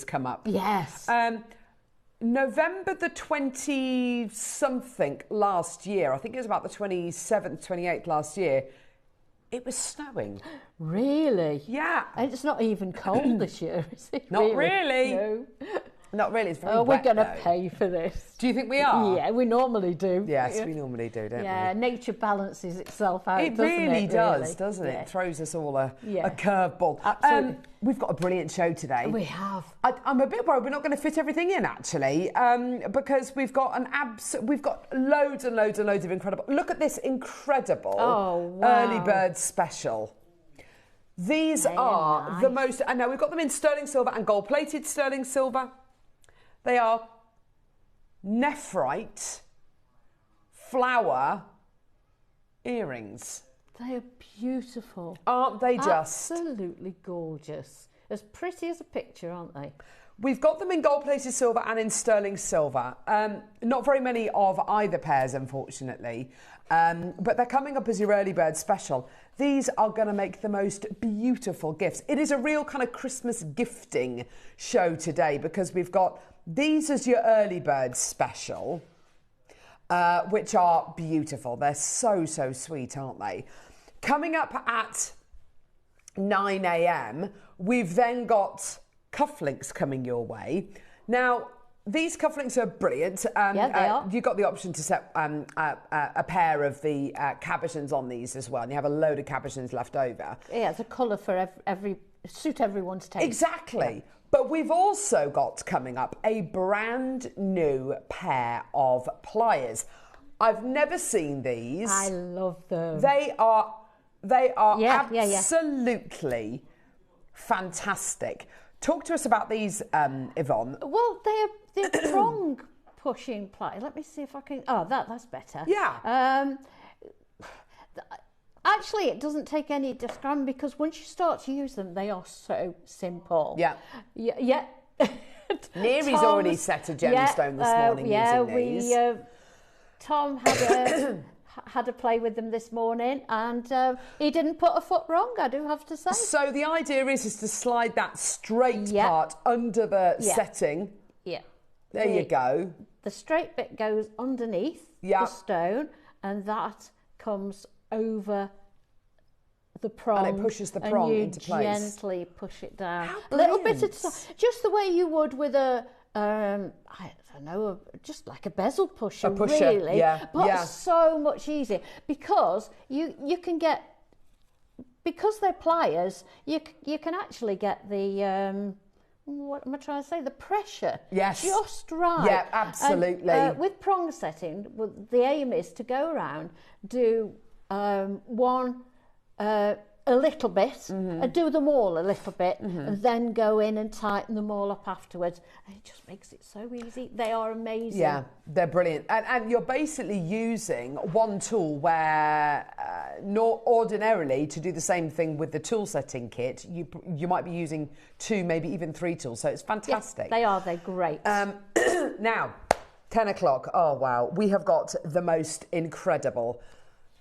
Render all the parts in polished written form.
come up. Yes. November the 20-something last year, I think it was about the 27th, 28th last year, it was snowing. Really? Yeah. And it's not even cold this year, is it? Not really. No. Not really. It's very Oh, we're wet, going to though. pay for this. Do you think we are? Yeah, we normally do. Yes, we normally do, don't we? Yeah, nature balances itself out, It doesn't really it? does, doesn't it? Yeah. It throws us all a Yeah. curveball. Absolutely. We've got a brilliant show today. We have. I'm a bit worried we're not going to fit everything in, actually, because we've got we've got loads and loads and loads of incredible. Look at this incredible early bird special. These are the most, and now we've got them in sterling silver and gold-plated sterling silver. They are nephrite flower earrings. They are beautiful. Aren't they just? Absolutely gorgeous. As pretty as a picture, aren't they? We've got them in gold-plated silver and in sterling silver. Not very many of either pairs, unfortunately. But they're coming up as your early bird special. These are going to make the most beautiful gifts. It is a real kind of Christmas gifting show today because we've got these as your early bird special, which are beautiful. They're so, so sweet, aren't they? Coming up at 9 a.m, we've then got cufflinks coming your way. Now, these cufflinks are brilliant. Yeah, they are. You've got the option to set a pair of the cabochons on these as well, and you have a load of cabochons left over. Yeah, it's a colour for suit everyone's taste. Exactly. Yeah. But we've also got coming up a brand new pair of pliers. I've never seen these. I love them. They are absolutely fantastic. Talk to us about these, Yvonne. Well, they're prong pushing pliers. Let me see if I can. Oh, that's better. Yeah. Actually, it doesn't take any describing because once you start to use them, they are so simple. Yeah. Yeah. Neary's already set a gemstone this morning using these. Tom had a play with them this morning, and he didn't put a foot wrong, I do have to say. So the idea is to slide that straight part under the setting. Yeah. There you go. The straight bit goes underneath the stone, and that comes over the prong, and it pushes the prong into place. And you gently push it down. How a little bit brilliant. at a time, just the way you would with a I don't know, just like a bezel pusher, really. Yeah. But so much easier because you can get, because they're pliers, you can actually get the what am I trying to say? The pressure. Yes. Just right. Yeah, absolutely. And, with prong setting, the aim is to go around, do one a little bit, and do them all a little bit, and then go in and tighten them all up afterwards. And it just makes it so easy. They are amazing. Yeah, they're brilliant. And you're basically using one tool where ordinarily to do the same thing with the tool setting kit, you might be using 2, maybe even 3 tools. So it's fantastic. Yes, they're great. Now, 10 o'clock. Oh, wow. We have got the most incredible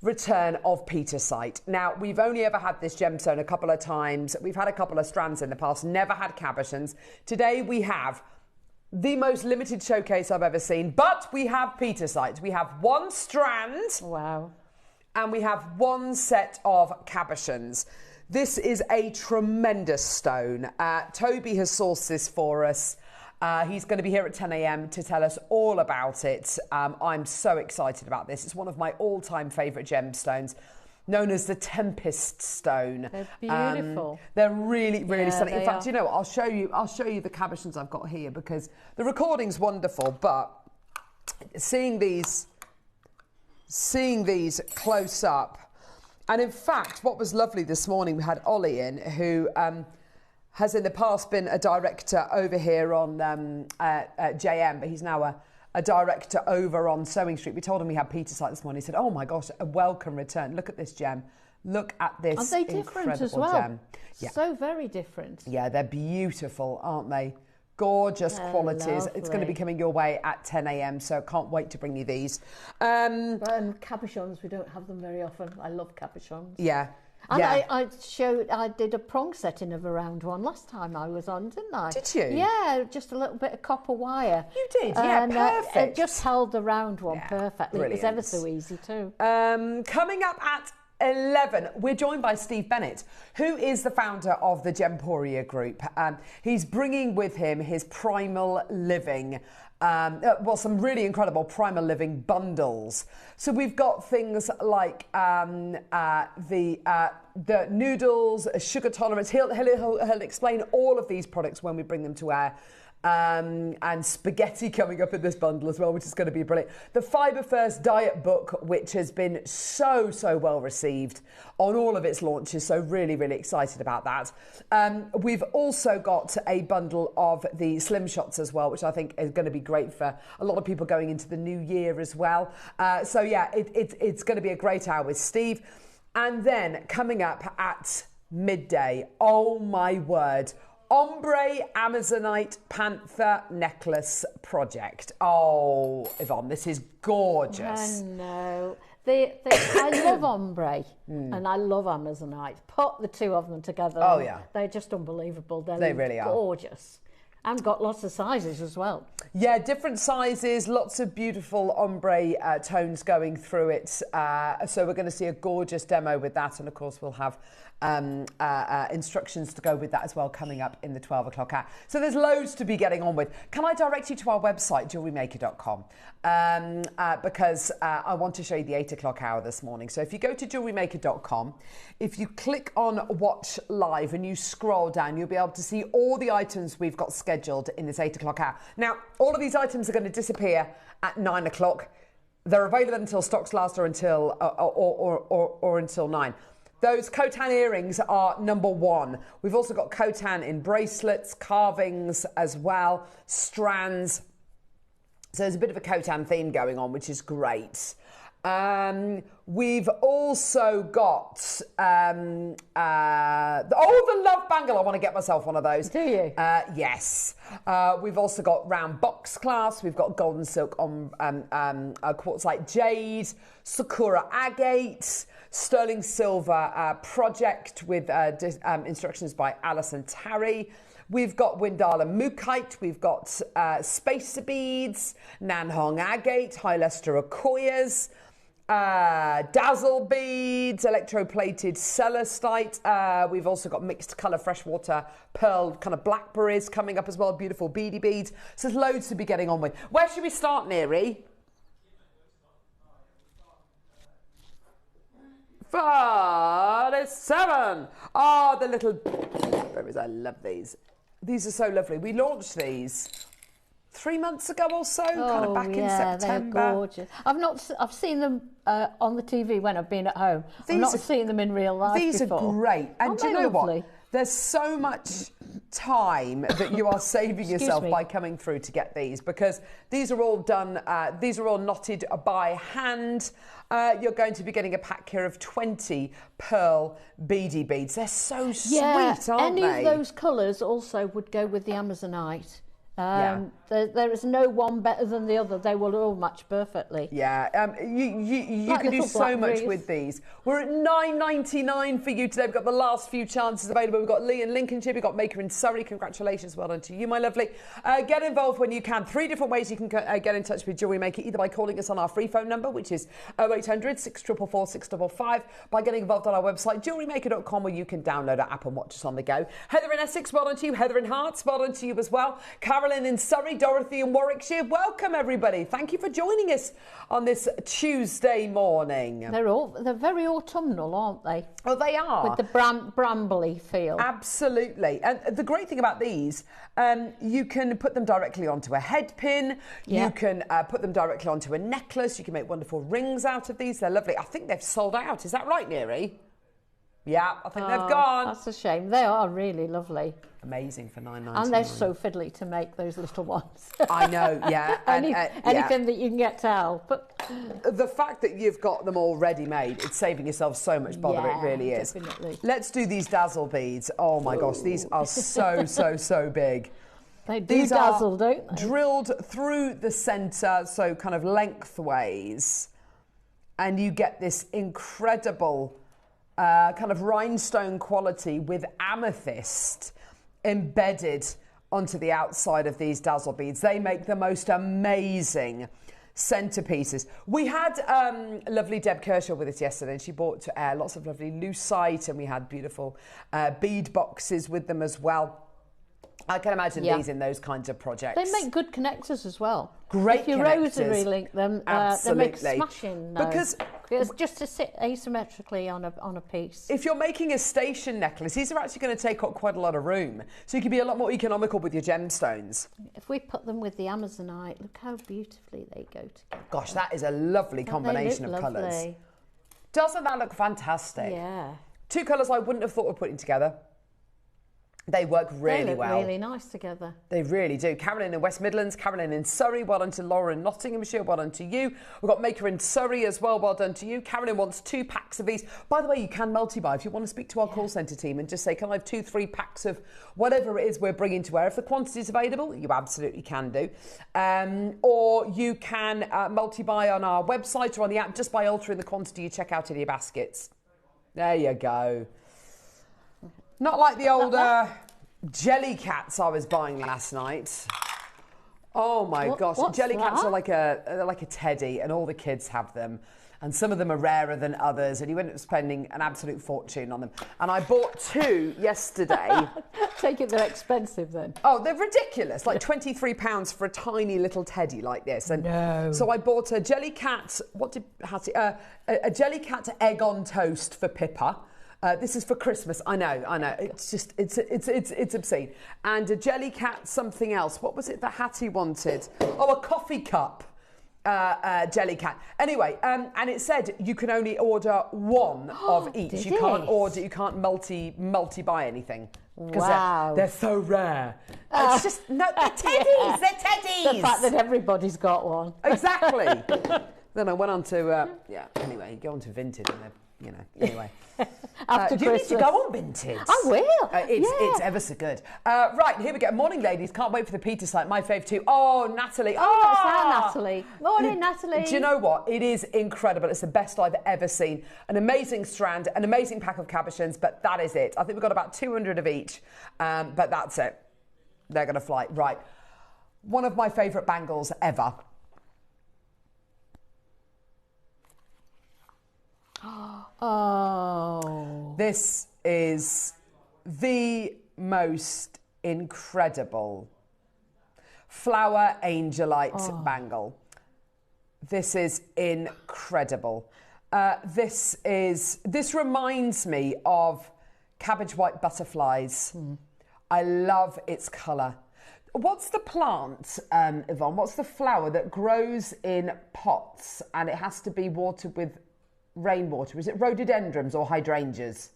return of Petersite. Now, we've only ever had this gemstone a couple of times. We've had a couple of strands in the past, never had cabochons. Today we have the most limited showcase I've ever seen, but we have Petersite. We have 1 strand. Wow. And we have 1 set of cabochons. This is a tremendous stone. Toby has sourced this for us. He's going to be here at 10 a.m. to tell us all about it. I'm so excited about this. It's one of my all-time favourite gemstones, known as the Tempest Stone. They're beautiful. They're really, really stunning. In fact, are. you know what? I'll show you the cabochons I've got here because the recording's wonderful, but seeing these close up, and in fact, what was lovely this morning, we had Ollie in, who has in the past been a director over here on JM, but he's now a director over on Sewing Street. We told him we had Petersite this morning. He said, oh my gosh, a welcome return. Look at this gem. Look at this Aren't they different as well? Gem. Yeah. So very different. Yeah, they're beautiful, aren't they? Gorgeous qualities. Lovely. It's going to be coming your way at 10 a.m, so can't wait to bring you these. And cabochons, we don't have them very often. I love cabochons. Yeah. And Yeah. I did a prong setting of a round one last time I was on, didn't I? Did you? Yeah, just a little bit of copper wire. You did, yeah, And, perfect. it just held the round one Yeah, perfectly. brilliant. It was ever so easy too. Coming up at 11, we're joined by Steve Bennett, who is the founder of the Gemporia Group. He's bringing with him his Primal Living, some really incredible Primal Living bundles. So we've got things like the noodles, sugar tolerance. He'll explain all of these products when we bring them to air. And spaghetti coming up in this bundle as well, which is going to be brilliant. The Fibre First Diet book, which has been so well received on all of its launches, so really excited about that. We've also got a bundle of the Slim Shots as well, which I think is going to be great for a lot of people going into the new year as well. So yeah, it's going to be a great hour with Steve. And then coming up at midday, oh my word, Ombre Amazonite Panther Necklace Project. Oh, Yvonne, this is gorgeous. I know. I love ombre and I love Amazonite. Put the two of them together. Oh, yeah. They're just unbelievable. They really are. Gorgeous. And got lots of sizes as well. Yeah, different sizes, lots of beautiful ombre tones going through it. So we're going to see a gorgeous demo with that. And of course, we'll have instructions to go with that as well coming up in the 12 o'clock hour. So there's loads to be getting on with. Can I direct you to our website, JewelleryMaker.com? Because I want to show you the 8 o'clock hour this morning. So if you go to JewelleryMaker.com, if you click on Watch Live and you scroll down, you'll be able to see all the items we've got scheduled in this 8 o'clock hour. Now, all of these items are going to disappear at 9 o'clock. They're available until stocks last or until or until 9. Those Khotan earrings are number one. We've also got Khotan in bracelets, carvings as well, strands. So there's a bit of a Khotan theme going on, which is great. We've also got the love bangle. I want to get myself one of those. Do you? Yes. We've also got round box clasp. We've got golden silk on quartzite jade, sakura agate, sterling silver project with instructions by Alison Tarry. We've got Windala Mukite, we've got spacer beads, Nanhong agate, high luster Akoyas, dazzle beads, electroplated celestite. We've also got mixed colour freshwater pearl kind of blackberries coming up as well, beautiful beady beads. So there's loads to be getting on with. Where should we start, Neri? 47. Oh, the little berries. I love these. These are so lovely. We launched these 3 months ago or so, kind of back in September. They're gorgeous. I've seen them on the TV when I've been at home. I've not seen them in real life These before. are great. And do you know lovely? what? There's so much time that you are saving yourself by coming through to get these, because these are all done, these are all knotted by hand. You're going to be getting a pack here of 20 pearl beady beads. They're so sweet, aren't they? Any of those colours also would go with the Amazonite. There is no one better than the other. They will all match perfectly. Yeah, you can do so much with these. We're at $9.99 for you today. We've got the last few chances available. We've got Lee in Lincolnshire. We've got Maker in Surrey. Congratulations, well done to you, my lovely. Get involved when you can. 3 different ways you can get in touch with Jewellery Maker, either by calling us on our free phone number, which is 0800 644 655, by getting involved on our website, jewellerymaker.com, where you can download our app and watch us on the go. Heather in Essex, well done to you. Heather in Hearts, well done to you as well. Carolyn in Surrey, Dorothy in Warwickshire. Welcome, everybody. Thank you for joining us on this Tuesday morning. They're very autumnal, aren't they? Oh, they are. With the brambly feel. Absolutely. And the great thing about these, you can put them directly onto a head pin. Yeah. You can put them directly onto a necklace. You can make wonderful rings out of these. They're lovely. I think they've sold out. Is that right, Neri? Yeah, I think they've gone. That's a shame. They are really lovely. Amazing for $9.99. And they're so fiddly to make, those little ones. I know, yeah. Anything that you can get to help. But the fact that you've got them all ready-made, it's saving yourself so much bother. It really is. Definitely. Let's do these dazzle beads. Oh my gosh, these are so big. They do These dazzle, are don't they? drilled through the centre, so kind of lengthways, and you get this incredible kind of rhinestone quality with amethyst embedded onto the outside of these dazzle beads. They make the most amazing centerpieces. We had lovely Deb Kershaw with us yesterday, and she bought lots of lovely lucite, and we had beautiful bead boxes with them as well. I can imagine these in those kinds of projects. They make good connectors as well. Great if you connectors. Rosary link them, they make smashing. Because it's just to sit asymmetrically on a piece. If you're making a station necklace, these are actually going to take up quite a lot of room. So you can be a lot more economical with your gemstones. If we put them with the Amazonite, look how beautifully they go together. Gosh, that is a lovely combination of colours. Doesn't that look fantastic? Yeah. 2 colours I wouldn't have thought of putting together. They work really well. They look really nice together. They really do. Carolyn in West Midlands, Carolyn in Surrey, well done to Laura in Nottinghamshire, well done to you. We've got Maker in Surrey as well, well done to you. Carolyn wants 2 packs of these. By the way, you can multi-buy. If you want to speak to our call centre team and just say, can I have 2-3 packs of whatever it is we're bringing to air? If the quantity is available, you absolutely can do. Or you can multi-buy on our website or on the app just by altering the quantity you check out in your baskets. There you go. Not like the old jelly cats I was buying last night. Oh my gosh, jelly cats are like a teddy, and all the kids have them, and some of them are rarer than others, and you end up spending an absolute fortune on them. And I bought 2 yesterday. Take it, they're expensive then. Oh, they're ridiculous, like £23 for a tiny little teddy like this. And so I bought a jelly cat. A jelly cat egg on toast for Pippa. This is for Christmas. I know. It's just, it's obscene. And a jelly cat, something else. What was it that Hattie wanted? Oh, a coffee cup jelly cat. Anyway, and it said you can only order 1 of each. You can't multi-buy anything. Because they're so rare. It's just, no, they're teddies. They're teddies. The fact that everybody's got one. Exactly. Then I went on to, anyway, you go on to Vinted and they're, anyway. After do you need to go on Vintage? I will. It's ever so good. Right, here we go. Morning, ladies. Can't wait for the Peter site. My fave too. Oh, Natalie. Natalie. Morning, Natalie. Do you know what? It is incredible. It's the best I've ever seen. An amazing strand, an amazing pack of cabochons, but that is it. I think we've got about 200 of each, but that's it. They're going to fly. Right. One of my favourite bangles ever. Oh. This is the most incredible flower angelite bangle. This is incredible. This reminds me of cabbage white butterflies. I love its colour. What's the plant, Yvonne? What's the flower that grows in pots and it has to be watered with rainwater? Is it rhododendrons or hydrangeas?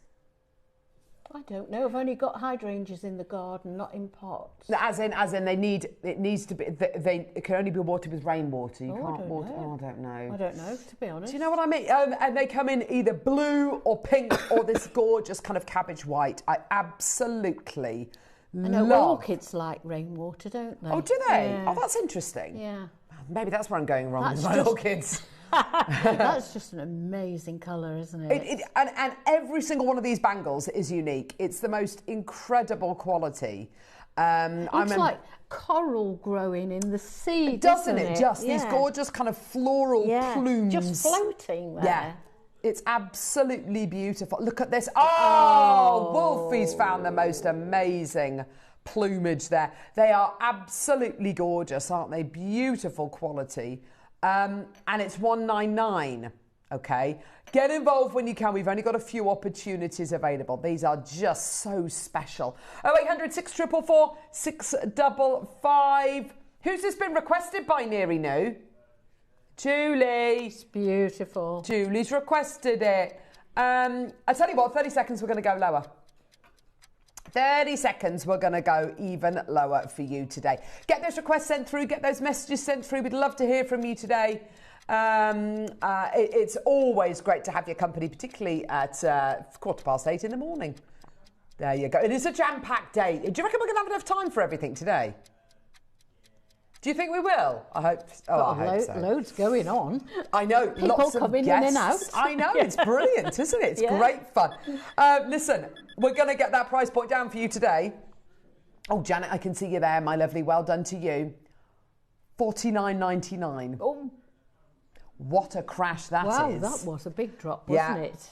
I don't know. I've only got hydrangeas in the garden, not in pots. As in, it needs to be. It can only be watered with rainwater. You can't water. Oh, I don't know. I don't know, to be honest. Do you know what I mean? And they come in either blue or pink or this gorgeous kind of cabbage white. I absolutely love. Orchids like rainwater, don't they? Oh, do they? Yeah. Oh, that's interesting. Yeah. Maybe that's where I'm going wrong with my orchids. That's just an amazing colour, isn't it? And every single one of these bangles is unique. It's the most incredible quality. Looks like coral growing in the sea, doesn't it? Just these gorgeous kind of floral plumes. Just floating there. Yeah. It's absolutely beautiful. Look at this. Oh, Wolfie's found the most amazing plumage there. They are absolutely gorgeous, aren't they? Beautiful quality. And it's $199, okay? Get involved when you can. We've only got a few opportunities available. These are just so special. 0800 644 655. Who's this been requested by, Neary New? Julie. It's beautiful. Julie's requested it. I tell you what, 30 seconds, we're going to go lower. 30 seconds, we're going to go even lower for you today. Get those requests sent through, get those messages sent through. We'd love to hear from you today. It's always great to have your company, particularly at 8:15 in the morning. There you go. It is a jam-packed day. Do you reckon we're going to have enough time for everything today? Do you think we will? I hope. Oh, I hope so. Loads going on. I know. People lots of coming guests. in and out. I know. It's brilliant, isn't it? It's great fun. Listen, we're going to get that price point down for you today. Oh, Janet, I can see you there, my lovely. Well done to you. $49.99. Oh. What a crash that is. Wow, that was a big drop, wasn't it?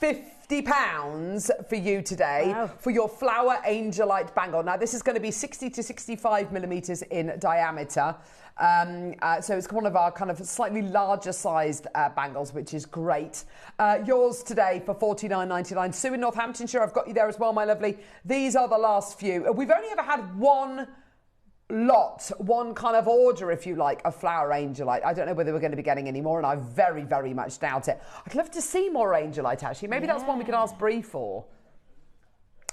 £50 for you today for your flower angelite bangle. Now, this is going to be 60 to 65 millimetres in diameter. So it's one of our kind of slightly larger sized bangles, which is great. Yours today for $49.99. Sue in Northamptonshire, I've got you there as well, my lovely. These are the last few. We've only ever had one kind of order, if you like, of flower angelite. I don't know whether we're going to be getting any more, and I very, very much doubt it. I'd love to see more angelite, actually. Maybe that's one we can ask Brie for.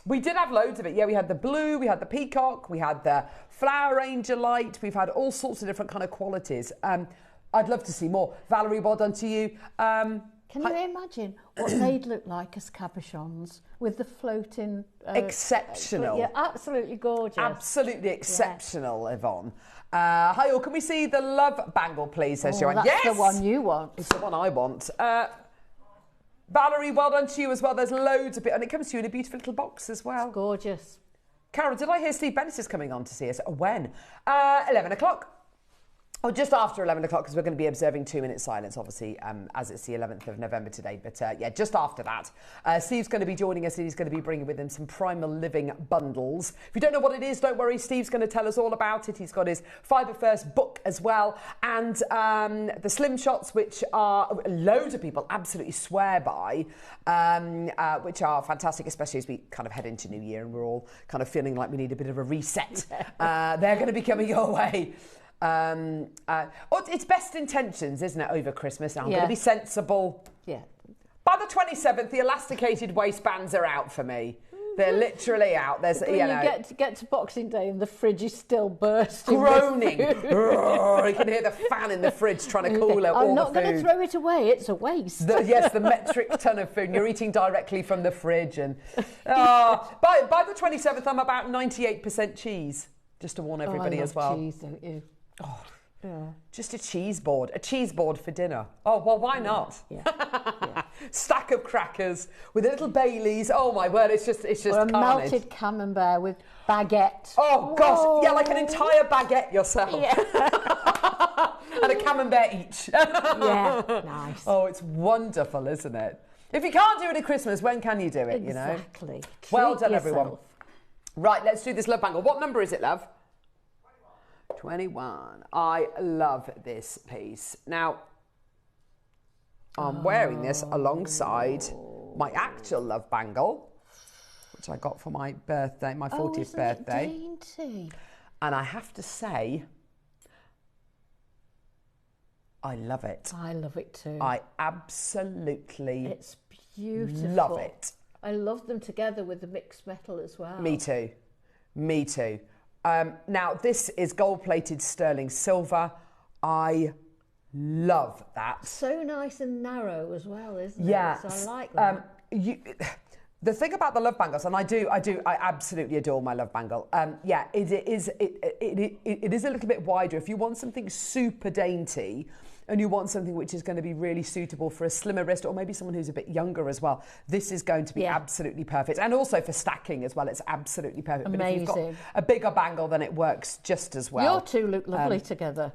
We did have loads of it. Yeah, we had the blue, we had the peacock, we had the flower angelite. We've had all sorts of different kind of qualities. I'd love to see more. Valerie, well done to you. Can you imagine what they'd look like as cabochons with the floating... exceptional. Yeah, absolutely gorgeous. Absolutely exceptional, Yvonne. Hi all, can we see the love bangle, please, says Joanne. That's yes! the one you want. It's the one I want. Valerie, well done to you as well. There's loads of it, and it comes to you in a beautiful little box as well. It's gorgeous. Carol, did I hear Steve Bennett is coming on to see us? When? 11 o'clock. Oh, just after 11 o'clock, because we're going to be observing 2-minute silence, obviously, as it's the 11th of November today. But yeah, just after that. Steve's going to be joining us, and he's going to be bringing with him some Primal Living bundles. If you don't know what it is, don't worry. Steve's going to tell us all about it. He's got his Fibre First book as well. And the Slim Shots, which are loads of people absolutely swear by, which are fantastic, especially as we kind of head into New Year and we're all kind of feeling like we need a bit of a reset. They're going to be coming your way. It's best intentions, isn't it, over Christmas? I'm going to be sensible. Yeah. By the 27th, the elasticated waistbands are out for me. They're literally out. There's, when you get to Boxing Day and the fridge is still bursting. Groaning. You can hear the fan in the fridge trying to cool out all the food. I'm not going to throw it away. It's a waste. Yes, the metric ton of food. You're eating directly from the fridge. And by the 27th, I'm about 98% cheese. Just to warn everybody as well. Cheese, don't you? Oh, yeah. Just a cheese board for dinner. Oh, well, why not? Yeah. Stack of crackers with a little Baileys. Oh my word, it's just or a carnage. melted camembert with baguette. Oh gosh, yeah, like an entire baguette yourself. Yeah. And a camembert each. Yeah, nice. Oh, it's wonderful, isn't it? If you can't do it at Christmas, when can you do it? Exactly. You know. Well done, yourself. everyone. Right, let's do this love bangle. What number is it, love? 21. I love this piece. Now, I'm wearing this alongside my actual love bangle, which I got for my birthday, my 40th birthday. Dainty? And I have to say, I love it. I love it too. I absolutely it's beautiful. Love it. I love them together with the mixed metal as well. Me too. Me too. Now, this is gold-plated sterling silver. I love that. So nice and narrow as well, isn't it? Yeah. So I like that. The thing about the love bangles, and I absolutely adore my love bangle. It is a little bit wider. If you want something super dainty, and you want something which is going to be really suitable for a slimmer wrist, or maybe someone who's a bit younger as well, this is going to be absolutely perfect. And also for stacking as well, it's absolutely perfect. Amazing. But if you've got a bigger bangle, then it works just as well. Your two look lovely together.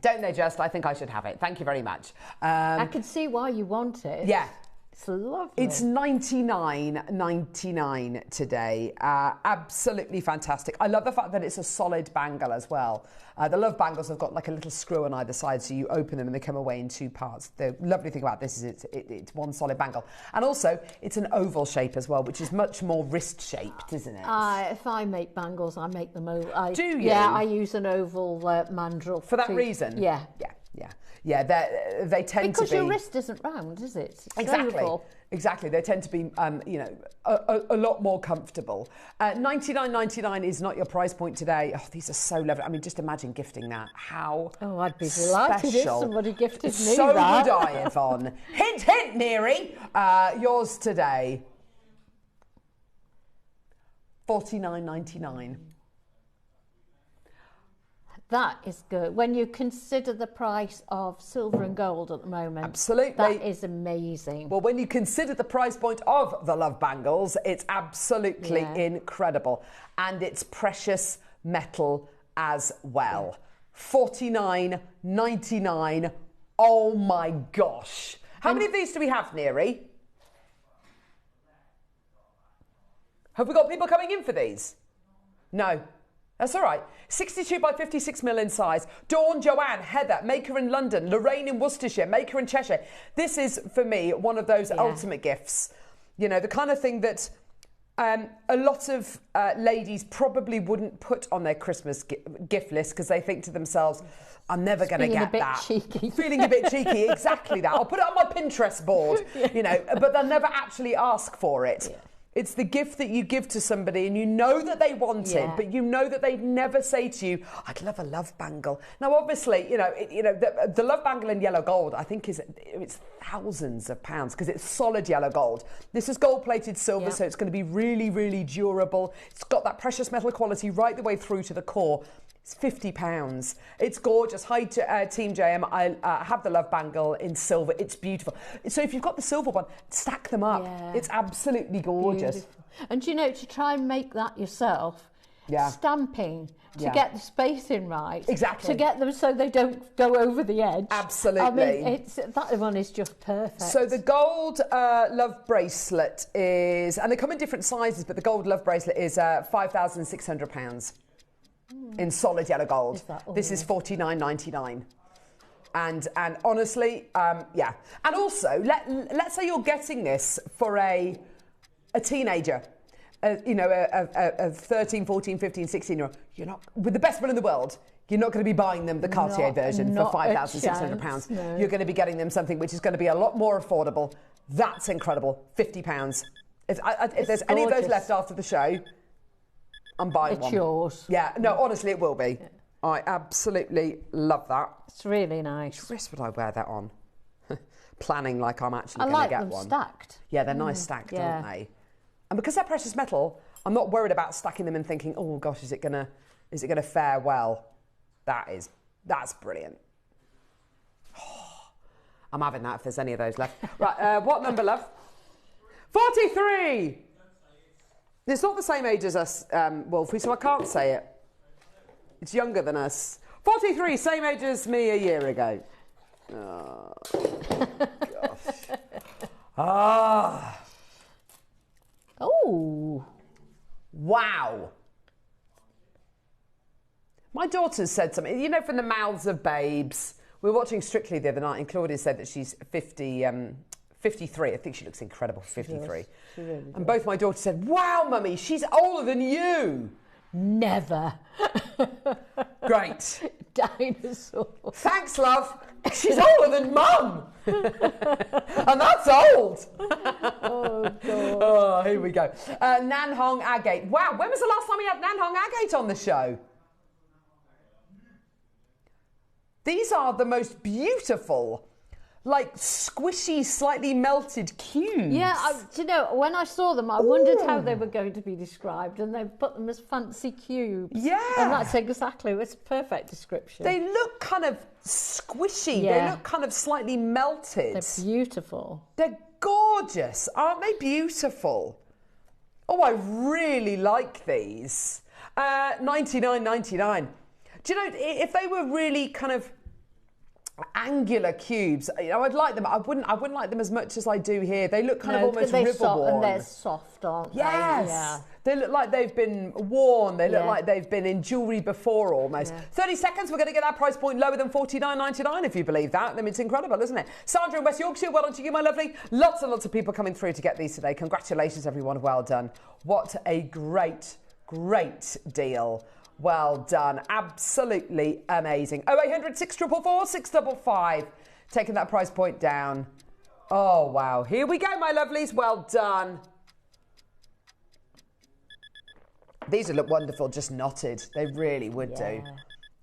Don't they just? I think I should have it. Thank you very much. I can see why you want it. Yeah. It's lovely. It's $99.99 today. Absolutely fantastic. I love the fact that it's a solid bangle as well. The love bangles have got like a little screw on either side, so you open them and they come away in two parts. The lovely thing about this is it's one solid bangle. And also, it's an oval shape as well, which is much more wrist-shaped, isn't it? If I make bangles, I make them oval. Do you? Yeah, I use an oval mandrel. For that reason? Yeah. Yeah, they tend to be... Because your wrist isn't round, is it? It's oval. Exactly. They tend to be, a lot more comfortable. $99.99 is not your price point today. Oh, these are so lovely. I mean, just imagine gifting that. How Oh, I'd be delighted if somebody gifted me so that. would I, Yvonne. Hint, hint, Mary. Yours today. $49.99. That is good. When you consider the price of silver and gold at the moment. Absolutely. That is amazing. Well, when you consider the price point of the love bangles, it's absolutely incredible. And it's precious metal as well. $49.99. Oh my gosh. How many of these do we have, Neary? Have we got people coming in for these? No. That's all right. 62 by 56 mil in size. Dawn, Joanne, Heather, Maker in London, Lorraine in Worcestershire, Maker in Cheshire. This is, for me, one of those ultimate gifts. You know, the kind of thing that a lot of ladies probably wouldn't put on their Christmas gift list because they think to themselves, I'm never going to get that. Cheeky. Feeling a bit cheeky, exactly that. I'll put it on my Pinterest board, you know, but they'll never actually ask for it. Yeah. It's the gift that you give to somebody and you know that they want it, but you know that they'd never say to you, I'd love a love bangle. Now, obviously, the love bangle in yellow gold, I think it's thousands of pounds because it's solid yellow gold. This is gold-plated silver, so it's going to be really, really durable. It's got that precious metal quality right the way through to the core. It's £50. It's gorgeous. Hi to Team JM. I have the love bangle in silver. It's beautiful. So if you've got the silver one, stack them up. Yeah. It's absolutely gorgeous. Beautiful. And you know, to try and make that yourself, stamping to get the spacing right. Exactly. To get them so they don't go over the edge. Absolutely. I mean, that one is just perfect. So the gold love bracelet is, and they come in different sizes, but the gold love bracelet is £5,600. In solid yellow gold. This is $49.99. And honestly, And also, let's say you're getting this for a teenager, a 13, 14, 15, 16-year-old. You're not, with the best will in the world, you're not going to be buying them the Cartier version for £5,600. No. You're going to be getting them something which is going to be a lot more affordable. That's incredible. £50. If there's any of those left after the show, I'm buying one. It's yours. Yeah, no, honestly, it will be. Yeah. I absolutely love that. It's really nice. Which wrist would I wear that on? Planning like I'm actually going to get one. I like them stacked. Yeah, they're nice stacked, aren't they? And because they're precious metal, I'm not worried about stacking them and thinking, oh gosh, is it gonna fare well? That's brilliant. Oh, I'm having that if there's any of those left. Right, what number, love? 43. It's not the same age as us, Wolfie, so I can't say it. It's younger than us. 43, same age as me a year ago. Oh, gosh. Ah. Oh. Wow. My daughter said something, you know, from the mouths of babes. We were watching Strictly the other night and Claudia said that she's 53. I think she looks incredible for 53. She really does. And both my daughters said, wow, Mummy, she's older than you. Never. Great. Dinosaur. Thanks, love. She's older than Mum. And that's old. Oh, God. Oh, here we go. Nan Hong Agate. Wow, when was the last time we had Nan Hong Agate on the show? These are the most beautiful, like squishy, slightly melted cubes. Yeah, you know, when I saw them, I wondered how they were going to be described, and they've put them as fancy cubes. Yeah. And that's exactly, it's a perfect description. They look kind of squishy. Yeah. They look kind of slightly melted. They're beautiful. They're gorgeous. Aren't they beautiful? Oh, I really like these. $99.99. Do you know, if they were really kind of angular cubes, you know, I'd like them. I wouldn't like them as much as I do here. They look kind of almost river-worn. And they're soft, aren't they? Yes. Yeah. They look like they've been worn. They look like they've been in jewellery before almost. Yeah. 30 seconds, we're going to get that price point lower than $49.99 if you believe that. I mean, it's incredible, isn't it? Sandra in West Yorkshire, well done to you, my lovely. Lots and lots of people coming through to get these today. Congratulations, everyone. Well done. What a great, great deal. Well done. Absolutely amazing. 0800 644 655. Taking that price point down. Oh, wow. Here we go, my lovelies. Well done. These would look wonderful, just knotted. They really would do.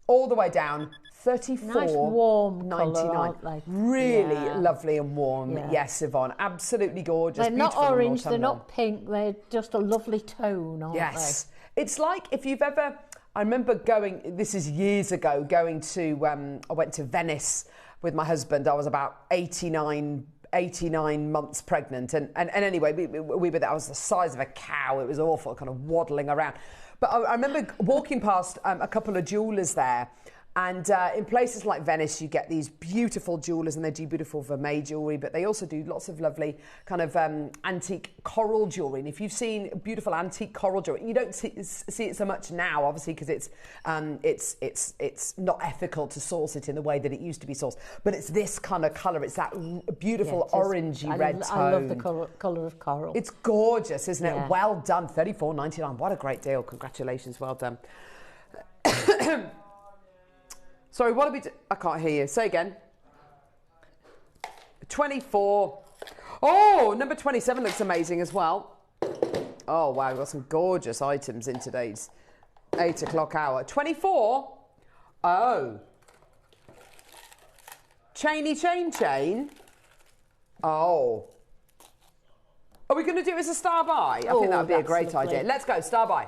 All the way down. 34. Nice warm colour, aren't they? Really lovely and warm. Yeah. Yes, Yvonne. Absolutely gorgeous. They're not orange, they're not pink. They're just a lovely tone, aren't they? Yes. It's like if you've ever... I remember going, this is years ago, I went to Venice with my husband. I was about 89 months pregnant. And anyway, we were there. I was the size of a cow. It was awful, kind of waddling around. But I remember walking past a couple of jewellers there. And in places like Venice, you get these beautiful jewellers, and they do beautiful vermeil jewellery, but they also do lots of lovely kind of antique coral jewellery. And if you've seen beautiful antique coral jewellery, you don't see it so much now, obviously, because it's not ethical to source it in the way that it used to be sourced. But it's this kind of colour. It's that beautiful orangey red tone. I love the colour of coral. It's gorgeous, isn't it? Yeah. Well done, $34.99. What a great deal! Congratulations, well done. Sorry, what did we do? I can't hear you. Say again. 24. Oh, number 27 looks amazing as well. Oh, wow, we've got some gorgeous items in today's 8 o'clock hour. 24? Oh. Chain. Oh. Are we going to do it as a star buy? I think that would be a great idea. Let's go, star buy.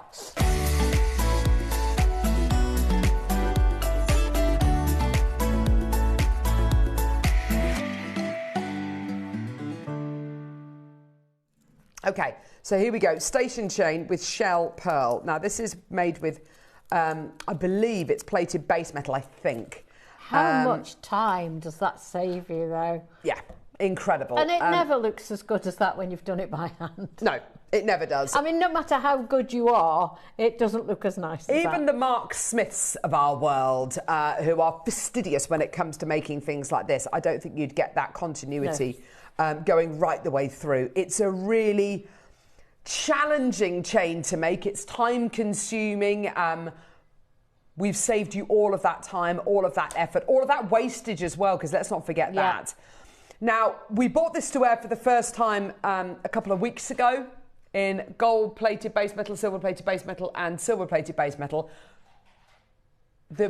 Okay, so here we go. Station chain with shell pearl. Now, this is made with, I believe it's plated base metal, I think. How much time does that save you, though? Yeah, incredible. And it never looks as good as that when you've done it by hand. No, it never does. I mean, no matter how good you are, it doesn't look as nice as that. Even the Mark Smiths of our world, who are fastidious when it comes to making things like this, I don't think you'd get that continuity. No. Going right the way through. It's a really challenging chain to make. It's time consuming. We've saved you all of that time, all of that effort, all of that wastage as well, because let's not forget that. Now, we bought this to wear for the first time a couple of weeks ago in gold-plated base metal, silver-plated base metal, and silver-plated base metal. The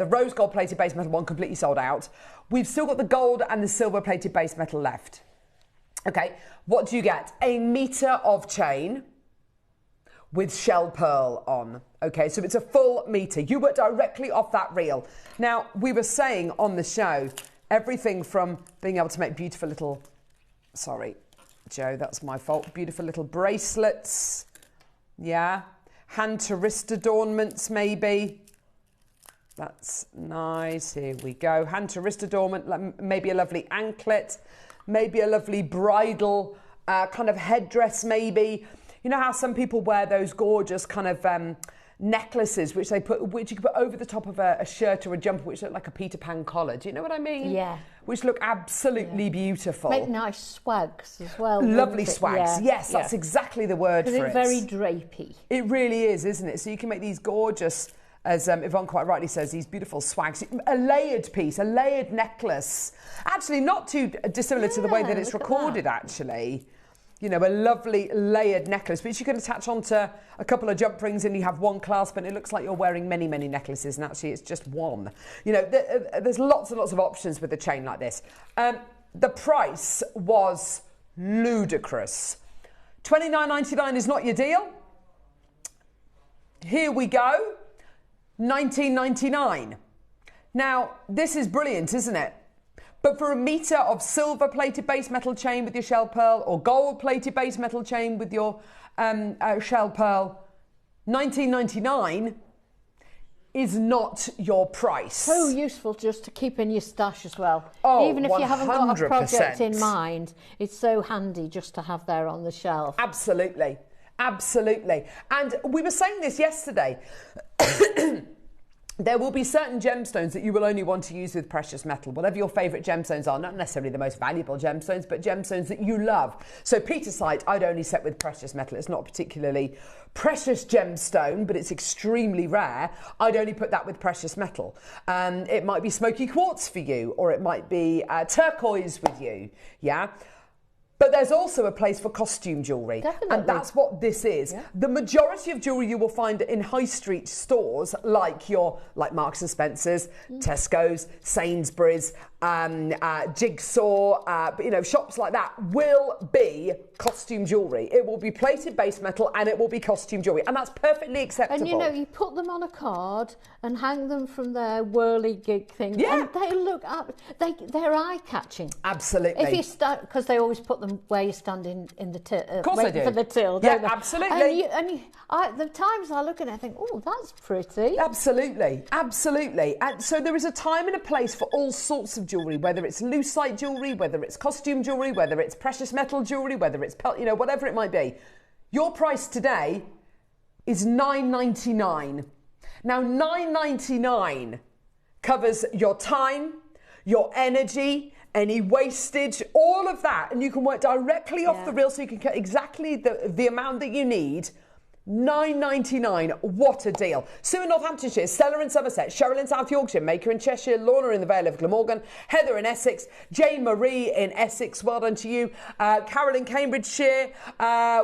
rose gold plated base metal one completely sold out. We've still got the gold and the silver plated base metal left. Okay, what do you get? A metre of chain with shell pearl on. Okay, so it's a full metre. You were directly off that reel. Now, we were saying on the show, everything from being able to make beautiful little, sorry, Joe, that's my fault, beautiful little bracelets. Yeah, hand to wrist adornments maybe. That's nice. Here we go. Hand to wrist adornment, maybe a lovely anklet, maybe a lovely bridal kind of headdress maybe. You know how some people wear those gorgeous kind of necklaces which you can put over the top of a shirt or a jumper which look like a Peter Pan collar. Do you know what I mean? Yeah. Which look absolutely beautiful. Make nice swags as well. Lovely swags. Yeah. Yes, that's exactly the word for it. It's very drapey. It really is, isn't it? So you can make these gorgeous, as Yvonne quite rightly says, these beautiful swags. A layered piece, a layered necklace. Actually, not too dissimilar to the way that it's recorded, actually. You know, a lovely layered necklace, which you can attach onto a couple of jump rings and you have one clasp and it looks like you're wearing many, many necklaces and actually it's just one. You know, there's lots and lots of options with a chain like this. The price was ludicrous. $29.99 is not your deal. Here we go. $19.99. Now, this is brilliant, isn't it? But for a metre of silver-plated base metal chain with your shell pearl or gold-plated base metal chain with your shell pearl, $19.99 is not your price. So useful just to keep in your stash as well. Oh, even if you haven't got a 100%. project in mind, it's so handy just to have there on the shelf. Absolutely. Absolutely. And we were saying this yesterday. There will be certain gemstones that you will only want to use with precious metal, whatever your favourite gemstones are, not necessarily the most valuable gemstones, but gemstones that you love. So petersite, I'd only set with precious metal. It's not a particularly precious gemstone, but it's extremely rare. I'd only put that with precious metal. It might be smoky quartz for you, or it might be turquoise with you, yeah? But there's also a place for costume jewellery. Definitely. And that's what this is. Yeah. The majority of jewellery you will find in high street stores like Marks and Spencer's, Tesco's, Sainsbury's, Jigsaw, shops like that will be costume jewellery. It will be plated base metal and it will be costume jewellery. And that's perfectly acceptable. And you put them on a card and hang them from their whirly-gig thing. Yeah. And they look up, they're eye-catching. Absolutely. If you start, because they always put them where you stand in the till, of course they do. for the till. Yeah, don't they? absolutely. The times I look at it, I think, oh, that's pretty. Absolutely, absolutely. And so there is a time and a place for all sorts of jewellery, whether it's lucite jewellery, whether it's costume jewellery, whether it's precious metal jewellery, whether it's whatever it might be. Your price today is $9.99. Now, $9.99 covers your time, your energy, any wastage, all of that, and you can work directly off the reel so you can get exactly the amount that you need. $9.99. What a deal. Sue in Northamptonshire, Stella in Somerset, Cheryl in South Yorkshire, Maker in Cheshire, Lorna in the Vale of Glamorgan, Heather in Essex, Jane Marie in Essex, well done to you, Carol in Cambridgeshire.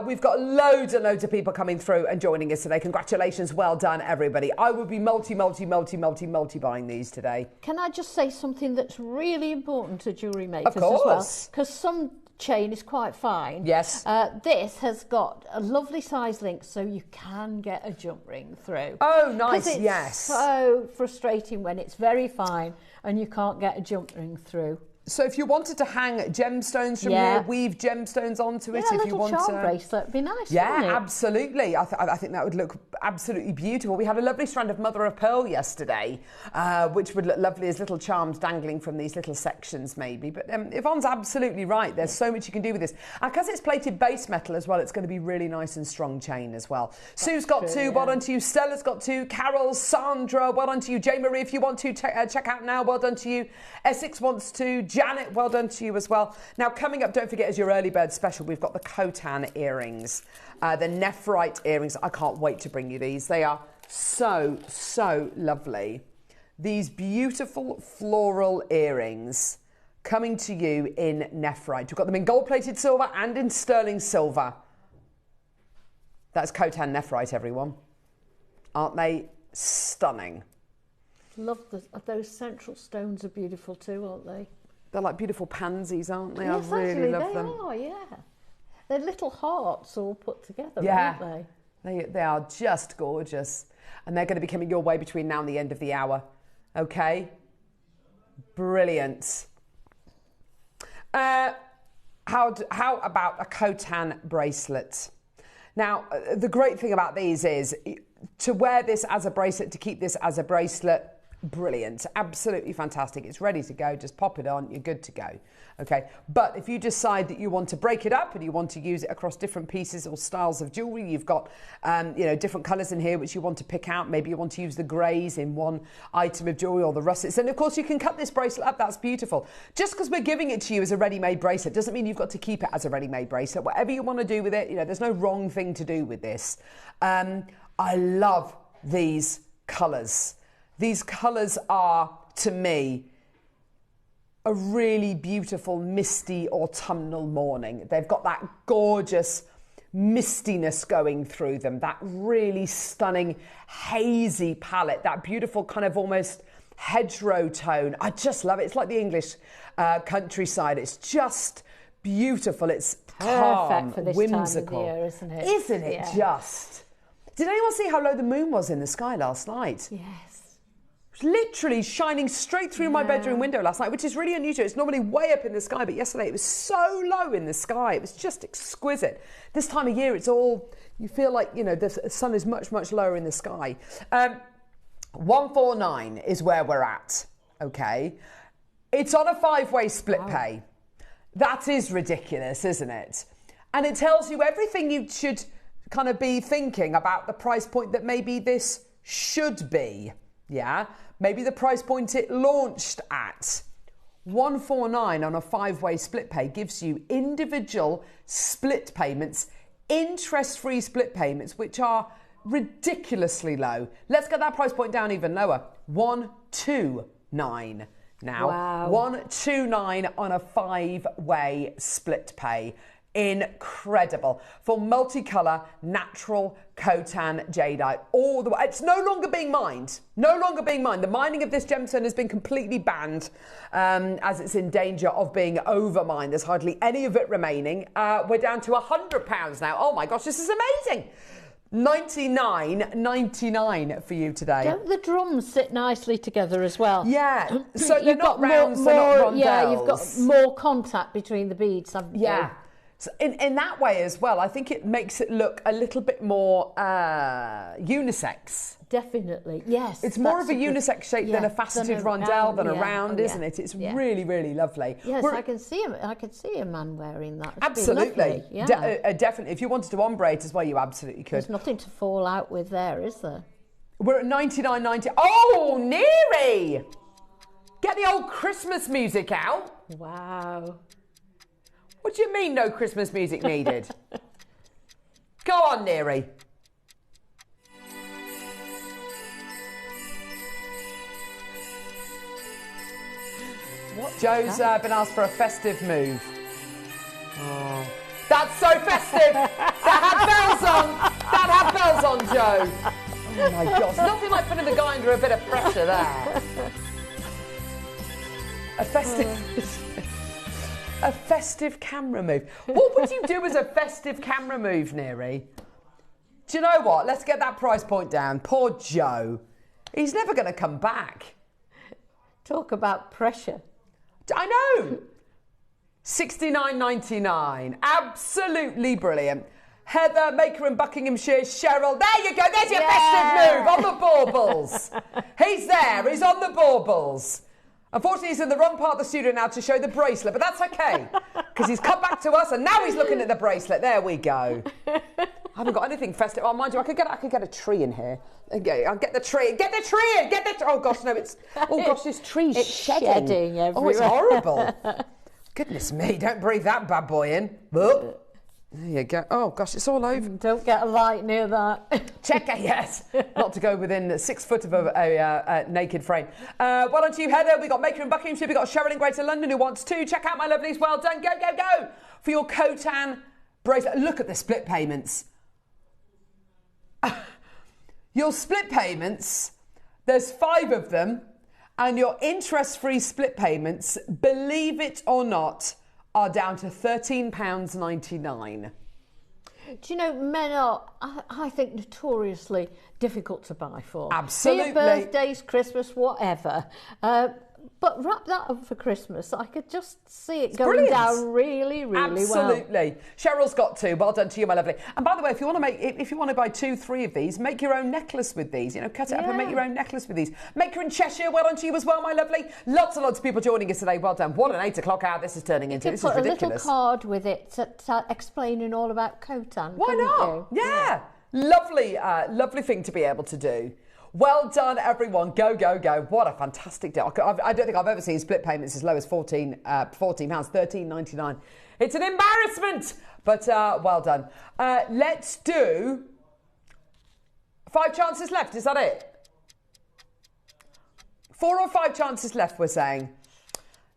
We've got loads and loads of people coming through and joining us today. Congratulations, well done everybody. I will be multi buying these today. Can I just say something that's really important to jewellery makers Of course. as well? Because some chain is quite fine. Yes. This has got a lovely size link so you can get a jump ring through. Oh, nice, it's yes. So frustrating when it's very fine and you can't get a jump ring through. So if you wanted to hang gemstones from here, weave gemstones onto it, a if you want little charm bracelet would be nice, wouldn't it? Absolutely. I think that would look absolutely beautiful. We had a lovely strand of mother of pearl yesterday, which would look lovely as little charms dangling from these little sections maybe. But Yvonne's absolutely right. There's so much you can do with this. And because it's plated base metal as well, it's going to be really nice and strong chain as well. Sue's got two, well done to you. Stella's got two. Carol, Sandra, well done to you. Jane Marie, if you want to, check out now, well done to you. Essex wants to. Janet, well done to you as well. Now, coming up, don't forget, as your early bird special, we've got the Khotan earrings, the nephrite earrings. I can't wait to bring you these. They are so, so lovely. These beautiful floral earrings coming to you in nephrite. We've got them in gold-plated silver and in sterling silver. That's Khotan nephrite, everyone. Aren't they stunning? Love those central stones are beautiful too, aren't they? They're like beautiful pansies, aren't they? Yes, I really love them. They are, yeah. They're little hearts all put together, Yeah. aren't they? They are just gorgeous. And they're going to be coming your way between now and the end of the hour. Okay? Brilliant. How about a Khotan bracelet? Now, the great thing about these is to wear this as a bracelet, to keep this as a bracelet, brilliant, absolutely fantastic. It's ready to go. Just pop it on. You're good to go. Okay. But if you decide that you want to break it up and you want to use it across different pieces or styles of jewelry, you've got, different colours in here which you want to pick out. Maybe you want to use the greys in one item of jewelry or the russets. And of course, you can cut this bracelet up. That's beautiful. Just because we're giving it to you as a ready-made bracelet doesn't mean you've got to keep it as a ready-made bracelet. Whatever you want to do with it, there's no wrong thing to do with this. I love these colours. These colours are, to me, a really beautiful, misty autumnal morning. They've got that gorgeous mistiness going through them, that really stunning hazy palette, that beautiful kind of almost hedgerow tone. I just love it. It's like the English countryside. It's just beautiful. It's calm, for this whimsical. time of the year, isn't it? Isn't it just? Did anyone see how low the moon was in the sky last night? Yes. Literally shining straight through my bedroom window last night, which is really unusual. It's normally way up in the sky, but yesterday it was so low in the sky. It was just exquisite. This time of year, you feel like, the sun is much, much lower in the sky. 149 is where we're at, okay? It's on a 5-way split pay. That is ridiculous, isn't it? And it tells you everything you should kind of be thinking about the price point that maybe this should be. Yeah, maybe the price point it launched at. 149 on a 5-way split pay gives you individual split payments, interest-free split payments, which are ridiculously low. Let's get that price point down even lower. 129. now. Wow. 129 on a 5-way split pay. Incredible. For multicolour, natural Khotan jadeite. All the way. It's no longer being mined. No longer being mined. The mining of this gemstone has been completely banned as it's in danger of being overmined. There's hardly any of it remaining. We're down to £100 now. Oh my gosh, this is amazing. $99.99 for you today. Don't the drums sit nicely together as well? Yeah. So they're You've not got rounds, they're not rondelles. Yeah, you've got more contact between the beads, haven't you? Yeah. So in that way as well, I think it makes it look a little bit more unisex. Definitely, yes. It's more of a unisex shape than a faceted rondelle, than a round, isn't it? It's really, really lovely. Yes, I can see a man wearing that. It'd absolutely, yeah. Definitely. If you wanted to ombre it as well, you absolutely could. There's nothing to fall out with there, is there? We're at $99.90. Oh, Neary! Get the old Christmas music out. Wow. What do you mean, no Christmas music needed? Go on, Neary. Joe's been asked for a festive move. Oh. That's so festive! That had bells on! That had bells on, Joe! Oh my gosh, nothing like putting the guy under a bit of pressure there. A festive camera move. What would you do as a festive camera move, Neary? Do you know what? Let's get that price point down. Poor Joe. He's never going to come back. Talk about pressure. I know. $69.99. Absolutely brilliant. Heather, Maker in Buckinghamshire, Cheryl. There you go. There's your festive move on the baubles. He's there. He's on the baubles. Unfortunately, he's in the wrong part of the studio now to show the bracelet, but that's okay because he's come back to us and now he's looking at the bracelet. There we go. I haven't got anything festive. Oh, mind you, I could get a tree in here. Okay, I'll get the tree. Get the tree in. Get the. Oh gosh, no, it's. Oh gosh, this tree's shedding. Everywhere. Oh, it's horrible. Goodness me! Don't breathe that bad boy in. Oh. There you go. Oh gosh, it's all over. Don't get a light near that. Checker, yes. Not to go within 6 foot of a naked frame. Well done to you, Heather. We got Maker in Buckinghamshire. We got Cheryl in Greater London who wants to. Check out my lovelies. Well done. Go, go, go for your Khotan bracelet. Look at the split payments. Your split payments. There's 5 of them, and your interest-free split payments, believe it or not, are down to £13.99. Do you know, men are, I think, notoriously difficult to buy for. Absolutely. Be it birthdays, Christmas, whatever. But wrap that up for Christmas. I could just see it going down really, really Absolutely. well. Cheryl's got 2. Well done to you, my lovely. And by the way, if you want to buy 2, 3 of these, make your own necklace with these. You know, cut it up and make your own necklace with these. Maker in Cheshire, well done to you as well, my lovely. Lots and lots of people joining us today. Well done. What an 8 o'clock hour this is turning into. This is ridiculous. Put a little card with it explaining all about Khotan. Why not? Yeah. Lovely, lovely thing to be able to do. Well done, everyone. Go, go, go. What a fantastic deal. I don't think I've ever seen split payments as low as £14, £13.99. It's an embarrassment, but well done. Let's do 5 chances left. Is that it? 4 or 5 chances left, we're saying.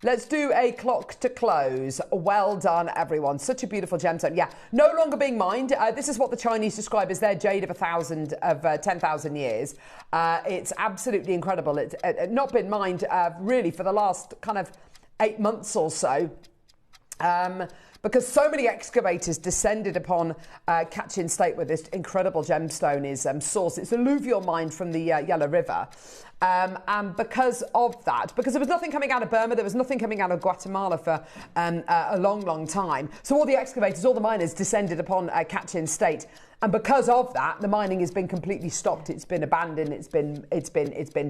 Let's do a clock to close. Well done, everyone. Such a beautiful gemstone. Yeah, no longer being mined. This is what the Chinese describe as their jade of 10,000 years. It's absolutely incredible. It's not been mined really for the last kind of 8 months or so. Because so many excavators descended upon Kachin State where this incredible gemstone is sourced. It's alluvial mined from the Yellow River. And because of that, because there was nothing coming out of Burma, there was nothing coming out of Guatemala for a long, long time. So all the excavators, all the miners descended upon Kachin State. And because of that, the mining has been completely stopped. It's been abandoned. It's been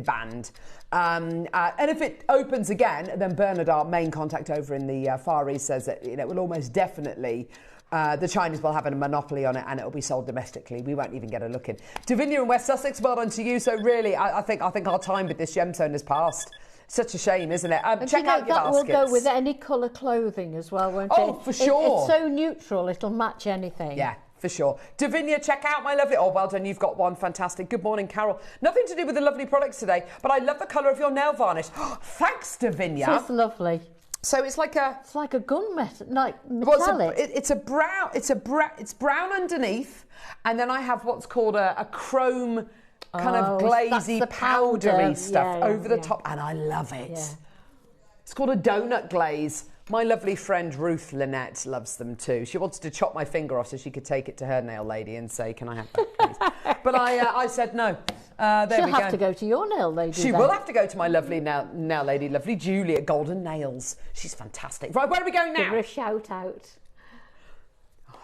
banned. And if it opens again, then Bernard, our main contact over in the Far East, says that it will almost definitely. The Chinese will have a monopoly on it, and it will be sold domestically. We won't even get a look in. Davinia in West Sussex, well done to you. So really, I think our time with this gemstone has passed. Such a shame, isn't it? Check out your that baskets. will go with any colour clothing as well, won't it? Oh, for sure. It's so neutral, it'll match anything. Yeah. for sure. Davinia, check out my lovely... Oh, well done. You've got one. Fantastic. Good morning, Carol. Nothing to do with the lovely products today, but I love the colour of your nail varnish. Thanks, Davinia. It's lovely. So it's like a... It's like a gunmetal, like Well, metallic. it's a brown... It's brown underneath, and then I have what's called a chrome kind of glazy, powdery stuff over the top, and I love it. Yeah. It's called a donut glaze. My lovely friend Ruth Lynette loves them too. She wanted to chop my finger off so she could take it to her nail lady and say, can I have that, please? But I said no. She'll have to go to your nail lady. She will have to go to my lovely nail lady, lovely Julie at Golden Nails. She's fantastic. Right, where are we going now? Give her a shout out. Oh,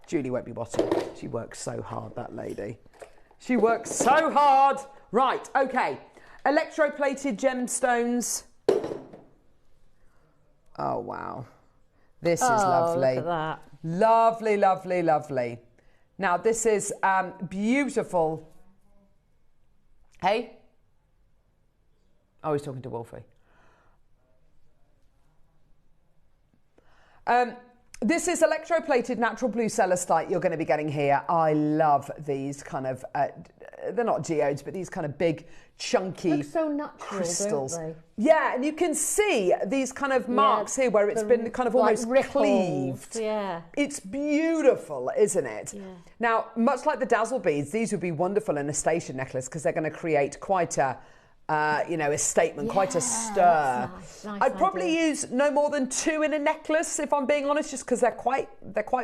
Julie won't be watching. She works so hard, that lady. She works so hard. Right, okay. Electroplated gemstones. Oh, wow. This is lovely. Look at that. Lovely, lovely, lovely. Now, this is beautiful. Hey? Oh, he's talking to Wolfie. This is electroplated natural blue celestite you're going to be getting here. I love these kind of, they're not geodes, but these kind of big, chunky Looks so natural, crystals. don't they? Yeah, and you can see these kind of marks here where it's been kind of almost cleaved. Yeah. It's beautiful, isn't it? Yeah. Now, much like the dazzle beads, these would be wonderful in a station necklace because they're going to create quite a, a statement, quite a stir. Nice I'd probably use no more than 2 in a necklace, if I'm being honest, just because they're quite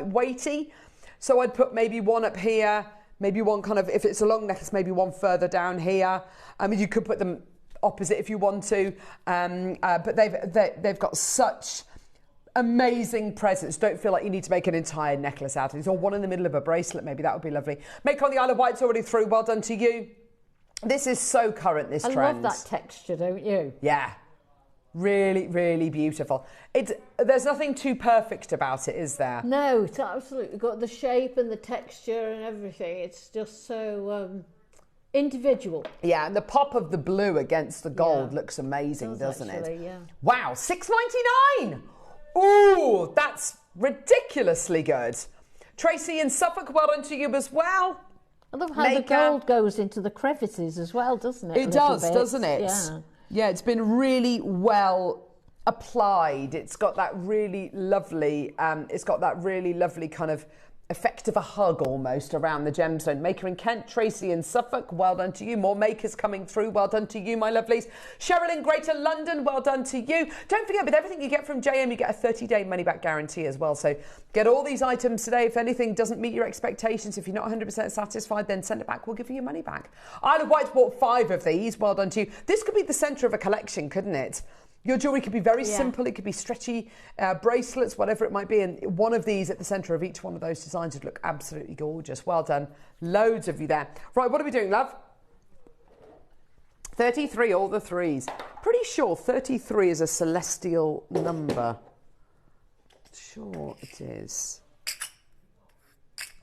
weighty. So I'd put maybe one up here, maybe one kind of, if it's a long necklace, maybe one further down here. I mean, you could put them opposite if you want to, but they've got such amazing presence. Don't feel like you need to make an entire necklace out of these, or one in the middle of a bracelet. Maybe that would be lovely. Make on the Isle of Wight's already through. Well done to you. This is so current, this trend. I love that texture, don't you? Yeah. Really, really beautiful. There's nothing too perfect about it, is there? No, it's absolutely got the shape and the texture and everything. It's just so individual. Yeah, and the pop of the blue against the gold looks amazing, doesn't it? Yeah. Wow, $6.99. Ooh, that's ridiculously good. Tracy in Suffolk, well done to you as well. I love how the gold goes into the crevices as well, doesn't it? It does, doesn't it? Yeah. Yeah, it's been really well applied. It's got that really lovely, kind of effect of a hug almost around the gemstone. Maker in Kent, Tracy in Suffolk, well done to you. More makers coming through, well done to you, my lovelies. Cheryl in Greater London, well done to you. Don't forget, with everything you get from JM, you get a 30-day money-back guarantee as well. So get all these items today. If anything doesn't meet your expectations, if you're not 100% satisfied, then send it back. We'll give you your money back. Isle of Wight's bought 5 of these, well done to you. This could be the centre of a collection, couldn't it? Your jewellery could be very simple. It could be stretchy bracelets, whatever it might be. And one of these at the centre of each one of those designs would look absolutely gorgeous. Well done. Loads of you there. Right, what are we doing, love? 33, all the threes. Pretty sure 33 is a celestial number. Sure it is.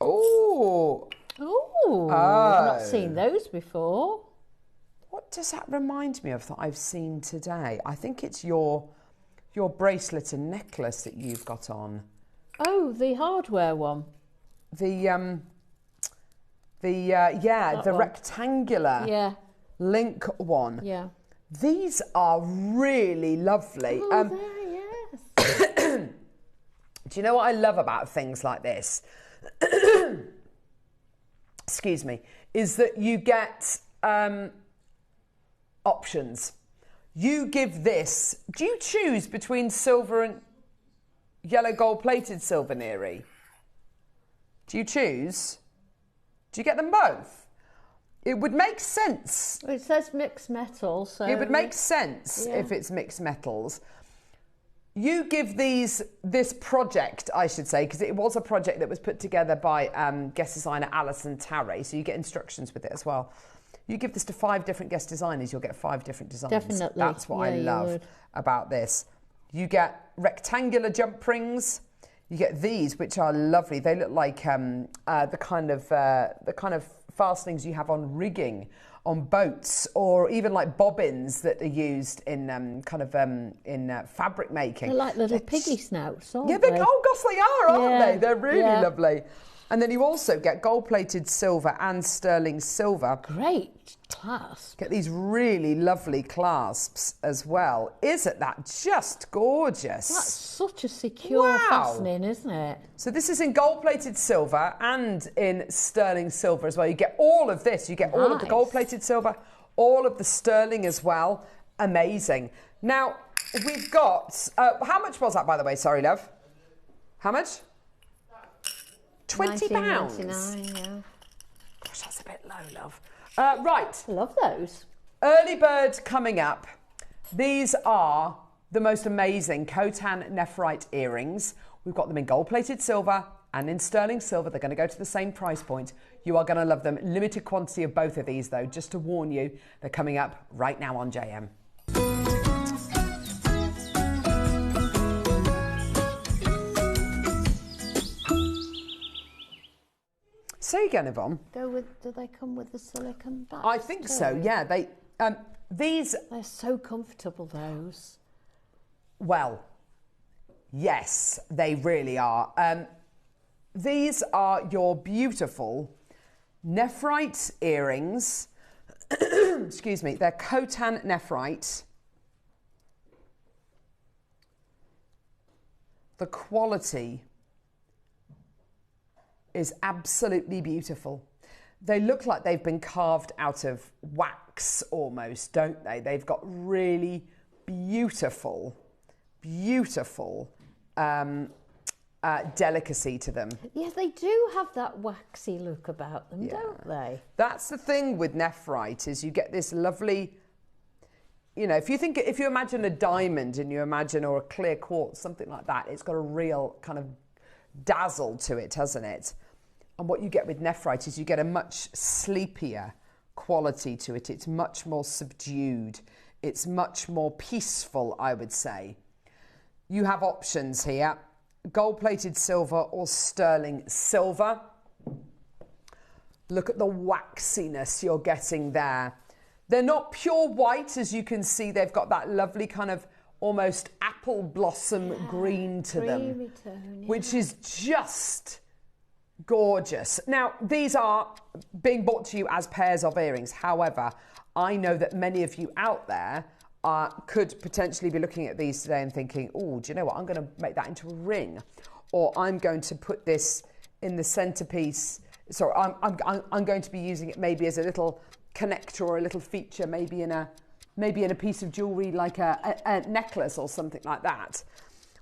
Oh. Ooh, I've not seen those before. What does that remind me of that I've seen today? I think it's your bracelet and necklace that you've got on. Oh, the hardware one. The rectangular link one. Yeah. These are really lovely. Oh, there, yes. Do you know what I love about things like this? Excuse me. Is that you get options. You give this. Do you choose between silver and yellow gold plated silver Neri? Do you choose? Do you get them both? It would make sense. It says mixed metal, so it would make sense if it's mixed metals. You give this project, I should say, because it was a project that was put together by guest designer Alison Tarray, so you get instructions with it as well. You give this to 5 different guest designers, you'll get 5 different designs. Definitely. That's what I love about this. You get rectangular jump rings. You get these, which are lovely. They look like the kind of fastenings you have on rigging on boats, or even like bobbins that are used in fabric making. They're like little piggy snouts, aren't they? they? Oh gosh, they are, aren't they? They're really lovely. And then you also get gold-plated silver and sterling silver. Great clasp. Get these really lovely clasps as well. Isn't that just gorgeous? That's such a secure fastening, isn't it? So this is in gold-plated silver and in sterling silver as well. You get all of this. You get all of the gold-plated silver, all of the sterling as well. Amazing. Now, we've got... how much was that, by the way? Sorry, love. How much? £20. Yeah. Gosh, that's a bit low, love. Right. I love those. Early bird coming up. These are the most amazing Khotan nephrite earrings. We've got them in gold-plated silver and in sterling silver. They're going to go to the same price point. You are going to love them. Limited quantity of both of these, though. Just to warn you, they're coming up right now on JM. Say again, Yvonne. Do they come with the silicone backs? I think so. Yeah, they're so comfortable. Those. Well, yes, they really are. These are your beautiful nephrite earrings. Excuse me. They're Khotan nephrite. The quality is absolutely beautiful. They look like they've been carved out of wax almost, don't they? They've got really beautiful delicacy to them. Yeah, they do have that waxy look about them, don't they? That's the thing with nephrite, is you get this lovely, you know, if you imagine a diamond and you imagine, or a clear quartz, something like that, it's got a real kind of dazzle to it, hasn't it? And what you get with nephrite is you get a much sleepier quality to it. It's much more subdued. It's much more peaceful, I would say. You have options here: gold-plated silver or sterling silver. Look at the waxiness you're getting there. They're not pure white, as you can see. They've got that lovely kind of almost apple blossom green to them, tone, which is just gorgeous. Now, these are being bought to you as pairs of earrings. However, I know that many of you out there could potentially be looking at these today and thinking, oh, do you know what? I'm going to make that into a ring, or I'm going to put this in the centerpiece. So I'm going to be using it maybe as a little connector or a little feature, maybe in a piece of jewelry like a necklace or something like that.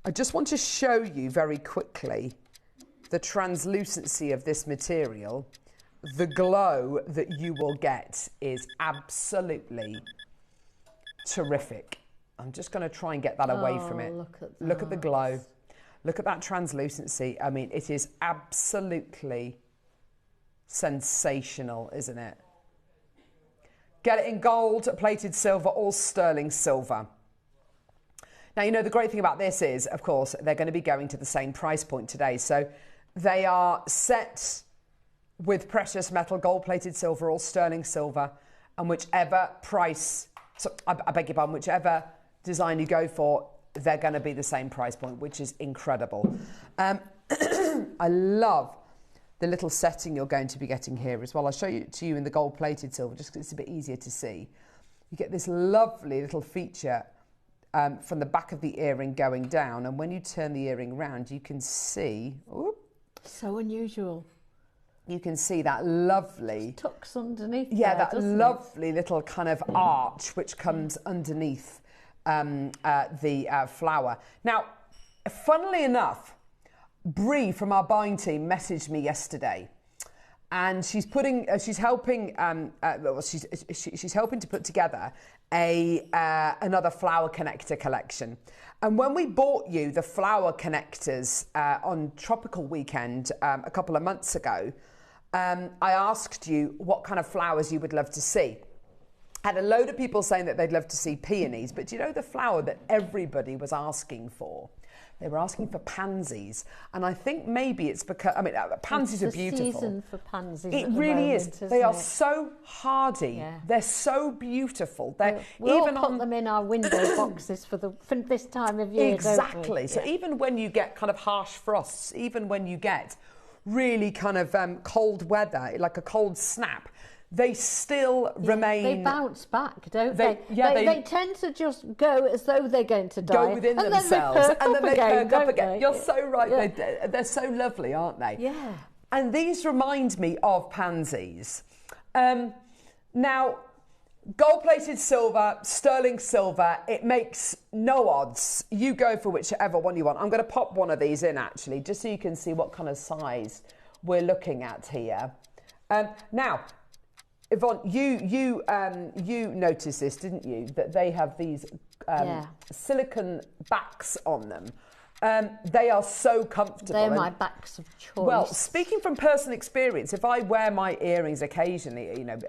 I just want to show you very quickly the translucency of this material. The glow that you will get is absolutely terrific. I'm just going to try and get that away from it. Look at the glow. Look at that translucency. I mean, it is absolutely sensational, isn't it? Get it in gold, plated silver, or sterling silver. Now, you know, the great thing about this is, of course, they're going to be going to the same price point today. So they are set with precious metal, gold-plated silver, or sterling silver, and whichever price, I beg your pardon, whichever design you go for, they're going to be the same price point, which is incredible. I love the little setting you're going to be getting here as well. I'll show it to you in the gold-plated silver, just because it's a bit easier to see. You get this lovely little feature from the back of the earring going down, and when you turn the earring round, you can see... Ooh, so unusual. You can see that lovely... Tucks underneath. Yeah, there, that lovely little kind of arch which comes underneath the flower. Now, funnily enough, Bree from our buying team messaged me yesterday, and she's helping to put together another flower connector collection. And when we bought you the flower connectors on Tropical Weekend a couple of months ago, I asked you what kind of flowers you would love to see. I had a load of people saying that they'd love to see peonies, but do you know the flower that everybody was asking for? They were asking for pansies, and I think maybe it's because, I mean, pansies are beautiful. It's the season for pansies. It really is. They are so hardy. Yeah. They're so beautiful. We all put them in our window boxes for this time of year. Exactly. Don't we? So even when you get kind of harsh frosts, even when you get really kind of cold weather, like a cold snap, they still remain... They bounce back, don't they? Yeah, they tend to just go as though they're going to die. Go within themselves. And then they perk up again. You're so right. Yeah. They're so lovely, aren't they? Yeah. And these remind me of pansies. Now, gold-plated silver, sterling silver, it makes no odds. You go for whichever one you want. I'm going to pop one of these in, actually, just so you can see what kind of size we're looking at here. Now, Yvonne, you noticed this, didn't you? That they have these silicone backs on them. They are so comfortable. They're my backs of choice. Well, speaking from personal experience, if I wear my earrings occasionally, you know,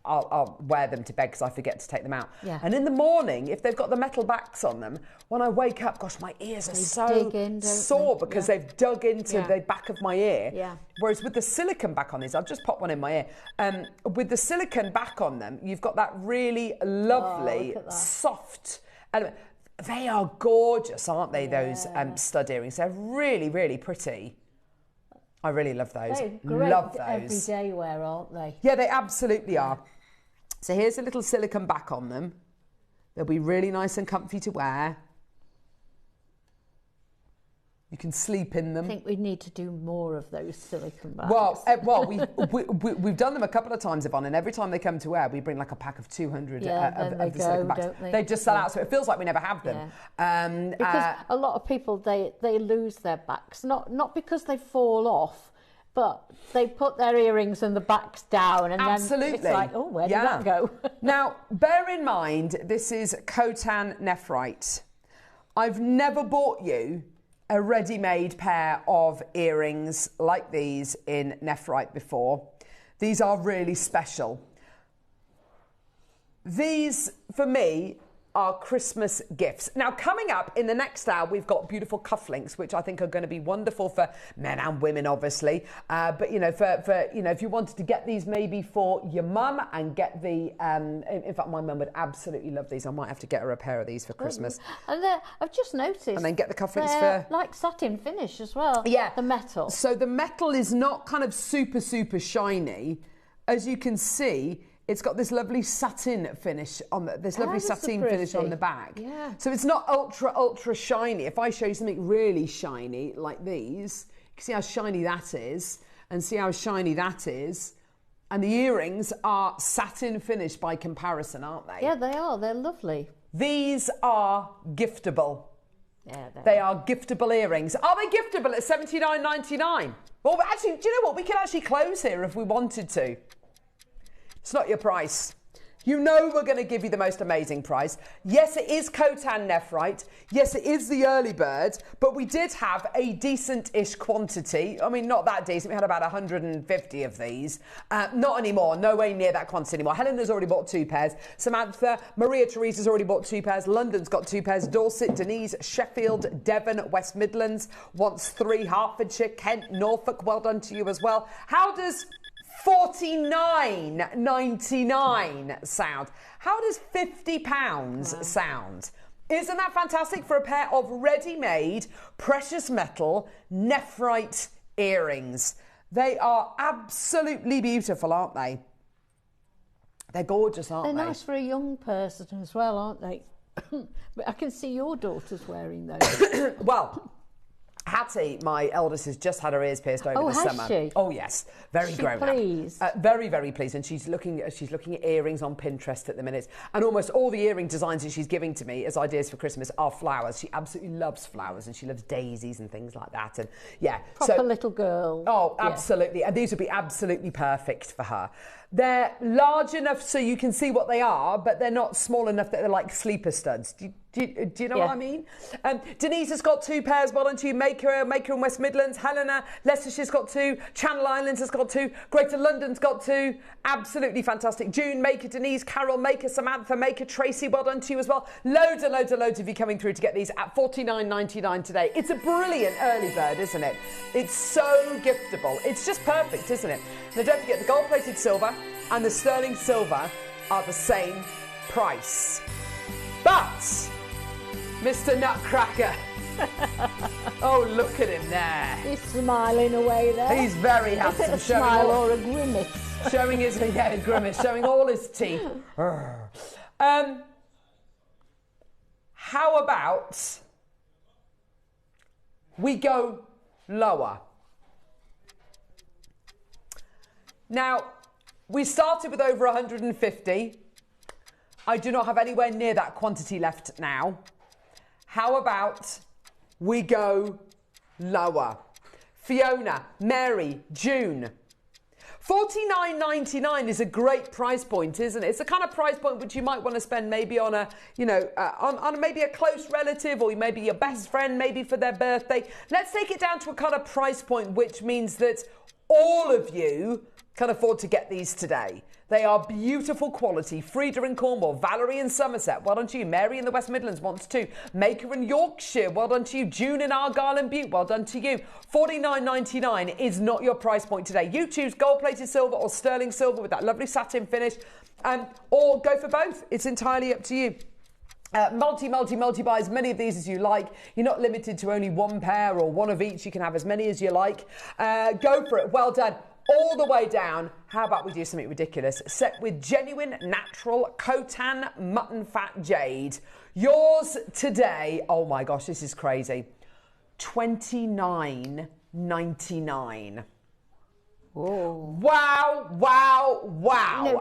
I'll wear them to bed because I forget to take them out. Yeah. And in the morning, if they've got the metal backs on them, when I wake up, gosh, my ears are so sore because they've dug into the back of my ear. Yeah. Whereas with the silicone back on these, I've just popped one in my ear. With the silicone back on them, you've got that really lovely, soft element. They are gorgeous, aren't they, those stud earrings? They're really, really pretty. I really love those. They're great love those. everyday wear, aren't they? Yeah, they absolutely are. So here's a little silicone back on them. They'll be really nice and comfy to wear. You can sleep in them. I think we need to do more of those silicone bags. Well, we've done them a couple of times, Yvonne, and every time they come to wear, we bring like a pack of 200 of the silicone bags. They just sell out, so it feels like we never have them. Yeah. Because a lot of people, they lose their backs, not because they fall off, but they put their earrings and the backs down, and then it's like, oh, where did that go? Now, bear in mind, this is Khotan nephrite. I've never bought you a ready-made pair of earrings like these in nephrite before. These are really special. These, for me, are Christmas gifts. Now, coming up in the next hour, we've got beautiful cufflinks, which I think are going to be wonderful for men and women, obviously. But, you know, for you know, if you wanted to get these maybe for your mum and get the... in fact, my mum would absolutely love these. I might have to get her a pair of these for Christmas. And I've just noticed... And then get the cufflinks for... like satin finish as well. Yeah. The metal. So the metal is not kind of super, super shiny. As you can see... It's got this lovely satin finish on finish on the back. Yeah. So it's not ultra shiny. If I show you something really shiny like these, you can see how shiny that is, and see how shiny that is. And the earrings are satin finish by comparison, aren't they? Yeah, they are. They're lovely. These are giftable. Yeah, they are giftable earrings. Are they giftable at $79.99? Well, actually, do you know what? We could actually close here if we wanted to. It's not your price. You know we're going to give you the most amazing price. Yes, it is Khotan nephrite. Yes, it is the early bird, but we did have a decent-ish quantity. I mean, not that decent. We had about 150 of these. Not anymore. No way near that quantity anymore. Helena's already bought 2 pairs. Samantha, Maria Teresa's already bought 2 pairs. London's got 2 pairs. Dorset, Denise, Sheffield, Devon, West Midlands wants 3. Hertfordshire, Kent, Norfolk. Well done to you as well. How does... $49.99 sound? How does £50 sound? Isn't that fantastic for a pair of ready-made precious metal nephrite earrings? They are absolutely beautiful, aren't they? They're gorgeous, aren't they? They're nice for a young person as well, aren't they? But I can see your daughters wearing those. Well... Hattie, my eldest, has just had her ears pierced over the summer. She? Oh yes, very grown up. Very, very pleased, and she's looking at earrings on Pinterest at the minute. And almost all the earring designs that she's giving to me as ideas for Christmas are flowers. She absolutely loves flowers, and she loves daisies and things like that. And yeah, proper little girl. Oh, absolutely, yeah. And these would be absolutely perfect for her. They're large enough so you can see what they are, but they're not small enough that they're like sleeper studs. Do you know what I mean? Denise has got 2 pairs. Well done to you. Maker in West Midlands. Helena, Leicestershire's got 2. Channel Islands has got 2. Greater London's got 2. Absolutely fantastic. June, Maker, Denise, Carol, Maker, Samantha, Maker, Tracy. Well done to you as well. Loads of you coming through to get these at $49.99 today. It's a brilliant early bird, isn't it? It's so giftable. It's just perfect, isn't it? Now don't forget, the gold-plated silver and the sterling silver are the same price. But, Mr. Nutcracker, Oh, look at him there. He's smiling away there. He's very Is handsome. it a smile or a grimace? Showing his grimace, showing all his teeth. How about we go lower? Now, we started with over 150. I do not have anywhere near that quantity left now. How about we go lower? Fiona, Mary, June. $49.99 is a great price point, isn't it? It's the kind of price point which you might want to spend maybe on a, on maybe a close relative, or maybe your best friend, maybe for their birthday. Let's take it down to a kind of price point which means that all of you can afford to get these today. They are beautiful quality. Frida in Cornwall, Valerie in Somerset, well done to you. Mary in the West Midlands wants two. Maker in Yorkshire, well done to you. June in Argyll and Butte, well done to you. $49.99 is not your price point today. You choose gold-plated silver or sterling silver with that lovely satin finish, or go for both. It's entirely up to you. Multi buy as many of these as you like. You're not limited to only one pair or one of each. You can have as many as you like. Go for it. Well done. All the way down. How about we do something ridiculous? Set with genuine, natural, Khotan mutton fat jade. Yours today, oh my gosh, this is crazy. $29.99. Whoa. Wow.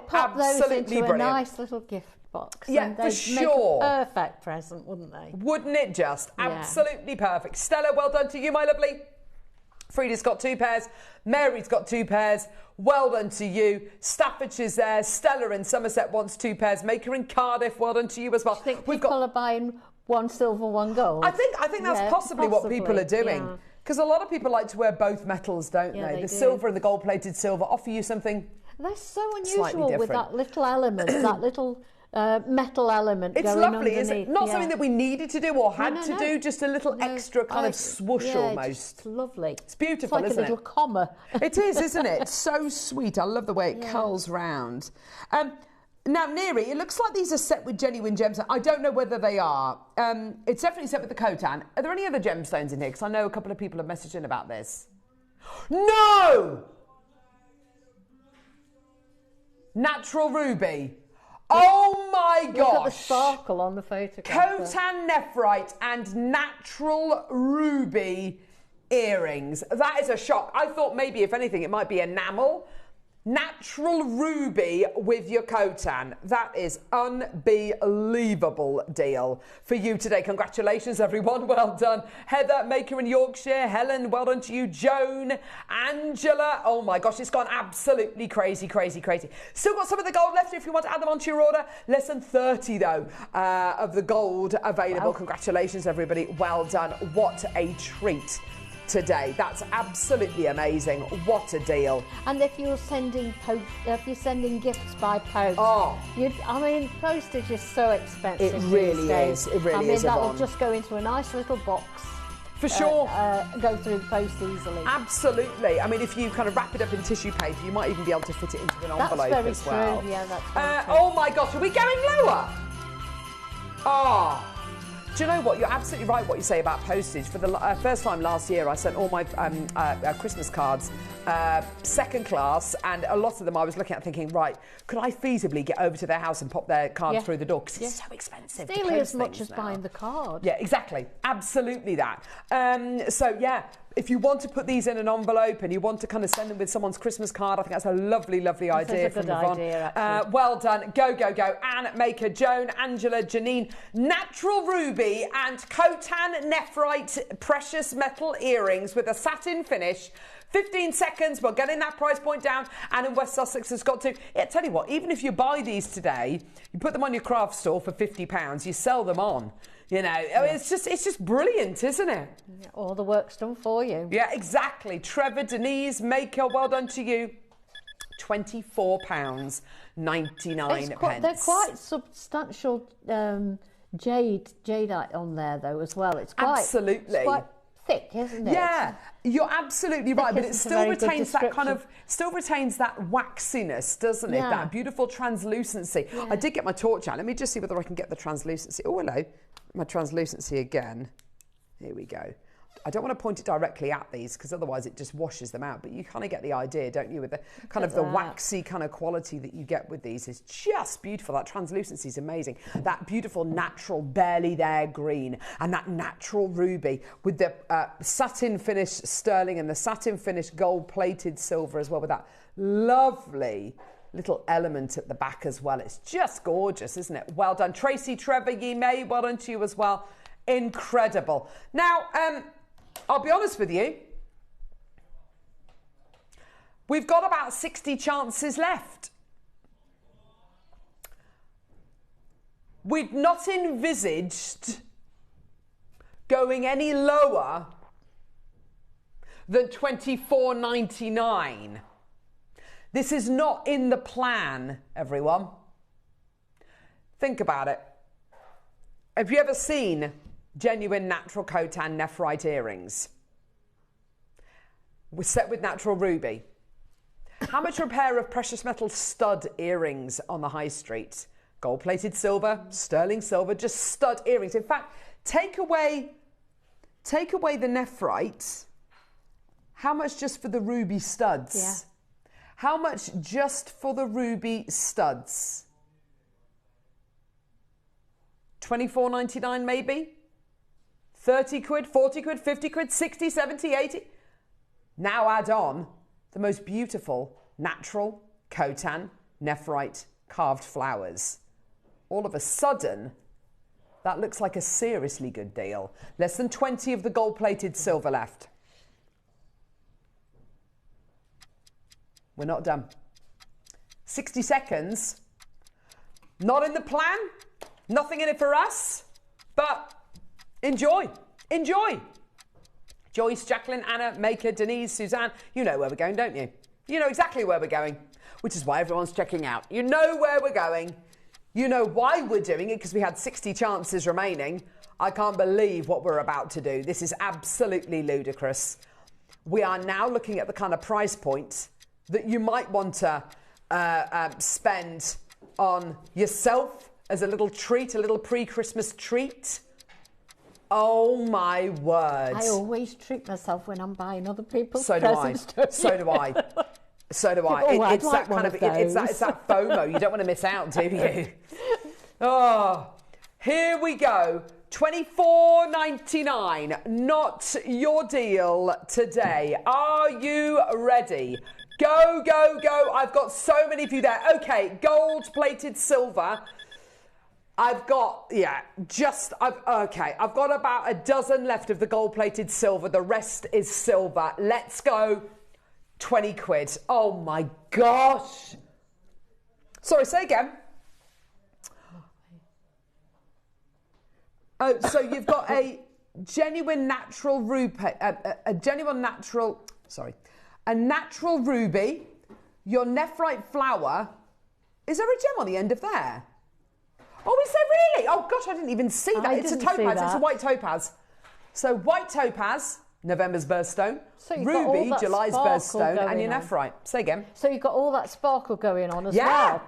Pop Absolutely those into brilliant. a nice little gift box. Yeah, and for they'd sure. Make a perfect present, wouldn't they? Wouldn't it just? Yeah. Absolutely perfect. Stella, well done to you, my lovely. Frida's got two pairs. Mary's got two pairs. Well done to you. Staffordshire's there. Stella in Somerset wants two pairs. Maker in Cardiff, well done to you as well. Do you think people are buying one silver, one gold? I think that's possibly what people are doing. Because a lot of people like to wear both metals, don't they? The silver and the gold-plated silver offer you something. They're so unusual with that little element, that little metal element it's going lovely, underneath. isn't it? Not something that we needed to do or had to do, just a little extra kind of swoosh almost. It's lovely. It's beautiful, it's like isn't a little comma. It is, isn't it? It's so sweet. I love the way it curls round. Now, Neri, it looks like these are set with genuine gemstones. I don't know whether they are. It's definitely set with the Khotan. Are there any other gemstones in here? Because I know a couple of people have messaged in about this. No! Natural ruby. Oh my gosh! Look at the sparkle on the photograph. Khotan nephrite and natural ruby earrings. That is a shock. I thought maybe, if anything, it might be enamel. Natural ruby with your Khotan. That is unbelievable deal for you today. Congratulations, everyone. Well done. Heather, Maker in Yorkshire. Helen, well done to you. Joan, Angela. Oh my gosh, it's gone absolutely crazy. Still got some of the gold left if you want to add them onto your order. Less than 30 though of the gold available. Wow. Congratulations, everybody. Well done. What a treat today. That's absolutely amazing. What a deal. And if you're sending gifts by post, postage is so expensive. It really is. It really is. That'll just go into a nice little box. For sure. Go through the post easily. Absolutely. I mean, if you kind of wrap it up in tissue paper, you might even be able to fit it into an envelope as well. That's very true. Yeah, that's very true. Oh my gosh, are we going lower? Do you know what? You're absolutely right what you say about postage. For the first time last year, I sent all my Christmas cards second class, and a lot of them I was looking at thinking, right, could I feasibly get over to their house and pop their cards through the door? Because it's so expensive. Nearly as much as buying the card. Yeah, exactly. Absolutely that. So, yeah. If you want to put these in an envelope and you want to kind of send them with someone's Christmas card, I think that's a lovely idea from Yvonne. Well done. Go. Anne, Maker, Joan, Angela, Janine. Natural ruby and Khotan nephrite precious metal earrings with a satin finish. 15 seconds, we're getting that price point down. And in West Sussex has got to. Yeah, tell you what, even if you buy these today, you put them on your craft store for £50, you sell them on. You know, I mean, it's just brilliant, isn't it? Yeah, all the work's done for you. Yeah, exactly. Trevor, Denise, Maker, well done to you. £24.99. They're quite substantial jadeite on there though as well. It's quite thick, isn't it? Yeah, you're absolutely right, but it still retains that waxiness, doesn't it? Yeah. That beautiful translucency. Yeah. I did get my torch out. Let me just see whether I can get the translucency. Oh, hello. My translucency again. Here we go. I don't want to point it directly at these because otherwise it just washes them out, but you kind of get the idea, don't you, with the kind of the waxy kind of quality that you get with these is just beautiful. That translucency is amazing. That beautiful natural barely there green and that natural ruby with the satin finish sterling and the satin finish gold plated silver as well, with that lovely little element at the back as well. It's just gorgeous, isn't it? Well done. Tracy, Trevor, Yi May, well done to you as well. Incredible. Now, I'll be honest with you, we've got about 60 chances left. We'd not envisaged going any lower than $24.99. This is not in the plan, everyone. Think about it. Have you ever seen genuine natural Khotan nephrite earrings? We're set with natural ruby. How much are a pair of precious metal stud earrings on the high street? Gold-plated silver, sterling silver, just stud earrings. In fact, take away the nephrite. How much just for the ruby studs? Yeah. How much just for the ruby studs? $24.99 maybe? 30 quid, 40 quid, 50 quid, 60, 70, 80. Now add on the most beautiful natural Khotan nephrite carved flowers. All of a sudden, that looks like a seriously good deal. Less than 20 of the gold-plated silver left. We're not done. 60 seconds. Not in the plan. Nothing in it for us. But enjoy. Enjoy. Joyce, Jacqueline, Anna, Maker, Denise, Suzanne. You know where we're going, don't you? You know exactly where we're going. Which is why everyone's checking out. You know where we're going. You know why we're doing it, because we had 60 chances remaining. I can't believe what we're about to do. This is absolutely ludicrous. We are now looking at the kind of price point that you might want to spend on yourself as a little treat, a little pre-Christmas treat. Oh my word. I always treat myself when I'm buying other people's So do I. presents. So do I. So do I. Oh, It's that kind of, it's that FOMO. You don't want to miss out, do you? Oh, here we go. $24.99. Not your deal today. Are you ready? Go, go, go. I've got so many of you there. Okay, gold-plated silver. I've got, I've got about a dozen left of the gold-plated silver. The rest is silver. Let's go. 20 quid. Oh my gosh. Sorry, say again. Oh, so you've got a genuine natural ruby, a natural ruby, your nephrite flower. Is there a gem on the end of there? Oh, is there really? Oh gosh, I didn't even see that. It's a topaz, it's a white topaz. So white topaz, November's birthstone, So ruby, July's birthstone, and your on. nephrite. Say again. So you've got all that sparkle going on as Yeah. well.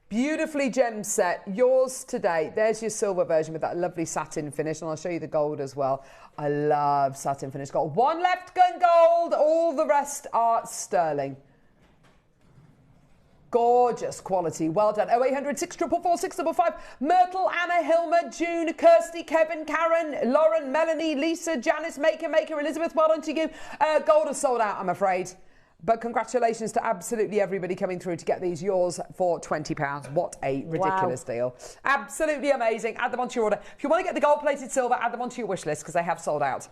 Beautifully gem set. Yours today. There's your silver version with that lovely satin finish, and I'll show you the gold as well. I love satin finish gold. One left going gold. All the rest are sterling. Gorgeous quality. Well done. 0800 644 655. Myrtle, Anna, Hilma, June, Kirsty, Kevin, Karen, Lauren, Melanie, Lisa, Janice, Maker, Elizabeth. Well done to you. Gold is sold out, I'm afraid. But congratulations to absolutely everybody coming through to get these. Yours for £20. What a ridiculous deal. Absolutely amazing. Add them onto your order. If you want to get the gold-plated silver, add them onto your wish list because they have sold out.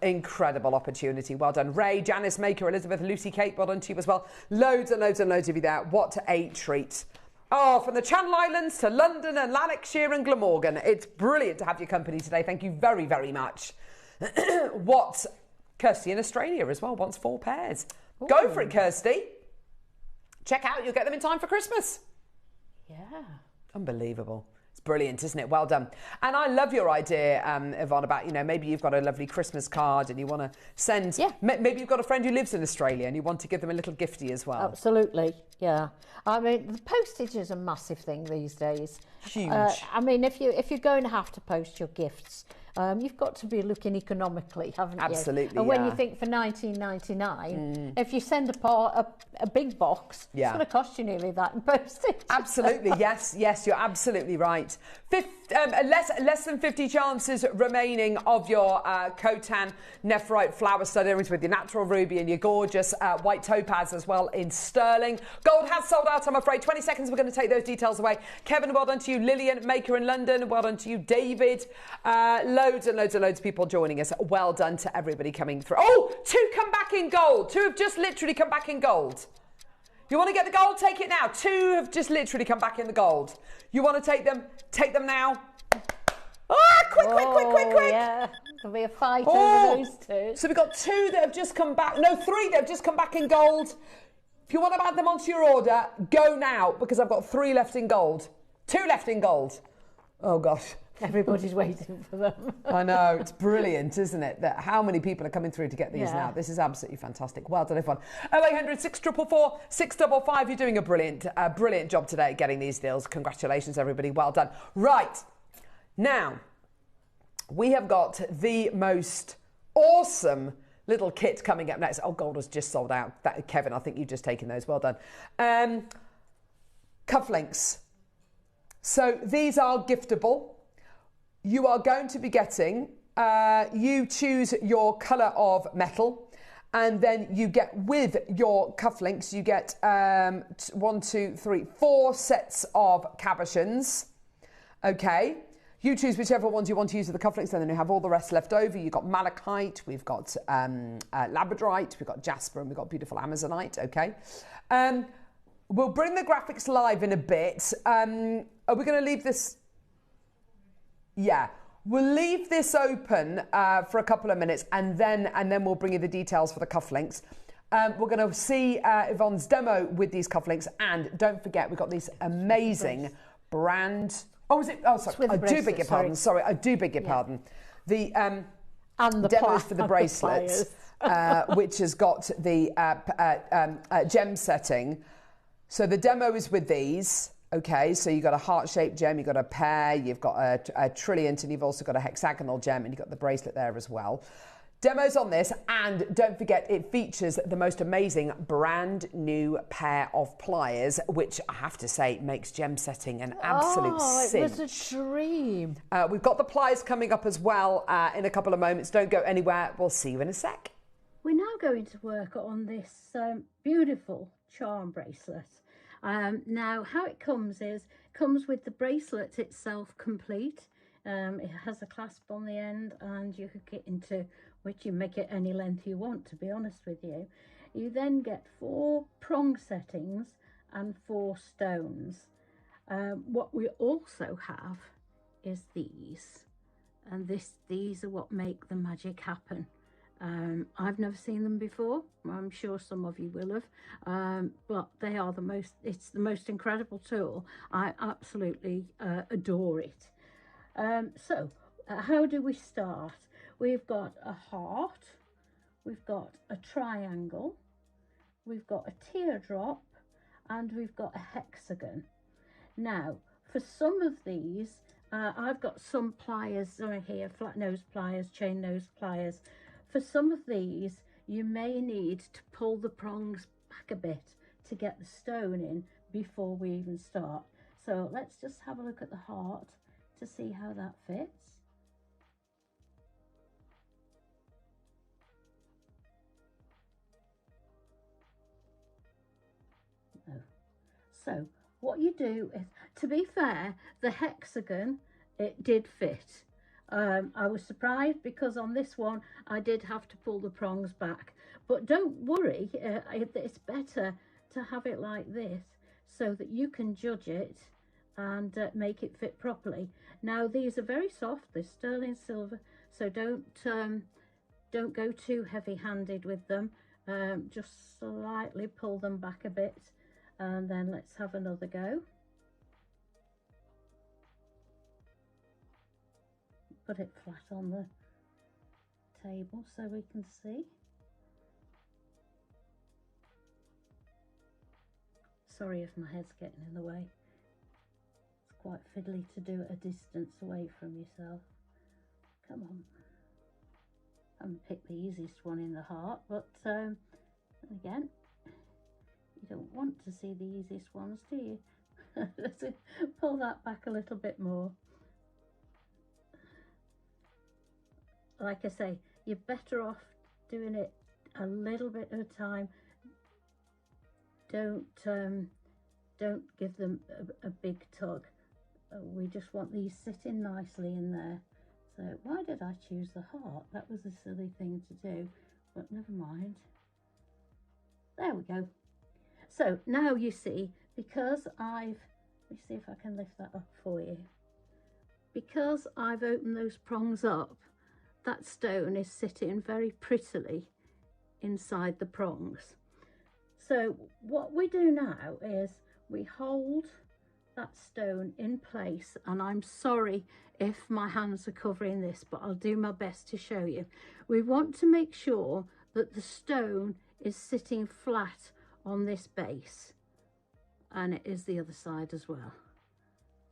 Incredible opportunity. Well done. Ray, Janice, Maker, Elizabeth, Lucy, Kate, well done to you as well. Loads and loads and loads of you there. What a treat. Oh, from the Channel Islands to London and Lanarkshire and Glamorgan. It's brilliant to have your company today. Thank you very, very much. What? Kirsty in Australia as well wants 4 pairs. Ooh. Go for it, Kirsty. Check out. You'll get them in time for Christmas. Yeah. Unbelievable. It's brilliant, isn't it? Well done. And I love your idea, Yvonne, about, maybe you've got a lovely Christmas card and you want to send... Yeah. Maybe you've got a friend who lives in Australia and you want to give them a little gifty as well. Absolutely, yeah. I mean, the postage is a massive thing these days. Huge. I mean, if you're going to have to post your gifts, you've got to be looking economically, haven't you? Absolutely, And when you yeah. think for $19.99, if you send a big box, Yeah. it's going to cost you nearly that in postage. Absolutely, yes, you're absolutely right. Less than 50 chances remaining of your Khotan nephrite flower stud earrings with your natural ruby and your gorgeous white topaz as well in sterling. Gold has sold out, I'm afraid. 20 seconds, we're going to take those details away. Kevin, well done to you. Lillian, Maker in London, well done to you. David, loads and loads of people joining us. Well done to everybody coming through. Oh, 2 come back in gold. 2 have just literally come back in gold. You want to get the gold? Take it now. 2 have just literally come back in the gold. You want to take them? Take them now. Ah, quick. Yeah, there'll be a fight over those 2. So we've got 2 that have just come back. No, 3 that have just come back in gold. If you want to add them onto your order, go now, because I've got 3 left in gold. 2 left in gold. Oh, gosh. Everybody's waiting for them. I know, it's brilliant, isn't it? That how many people are coming through to get these now. This is absolutely fantastic. Well done, everyone. 0800 644 655. You're doing a brilliant job today at getting these deals. Congratulations, everybody. Well done. Right. Now, we have got the most awesome little kit coming up next. Oh, gold was just sold out. Kevin, I think you've just taken those. Well done. Cufflinks. So these are giftable. You are going to be getting, you choose your colour of metal, and then you get with your cufflinks, you get 4 sets of cabochons. Okay. You choose whichever ones you want to use with the cufflinks, and then you have all the rest left over. You've got malachite, we've got labradorite, we've got jasper, and we've got beautiful amazonite, okay? We'll bring the graphics live in a bit. Are we going to leave this? Yeah, we'll leave this open for a couple of minutes, and then we'll bring you the details for the cufflinks. We're going to see Yvonne's demo with these cufflinks, and don't forget, we've got these amazing brand... Oh, is it? Oh, sorry. I do beg your pardon. Sorry, I do beg your pardon. The demos for the bracelets, which has got the gem setting. So the demo is with these. Okay, so you've got a heart-shaped gem, you've got a pear, you've got a trilliant, and you've also got a hexagonal gem, and you've got the bracelet there as well. Demos on this, and don't forget, it features the most amazing brand new pair of pliers, which I have to say makes gem setting an absolute cinch. It was a dream. We've got the pliers coming up as well in a couple of moments. Don't go anywhere. We'll see you in a sec. We're now going to work on this beautiful charm bracelet. Now, how it comes with the bracelet itself complete. It has a clasp on the end, and you hook it into which you make it any length you want, to be honest with you. You then get 4 prong settings and 4 stones. What we also have is these, and these are what make the magic happen. I've never seen them before. I'm sure some of you will have, but they are it's the most incredible tool. I absolutely adore it. So how do we start? We've got a heart, we've got a triangle, we've got a teardrop, and we've got a hexagon. Now, for some of these, I've got some pliers here, flat nose pliers, chain nose pliers. For some of these, you may need to pull the prongs back a bit to get the stone in before we even start. So let's just have a look at the heart to see how that fits. So what you do is, to be fair, the hexagon, it did fit. I was surprised because on this one I did have to pull the prongs back, but don't worry, it's better to have it like this so that you can judge it and make it fit properly. Now these are very soft, they're sterling silver, so don't go too heavy-handed with them. Just slightly pull them back a bit, and then let's have another go. Put it flat on the table so we can see. Sorry if my head's getting in the way. It's quite fiddly to do at a distance away from yourself. Come on. I haven't picked the easiest one in the heart, but again, you don't want to see the easiest ones, do you? Let's pull that back a little bit more. Like I say, you're better off doing it a little bit at a time. Don't give them a big tug. We just want these sitting nicely in there. So why did I choose the heart? That was a silly thing to do, but never mind. There we go. So now you see, because let me see if I can lift that up for you. Because I've opened those prongs up, that stone is sitting very prettily inside the prongs. So what we do now is we hold that stone in place, and I'm sorry if my hands are covering this, but I'll do my best to show you. We want to make sure that the stone is sitting flat on this base, and it is the other side as well.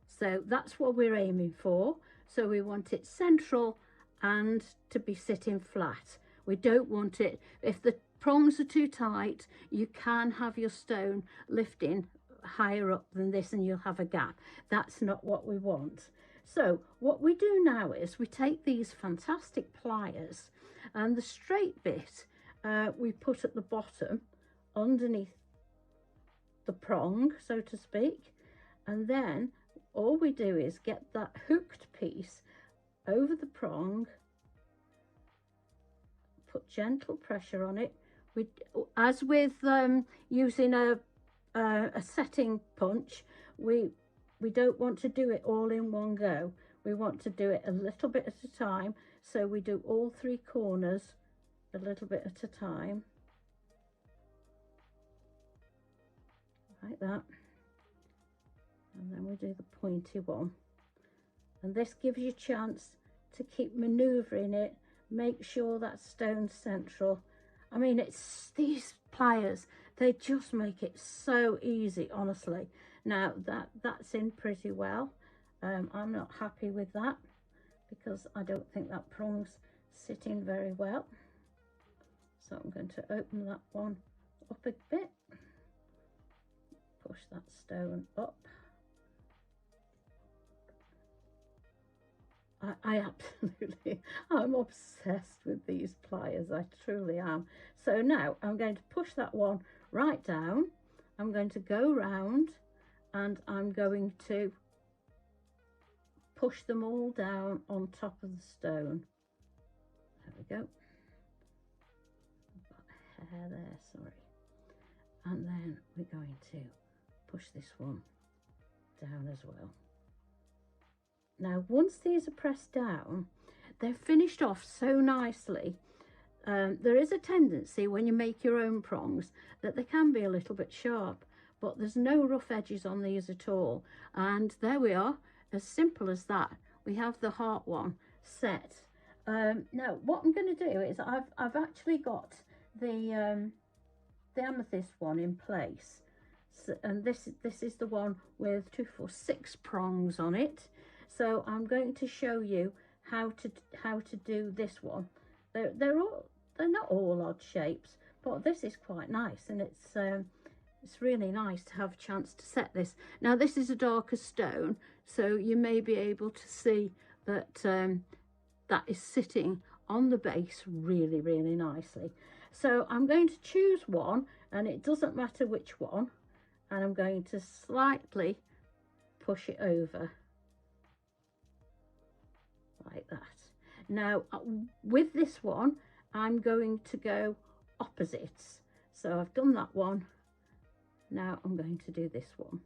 So that's what we're aiming for. So we want it central and to be sitting flat. We don't want it, if the prongs are too tight, you can have your stone lifting higher up than this and you'll have a gap. That's not what we want. So what we do now is we take these fantastic pliers, and the straight bit we put at the bottom underneath the prong, so to speak, and then all we do is get that hooked piece over the prong, put gentle pressure on it. We, as with using a setting punch, we don't want to do it all in one go. We want to do it a little bit at a time. So we do all three corners a little bit at a time, like that. And then we do the pointy one. And this gives you a chance to keep manoeuvring it, make sure that stone's central. I mean, it's these pliers, they just make it so easy, honestly. Now that's in pretty well. I'm not happy with that because I don't think that prong's sitting very well. So I'm going to open that one up a bit, push that stone up. I absolutely, I'm obsessed with these pliers, I truly am. So now I'm going to push that one right down. I'm going to go round and I'm going to push them all down on top of the stone. There we go. I've got a hair there, sorry. And then we're going to push this one down as well. Now, once these are pressed down, they're finished off so nicely. There is a tendency when you make your own prongs that they can be a little bit sharp, but there's no rough edges on these at all. And there we are, as simple as that. We have the heart one set. Now, what I'm going to do is I've actually got the amethyst one in place. So, and this is the one with 2, 4, 6 prongs on it. So I'm going to show you how to do this one. They're not all odd shapes, but this is quite nice, and it's really nice to have a chance to set this. Now this is a darker stone, so you may be able to see that that is sitting on the base really, really nicely. So I'm going to choose one, and it doesn't matter which one, and I'm going to slightly push it over. Like that. Now with this one I'm going to go opposites, so I've done that one. Now I'm going to do this one.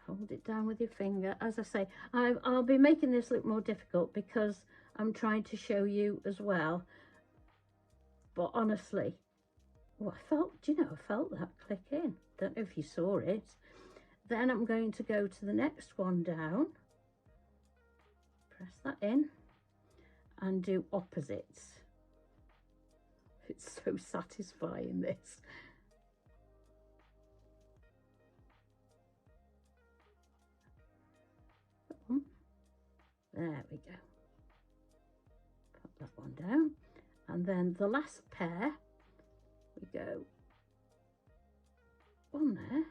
Hold it down with your finger. As I say, I'll be making this look more difficult because I'm trying to show you as well, but honestly, well, I felt that click in. Don't know if you saw it. Then I'm going to go to the next one down, press that in, and do opposites. It's so satisfying, this. There we go. Put that one down. And then the last pair, we go one there.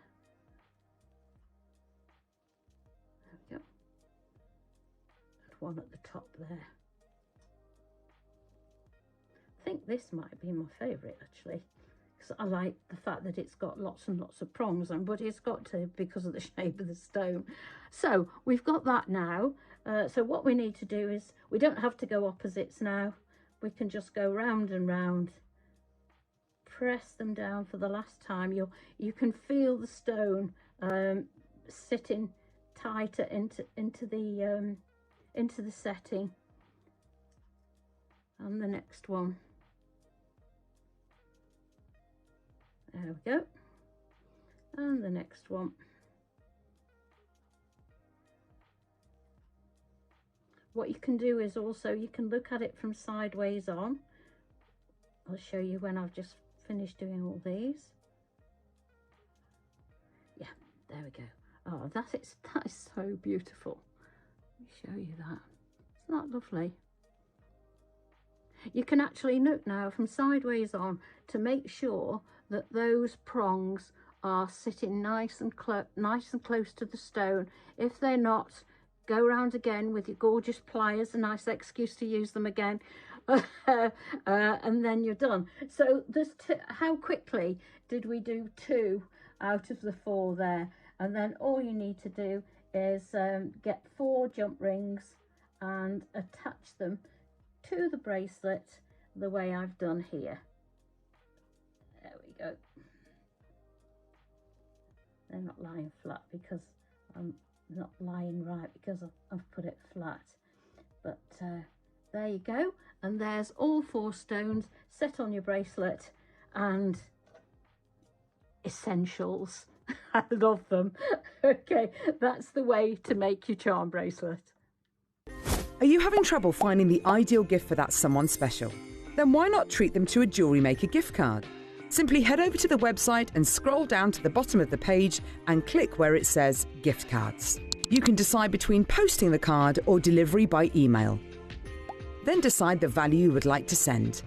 There we go. And one at the top there. I think this might be my favourite actually, because I like the fact that it's got lots and lots of prongs on, but it's got to because of the shape of the stone. So we've got that now. So what we need to do is, we don't have to go opposites now. We can just go round and round, press them down for the last time. You can feel the stone sitting tighter into the setting. And the next one. There we go. And the next one. What you can do is also, you can look at it from sideways on. I'll show you when I've just finished doing all these. Yeah, there we go. Oh, that is so beautiful. Let me show you that. Isn't that lovely? You can actually look now from sideways on to make sure that those prongs are sitting nice and close to the stone. If they're not, go round again with your gorgeous pliers, a nice excuse to use them again, and then you're done. So there's how quickly did we do 2 out of the 4 there? And then all you need to do is get 4 jump rings and attach them to the bracelet the way I've done here. There we go. They're not lying flat because I'm not lying right, because I've put it flat. But there you go, and there's all 4 stones set on your bracelet, and essentials. I love them. Okay, that's the way to make your charm bracelet. Are you having trouble finding the ideal gift for that someone special? Then why not treat them to a JewelleryMaker gift card? Simply head over to the website and scroll down to the bottom of the page and click where it says gift cards. You can decide between posting the card or delivery by email. Then decide the value you would like to send.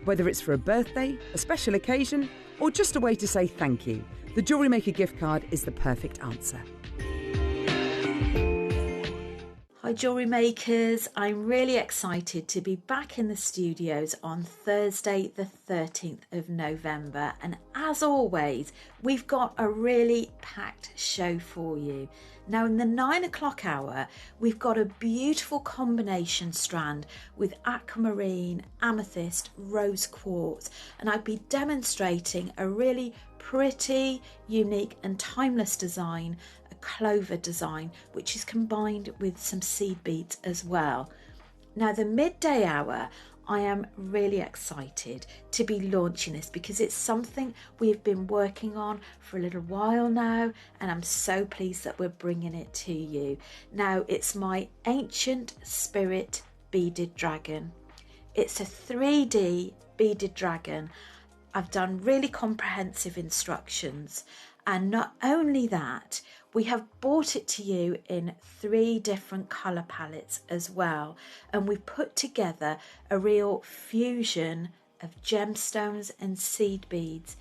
Whether it's for a birthday, a special occasion, or just a way to say thank you, the JewelleryMaker gift card is the perfect answer. Hi Jewellery Makers, I'm really excited to be back in the studios on Thursday the 13th of November, and as always we've got a really packed show for you. Now in the 9 o'clock hour we've got a beautiful combination strand with aquamarine, amethyst, rose quartz, and I'll be demonstrating a really pretty, unique and timeless design, a clover design, which is combined with some seed beads as well. Now the midday hour, I am really excited to be launching this because it's something we've been working on for a little while now, and I'm so pleased that we're bringing it to you. Now it's my Ancient Spirit beaded dragon. It's a 3D beaded dragon. I've done really comprehensive instructions, and not only that, we have brought it to you in 3 different colour palettes as well, and we've put together a real fusion of gemstones and seed beads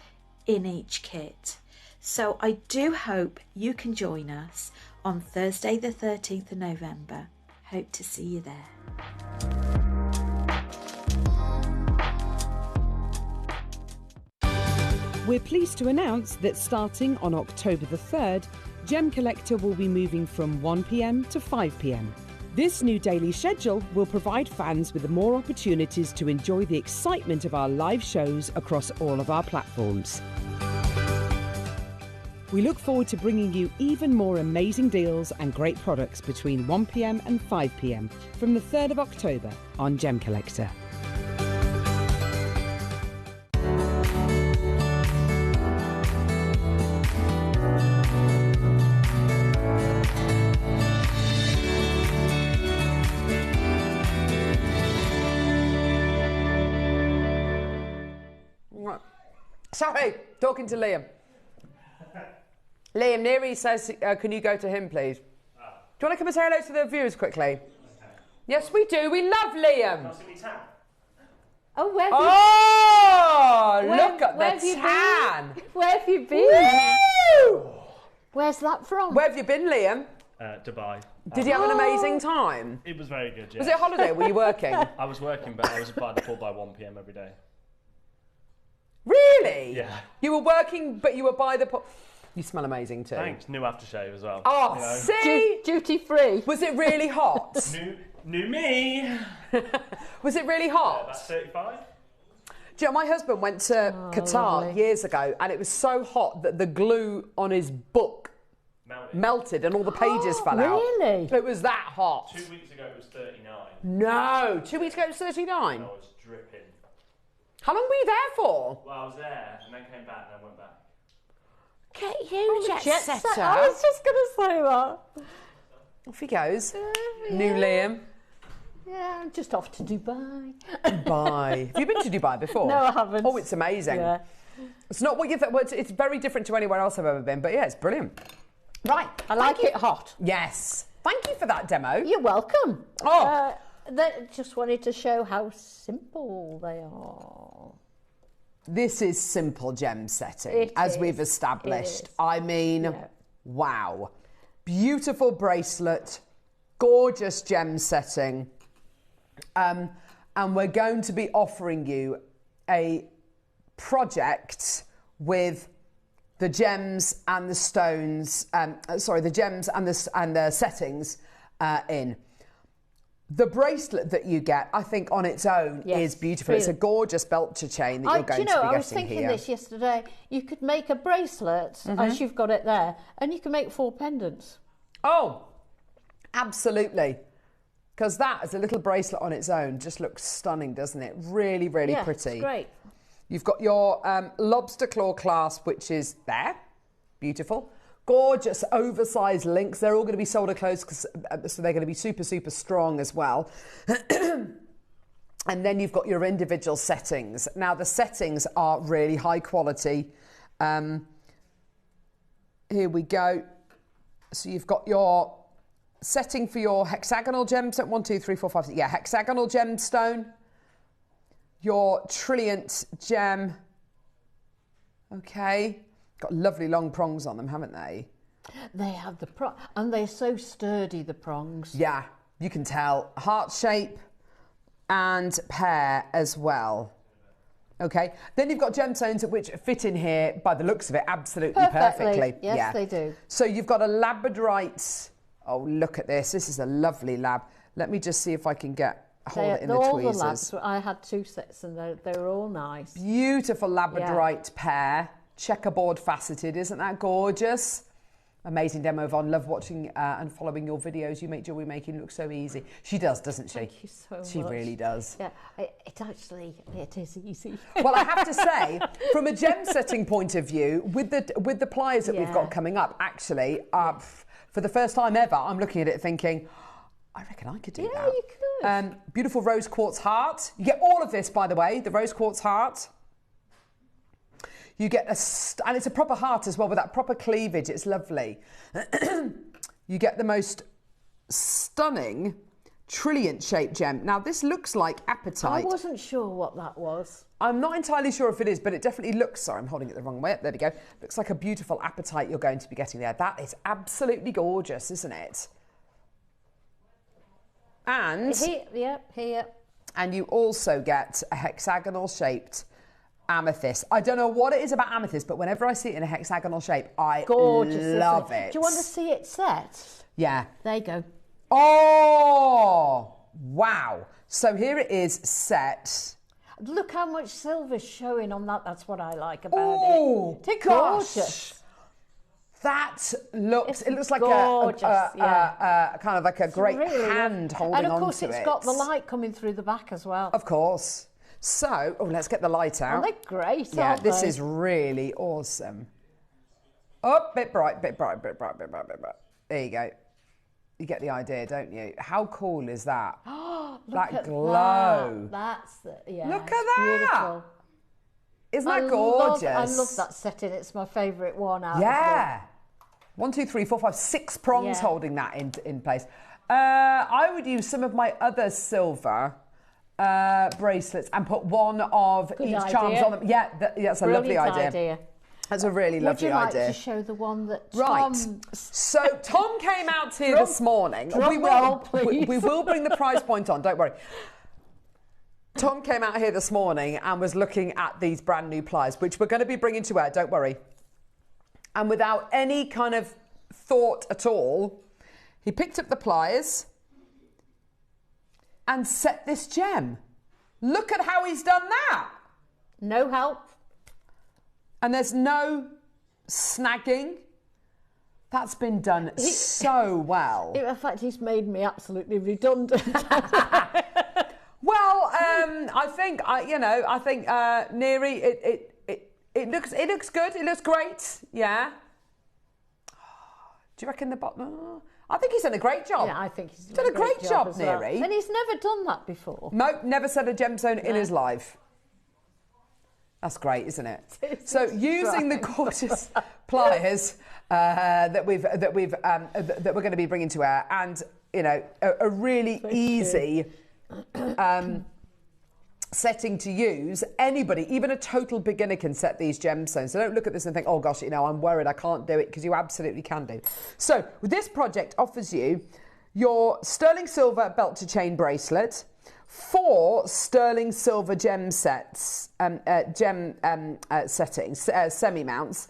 in each kit. So I do hope you can join us on Thursday the 13th of November. Hope to see you there. We're pleased to announce that starting on October the 3rd, Gem Collector will be moving from 1 p.m. to 5 p.m. This new daily schedule will provide fans with more opportunities to enjoy the excitement of our live shows across all of our platforms. We look forward to bringing you even more amazing deals and great products between 1 p.m. and 5 p.m. from the 3rd of October on Gem Collector. Sorry, talking to Liam. Liam, Neri says, can you go to him, please? Do you want to come and say hello to the viewers quickly? Yes, we do. We love Liam. Oh, Look at the tan. Where have you been? Woo! Where's that from? Where have you been, Liam? Dubai. Did you have an amazing time? It was very good, yeah. Was it a holiday? Were you working? I was working, but I was by the pool by 1 p.m. every day. Really? Yeah. You were working, but you were by the pool. You smell amazing too. Thanks. New aftershave as well. Oh, you know. see? Duty free. Was it really hot? New me. Was it really hot? About 35. Do you know, my husband went to Qatar lovely. years ago, and it was so hot that the glue on his book melted and all the pages fell out. Really? It was that hot. 2 weeks ago it was 39. No, 2 weeks ago it was 39. I was dripping. How long were you there for? Well, I was there and then came back and then went back. Get you, jet setter. I was just going to say that. Off he goes. New Liam. Yeah, I'm just off to Dubai. Dubai. Have you been to Dubai before? No, I haven't. Oh, it's amazing. Yeah. It's not what you think. Well, it's very different to anywhere else I've ever been, but yeah, it's brilliant. Right. I like it hot. Yes. Thank you for that demo. You're welcome. Oh. They just wanted to show how simple they are. This is simple gem setting, It as is. we've established. It is. I mean, Yeah. wow. Beautiful bracelet, gorgeous gem setting. And we're going to be offering you a project with the gems and the stones, the gems and the settings in. The bracelet that you get, I think, on its own is beautiful. It's a gorgeous belcher chain that you're going to be getting here. I was thinking this yesterday. You could make a bracelet, as you've got it there, and you can make 4 pendants. Oh, absolutely. Because that, as a little bracelet on its own, just looks stunning, doesn't it? Really, really pretty. It's great. You've got your lobster claw clasp, which is there. Beautiful. Gorgeous oversized links. They're all going to be solder closed, so they're going to be super, super strong as well. And then you've got your individual settings. Now, the settings are really high quality. Here we go. So you've got your setting for your hexagonal gemstone. 1, 2, 3, 4, 5, 6. Yeah, hexagonal gemstone. Your trilliant gem. Okay. Got lovely long prongs on them, haven't they? They have the prong, and they're so sturdy, the prongs. Yeah, you can tell. Heart shape and pear as well. Okay. Then you've got gemstones which fit in here, by the looks of it, absolutely perfectly. Yes, they do. So you've got a labradorite. Oh, look at this. This is a lovely lab. Let me just see if I can hold it in the tweezers. All the labs. I had 2 sets, and they were all nice. Beautiful labradorite pear. Checkerboard faceted. Isn't that gorgeous? Amazing demo, Yvonne. Love watching and following your videos. You make jewellery making look so easy. She does, doesn't she? Thank you so much. She really does. Yeah, it is easy. Well, I have to say, from a gem setting point of view, with the pliers that we've got coming up, actually, for the first time ever, I'm looking at it thinking, I reckon I could do that. Yeah, you could. Beautiful rose quartz heart. You get all of this, by the way, the rose quartz heart. You get and it's a proper heart as well, with that proper cleavage. It's lovely. You get the most stunning trilliant-shaped gem. Now, this looks like apatite. I wasn't sure what that was. I'm not entirely sure if it is, but it definitely looks... Sorry, I'm holding it the wrong way. There we go. Looks like a beautiful apatite you're going to be getting there. That is absolutely gorgeous, isn't it? And... Here. And you also get a hexagonal-shaped amethyst. I don't know what it is about amethyst, but whenever I see it in a hexagonal shape, I love it. Do you want to see it set? Yeah. There you go. Oh, wow. So here it is set. Look how much silver's showing on that. That's what I like about Oh, it. gosh. That looks, it looks like gorgeous, a kind of like a great really hand holding on to it. And of course it's got the light coming through the back as well. Of course. So, let's get the light out. Oh, they're great, yeah, aren't they? this is really awesome. Oh, bit bright. There you go. You get the idea, don't you? How cool is that? that glow. That's Look at that. Beautiful. Isn't that gorgeous? I love that setting. It's my favourite one out of Yeah. 1, 2, 3, 4, 5, 6 prongs Yeah. holding that in place. I would use some of my other silver bracelets and put one of Good each charms idea. on them. Yeah, that's a lovely Brilliant idea. That's a really Would lovely you like idea. to show the one that Right. Tom... So Tom came out here this morning. drum roll, please. We will bring the price point on, don't worry. Tom came out here this morning and was looking at these brand new pliers, which we're going to be bringing to air, don't worry. And without any kind of thought at all, he picked up the pliers and set this gem. Look at how he's done that. No help. And there's no snagging. That's been done so well. In fact, he's made me absolutely redundant. Well, I think Neri, it looks good. It looks great. Yeah. Do you reckon the bottom? I think he's done a great job. Yeah, I think he's done a great job, as well. Neri. And he's never done that before. No, never set a gemstone in his life. That's great, isn't it? So using the gorgeous pliers that we're going to be bringing to air, and a really easy setting to use. Anybody, even a total beginner, can set these gemstones. So don't look at this and think, oh gosh, I'm worried I can't do it, because you absolutely can do. So this project offers you your sterling silver belt to chain bracelet, 4 sterling silver gem sets, settings, semi-mounts,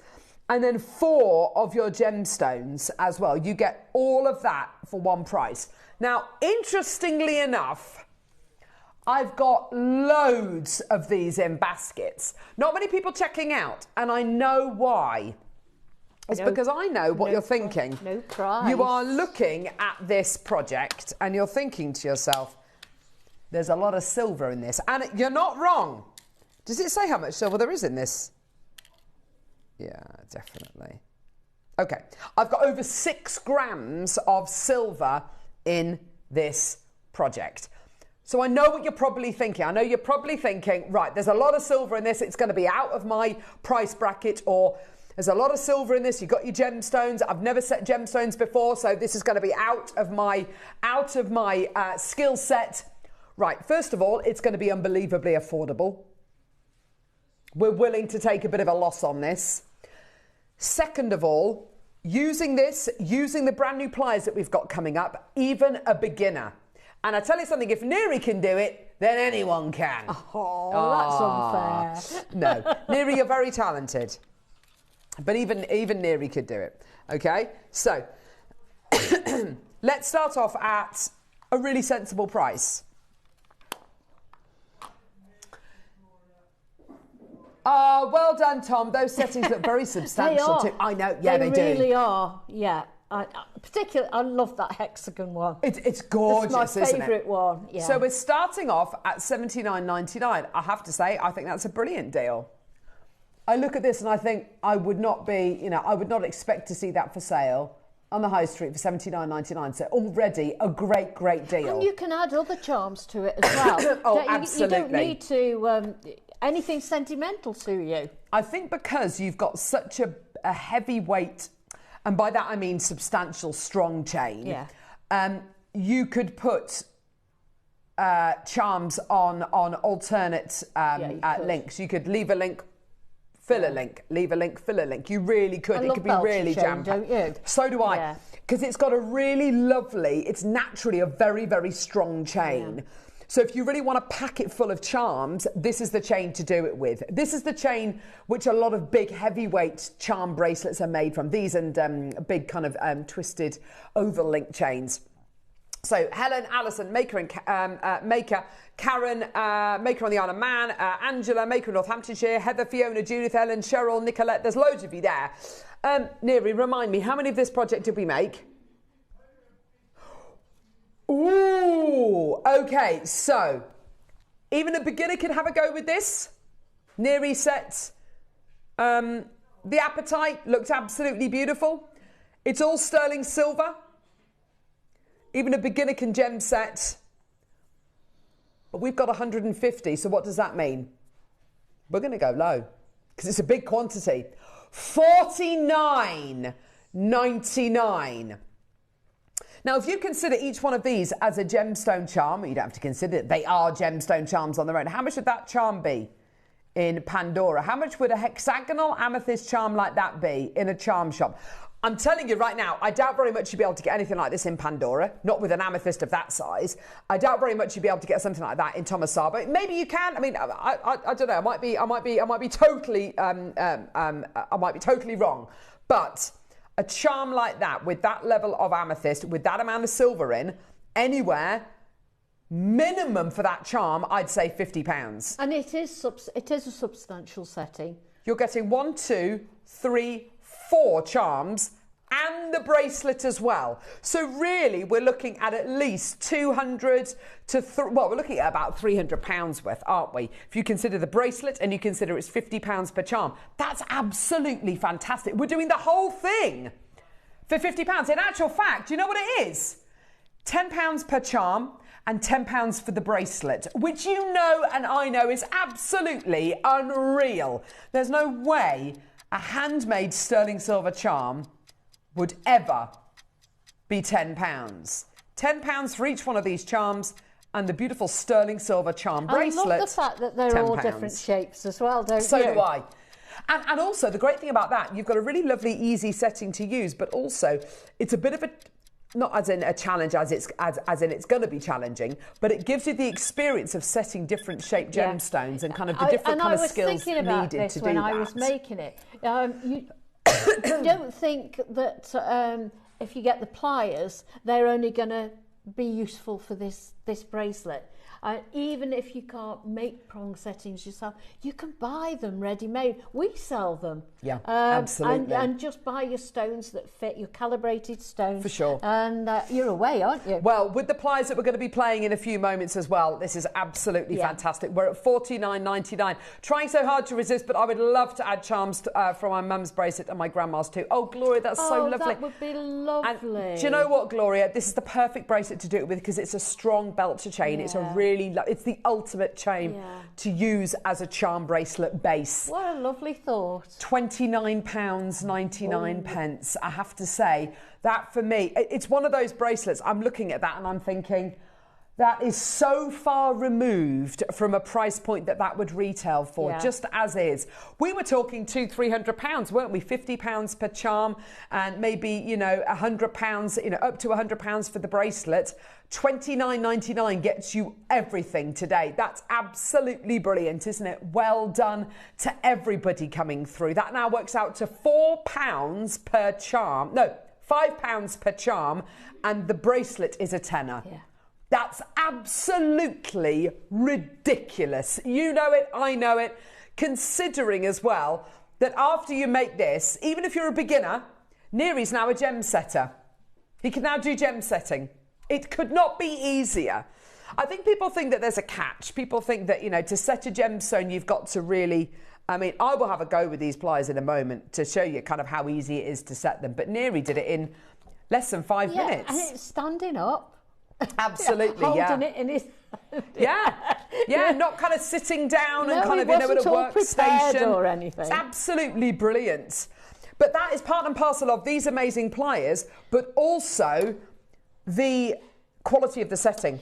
and then 4 of your gemstones as well. You get all of that for one price. Now, interestingly enough, I've got loads of these in baskets. Not many people checking out, and I know why. It's because I know what you're thinking. No price. You are looking at this project and you're thinking to yourself, there's a lot of silver in this. And you're not wrong. Does it say how much silver there is in this? Yeah, definitely. Okay, I've got over 6 grams of silver in this project. So I know what you're probably thinking. I know you're probably thinking, right, there's a lot of silver in this. It's going to be out of my price bracket, or there's a lot of silver in this. You've got your gemstones. I've never set gemstones before, so this is going to be out of my skill set. Right, first of all, it's going to be unbelievably affordable. We're willing to take a bit of a loss on this. Second of all, using the brand new pliers that we've got coming up, even a beginner. And I tell you something, if Neri can do it, then anyone can. Oh, that's unfair. No, Neri, you're very talented. But even Neri could do it. Okay, so let's start off at a really sensible price. Well done, Tom. Those settings look very substantial too. I know, yeah, they do. They really are, yeah. Particularly, I love that hexagon one. It's gorgeous, it's my isn't it? favourite one, yeah. So we're starting off at $79.99. I have to say, I think that's a brilliant deal. I look at this and I think I would not expect to see that for sale on the high street for $79.99. So already a great, great deal. And you can add other charms to it as well. Oh, absolutely. You don't need to anything sentimental to you. I think because you've got such a heavyweight, and by that I mean substantial, strong chain. Yeah. You could put charms on alternate links. You could leave a link, fill a link, leave a link, fill a link. You really could. It could be really jam-packed. Don't you? So do I. Yeah. Because it's got a really lovely, it's naturally a very, very strong chain. Yeah. So if you really want to pack it full of charms, this is the chain to do it with. This is the chain which a lot of big heavyweight charm bracelets are made from. These and big kind of twisted oval link chains. So Helen, Alison, Maker and Maker, Karen, Maker on the Isle of Man, Angela, Maker in Northamptonshire, Heather, Fiona, Judith, Ellen, Cheryl, Nicolette. There's loads of you there. Neri, remind me, how many of this project did we make? Ooh, okay, so even a beginner can have a go with this. Neri sets. The appetite looked absolutely beautiful. It's all sterling silver. Even a beginner can gem set. But we've got 150, so what does that mean? We're going to go low because it's a big quantity. $49.99. £499. Now, if you consider each one of these as a gemstone charm, you don't have to consider it, they are gemstone charms on their own. How much would that charm be in Pandora? How much would a hexagonal amethyst charm like that be in a charm shop? I'm telling you right now, I doubt very much you'd be able to get anything like this in Pandora, not with an amethyst of that size. I doubt very much you'd be able to get something like that in Thomas Sabo. Maybe you can. I mean, I don't know. I might be totally wrong. But a charm like that, with that level of amethyst, with that amount of silver in, anywhere, minimum for that charm, I'd say £50. And it is a substantial setting. You're getting 1, 2, 3, 4 charms and the bracelet as well. So really, we're looking at least 200 to we're looking at about £300 worth, aren't we? If you consider the bracelet and you consider it's £50 per charm, that's absolutely fantastic. We're doing the whole thing for £50. In actual fact, you know what it is? £10 per charm and £10 for the bracelet, which you know and I know is absolutely unreal. There's no way a handmade sterling silver charm would ever be £10. £10 for each one of these charms and the beautiful sterling silver charm bracelet. I love the fact that they're all different shapes as well, don't you? So do I. And also, the great thing about that, you've got a really lovely, easy setting to use, but also it's a bit of a, not as in a challenge as in it's going to be challenging, but it gives you the experience of setting different shaped gemstones and kind of the different kind of skills needed to do that. And I was thinking about this when I was making it. You don't think that if you get the pliers, they're only going to be useful for this bracelet. Even if you can't make prong settings yourself, you can buy them ready-made. We sell them. Yeah, absolutely. And just buy your stones that fit, your calibrated stones. For sure. And you're away, aren't you? Well, with the pliers that we're going to be playing in a few moments as well, this is absolutely fantastic. We're at $49.99. Trying so hard to resist, but I would love to add charms from my mum's bracelet and my grandma's too. Oh, Gloria, that's so lovely. That would be lovely. And do you know what, Gloria? This is the perfect bracelet to do it with because it's a strong belt to chain. It's a really it's the ultimate chain to use as a charm bracelet base. What a lovely thought. £29.99. I have to say that for me, it's one of those bracelets. I'm looking at that and I'm thinking that is so far removed from a price point that would retail for, just as is. We were talking £200-300, weren't we? £50 per charm and maybe, £100, up to £100 for the bracelet. $29.99 gets you everything today. That's absolutely brilliant, isn't it? Well done to everybody coming through. That now works out to £4 per charm. No, £5 per charm, and the bracelet is a tenner. Yeah. That's absolutely ridiculous. You know it, I know it. Considering as well that after you make this, even if you're a beginner, Neary's now a gem setter. He can now do gem setting. It could not be easier. I think people think that there's a catch. People think that, to set a gemstone, you've got to really... I mean, I will have a go with these pliers in a moment to show you kind of how easy it is to set them. But Neary did it in less than 5 minutes. And it's standing up. Absolutely, holding it in his not kind of sitting down and kind of at a workstation or anything. It's absolutely brilliant. But that is part and parcel of these amazing pliers, but also the quality of the setting.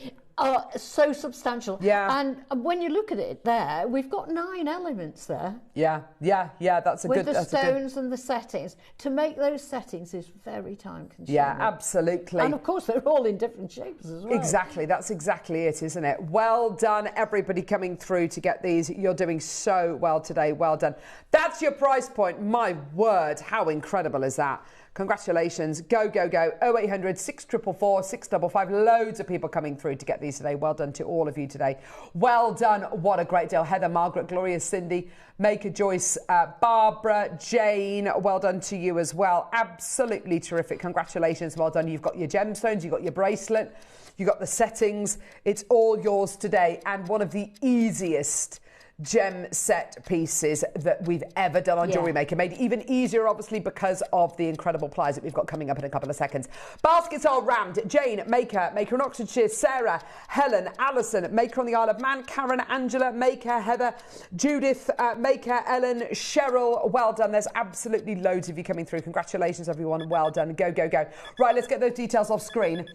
So substantial. Yeah. And when you look at it there, we've got 9 elements there. Yeah, that's a with good... With the stones and the settings. To make those settings is very time consuming. Yeah, absolutely. And of course, they're all in different shapes as well. Exactly, that's exactly it, isn't it? Well done, everybody coming through to get these. You're doing so well today, well done. That's your price point. My word, how incredible is that? Congratulations. Go, go, go. 0800 644 655. Loads of people coming through to get these today. Well done to all of you today. Well done. What a great deal. Heather, Margaret, Gloria, Cindy, Maker, Joyce, Barbara, Jane. Well done to you as well. Absolutely terrific. Congratulations. Well done. You've got your gemstones. You've got your bracelet. You've got the settings. It's all yours today. And one of the easiest gem set pieces that we've ever done on Yeah. Jewellery Maker. Made even easier, obviously, because of the incredible pliers that we've got coming up in a couple of seconds. Baskets are rammed. Jane, Maker in Oxfordshire, Sarah, Helen, Alison, Maker on the Isle of Man, Karen, Angela, Maker, Heather, Judith, Maker, Ellen, Cheryl. Well done. There's absolutely loads of you coming through. Congratulations, everyone. Well done. Go, go, go. Right, let's get those details off screen.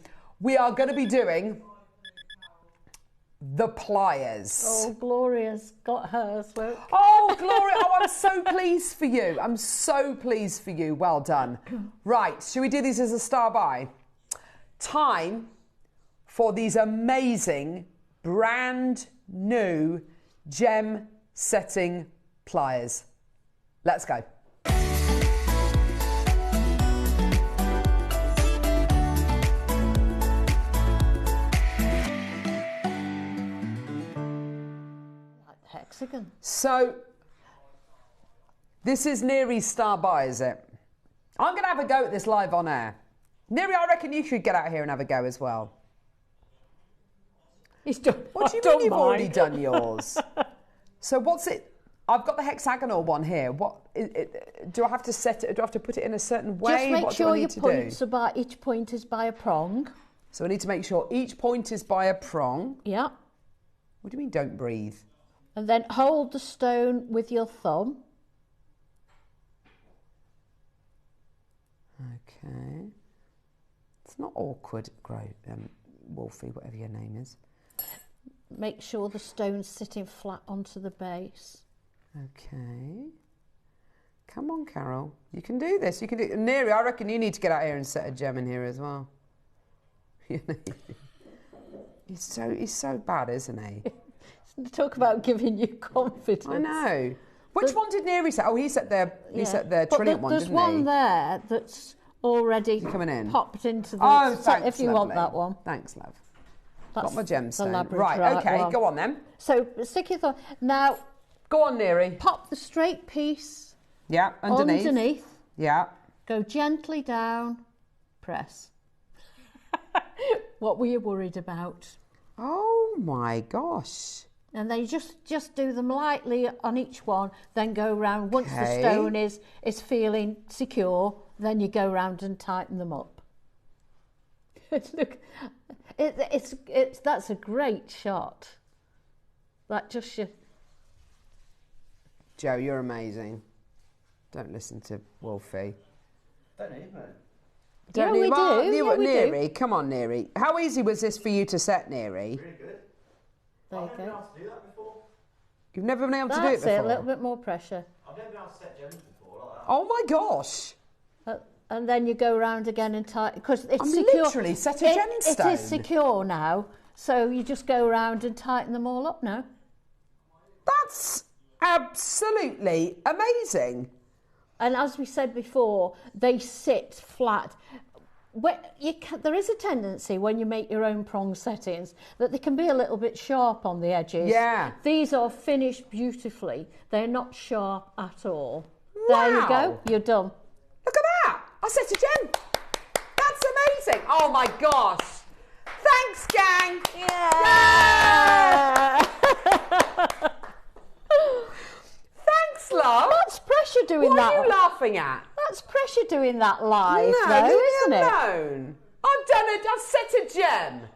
We are going to be doing the pliers. Oh, Gloria's got hers, look. Oh, Gloria. Oh, I'm so pleased for you. I'm so pleased for you. Well done. Right, should we do these as a star buy? Time for these amazing, brand new gem setting pliers. Let's go. Hexagon. So, this is Neri's star buy, is it? I'm going to have a go at this live on air. Neri, I reckon you should get out here and have a go as well. He's done. What do you mean you've already done yours? So what's it? I've got the hexagonal one here. What do I have to set it? Do I have to put it in a certain way? Just make what sure do I your need to points do? are by, each point is by a prong. So I need to make sure each point is by a prong. Yeah. What do you mean don't breathe? And then hold the stone with your thumb. Okay. It's not awkward, Wolfie, whatever your name is. Make sure the stone's sitting flat onto the base. Okay. Come on, Carol. You can do this. You can do it. Neri, I reckon you need to get out here and set a gem in here as well. He's so bad, isn't he? Talk about giving you confidence. I know. Which one did Neri set? Oh, he set their But trilliant one, there's didn't one he? there that's already Coming in. popped into the... Oh, so thanks, if you want lovely. that one. Thanks, love. That's Got my the gemstone. labradorite Right, okay, one. go on then. So stick your thumb. Now, Go on, Neri. pop the straight piece Yeah, underneath. Yeah. Go gently down, press. What were you worried about? Oh my gosh. And then you just do them lightly on each one, then go round. Once the Okay. stone is feeling secure, then you go round and tighten them up. Look, that's a great shot. That just should... Joe, you're amazing. Don't listen to Wolfie. Don't need me. Yeah, we do. Yeah, we do. Neri, come on, Neri. How easy was this for you to set, Neri? Really good. There you I've never been go. able to do that before. You've never been able to do it That's before? it, a little bit more pressure. I've never been able to set gems before like that. Oh my gosh. And then you go round again and tighten, because it's I'm secure. literally set a It gemstone. is secure now, so you just go round and tighten them all up now. That's absolutely amazing. And as we said before, they sit flat. There is a tendency when you make your own prong settings that they can be a little bit sharp on the edges. Yeah. These are finished beautifully. They're not sharp at all. There you Wow. go. You're done. Look at that. I set a gem. That's amazing. Oh my gosh. Thanks, gang. Yeah. Thanks, love. That's pressure doing What that. are you laughing at? That's pressure doing that live, No, though, leave me isn't it? alone. I've done it. I've set a gem.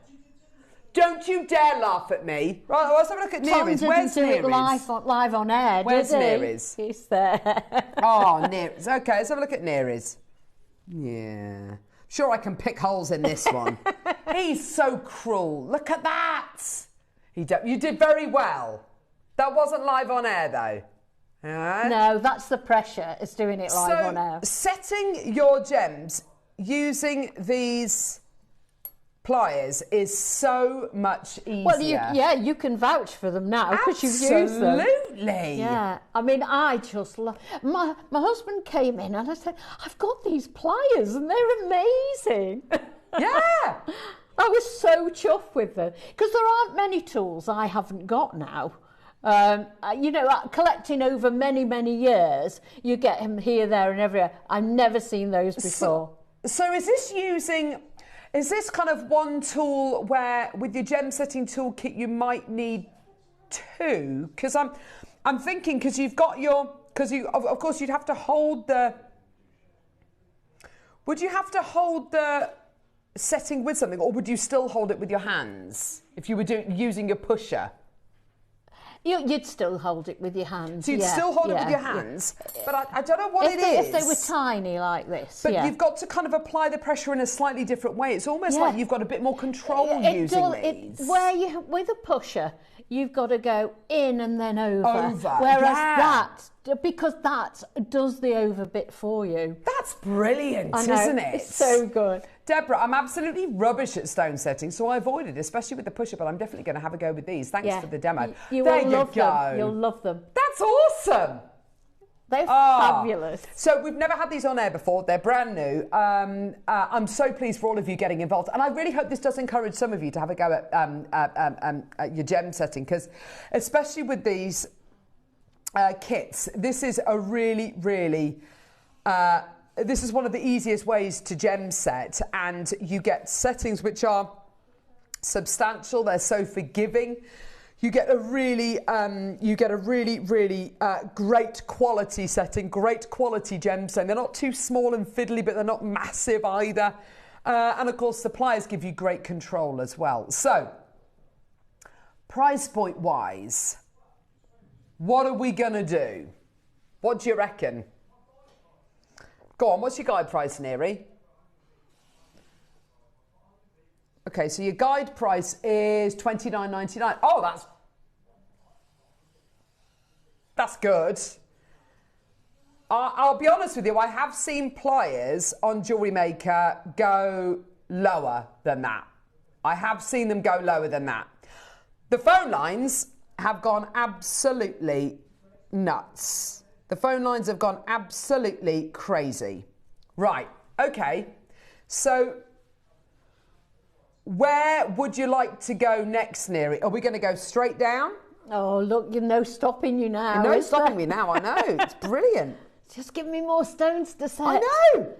Don't you dare laugh at me. Right, let's have a look at Tom Neri's. didn't Where's do it Neri's? live on air, Where's did he? Neri's? He's there. Oh, Neri's. Okay, let's have a look at Neri's. Yeah. Sure, I can pick holes in this one. He's so cruel. Look at that. You did very well. That wasn't live on air, though. Alright? No, that's the pressure. It's doing it live on air. Setting your gems using these pliers is so much easier. Well, you can vouch for them now because you've used them. Absolutely. Yeah, I mean, I just love... My husband came in and I said, I've got these pliers and they're amazing. Yeah. I was so chuffed with them because there aren't many tools I haven't got now. Collecting over many, many years, you get him here, there and everywhere. I've never seen those before. So is this kind of one tool where with your gem setting toolkit you might need two, because I'm thinking, because you've got your, because you, of course, you'd have to hold the, would you have to hold the setting with something, or would you still hold it with your hands if you were using your pusher? You'd still hold it with your hands. So you'd still hold it with your hands, but I don't know what it is. is. If they were tiny like this, but you've got to kind of apply the pressure in a slightly different way. It's almost like you've got a bit more control using these. With a pusher, you've got to go in and then over. Whereas because that does the over bit for you. That's brilliant, I know, isn't it? It's so good. Deborah, I'm absolutely rubbish at stone setting, so I avoided, especially with the pusher, but I'm definitely going to have a go with these. Thanks for the demo. You will love them. You'll love them. That's awesome. They're fabulous. So we've never had these on air before. They're brand new. I'm so pleased for all of you getting involved. And I really hope this does encourage some of you to have a go at your gem setting, because especially with these kits, this is a really, really... this is one of the easiest ways to gem set, and you get settings which are substantial. They're so forgiving. You get a really, really great quality setting, great quality gem setting. They're not too small and fiddly, but they're not massive either. And of course, suppliers give you great control as well. So, price point wise, what are we gonna do? What do you reckon? Go on, what's your guide price, Neri? Okay, so your guide price is $29.99. Oh, that's good. I'll be honest with you, I have seen pliers on JewelleryMaker go lower than that. I have seen them go lower than that. The phone lines have gone absolutely nuts. The phone lines have gone absolutely crazy. Right, okay. So, where would you like to go next, Neri? Are we going to go straight down? Oh, look, you're no stopping you now. No stopping me now, I know. It's brilliant. Just give me more stones to set. I know.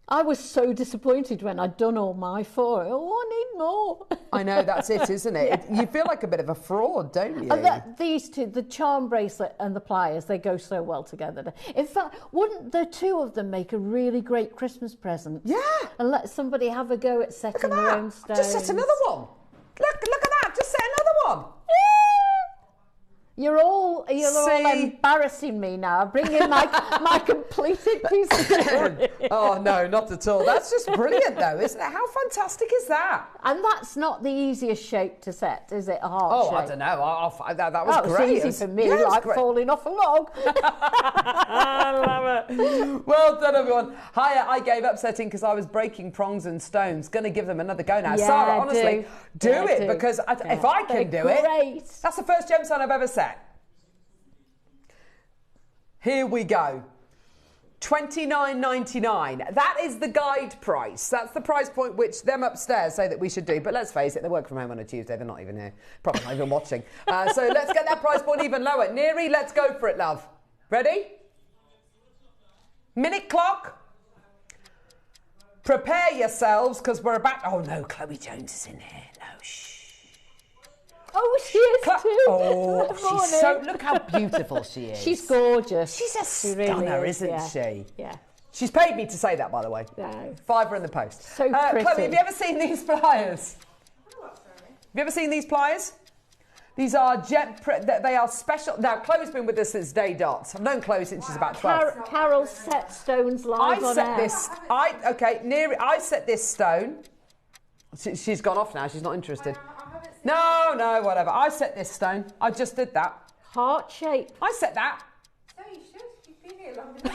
I was so disappointed when I'd done all my 4. Oh, I need more. I know, that's it, isn't it? You feel like a bit of a fraud, don't you? And these two, the charm bracelet and the pliers, they go so well together. In fact, wouldn't the two of them make a really great Christmas present? Yeah. And let somebody have a go at setting their own stones. Just set another one. Look at that. Just set another one. You're all embarrassing me now, bringing my completed piece of jewellery. Oh, no, not at all. That's just brilliant, though, isn't it? How fantastic is that? And that's not the easiest shape to set, is it? A heart shape? I don't know. That was great. It was easy for me, like falling off a log. I love it. Well done, everyone. Hiya, I gave up setting because I was breaking prongs and stones. Going to give them another go now. Yeah, Sarah, honestly, do it, because if I can do it, that's the first gemstone I've ever set. Here we go. $29.99. That is the guide price. That's the price point which them upstairs say that we should do. But let's face it, they work from home on a Tuesday. They're not even here. Probably not even watching. So let's get that price point even lower. Neri, let's go for it, love. Ready? Minute clock. Prepare yourselves, because we're about... Oh, no, Chloe Jones is in here. No, shh. Oh, she is too. Oh, she's so... Look how beautiful she is. She's gorgeous. She's a stunner, really isn't yeah. she? Yeah. She's paid me to say that, by the way. No. $5 in the post. So pretty. Chloe, have you ever seen these pliers? Have you ever seen these pliers? These are they are special. Now, Chloe's been with us since day dot. I've known Chloe since she's about 12. Carol set stones live on air. I set this stone. She's gone off now. She's not interested. No, whatever. I set this stone. I just did that. Heart shape. I set that. So you should. You've been here long enough.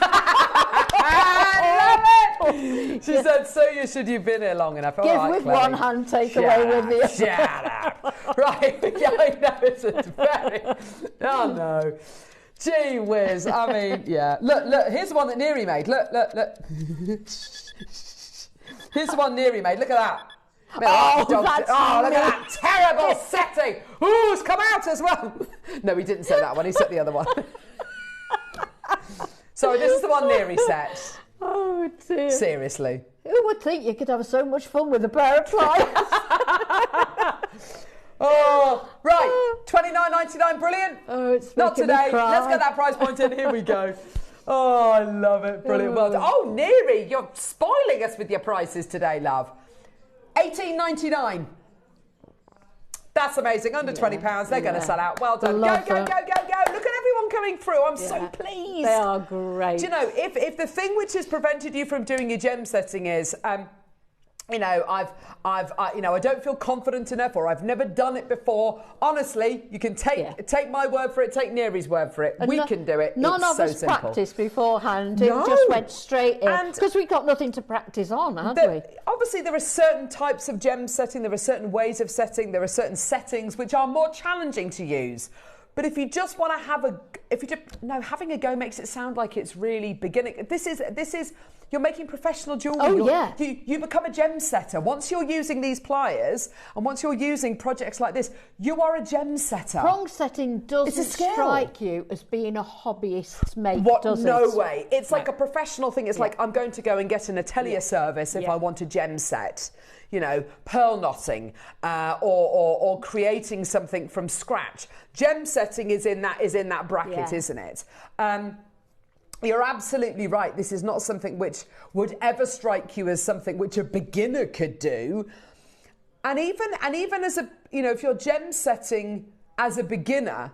I love it. She said, so you should. You've been here long enough. Give with Chloe. One hand, take away with the other. Shut up. Right. Yeah, I know. It's a very... Oh, no. Gee whiz. I mean, yeah. Look. Here's the one that Neri made. Look. Here's the one Neri made. Look at that. Oh, look at that terrible setting. Ooh, it's come out as well. No, he didn't set that one. He set the other one. Sorry, this is the one Neri set. Oh, dear. Seriously. Who would think you could have so much fun with a pair of pliers? Oh, right. $29.99 brilliant? Oh, it's Not making me today. cry. Let's get that price point in. Here we go. Oh, I love it. Brilliant. Well done. Oh, Neri, you're spoiling us with your prices today, love. $18.99. That's amazing. Under £20, they're going to sell out. Well done. Go, Love go, go, them. go, go. Look at everyone coming through. I'm so pleased. They are great. Do you know, if the thing which has prevented you from doing your gem setting is, you know, I don't feel confident enough, or I've never done it before. Honestly, you can take my word for it, take Neri's word for it. And we can do it. None it's of so us simple. practiced beforehand. No. It just went straight in And- because we got nothing to practice on, had we? Obviously, there are certain types of gem setting, there are certain ways of setting, there are certain settings which are more challenging to use. But if you just want to having a go makes it sound like it's really beginning. This is you're making professional jewellery. Oh, You become a gem setter. Once you're using these pliers and once you're using projects like this, you are a gem setter. Prong setting doesn't skill. strike you as being a hobbyist's mate, What? does No it? way. It's like a professional thing. It's like I'm going to go and get an atelier service if I want a gem set. You know, pearl knotting or creating something from scratch. Gem setting is in that bracket, isn't it? You're absolutely right. This is not something which would ever strike you as something which a beginner could do. And even as a, you know, if you're gem setting as a beginner,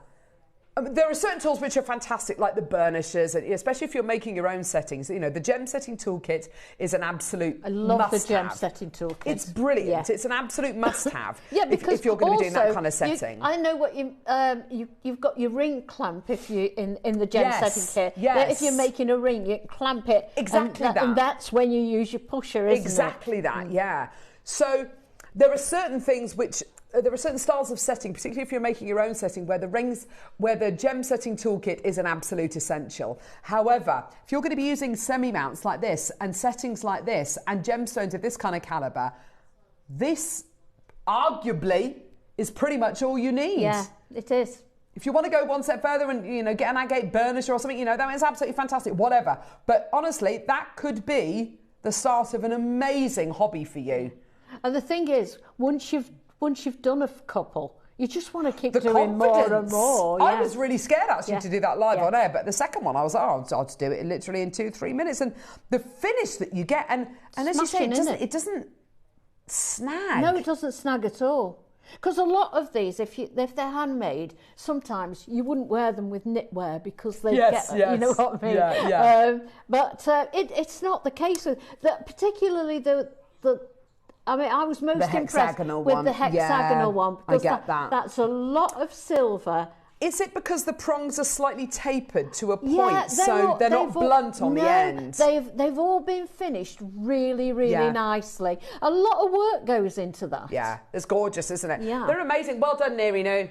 I mean, there are certain tools which are fantastic, like the burnishers, especially if you're making your own settings. You know, the gem setting toolkit is an absolute must-have. I love the gem setting toolkit. It's brilliant. Yeah. It's an absolute must-have. Because if you're going to be doing that also, kind of setting. I know what you've got your ring clamp if you in the gem setting kit. Yes. If you're making a ring, you clamp it. Exactly that. And that's when you use your pusher, isn't Exactly it? that. Yeah. So there are certain things which. There are certain styles of setting, particularly if you're making your own setting, where the gem setting toolkit is an absolute essential. However, if you're going to be using semi-mounts like this and settings like this and gemstones of this kind of calibre, this arguably is pretty much all you need. Yeah, it is. If you want to go one step further and, you know, get an agate burnisher or something, you know, that is absolutely fantastic, whatever. But honestly, that could be the start of an amazing hobby for you. And the thing is, once you've done a couple, you just want to keep The doing more and more. I was really scared actually to do that live on air, but the second one I was like, I'll just do it literally in 2-3 minutes, and the finish that you get, and as you say, it doesn't snag. No, it doesn't snag at all. Because a lot of these, if they're handmade, sometimes you wouldn't wear them with knitwear because they you know what I mean. Yeah. But it's not the case with that, particularly the. I mean, I was most impressed with the hexagonal one because I get that. That's a lot of silver. Is it because the prongs are slightly tapered to a point, Yeah, so they're not blunt on the end? They've all been finished really, really nicely. A lot of work goes into that. Yeah, it's gorgeous, isn't it? Yeah. They're amazing. Well done, Neri. No.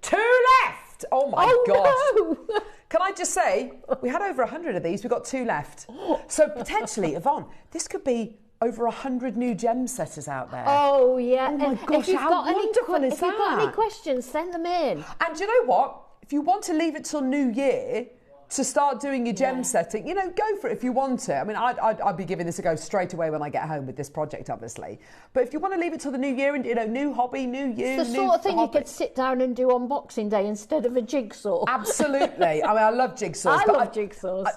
2 left. Oh my gosh. No. Can I just say, we had over 100 of these. We've got 2 left. So potentially, Yvonne, this could be over 100 new gem setters out there. Oh, yeah. Oh my gosh, if you've how got wonderful is If you've got any that? questions, send them in. And do you know what? If you want to leave it till New Year to start doing your gem setting, you know, go for it if you want to. I mean, I'd be giving this a go straight away when I get home with this project, obviously. But if you want to leave it till the New Year and, you know, new hobby, new you, It's the sort of thing you could sit down and do on Boxing Day instead of a jigsaw. Absolutely. I mean, I love jigsaws. I love jigsaws.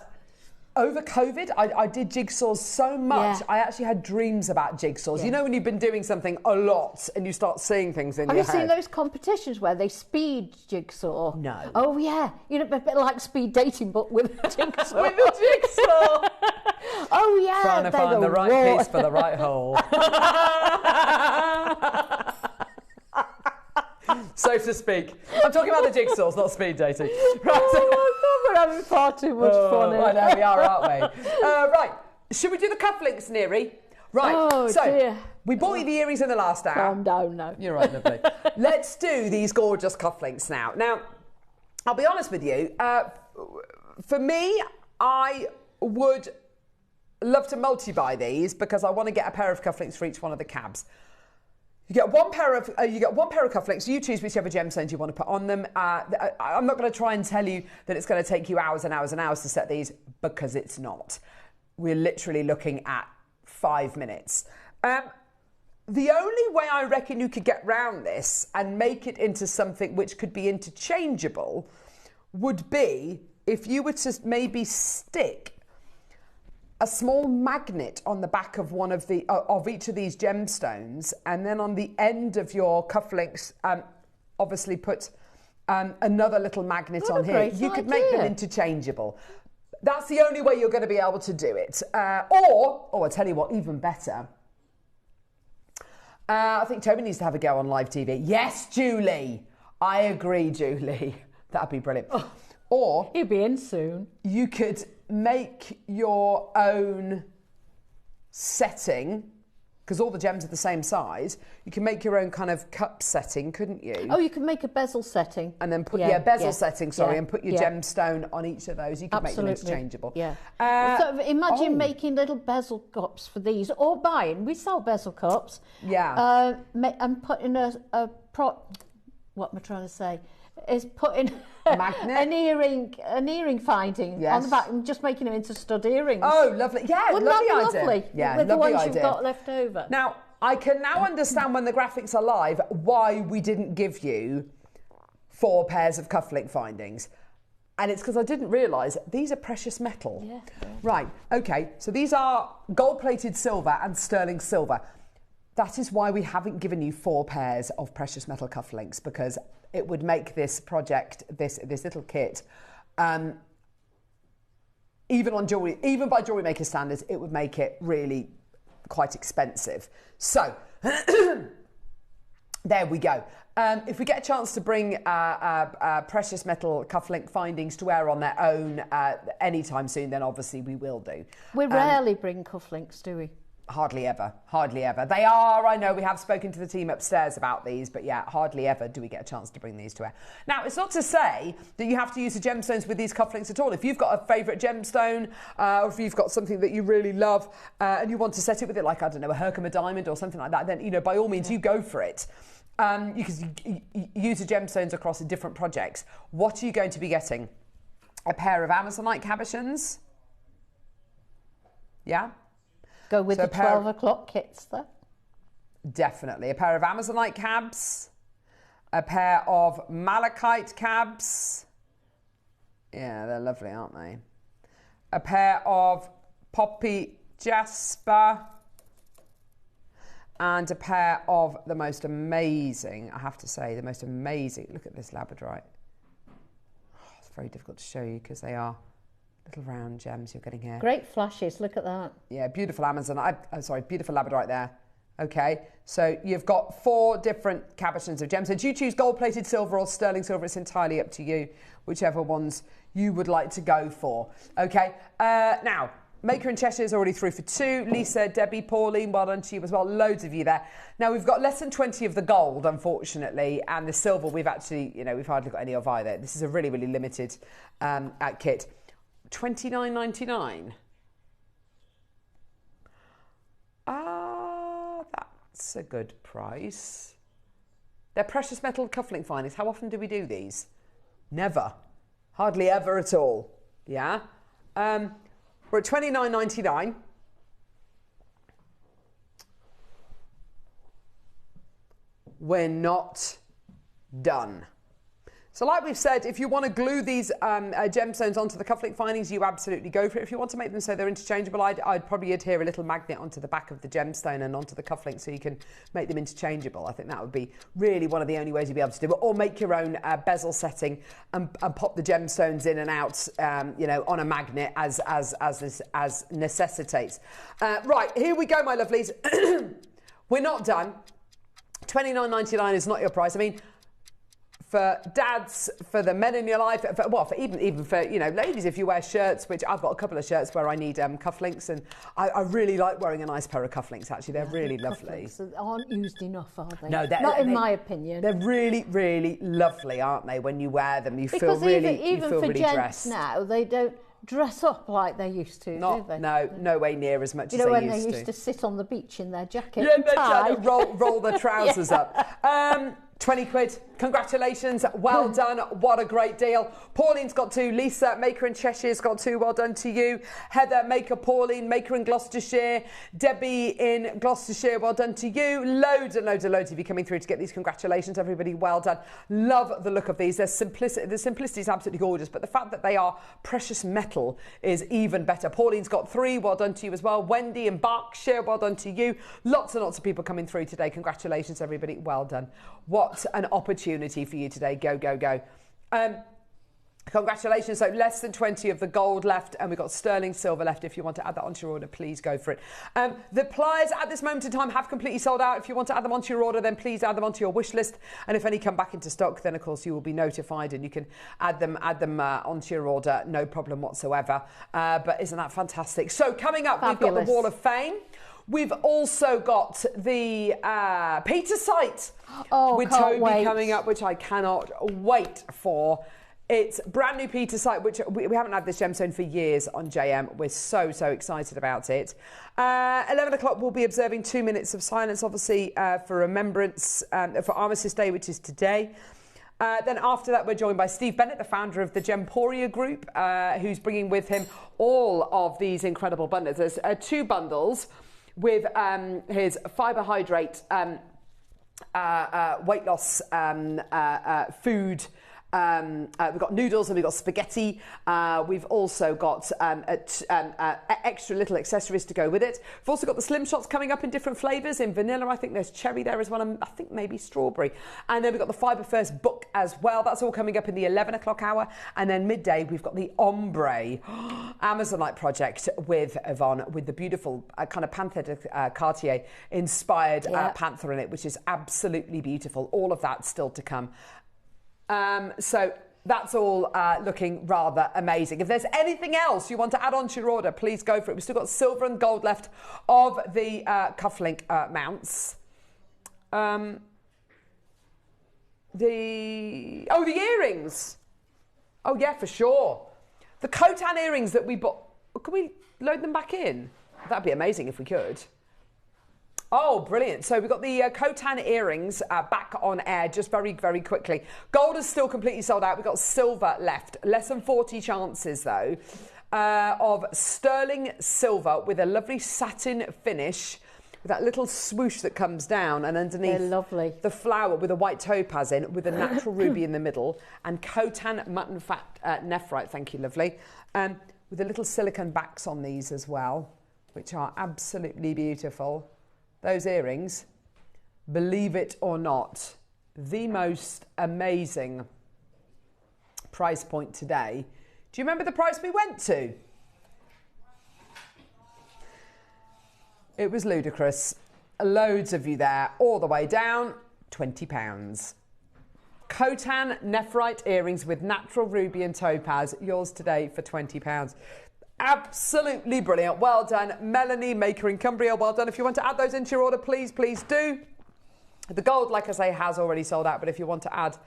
Over COVID, I did jigsaws so much. Yeah. I actually had dreams about jigsaws. Yeah. You know when you've been doing something a lot and you start seeing things in Have your you head? seen those competitions where they speed jigsaw? No. Oh, yeah. You know, a bit like speed dating, but with a jigsaw. With a jigsaw. Oh, yeah. Trying to find the right piece for the right hole. So to speak. I'm talking about the jigsaws, not speed dating. Right. Oh, we're having far too much fun. I know we are, aren't we? Right. Should we do the cufflinks, Neri? Right. Oh, so dear. we bought you the earrings in the last hour. Calm down now. You're right, lovely. Let's do these gorgeous cufflinks now. Now, I'll be honest with you. For me, I would love to multi-buy these because I want to get a pair of cufflinks for each one of the cabs. You get one pair of cufflinks. You choose whichever gemstones you want to put on them. I'm not going to try and tell you that it's going to take you hours and hours and hours to set these because it's not. We're literally looking at 5 minutes. the only way I reckon you could get round this and make it into something which could be interchangeable would be if you were to maybe stick a small magnet on the back of one of the of each of these gemstones, and then on the end of your cufflinks, obviously put another little magnet on here. You could make them interchangeable. That's the only way you're going to be able to do it. Or I'll tell you what, even better. I think Toby needs to have a go on live TV. Yes, Julie. I agree, Julie. That'd be brilliant. Oh, or he'll be in soon. You could make your own setting, because all the gems are the same size. You can make your own kind of cup setting, couldn't you? Oh, you can make a bezel setting. And then put, bezel setting, and put your gemstone on each of those. You can make them interchangeable. Yeah. So imagine making little bezel cups for these, or buying, we sell bezel cups. Yeah. And putting what am I trying to say? Is putting an earring finding on the back and just making them into stud earrings. Oh, lovely. Yeah, Wouldn't that be lovely? Yeah, with the ones you've got left over. Now, I can now understand when the graphics are live why we didn't give you 4 pairs of cufflink findings. And it's because I didn't realise these are precious metal. Yeah. Right, okay, so these are gold-plated silver and sterling silver. That is why we haven't given you 4 pairs of precious metal cufflinks, because it would make this project, this little kit, even by JewelleryMaker standards, it would make it really quite expensive. So there we go. If we get a chance to bring precious metal cufflink findings to wear on their own anytime soon, then obviously we will do. We rarely bring cufflinks, do we? Hardly ever, hardly ever. They are, I know, we have spoken to the team upstairs about these, but yeah, hardly ever do we get a chance to bring these to air. Now, it's not to say that you have to use the gemstones with these cufflinks at all. If you've got a favourite gemstone, or if you've got something that you really love, and you want to set it with it, like, I don't know, a Herkimer diamond or something like that, then, you know, by all means, you go for it. You can use the gemstones across different projects. What are you going to be getting? A pair of Amazonite cabochons? Yeah? Go with the 12 o'clock kits, though. Definitely. A pair of Amazonite cabs, a pair of malachite cabs. Yeah, they're lovely, aren't they? A pair of poppy jasper, and a pair of the most amazing, I have to say, the most amazing, look at this labradorite. Oh, it's very difficult to show you because they are little round gems you're getting here. Great flashes, look at that. Yeah, beautiful beautiful labradorite there. Okay, so you've got 4 different cabochons of gems. So do you choose gold-plated silver or sterling silver? It's entirely up to you, whichever ones you would like to go for. Okay, now, Maker in Cheshire is already through for 2. Lisa, Debbie, Pauline, well done to you as well. Loads of you there. Now, we've got less than 20 of the gold, unfortunately, and the silver we've actually, we've hardly got any of either. This is a really, really limited kit. $29.99. That's a good price. They're precious metal cufflink findings. How often do we do these? Never. Hardly ever at all. Yeah? We're at $29.99. We're not done. So like we've said, if you want to glue these gemstones onto the cufflink findings, you absolutely go for it. If you want to make them so they're interchangeable, I'd probably adhere a little magnet onto the back of the gemstone and onto the cufflink so you can make them interchangeable. I think that would be really one of the only ways you'd be able to do it. Or make your own bezel setting and pop the gemstones in and out, on a magnet as necessitates. Right, here we go, my lovelies. We're not done. $29.99 is not your price. I mean, for dads, for the men in your life, for even for ladies, if you wear shirts, which I've got a couple of shirts where I need cufflinks, and I really like wearing a nice pair of cufflinks. Actually, they're really lovely. Cufflinks aren't used enough, are they? No, not in my opinion. They're really, really lovely, aren't they? When you wear them, you feel really, even for really gents dressed. Now they don't dress up like they used to, do they? No way near as much as they used to. When they used to sit on the beach in their jacket and tie. Roll the trousers up. 20 quid Congratulations, well done, what a great deal. Pauline's got 2, Lisa, Maker in Cheshire's got 2, well done to you. Heather, Maker, Pauline, Maker in Gloucestershire, Debbie in Gloucestershire, well done to you. Loads and loads and loads of you coming through to get these congratulations, everybody, well done. Love the look of these, the simplicity is absolutely gorgeous, but the fact that they are precious metal is even better. Pauline's got 3, well done to you as well. Wendy in Berkshire, well done to you. Lots and lots of people coming through today, congratulations everybody, well done. What an opportunity for you today. Go, go, go. Congratulations. So less than 20 of the gold left, and we've got sterling silver left. If you want to add that onto your order, please go for it. The pliers at this moment in time have completely sold out. If you want to add them onto your order, then please add them onto your wish list. And if any come back into stock, then of course you will be notified and you can add them onto your order. No problem whatsoever. But isn't that fantastic? So coming up, Fabulous. We've got the Wall of Fame. We've also got the Peter site with Toby coming up, which I cannot wait for. It's brand new Peter site, which we haven't had this gemstone for years on JM. We're so, so excited about it. 11 o'clock, we'll be observing 2 minutes of silence, obviously, for remembrance for Armistice Day, which is today. Then after that, we're joined by Steve Bennett, the founder of the Gemporia Group, who's bringing with him all of these incredible bundles. There's 2 bundles with his fibre hydrate weight loss food. We've got noodles and we've got spaghetti. We've also got extra little accessories to go with it. We've also got the slim shots coming up in different flavours. In vanilla, I think there's cherry there as well, and I think maybe strawberry. And then we've got the Fibre First book as well. That's all coming up in the 11 o'clock hour. And then midday, we've got the Ombre Amazonite project with Yvonne, with the beautiful kind of Panther Cartier inspired panther in it, which is absolutely beautiful. All of that still to come. So that's all looking rather amazing. If there's anything else you want to add on to your order, please go for it. We've still got silver and gold left of the cufflink mounts. The earrings. Oh yeah, for sure. The Khotan earrings that we bought. Can we load them back in? That'd be amazing if we could. Oh, brilliant. So we've got the Khotan earrings back on air just very, very quickly. Gold is still completely sold out. We've got silver left. Less than 40 chances, though, of sterling silver with a lovely satin finish with that little swoosh that comes down, and underneath They're lovely. the flower with a white topaz in with a natural ruby in the middle, and Khotan mutton fat nephrite, thank you, lovely, with the little silicone backs on these as well, which are absolutely beautiful. Those earrings, believe it or not, the most amazing price point today. Do you remember the price we went to? It was ludicrous. Loads of you there, all the way down, £20. Khotan nephrite earrings with natural ruby and topaz, yours today for £20. Absolutely brilliant. Well done, Melanie, Maker in Cumbria. Well done. If you want to add those into your order, please do. The gold, like I say, has already sold out. But if you want to add,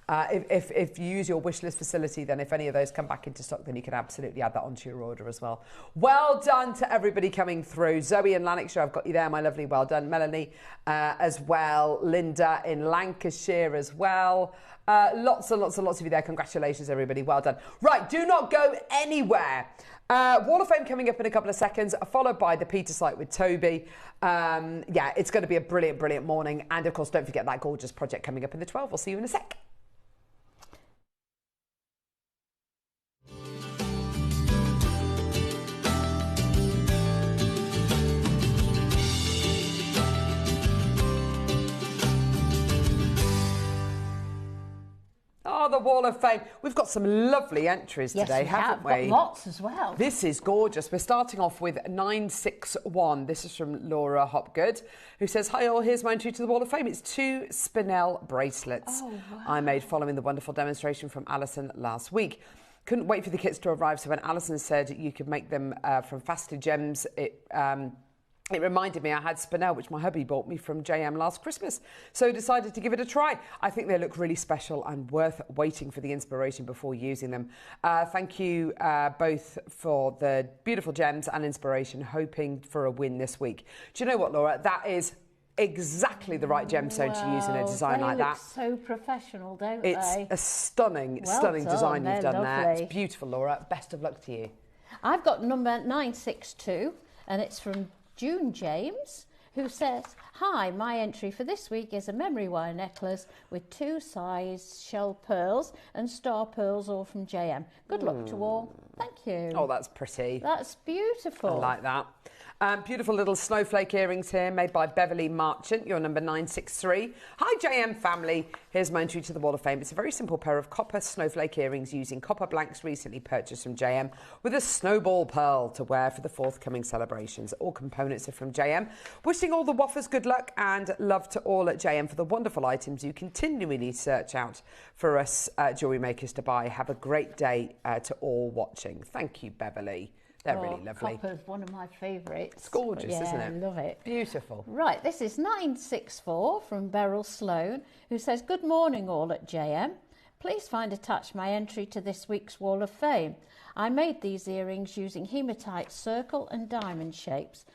if you use your wish list facility, then if any of those come back into stock, then you can absolutely add that onto your order as well. Well done to everybody coming through. Zoe in Lanarkshire, I've got you there, my lovely. Well done. Melanie as well. Linda in Lancashire as well. Lots and lots and lots of you there. Congratulations, everybody. Well done. Right, do not go anywhere. Wall of Fame coming up in a couple of seconds, followed by the Peter site with Toby. Yeah, it's going to be a brilliant, brilliant morning. And of course, don't forget that gorgeous project coming up in the 12. We'll see you in a sec. Oh, the Wall of Fame. We've got some lovely entries today, haven't we? Got lots as well. This is gorgeous. We're starting off with 961. This is from Laura Hopgood, who says, hi all, here's my entry to the Wall of Fame. It's 2 spinel bracelets I made following the wonderful demonstration from Alison last week. Couldn't wait for the kits to arrive, so when Alison said you could make them from Fastly Gems, it reminded me I had spinel, which my hubby bought me from JM last Christmas, so decided to give it a try. I think they look really special and worth waiting for the inspiration before using them. Thank you both for the beautiful gems and inspiration, hoping for a win this week. Do you know what, Laura? That is exactly the right gemstone to use in a design like They that. look so professional, don't It's they? a stunning, Well stunning done, design you've they're done there. lovely. It's beautiful, Laura. Best of luck to you. I've got number 962, and it's from June James, who says, "Hi, my entry for this week is a memory wire necklace with 2 size shell pearls and star pearls, all from JM. Good luck to all. Thank you." Oh, that's pretty. That's beautiful. I like that. Beautiful little snowflake earrings here made by Beverly Marchant. You're number 963. Hi, JM family. Here's my entry to the Wall of Fame. It's a very simple pair of copper snowflake earrings using copper blanks recently purchased from JM with a snowball pearl to wear for the forthcoming celebrations. All components are from JM. Wishing all the waffers good luck and love to all at JM for the wonderful items you continually search out for us jewellery makers to buy. Have a great day to all watching. Thank you, Beverly. They're really lovely. Copper's one of my favourites. It's gorgeous, Yeah, isn't it? I love it. Beautiful. Right, this is 964 from Beryl Sloan, who says, "Good morning all at JM. Please find attached my entry to this week's Wall of Fame. I made these earrings using hematite circle and diamond shapes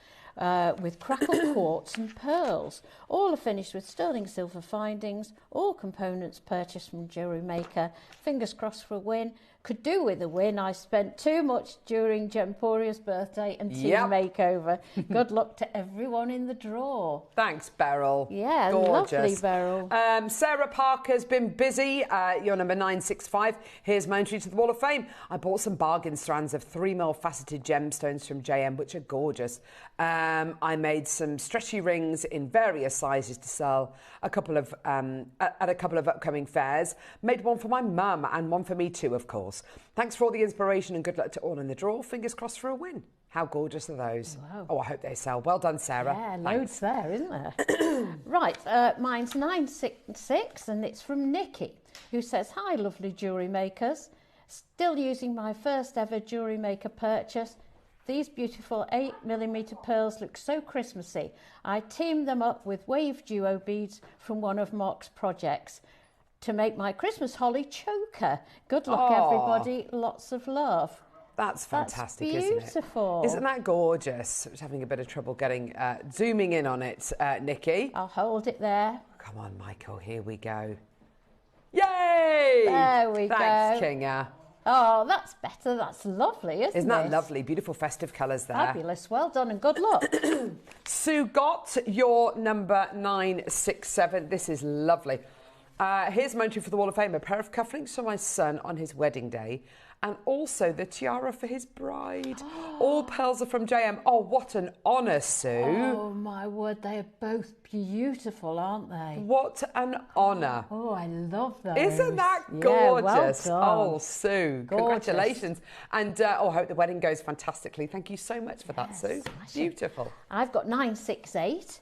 with crackled quartz and pearls. All are finished with sterling silver findings, all components purchased from JewelleryMaker. Fingers crossed for a win. Could do with a win. I spent too much during Gemporia's birthday and team makeover. Good luck to everyone in the draw." Thanks, Beryl. Yeah, gorgeous. lovely, Beryl. Sarah Parker's been busy. You're number 965. Here's my entry to the Wall of Fame. I bought some bargain strands of 3mm faceted gemstones from JM, which are gorgeous. I made some stretchy rings in various sizes to sell at a couple of upcoming fairs. Made one for my mum and one for me too, of course. Thanks for all the inspiration and good luck to all in the draw. Fingers crossed for a win. How gorgeous are those? Wow. Oh, I hope they sell. Well done, Sarah. Yeah, Thanks. loads there, isn't there? Right, mine's 966, and it's from Nikki, who says, "Hi, lovely jewellery makers. Still using my first ever jewellery maker purchase. These beautiful 8mm pearls look so Christmassy. I teamed them up with wave duo beads from one of Mark's projects to make my Christmas holly choker. Good luck, everybody. Lots of love." That's fantastic, That's isn't it? beautiful. Isn't that gorgeous? I was having a bit of trouble getting zooming in on it, Nikki. I'll hold it there. Come on, Michael, here we go. Yay! There we Thanks, go. Kinga. Oh, that's better. That's lovely, isn't it? Isn't that lovely? Beautiful festive colours there. Fabulous. Well done and good luck. Sue Gott, your number 967. This is lovely. Here's my entry for the Wall of Fame. A pair of cufflinks for my son on his wedding day, and also the tiara for his bride. All pearls are from JM. Oh, what an honour, Sue. Oh, my word. They are both beautiful, aren't they? What an honour. Oh, I love those. Isn't that Yeah, gorgeous? well done. Oh, Sue, Gorgeous. congratulations. And I hope the wedding goes fantastically. Thank you so much for that, Sue. smashing. Beautiful. I've got 968,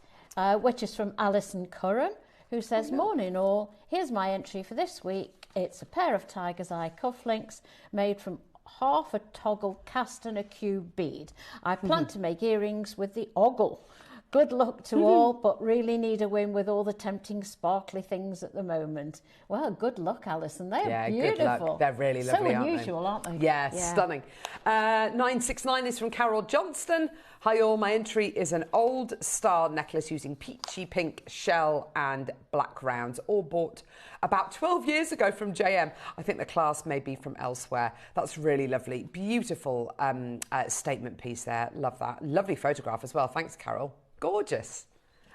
which is from Alison Curran, who says, "Morning all. Here's my entry for this week. It's a pair of tiger's eye cufflinks made from half a toggle cast and a cube bead. I plan to make earrings with the ogle. Good luck to all, but really need a win with all the tempting sparkly things at the moment." Well, good luck, Alison. They are beautiful. Good luck. They're really lovely, so aren't they? unusual, aren't they? Yeah, stunning. 969 is from Carol Johnston. "Hi all, my entry is an old star necklace using peachy pink shell and black rounds, all bought about 12 years ago from JM. I think the class may be from elsewhere." That's really lovely. Beautiful statement piece there. Love that. Lovely photograph as well. Thanks, Carol. Gorgeous.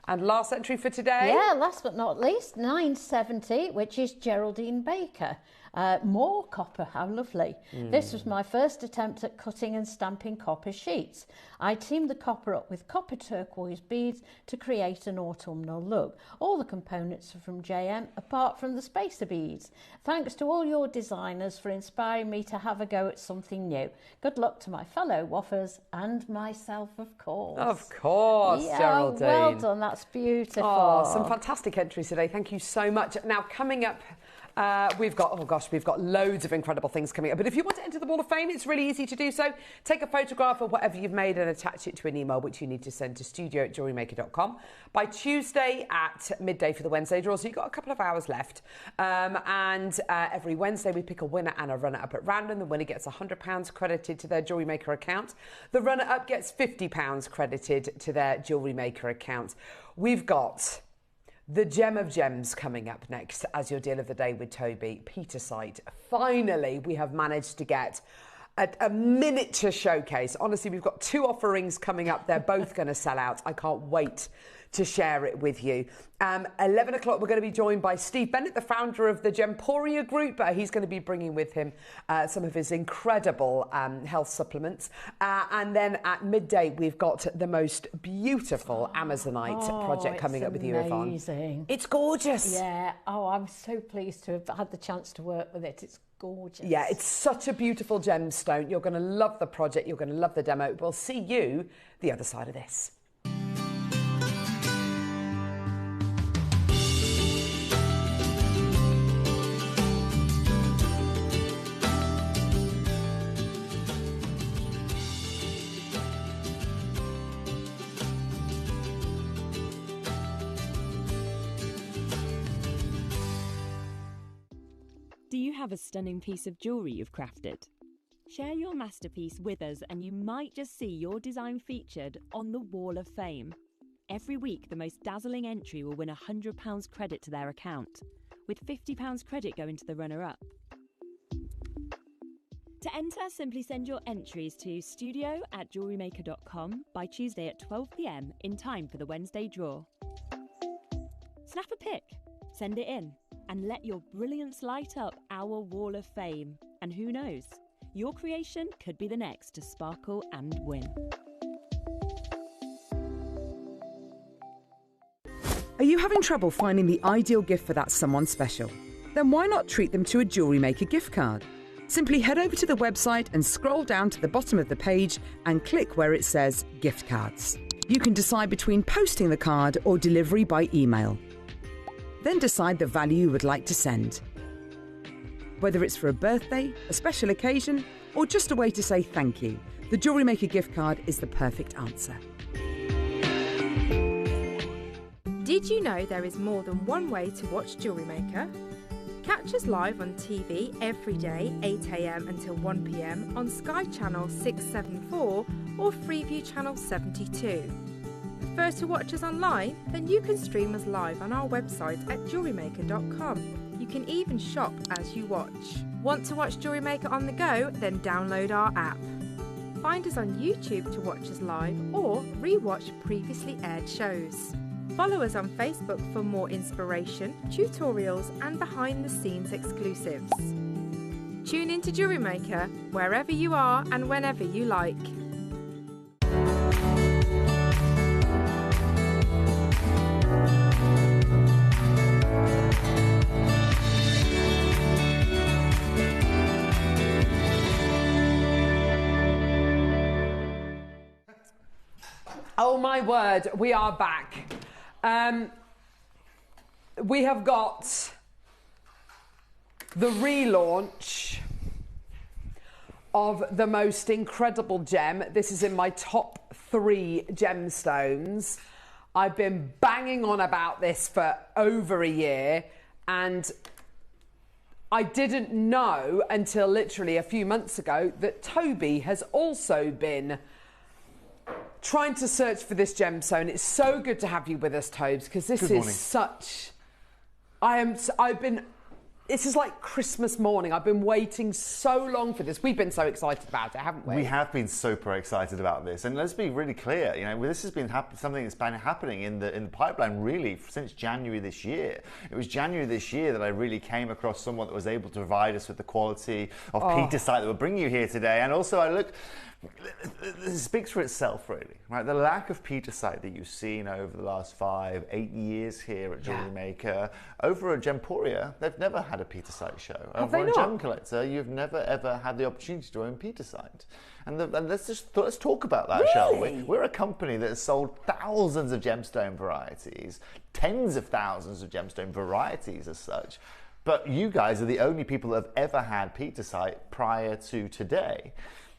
And last entry for today. Yeah, last but not least, 970, which is Geraldine Baker. More copper, how lovely. This was my first attempt at cutting and stamping copper sheets. I teamed the copper up with copper turquoise beads to create an autumnal look. All the components are from JM, apart from the spacer beads. Thanks to all your designers for inspiring me to have a go at something new. Good luck to my fellow waffers and myself, of course. Of course, Yeah, Geraldine. well done, that's beautiful. Oh, some fantastic entries today. Thank you so much. Now, coming up We've got loads of incredible things coming up. But if you want to enter the Wall of Fame, it's really easy to do so. Take a photograph of whatever you've made and attach it to an email, which you need to send to studio@jewellerymaker.com by Tuesday at midday for the Wednesday draw. So you've got a couple of hours left. Every Wednesday we pick a winner and a runner-up at random. The winner gets £100 credited to their Jewellery Maker account. The runner-up gets £50 credited to their Jewellery Maker account. We've got the gem of gems coming up next as your deal of the day with Toby, Petersite. Finally, we have managed to get a miniature showcase. Honestly, we've got 2 offerings coming up. They're both going to sell out. I can't wait to share it with you. 11 o'clock, we're going to be joined by Steve Bennett, the founder of the Gemporia Group. He's going to be bringing with him some of his incredible health supplements. And then at midday, we've got the most beautiful Amazonite project coming up with you, Yvonne. Amazing. It's gorgeous. Yeah. Oh, I'm so pleased to have had the chance to work with it. It's gorgeous. Yeah, it's such a beautiful gemstone. You're going to love the project. You're going to love the demo. We'll see you the other side of this. Do you have a stunning piece of jewellery you've crafted? Share your masterpiece with us and you might just see your design featured on the Wall of Fame. Every week, the most dazzling entry will win £100 credit to their account, with £50 credit going to the runner-up. To enter, simply send your entries to studio@jewellerymaker.com by Tuesday at 12 p.m. in time for the Wednesday draw. Snap a pic, send it in, and let your brilliance light up our Wall of Fame. And who knows, your creation could be the next to sparkle and win. Are you having trouble finding the ideal gift for that someone special? Then why not treat them to a Jewellery Maker gift card? Simply head over to the website and scroll down to the bottom of the page and click where it says gift cards. You can decide between posting the card or delivery by email. Then decide the value you would like to send. Whether it's for a birthday, a special occasion, or just a way to say thank you, the Jewellery Maker gift card is the perfect answer. Did you know there is more than one way to watch Jewellery Maker? Catch us live on TV every day, 8 a.m. until 1 p.m. on Sky Channel 674 or Freeview Channel 72. Prefer to watch us online? Then you can stream us live on our website at JewelleryMaker.com. You can even shop as you watch. Want to watch Jewellery Maker on the go? Then download our app. Find us on YouTube to watch us live or re-watch previously aired shows. Follow us on Facebook for more inspiration, tutorials and behind-the-scenes exclusives. Tune in to Jewellery Maker wherever you are and whenever you like. Oh my word, we are back. We have got the relaunch of the most incredible gem. This is in my top 3 gemstones. I've been banging on about this for over a year, and I didn't know until literally a few months ago that Toby has also been trying to search for this gemstone. It's so good to have you with us, Tobes, because this is such... This is like Christmas morning. I've been waiting so long for this. We've been so excited about it, haven't we? We have been super excited about this, and let's be really clear. You know, this has been something that's been happening in the pipeline really since January this year. It was January this year that I really came across someone that was able to provide us with the quality of Petersite that we're bringing you here today. And also, it speaks for itself, really, right? The lack of Petersite that you've seen over the last 5-8 years here at Jewellery Maker. Over at Gemporia, they've never had a Petersite show. Over at Gem Collector, you've never ever had the opportunity to own Petersite. And let's talk about that, shall we? We're a company that has sold thousands of gemstone varieties, tens of thousands of gemstone varieties as such. But you guys are the only people that have ever had petersite prior to today.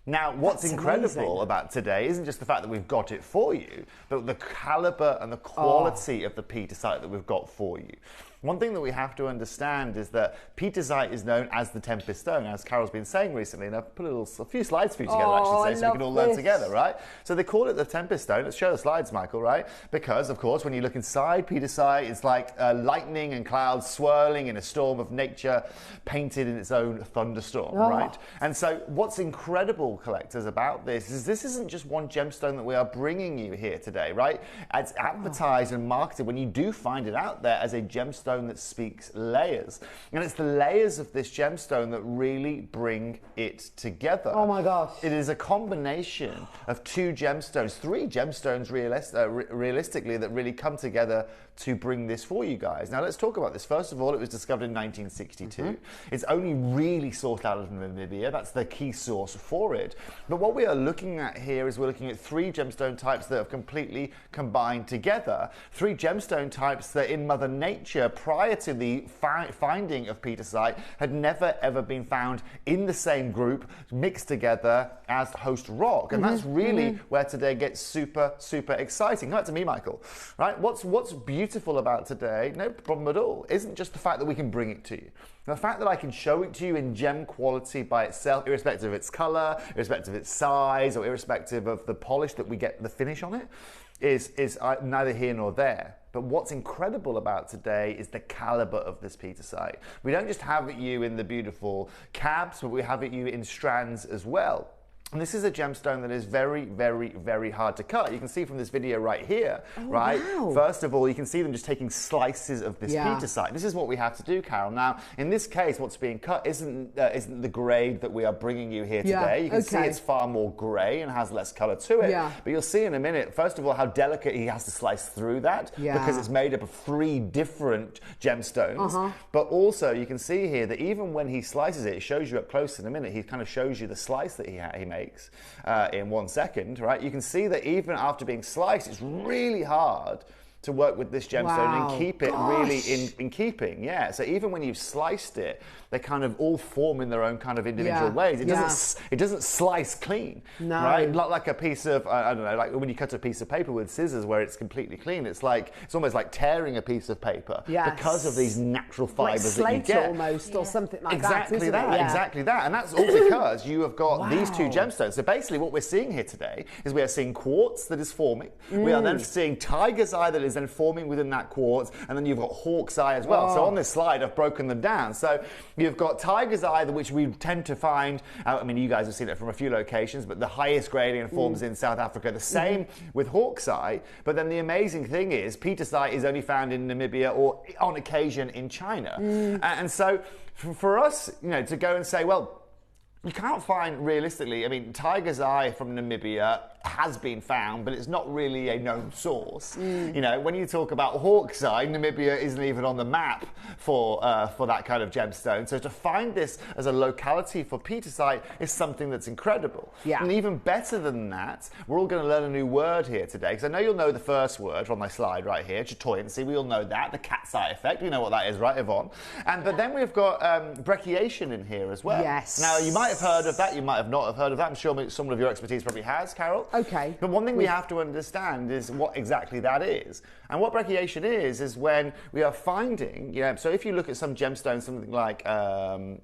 Now, what's incredible about today isn't just the fact that we've got it for you, but the caliber and the quality of the petersite that we've got for you. One thing that we have to understand is that petersite is known as the Tempest Stone, as Carol's been saying recently, and I've put a few slides for you together, I should say, so we can all learn together, right? So they call it the Tempest Stone. Let's show the slides, Michael, right? Because, of course, when you look inside petersite, it's like lightning and clouds swirling in a storm of nature, painted in its own thunderstorm, right? And so what's incredible, collectors, about this isn't just one gemstone that we are bringing you here today, right? It's advertised and marketed when you do find it out there as a gemstone that speaks layers. And it's the layers of this gemstone that really bring it together. Oh my gosh. It is a combination of two gemstones, three gemstones realistically that really come together to bring this for you guys. Now let's talk about this. First of all, it was discovered in 1962. It's only really sourced out of Namibia. That's the key source for it. But what we are looking at here is we're looking at three gemstone types that have completely combined together. Three gemstone types that in Mother Nature, prior to the finding of petersite, had never ever been found in the same group, mixed together as host rock. And that's really where today gets super, super exciting. Come back to me, Michael. Right? What's beautiful about today, no problem at all, isn't just the fact that we can bring it to you. The fact that I can show it to you in gem quality by itself, irrespective of its color, irrespective of its size, or irrespective of the polish that we get, the finish on it, is neither here nor there. But what's incredible about today is the caliber of this petersite. We don't just have it you in the beautiful cabs, but we have it you in strands as well. And this is a gemstone that is very, very, very hard to cut. You can see from this video right here, right? Wow. First of all, you can see them just taking slices of this petersite. This is what we have to do, Carol. Now, in this case, what's being cut isn't the grade that we are bringing you here today. You can see it's far more grey and has less colour to it. But you'll see in a minute, first of all, how delicate he has to slice through that because it's made up of three different gemstones. But also, you can see here that even when he slices it, it shows you up close in a minute, he kind of shows you the slice that he makes in 1 second, right? You can see that even after being sliced, it's really hard to work with this gemstone and keep it really in keeping. Yeah, so even when you've sliced it, they kind of all form in their own kind of individual ways. It doesn't slice clean, right? Not like a piece of, I don't know, like when you cut a piece of paper with scissors where it's completely clean. It's almost like tearing a piece of paper because of these natural fibers that you get. Almost, or something like exactly that. Exactly that. And that's all because you have got these two gemstones. So basically what we're seeing here today is we are seeing quartz that is forming. We are then seeing tiger's eye that is then forming within that quartz, and then you've got hawk's eye as well. So on this slide, I've broken them down. So you've got tiger's eye, which we tend to find, I mean, you guys have seen it from a few locations, but the highest gradient forms in South Africa. The same with hawk's eye. But then the amazing thing is, petersite is only found in Namibia or on occasion in China. And so for us, to go and say, well, you can't find realistically, I mean, tiger's eye from Namibia has been found, but it's not really a known source. When you talk about hawk's eye, Namibia isn't even on the map for that kind of gemstone. So to find this as a locality for petersite is something that's incredible. And even better than that, we're all going to learn a new word here today, because I know you'll know the first word from my slide right here, chatoyancy. We all know that, the cat's eye effect. We know what that is, right, Yvonne? But then we've got brecciation in here as well. Now, you might have heard of that, you might have not have heard of that. I'm sure some of your expertise probably has, Carol. Okay. But one thing we have to understand is what exactly that is. And what brecciation is when we are finding, so if you look at some gemstones, something like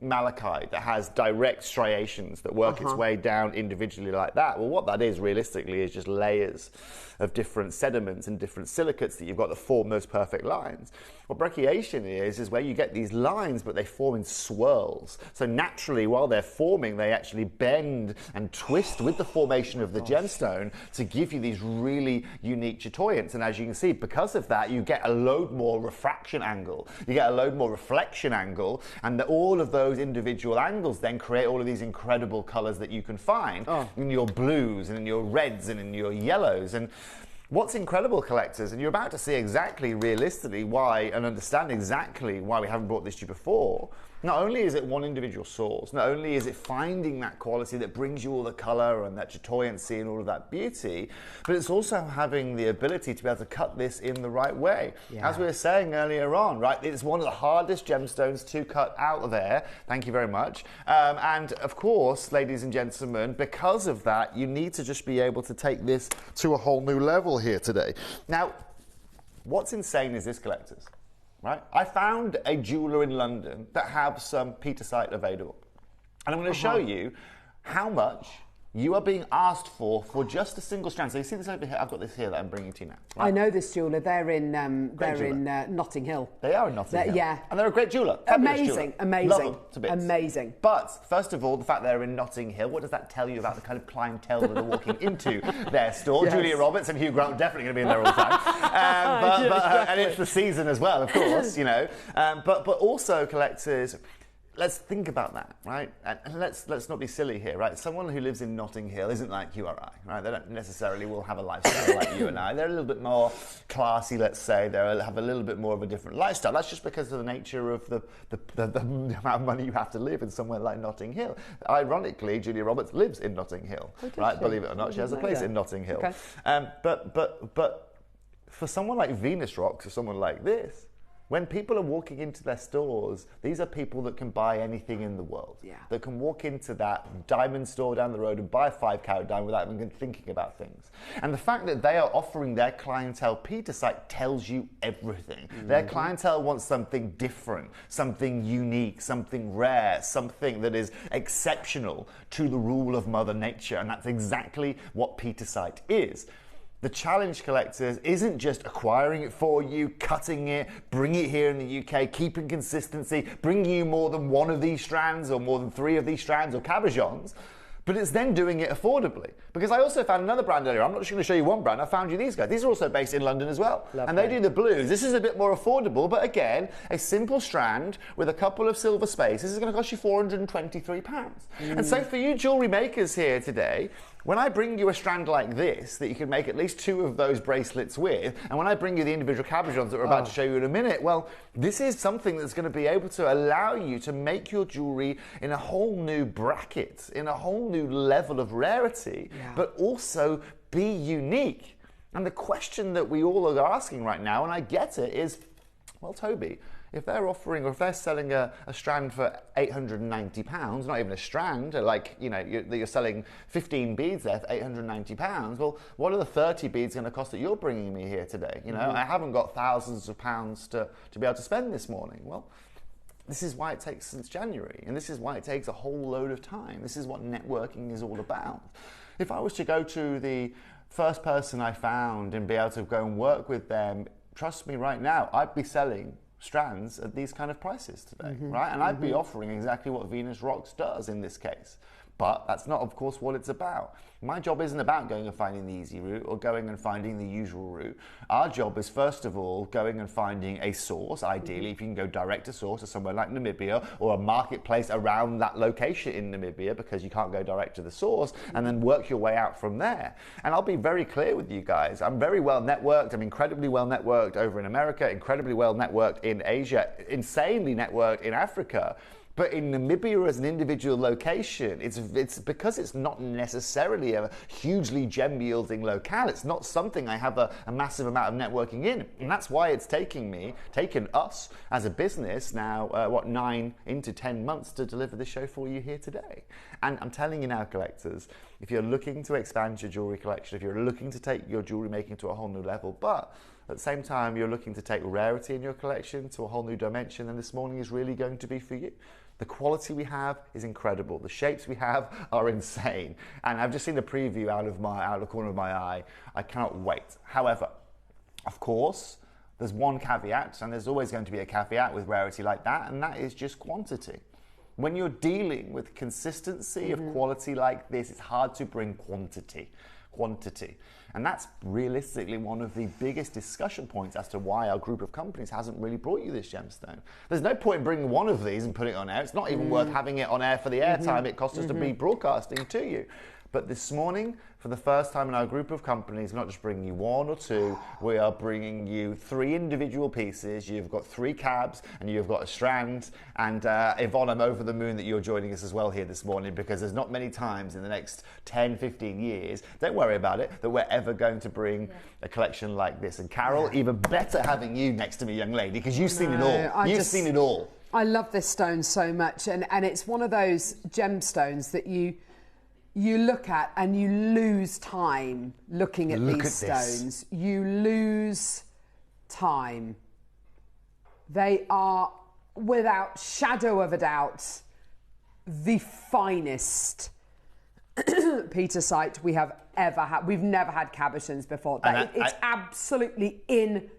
malachite that has direct striations that work its way down individually like that, well, what that is realistically is just layers of different sediments and different silicates that you've got that form those perfect lines. What brecciation is where you get these lines, but they form in swirls. So naturally, while they're forming, they actually bend and twist with the formation of the gemstone to give you these really unique chatoyants. And as you can see, because of that, you get a load more refraction angle, you get a load more reflection angle, and all of those individual angles then create all of these incredible colors that you can find in your blues and in your reds and in your yellows. And What's incredible, collectors, and you're about to see exactly realistically why and understand exactly why we haven't brought this to you before. Not only is it one individual source, not only is it finding that quality that brings you all the colour and that chatoyancy and all of that beauty, but it's also having the ability to be able to cut this in the right way. Yeah. As we were saying earlier on, right, it's one of the hardest gemstones to cut out there. Thank you very much. And of course, ladies and gentlemen, because of that, you need to just be able to take this to a whole new level here today. Now, what's insane is this, collectors. Right? I found a jeweller in London that have some petersite available. And I'm going to show you how much you are being asked for just a single strand. So you see this over here? I've got this here that I'm bringing to you now. Right? I know this jeweller. They're in Notting Hill. They are in Notting Hill. Yeah. And they're a great jeweller. Amazing, amazing. Love them to bits. Amazing. But first of all, the fact they're in Notting Hill, what does that tell you about the kind of clientele that are walking into their store? Yes. Julia Roberts and Hugh Grant definitely going to be in there all the time. And it's the season as well, of course, you know. But also, collectors, let's think about that, right? And let's not be silly here, right? Someone who lives in Notting Hill isn't like you or I, right? They don't necessarily will have a lifestyle like you and I. They're a little bit more classy, let's say. They have a little bit more of a different lifestyle. That's just because of the nature of the amount of money you have to live in somewhere like Notting Hill. Ironically, Julia Roberts lives in Notting Hill, right? Believe it or not, she has a place in Notting Hill. Okay. But for someone like Venus Rocks or someone like this, when people are walking into their stores, these are people that can buy anything in the world. Yeah. That can walk into that diamond store down the road and buy a 5-carat diamond without even thinking about things. And the fact that they are offering their clientele petersite tells you everything. Mm-hmm. Their clientele wants something different, something unique, something rare, something that is exceptional to the rule of Mother Nature. And that's exactly what petersite is. The challenge, collectors, isn't just acquiring it for you, cutting it, bringing it here in the UK, keeping consistency, bringing you more than one of these strands or more than 3 of these strands or cabochons, but it's then doing it affordably. Because I also found another brand earlier. I'm not just going to show you one brand. I found you these guys. These are also based in London as well. Lovely. And they do the blues. This is a bit more affordable, but again, a simple strand with a couple of silver spaces is going to cost you £423. And so for you jewellery makers here today, when I bring you a strand like this, that you can make at least 2 of those bracelets with, and when I bring you the individual cabochons that we're about to show you in a minute, well, this is something that's going to be able to allow you to make your jewellery in a whole new bracket, in a whole new level of rarity, but also be unique. And the question that we all are asking right now, and I get it, is, well, Toby, if they're offering or if they're selling a strand for £890, not even a strand, like, you know, you're selling 15 beads there for £890, well, what are the 30 beads going to cost that you're bringing me here today? You know, I haven't got thousands of pounds to be able to spend this morning. Well, this is why it takes since January, and this is why it takes a whole load of time. This is what networking is all about. If I was to go to the first person I found and be able to go and work with them, trust me right now, I'd be selling strands at these kind of prices today, right? And I'd be offering exactly what Venus Rocks does in this case. But that's not, of course, what it's about. My job isn't about going and finding the easy route or going and finding the usual route. Our job is, first of all, going and finding a source. Ideally, if you can go direct to source to somewhere like Namibia or a marketplace around that location in Namibia, because you can't go direct to the source, and then work your way out from there. And I'll be very clear with you guys. I'm very well networked. I'm incredibly well networked over in America, incredibly well networked in Asia, insanely networked in Africa. But in Namibia as an individual location, it's because it's not necessarily a hugely gem-yielding locale. It's not something I have a massive amount of networking in. And that's why it's taken us as a business now, 9 into 10 months to deliver this show for you here today. And I'm telling you now, collectors, if you're looking to expand your jewellery collection, if you're looking to take your jewellery making to a whole new level, but at the same time you're looking to take rarity in your collection to a whole new dimension, then this morning is really going to be for you. The quality we have is incredible. The shapes we have are insane. And I've just seen the preview out of the corner of my eye. I cannot wait. However, of course, there's one caveat, and there's always going to be a caveat with rarity like that, and that is just quantity. When you're dealing with consistency of quality like this, it's hard to bring quantity. And that's realistically one of the biggest discussion points as to why our group of companies hasn't really brought you this gemstone. There's no point in bringing one of these and putting it on air. It's not even worth having it on air for the airtime it costs us to be broadcasting to you. But this morning, for the first time in our group of companies, not just bringing you 1 or 2, we are bringing you 3 individual pieces. You've got 3 cabs and you've got a strand. And Yvonne, I'm over the moon that you're joining us as well here this morning, because there's not many times in the next 10, 15 years, don't worry about it, that we're ever going to bring a collection like this. And Carol, even better having you next to me, young lady, because you've seen it all. You've seen it all. I love this stone so much, and it's one of those gemstones that you look at and you lose time looking at these stones. You lose time. They are, without shadow of a doubt, the finest petersite we have ever had. We've never had cabochons before. It's absolutely insane.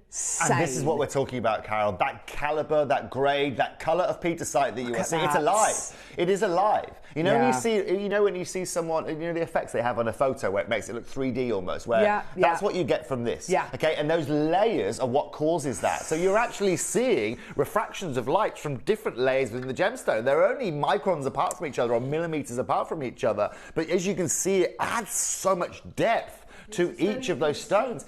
And this is what we're talking about, Carol. That caliber, that grade, that colour of petersite that you are seeing. It's alive. It is alive. You know, when you see someone, the effects they have on a photo where it makes it look 3D almost, where that's what you get from this. Yeah. Okay, and those layers are what causes that. So you're actually seeing refractions of light from different layers within the gemstone. They're only microns apart from each other, or millimeters apart from each other. But as you can see, it adds so much depth to each of those stones.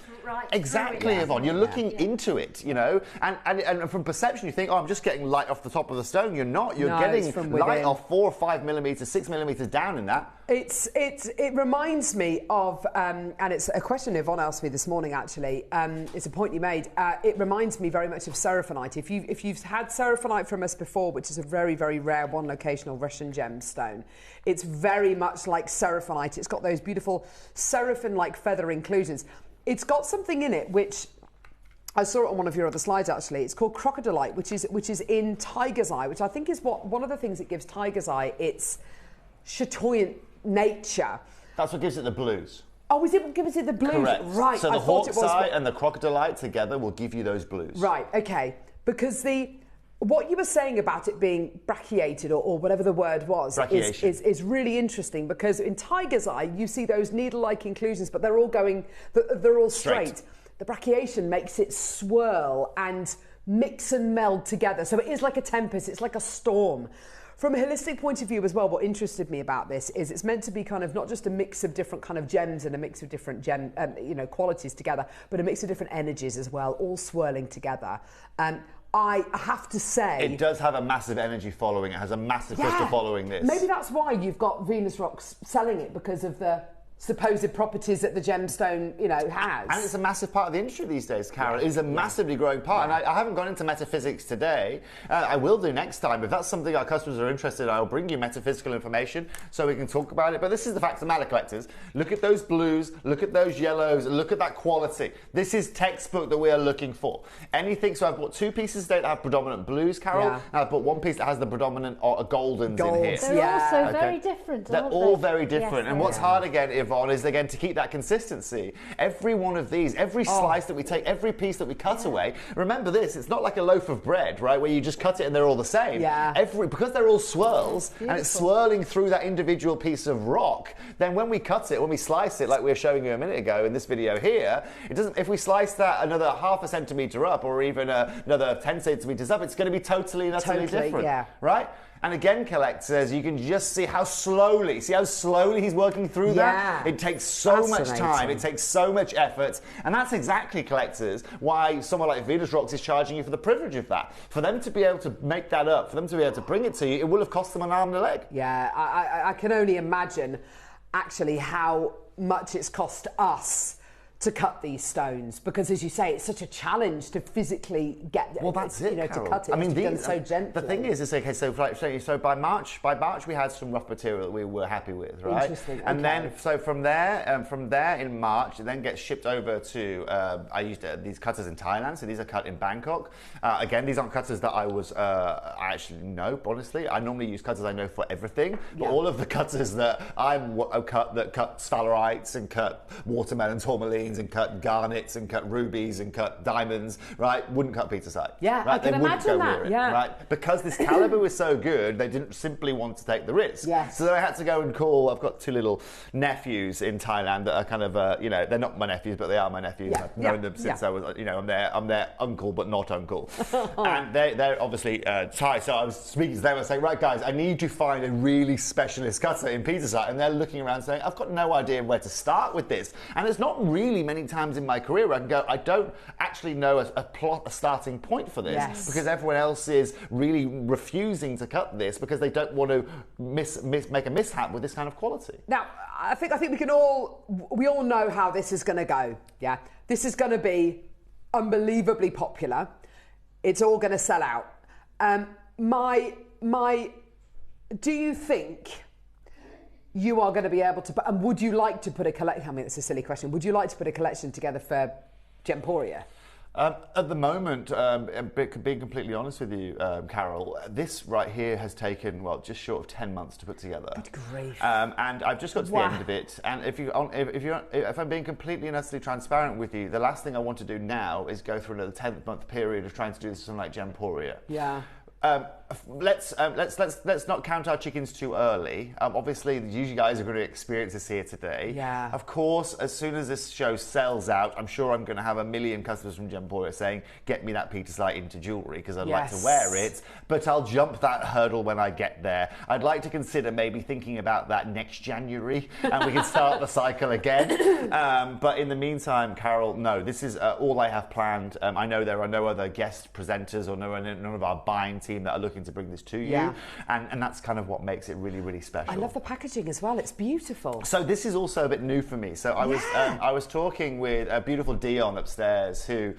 Exactly, Yvonne. You're looking into it, and from perception you think, oh, I'm just getting light off the top of the stone. You're not. You're getting light off 4 or 5 millimeters, 6 millimeters down in that. It reminds me of, and it's a question Yvonne asked me this morning actually. It's a point you made. It reminds me very much of seraphonite. If you've had seraphonite from us before, which is a very, very rare one locational Russian gemstone, it's very much like seraphonite. It's got those beautiful seraphim-like feather inclusions. It's got something in it which I saw it on one of your other slides actually. It's called crocodilite, which is in tiger's eye, which I think is one of the things that gives tiger's eye its chatoyant nature. That's what gives it the blues. Oh, is it what gives it the blues? Correct. Right. So the hawk's eye and the crocodilite together will give you those blues. Right, okay. Because what you were saying about it being brachiated or whatever the word was is really interesting, because in tiger's eye you see those needle-like inclusions, but they're all straight. The brachiation makes it swirl and mix and meld together. So it is like a tempest, it's like a storm. From a holistic point of view as well, what interested me about this is it's meant to be kind of not just a mix of different kind of gems and a mix of different qualities together, but a mix of different energies as well, all swirling together. I have to say, it does have a massive energy following. It has a massive crystal following this. Maybe that's why you've got Venus Rocks selling it, because of the supposed properties that the gemstone, has. And it's a massive part of the industry these days, Carol. It is a massively growing part. And I haven't gone into metaphysics today. I will do next time. If that's something our customers are interested in, I'll bring you metaphysical information so we can talk about it. But this is the fact of the matter, collectors. Look at those blues, look at those yellows, look at that quality. This is textbook that we are looking for. Anything, so I've bought 2 pieces today that have predominant blues, Carol. And I've bought 1 piece that has the predominant goldens in here. They're also very different, They're aren't all they? very different. And what's hard again, Yvonne, is again to keep that consistency. Every one of these, every slice that we take, every piece that we cut away, remember this, it's not like a loaf of bread, right, where you just cut it and they're all the same. Because they're all swirls and it's swirling through that individual piece of rock, then when we cut it, when we slice it, like we were showing you a minute ago in this video here, it doesn't, if we slice that another half a centimetre up or even another 10 centimetres up, it's going to be totally and utterly different, right? And again, collectors, you can just see how slowly he's working through that. It takes so much time, it takes so much effort. And that's exactly, collectors, why someone like Venus Rocks is charging you for the privilege of that. For them to be able to make that up, for them to be able to bring it to you, it will have cost them an arm and a leg. Yeah, I can only imagine actually how much it's cost us to cut these stones, because as you say, it's such a challenge to physically get that's it, to cut it. I mean, done so gently. The thing is, it's okay. So by March we had some rough material that we were happy with, right? Interesting. And then from there in March, it then gets shipped over to. I used these cutters in Thailand, so these are cut in Bangkok. Again, these aren't cutters that I actually know. Honestly, I normally use cutters I know for everything, but all of the cutters that cut sphalerites and cut watermelon tourmaline tourmalines and cut garnets and cut rubies and cut diamonds, right? Wouldn't cut petersite. Yeah, right? I can they wouldn't imagine go that, near it, yeah. right? Because this caliber was so good, they didn't simply want to take the risk. Yes. So I had to go and call. I've got two little nephews in Thailand that are kind of, you know, they're not my nephews, but they are my nephews. Yeah, I've known them since I was, you know, I'm their uncle, but not uncle. And they're obviously Thai. So I was speaking to them and saying, right, guys, I need to find a really specialist cutter in petersite. And they're looking around saying, I've got no idea where to start with this. And there's not really many times in my career where I can go, I don't actually know a starting point for this. Yes. Because everyone else is really refusing to cut this because they don't want to make a mishap with this kind of quality. Now, I think we all know how this is going to go. Yeah, this is going to be unbelievably popular. It's all going to sell out. Do you think you are going to be able to? And would you like to put a collection? I mean, it's a silly question. Would you like to put a collection together for Gemporia? At the moment, being completely honest with you, Carol, this right here has taken, well, just short of 10 months to put together. Good grief. And I've just got to the end of it. And if I'm being completely and utterly transparent with you, the last thing I want to do now is go through another 10-month period of trying to do something like Gemporia. Yeah. Let's not count our chickens too early. Obviously, you guys are going to experience this here today. Yeah. Of course, as soon as this show sells out, I'm sure I'm going to have a million customers from Gemporia saying, "Get me that petersite into jewellery because I'd like to wear it." But I'll jump that hurdle when I get there. I'd like to consider maybe thinking about that next January, and we can start the cycle again. But in the meantime, Carol, no, this is all I have planned. I know there are no other guest presenters or none of our buying team that are looking to bring this to you, and that's kind of what makes it really, really special. I love the packaging as well. It's beautiful. So this is also a bit new for me. So I was talking with a beautiful Dion upstairs, who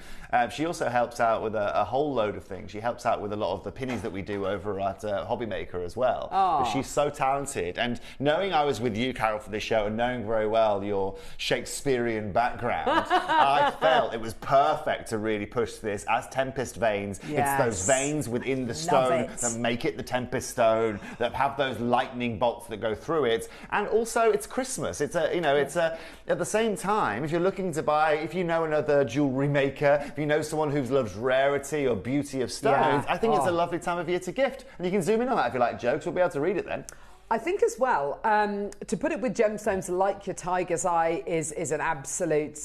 she also helps out with a whole load of things. She helps out with a lot of the pinnies that we do over at JewelleryMaker as well. Oh. But she's so talented, and knowing I was with you, Carol, for this show, and knowing very well your Shakespearean background, I felt it was perfect to really push this as Tempest veins. Yes. It's those veins within the stone that make it the Tempest stone, that have those lightning bolts that go through it, and also it's Christmas. It's at the same time, if you're looking to buy, if you know another jewellery maker, if you know someone who loves rarity or beauty of stones, I think it's a lovely time of year to gift. And you can zoom in on that if you like jokes. We'll be able to read it then. I think as well, to put it with gemstones like your tiger's eye is an absolute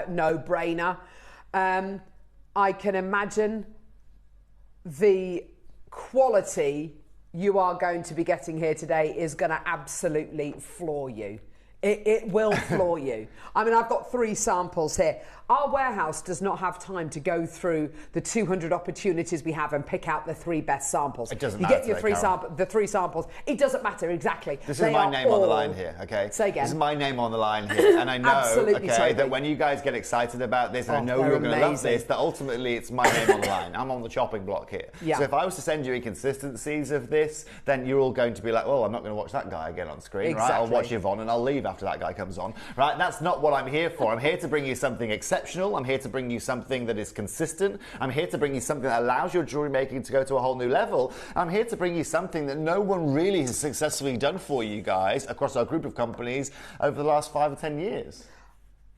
no-brainer. I can imagine the quality you are going to be getting here today is going to absolutely floor you. It will floor you. I mean, I've got 3 samples here. Our warehouse does not have time to go through the 200 opportunities we have and pick out the 3 best samples. It doesn't you matter. get your the 3 samples. It doesn't matter, exactly. This is my name on the line here, okay? Say again. This is my name on the line here. And I know, that when you guys get excited about this, and I know you're going to love this, that ultimately it's my name on the line. I'm on the chopping block here. Yeah. So if I was to send you inconsistencies of this, then you're all going to be like, oh, I'm not going to watch that guy again on screen, right? I'll watch Yvonne and I'll leave after that guy comes on, right? That's not what I'm here for. I'm here to bring you something exceptional. I'm here to bring you something that is consistent. I'm here to bring you something that allows your jewellery making to go to a whole new level. I'm here to bring you something that no one really has successfully done for you guys across our group of companies over the last 5 or 10 years.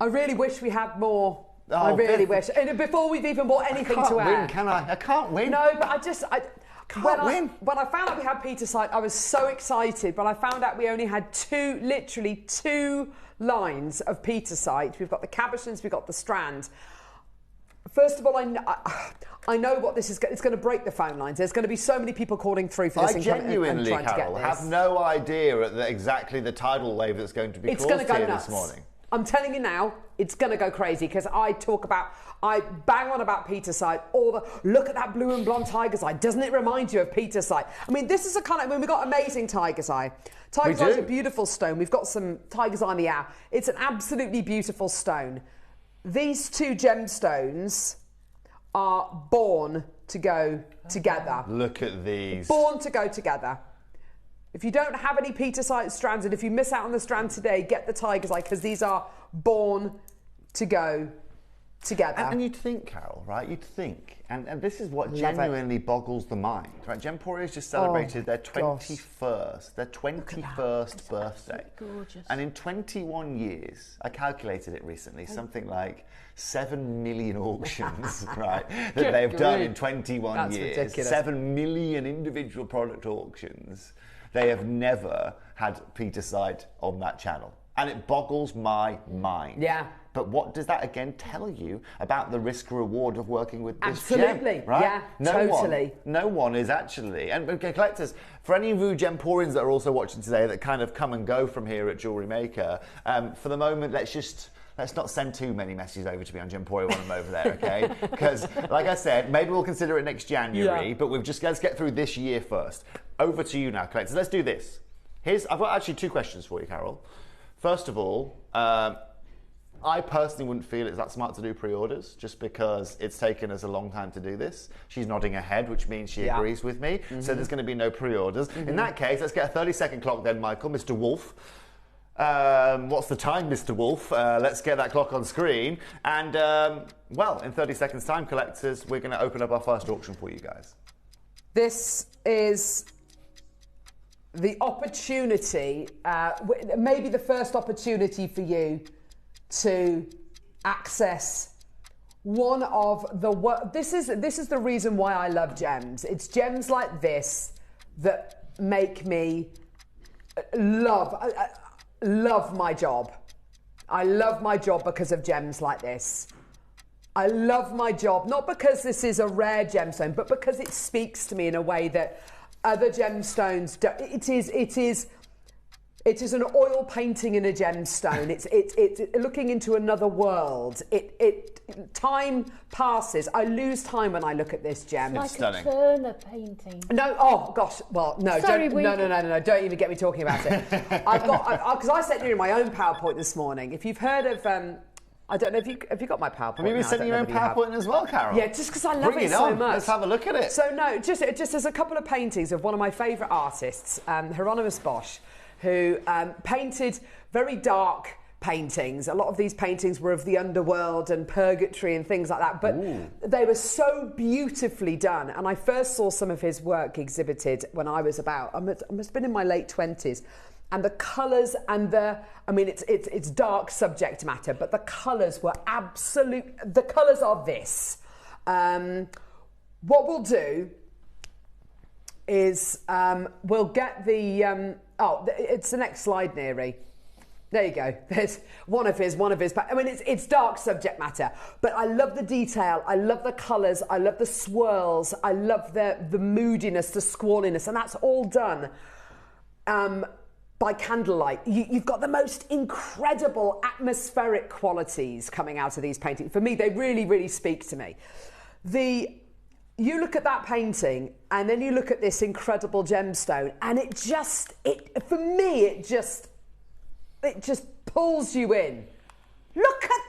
I really wish we had more. I really wish. And before we've even bought anything to air. Win, can I? I can't win. No, but when I found out we had petersite, I was so excited. But I found out we only had literally two lines of petersite. We've got the cabochons, we've got the strand. First of all, I know what this is. It's going to break the phone lines. There's going to be so many people calling through for this. I genuinely, Carol, have no idea exactly the tidal wave that's going to be caused here this morning. I'm telling you now, it's going to go crazy because I bang on about petersite. Look at that blue and blonde tiger's eye. Doesn't it remind you of petersite? I mean, this is we've got amazing tiger's eye. Tiger's eye is a beautiful stone. We've got some tiger's eye in the hour. It's an absolutely beautiful stone. These 2 gemstones are born to go together. Look at these. Born to go together. If you don't have any petersite strands, and if you miss out on the strand today, get the tiger's eye because these are born to go together. And you'd think, Carol, right? You'd think, and this is what Love genuinely boggles the mind, right? Gemporia's just celebrated their gosh. 21st birthday. Gorgeous. And in 21 years, I calculated it recently, something like 7 million auctions, right, that they've done in 21 That's years. ridiculous. 7 million individual product auctions. They have never had Peter Side on that channel. And it boggles my mind. Yeah. But what does that again tell you about the risk reward of working with this Absolutely. gem, right? Yeah, totally. No one is actually, and okay, collectors, for any of you Gemporians that are also watching today that kind of come and go from here at Jewellery Maker, for the moment, let's not send too many messages over to me on Gemporia when I'm over there, okay? Because, like I said, maybe we'll consider it next January, but let's get through this year first. Over to you now, collectors. Let's do this. I've got actually 2 questions for you, Carol. First of all, I personally wouldn't feel it's that smart to do pre-orders just because it's taken us a long time to do this. She's nodding her head, which means she agrees with me. So there's going to be no pre-orders. In that case, let's get a 30-second clock then, Michael. Mr. Wolf. What's the time, Mr. Wolf? Let's get that clock on screen. And, well, in 30 seconds' time, collectors, we're going to open up our first auction for you guys. This is the opportunity, maybe the first opportunity for you to access one of the this is the reason why I love gems. It's gems like this that make me love my job. I love my job because of gems like this. I love my job not because this is a rare gemstone, but because it speaks to me in a way that other gemstones don't. It is an oil painting in a gemstone. It's looking into another world. Time passes. I lose time when I look at this gem. Like stunning. a Turner painting. No, oh gosh. Well, no, Sorry, no. Don't even get me talking about it. Because I sent you in my own PowerPoint this morning. If you've heard of, I don't know if you got my PowerPoint. Have you been sending your own PowerPoint as well, Carol? Yeah, just because I love Bring it so on. much. Let's have a look at it. So no, just there's a couple of paintings of one of my favourite artists, Hieronymus Bosch, who painted very dark paintings. A lot of these paintings were of the underworld and purgatory and things like that, but they were so beautifully done. And I first saw some of his work exhibited when I was I must have been in my late 20s. And the colours and it's dark subject matter, but the colours were the colours are this. What we'll do is we'll get the, it's the next slide, Neri. There you go. There's one of his. It's dark subject matter, but I love the detail. I love the colours. I love the swirls. I love the moodiness, the squalliness, and that's all done by candlelight. You've got the most incredible atmospheric qualities coming out of these paintings. For me, they really, really speak to me. You look at that painting and then you look at this incredible gemstone and it just pulls you in. Look at that!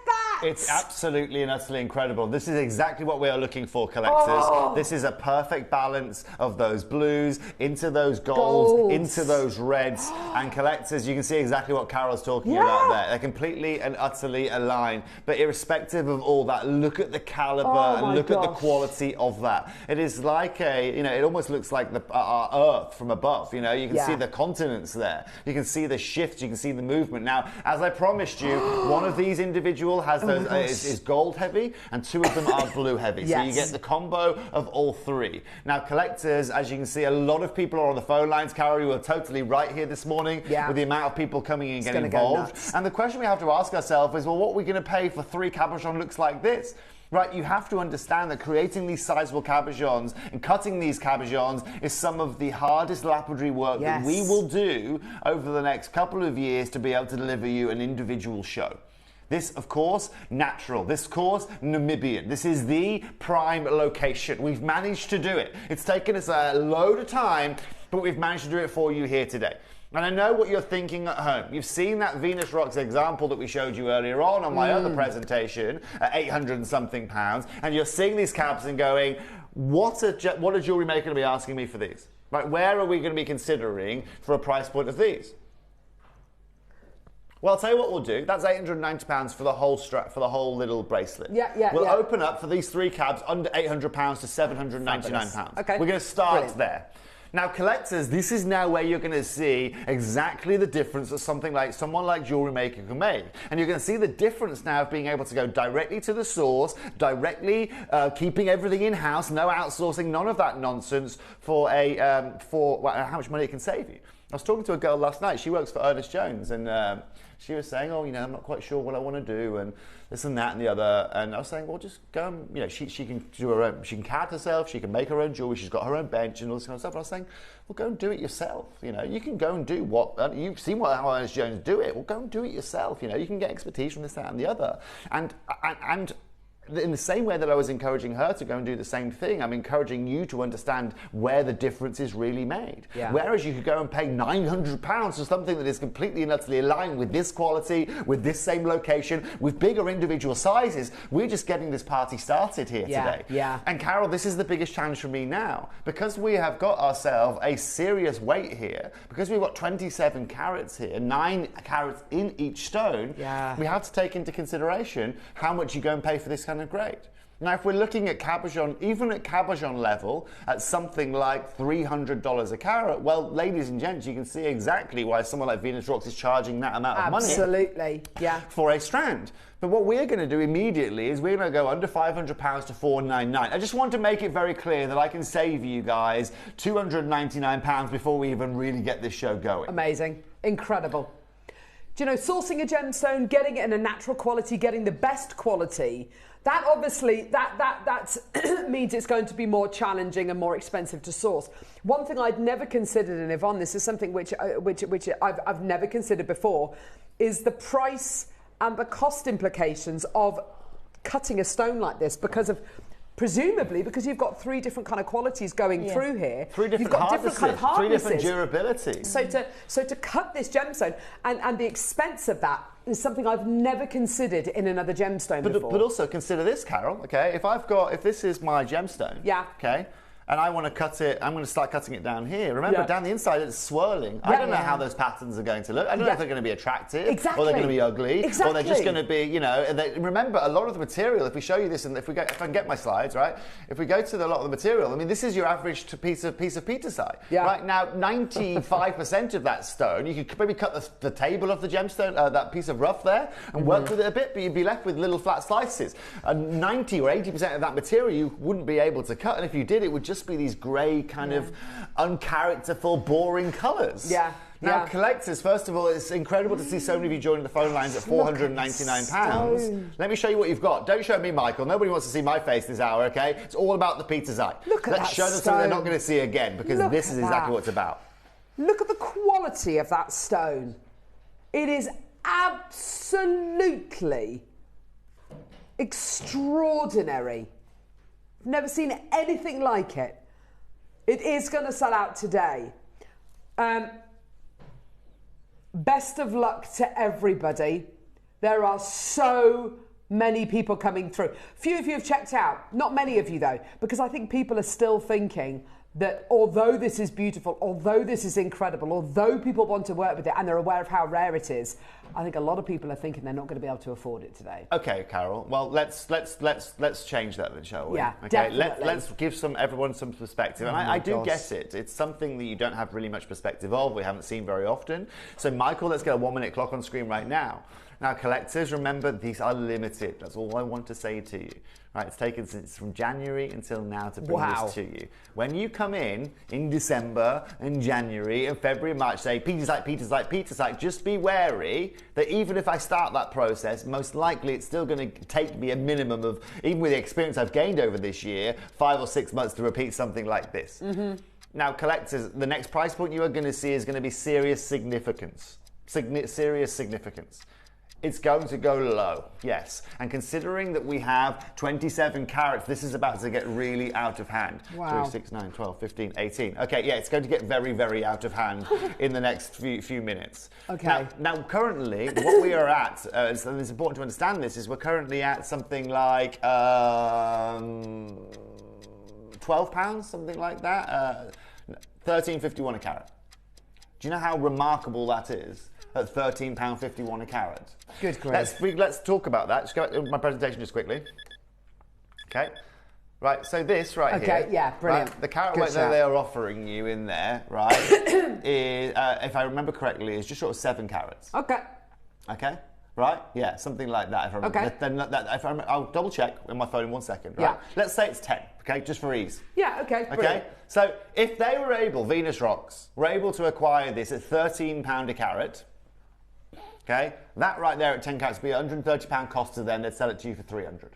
It's absolutely and utterly incredible. This is exactly what we are looking for, collectors. This is a perfect balance of those blues into those golds, into those reds. And collectors, you can see exactly what Carol's talking about there. They're completely and utterly aligned. But irrespective of all that, look at the caliber and look at the quality of that. It is like it almost looks like our Earth from above. You can see the continents there. You can see the shift. You can see the movement. Now, as I promised you, one of these individual has those is gold heavy and 2 of them are blue heavy. So you get the combo of all 3. Now, collectors, as you can see, a lot of people are on the phone lines. Carol, you were totally right here this morning with the amount of people coming in and getting involved. And the question we have to ask ourselves is, well, what are we going to pay for 3 cabochon looks like this? Right, you have to understand that creating these sizable cabochons and cutting these cabochons is some of the hardest lapidary work that we will do over the next couple of years to be able to deliver you an individual show. This, of course, natural. This, of course, Namibian. This is the prime location. We've managed to do it. It's taken us a load of time, but we've managed to do it for you here today. And I know what you're thinking at home. You've seen that Venus Rocks example that we showed you earlier on my other presentation at 800 and something pounds, and you're seeing these cabs and going, what a Jewellery Maker going to be asking me for these? Right, where are we going to be considering for a price point of these? Well, I'll tell you what we'll do. That's £890 for the whole strap, for the whole little bracelet. We'll open up for these 3 cabs under £800 to £799. Okay. We're going to start there. Now, collectors, this is now where you're going to see exactly the difference that someone like JewelleryMaker can make. And you're going to see the difference now of being able to go directly to the source, directly keeping everything in-house, no outsourcing, none of that nonsense for how much money it can save you. I was talking to a girl last night. She works for Ernest Jones, and she was saying, "Oh, I'm not quite sure what I want to do, and this and that and the other." And I was saying, "Well, just go and, she can do her own. She can CAD herself. She can make her own jewelry. She's got her own bench and all this kind of stuff." And I was saying, "Well, go and do it yourself. You can go and do what you've seen how Ernest Jones do it. Well, go and do it yourself. You can get expertise from this, that, and the other." And in the same way that I was encouraging her to go and do the same thing, I'm encouraging you to understand where the difference is really made. Yeah. Whereas you could go and pay £900 for something that is completely and utterly aligned with this quality, with this same location, with bigger individual sizes, we're just getting this party started here today. Yeah. And Carol, this is the biggest challenge for me now. Because we have got ourselves a serious weight here, because we've got 27 carats here, 9 carats in each stone, we have to take into consideration how much you go and pay for this kind of grade. Now, if we're looking at cabochon, even at cabochon level, at something like $300 a carat, well, ladies and gents, you can see exactly why someone like Venus Rocks is charging that amount of money. Absolutely, for a strand. But what we're going to do immediately is we're going to go under £500 to $499. I just want to make it very clear that I can save you guys £299 before we even really get this show going. Amazing. Incredible. Do sourcing a gemstone, getting it in a natural quality, getting the best quality, that obviously, that means it's going to be more challenging and more expensive to source. One thing I'd never considered, and Yvonne, this is something which I've never considered before, is the price and the cost implications of cutting a stone like this presumably because you've got 3 different kind of qualities going through here. 3 different you've got hardnesses, different kind of hardnesses. 3 different durability. So to cut this gemstone and the expense of that is something I've never considered in another gemstone before. But also consider this, Carol, okay? If this is my gemstone, okay, and I want to cut it, I'm going to start cutting it down here. Remember, down the inside it's swirling. I don't know how those patterns are going to look. I don't know if they're going to be attractive, or they're going to be ugly, or they're just going to be, remember, a lot of the material, if we show you this, and if I can get my slides, right? If we go to a lot of the material, I mean, this is your average piece of petersite. Right now, 95% of that stone, you could maybe cut the table of the gemstone, that piece of rough there, and work with it a bit, but you'd be left with little flat slices. And 90 or 80% of that material you wouldn't be able to cut, and if you did, it would just be these grey kind of uncharacterful, boring colours. Now, collectors, first of all, it's incredible to see so many of you joining the phone lines at £499. Let me show you what you've got. Don't show me, Michael. Nobody wants to see my face this hour, okay? It's all about the petersite. Let's show them something they're not going to see again, because this is exactly what it's about. Look at the quality of that stone. It is absolutely extraordinary. Never seen anything like it. It is going to sell out today. Best of luck to everybody. There are so many people coming through. Few of you have checked out. Not many of you though, because I think people are still thinking that although this is beautiful, although this is incredible, although people want to work with it and they're aware of how rare it is, I think a lot of people are thinking they're not going to be able to afford it today. Okay, Carol. Well, let's change that then, shall we? Yeah, okay. definitely. Let's give everyone some perspective. And I do get it. It's something that you don't have really much perspective of. We haven't seen very often. So, Michael, let's get a 1-minute clock on screen right now. Now, collectors, remember, these are limited. That's all I want to say to you. Right, it's taken since from January until now to bring this to you. When you come in December and January and February and March, say, petersite, just be wary that even if I start that process, most likely it's still going to take me a minimum of, even with the experience I've gained over this year, 5 or 6 months to repeat something like this. Now, collectors, the next price point you are going to see is going to be serious significance. Serious significance. It's going to go low, yes. And considering that we have 27 carats, this is about to get really out of hand. Wow. 3, 6, 9, 12, 15, 18. Okay, yeah, it's going to get very, very out of hand in the next few minutes. Okay. Now currently, what we are at, and it's important to understand this, is we're currently at something like £12, something like that. £13.51 a carat. Do you know how remarkable that is at £13.51 a carat? Good grief. Let's talk about that. Just go back to my presentation just quickly. Okay. Right, so this right here. Okay, yeah, brilliant. Right, the carat Good weight that shout. they are offering you in there, right, is, if I remember correctly, is just short of 7 carats. Okay. Okay? Right? Yeah, something like that. If I remember. Okay. I'll double check in my phone in 1 second. Right? Yeah. Let's say it's 10, okay, just for ease. Yeah, okay, Okay? brilliant. So if they were able, Venus Rocks, were able to acquire this at £13 a carat, okay, that right there at 10 carats would be £130 cost to them, they'd sell it to you for 300.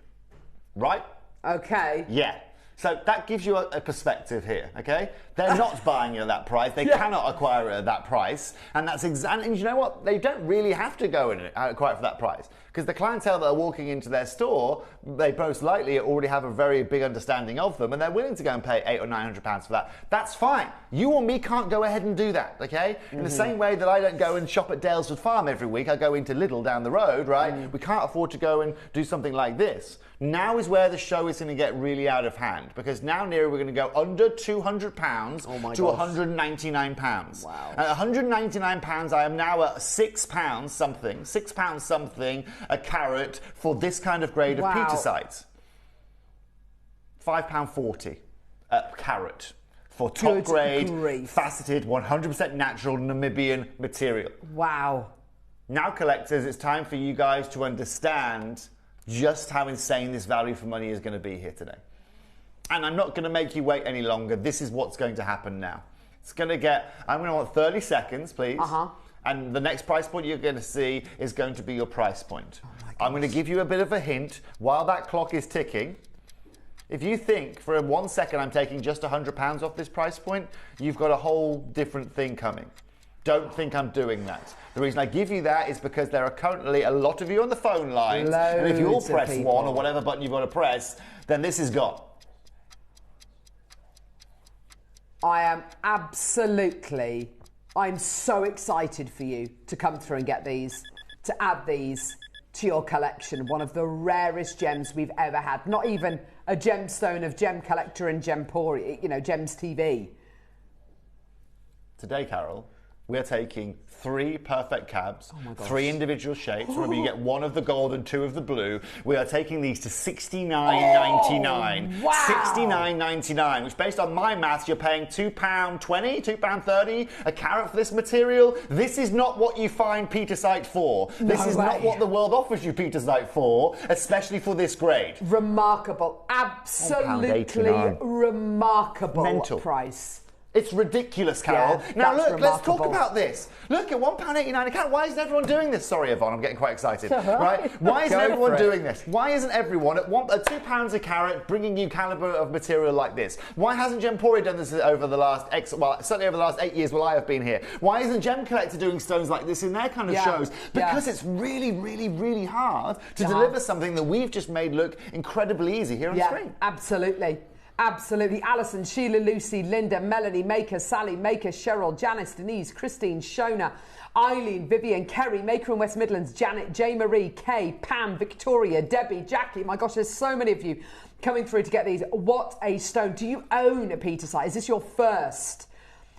Right? Okay. Yeah. So that gives you a perspective here, okay? They're not buying it at that price. They cannot acquire it at that price. And that's and you know what? They don't really have to go and acquire it for that price. Because the clientele that are walking into their store, they most likely already have a very big understanding of them and they're willing to go and pay £800 or £900 for that. That's fine. You or me can't go ahead and do that, okay? In the same way that I don't go and shop at Dalesford Farm every week, I go into Lidl down the road, right? We can't afford to go and do something like this. Now is where the show is going to get really out of hand because now we're going to go under £200 to £199. Wow. At £199, I am now at £6 something a carat for this kind of grade of petersite. £5.40 a carat for top grade, faceted, 100% natural Namibian material. Wow. Now, collectors, it's time for you guys to understand just how insane this value for money is going to be here today. And I'm not going to make you wait any longer. This is what's going to happen now. It's going to get, I'm going to want 30 seconds, please. And the next price point you're going to see is going to be your price point. I'm going to give you a bit of a hint while that clock is ticking. If you think for 1 second I'm taking just £100 off this price point, you've got a whole different thing coming. Don't think I'm doing that. The reason I give you that is because there are currently a lot of you on the phone lines, and if you all press 1 or whatever button you've got to press, then this is gone. I am absolutely, I'm so excited for you to come through and get these, to add these to your collection. One of the rarest gems we've ever had. Not even a gemstone of Gem Collector and Gempori, Gems TV. Today, Carol, we're taking 3 perfect cabs, 3 individual shapes. Remember, you get 1 of the gold and 2 of the blue. We are taking these to $69.99. Wow. $69.99, which based on my maths, you're paying £2.20, £2.30 a carat for this material. This is not what you find petersite for. This is not what the world offers you petersite for, especially for this grade. Remarkable. Absolutely remarkable price. It's ridiculous, Carol. Yeah, now look, let's talk remarkable. about this. Look at £1.89 a carat. Why isn't everyone doing this? Sorry, Yvonne, I'm getting quite excited. Right? Why isn't everyone doing this? Why isn't everyone at £2 a carat bringing you calibre of material like this? Why hasn't Gempori done this over the last certainly over the last 8 years while I have been here? Why isn't Gem Collector doing stones like this in their kind of shows? Because it's really, really, really hard to deliver something that we've just made look incredibly easy here on screen. Absolutely. Absolutely. Alison, Sheila, Lucy, Linda, Melanie, Maker, Sally, Maker, Cheryl, Janice, Denise, Christine, Shona, Eileen, Vivian, Kerry, Maker in West Midlands, Janet, J. Marie, Kay, Pam, Victoria, Debbie, Jackie. My gosh, there's so many of you coming through to get these. What a stone. Do you own a petersite? Is this your first?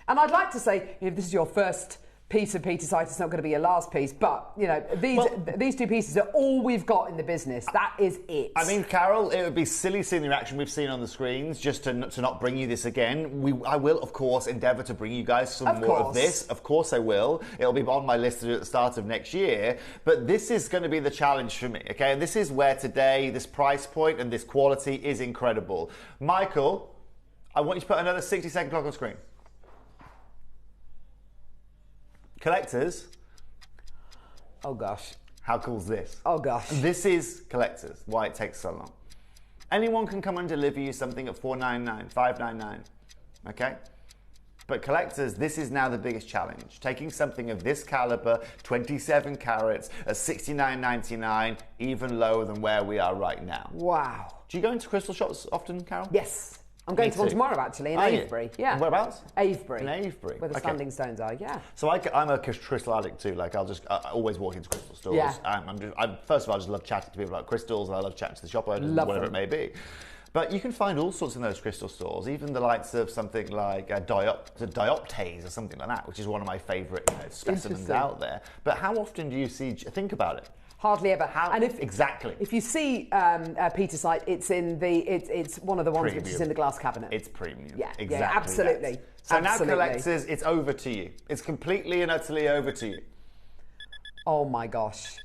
And I'd like to say, if this is your first piece of petersite, it's not going to be your last piece, but these 2 pieces are all we've got in the business. That is it. I mean, Carol, it would be silly seeing the reaction we've seen on the screens just to not bring you this again. I will, of course, endeavour to bring you guys some more of this. Of course I will. It'll be on my list to do at the start of next year. But this is going to be the challenge for me, okay? And this is where today this price point and this quality is incredible. Michael, I want you to put another 60-second clock on screen. Collectors. Oh gosh. How cool is this? Oh gosh. This is collectors, why it takes so long. Anyone can come and deliver you something at $4.99, $5.99, okay? But collectors, this is now the biggest challenge. Taking something of this caliber, 27 carats, at $69.99, even lower than where we are right now. Wow. Do you go into crystal shops often, Carol? Yes. I'm going to one tomorrow, actually, in Avebury. Yeah. Whereabouts? Avebury. In Avebury. Where the standing stones are, yeah. So I'm a crystal addict too. Like I always walk into crystal stores. Yeah. First of all, I just love chatting to people about crystals, and I love chatting to the shop owners, whatever it may be. But you can find all sorts in those crystal stores, even the likes of something like dioptase or something like that, which is one of my favourite specimens out there. But how often do you think about it? Hardly ever. And exactly. If you see petersite, it's one of the ones Premium. which is in the glass cabinet. It's premium. Yeah, exactly. yeah, absolutely. That. So absolutely. now, collectors, it's over to you. It's completely and utterly over to you. Oh my gosh.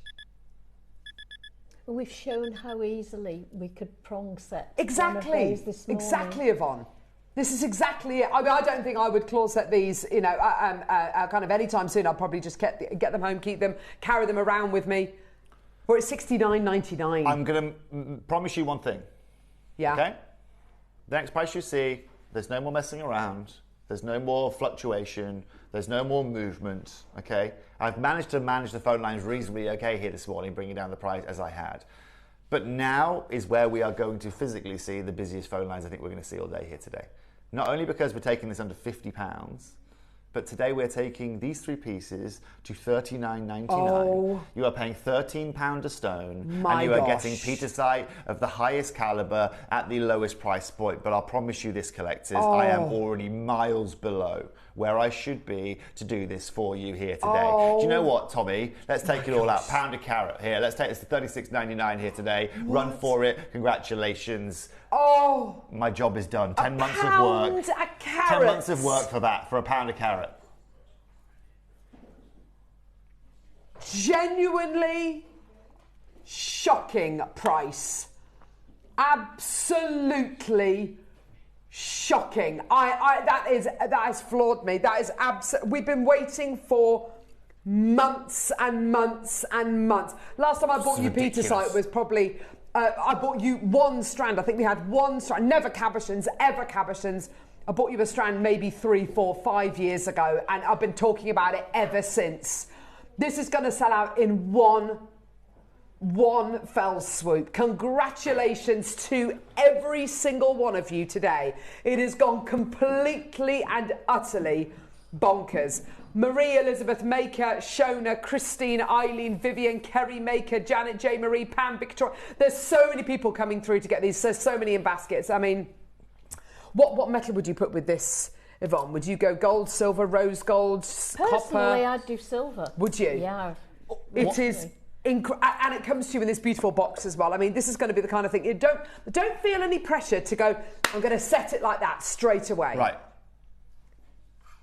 We've shown how easily we could prong set Exactly. one of these this morning. Exactly, Yvonne. This is exactly it. I mean, I don't think I would claw set these, kind of anytime soon. I'd probably just get them home, keep them, carry them around with me. We're at $69.99. I'm going to promise you one thing. Yeah. Okay? The next price you see, there's no more messing around. There's no more fluctuation. There's no more movement. Okay? I've managed to manage the phone lines reasonably okay here this morning, bringing down the price as I had. But now is where we are going to physically see the busiest phone lines I think we're going to see all day here today. Not only because we're taking this under £50, but today we're taking these 3 pieces to $39.99. Oh. You are paying £13 a stone, My and you are gosh. getting petersite of the highest caliber at the lowest price point. But I'll promise you this, collectors, I am already miles below where I should be to do this for you here today. Do you know what, Tommy? Let's take it all out. Pound a carrot here. Let's take this to $36.99 here today. What? Run for it. Congratulations. Oh, My job is done. 10 months of pound work. a carrot. 10 months of work for that, for a pound a carrot. Genuinely shocking price. Absolutely shocking. That has floored me. That is we've been waiting for months and months and months. Last time I bought you petersite was probably I bought you 1 strand. I think we had 1 strand. Never cabochons, ever cabochons. I bought you a strand maybe 3, 4, 5 years ago, and I've been talking about it ever since. This is going to sell out in one fell swoop. Congratulations to every single one of you today. It has gone completely and utterly bonkers. Marie Elizabeth Maker, Shona, Christine, Eileen, Vivian, Kerry Maker, Janet J. Marie, Pam, Victoria. There's so many people coming through to get these. There's so many in baskets. I mean, what metal would you put with this, Yvonne? Would you go gold, silver, rose gold, copper? Personally, I'd do silver. Would you? Yeah. It is and it comes to you in this beautiful box as well. I mean, this is going to be the kind of thing you don't feel any pressure to go, I'm going to set it like that straight away. Right.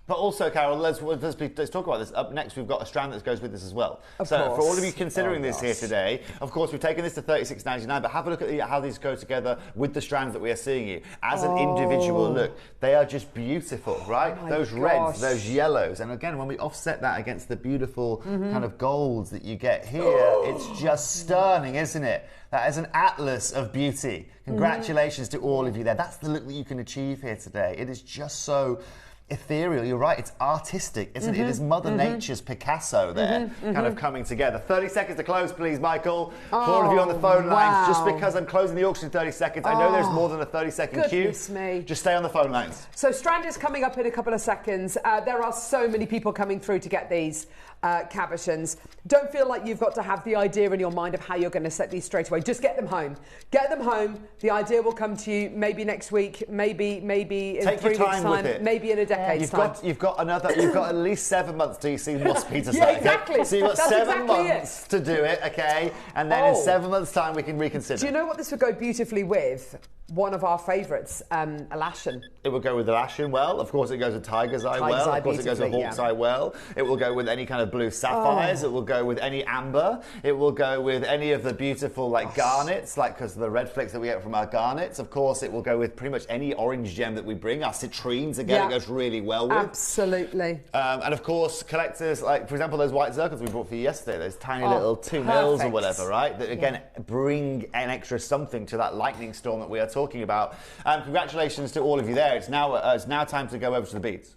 But also, Carol, let's talk about this. Up next, we've got a strand that goes with this as well. Of so course. for all of you considering this here today, of course, we've taken this to $36.99, but have a look at how these go together with the strands that we are seeing you. As an individual look, they are just beautiful, right? Those reds, those yellows. And again, when we offset that against the beautiful kind of golds that you get here, it's just stunning, isn't it? That is an atlas of beauty. Congratulations to all of you there. That's the look that you can achieve here today. It is just so ethereal. You're right, it's artistic, isn't it? It is Mother Nature's Picasso there, kind of coming together. 30 seconds to close, please, Michael. For all of you on the phone lines, just because I'm closing the auction in 30 seconds, I know there's more than a 30-second queue. Goodness me. Just stay on the phone lines. So strand is coming up in a couple of seconds. There are so many people coming through to get these cabochons. Don't feel like you've got to have the idea in your mind of how you're going to set these straight away. Just get them home. Get them home. The idea will come to you maybe next week, maybe in 3 weeks' time, maybe in a decade's time. You've got at least 7 months till you see Moss Peter. Yeah, exactly. Okay? So you've got That's 7 exactly months to do it, okay? And then in 7 months' time we can reconsider. Do you know what this would go beautifully with? One of our favourites, Alashan. It will go with the Alashan well. Of course, it goes with Tiger's Eye well. Of course, it goes with Hawk's Eye well. It will go with any kind of blue sapphires. It will go with any amber. It will go with any of the beautiful garnets, because of the red flecks that we get from our garnets. Of course, it will go with pretty much any orange gem that we bring. Our citrines, again, it goes really well with. Absolutely. And of course, collectors, for example, those white zircons we brought for you yesterday, those tiny little 2 mils or whatever, right? That, again, bring an extra something to that lightning storm that we are talking about. Congratulations to all of you there. It's now time to go over to the beads.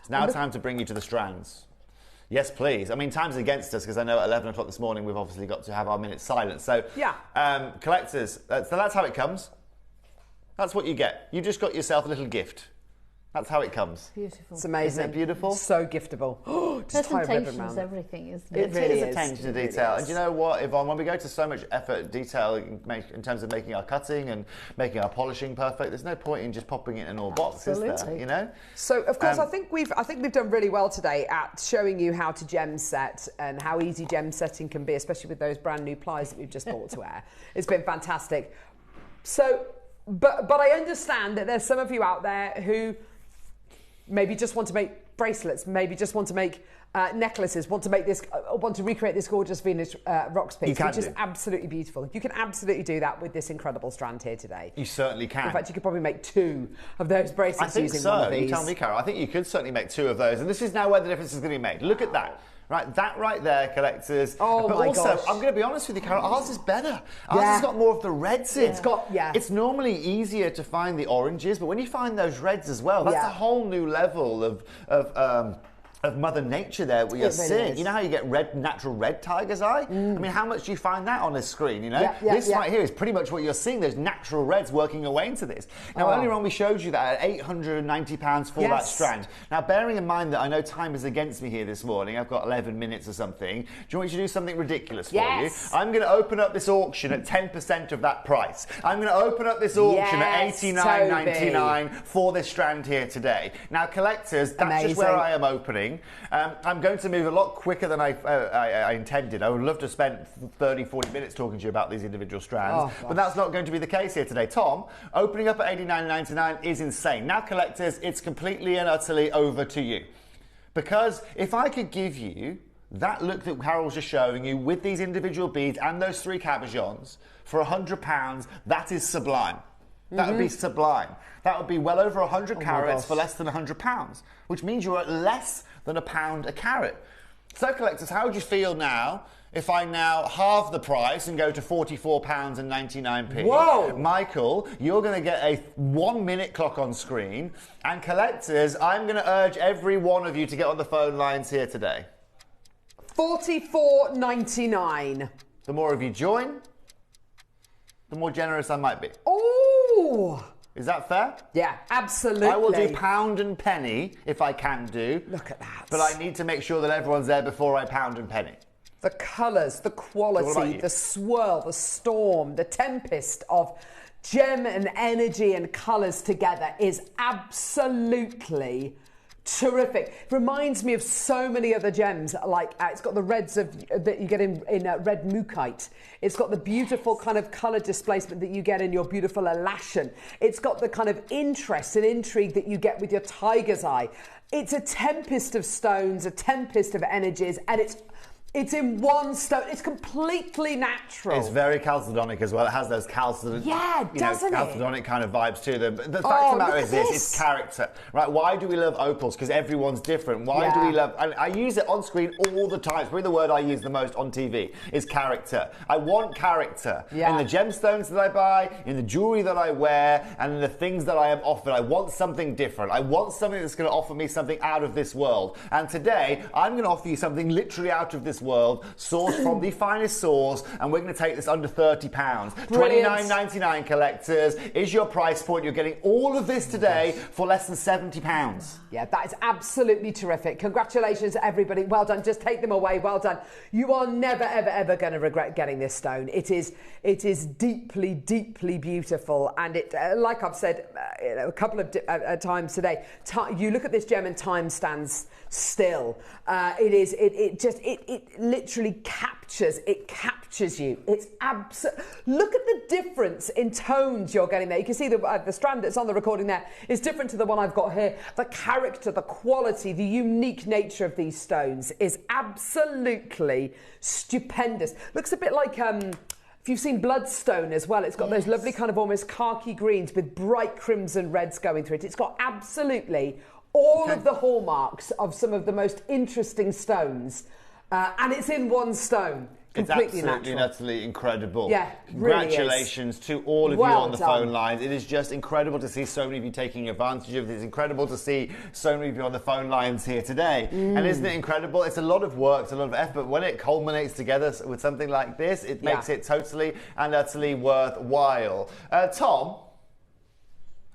It's now time to bring you to the strands. Yes, please. I mean, time's against us because I know at 11 o'clock this morning we've obviously got to have our minute silence. So, collectors, so that's how it comes. That's what you get. You just got yourself a little gift. That's how it comes. Beautiful. It's amazing. Isn't it beautiful? So giftable. Just tie a ribbon Presentation's round. everything, isn't It it? really is is. attention to It really detail. is. And do you know what, Yvonne, when we go to so much effort, detail in terms of making our cutting and making our polishing perfect, there's no point in just popping it in all box, is there? Absolutely. You know? So of course I think we've done really well today at showing you how to gem set and how easy gem setting can be, especially with those brand new pliers that we've just bought to wear. It's been fantastic. So, but I understand that there's some of you out there who maybe just want to make bracelets, maybe just want to make necklaces, want to recreate this gorgeous Venus rocks piece, which is absolutely beautiful. You can absolutely do that with this incredible strand here today. You certainly can. In fact, you could probably make 2 of those bracelets using one of these. You tell me, Carol. I think you could certainly make 2 of those. And this is now where the difference is going to be made. Look at that. Right, that right there, collectors. Oh but my also, gosh. I'm going to be honest with you, Carol, ours is better. Ours has got more of the reds in. It's normally easier to find the oranges, but when you find those reds as well, that's a whole new level of Mother Nature there we are seeing. You know how you get natural red tiger's eye? I mean, how much do you find that on a screen, you know? This right here is pretty much what you're seeing, those natural reds working away into this. Now, earlier on we showed you that at £890 for that strand. Now, bearing in mind that I know time is against me here this morning, I've got 11 minutes or something, do you want me to do something ridiculous for you? I'm going to open up this auction at 10% of that price. I'm going to open up this auction at $89.99 for this strand here today. Now, collectors, that's just where I am opening. I'm going to move a lot quicker than I intended. I would love to spend 30, 40 minutes talking to you about these individual strands, but that's not going to be the case here today. Tom, opening up at $89.99 is insane. Now, collectors, it's completely and utterly over to you. Because if I could give you that look that Carol's just showing you with these individual beads and those 3 cabochons for £100, that is sublime. That would be sublime. That would be well over 100 carats for less than £100, which means you're at less than £1 a carat. So, collectors, how would you feel now if I now halve the price and go to £44.99? Whoa! Michael, you're going to get a 1-minute clock on screen. And collectors, I'm going to urge every one of you to get on the phone lines here today. $44.99. The more of you join, the more generous I might be. Oh! Is that fair? Yeah, absolutely. I will do pound and penny if I can do. Look at that. But I need to make sure that everyone's there before I pound and penny. The colours, the quality, the swirl, the storm, the tempest of gem and energy and colours together is absolutely terrific. It reminds me of so many other gems, like it's got the reds that you get in red mookaite. It's got the beautiful kind of colour displacement that you get in your beautiful elashin. It's got the kind of interest and intrigue that you get with your tiger's eye. It's a tempest of stones, a tempest of energies, and it's in one stone. It's completely natural. It's very chalcedonic as well. It has those chalcedonic kind of vibes to them. But the fact of the matter is this: it's character, right? Why do we love opals? Because everyone's different. Why do we love? And I use it on screen all the time. It's probably the word I use the most on TV is character. I want character in the gemstones that I buy, in the jewelry that I wear, and in the things that I am offered. I want something different. I want something that's going to offer me something out of this world. And today, I'm going to offer you something literally out of this world, sourced from the finest source, and we're going to take this under £30. £29.99, collectors is your price point. You're getting all of this today for less than £70. Yeah, that is absolutely terrific. Congratulations, everybody. Well done. Just take them away. Well done. You are never, ever, ever going to regret getting this stone. It is deeply, deeply beautiful. And it, like I've said a couple of times today, you look at this gem and time stands still. It literally captures you. It's look at the difference in tones you're getting there. You can see the strand that's on the recording there is different to the one I've got here. The character, the quality, the unique nature of these stones is absolutely stupendous. Looks a bit like if you've seen Bloodstone as well, it's got those lovely kind of almost khaki greens with bright crimson reds going through it. It's got absolutely all of the hallmarks of some of the most interesting stones, and it's in one stone. Completely it's absolutely natural. utterly incredible. Yeah, congratulations to all of you Well on the done. phone lines. It is just incredible to see so many of you taking advantage of this. It's incredible to see so many of you on the phone lines here today. And isn't it incredible? It's a lot of work, it's a lot of effort, but when it culminates together with something like this, it makes it totally and utterly worthwhile. Tom,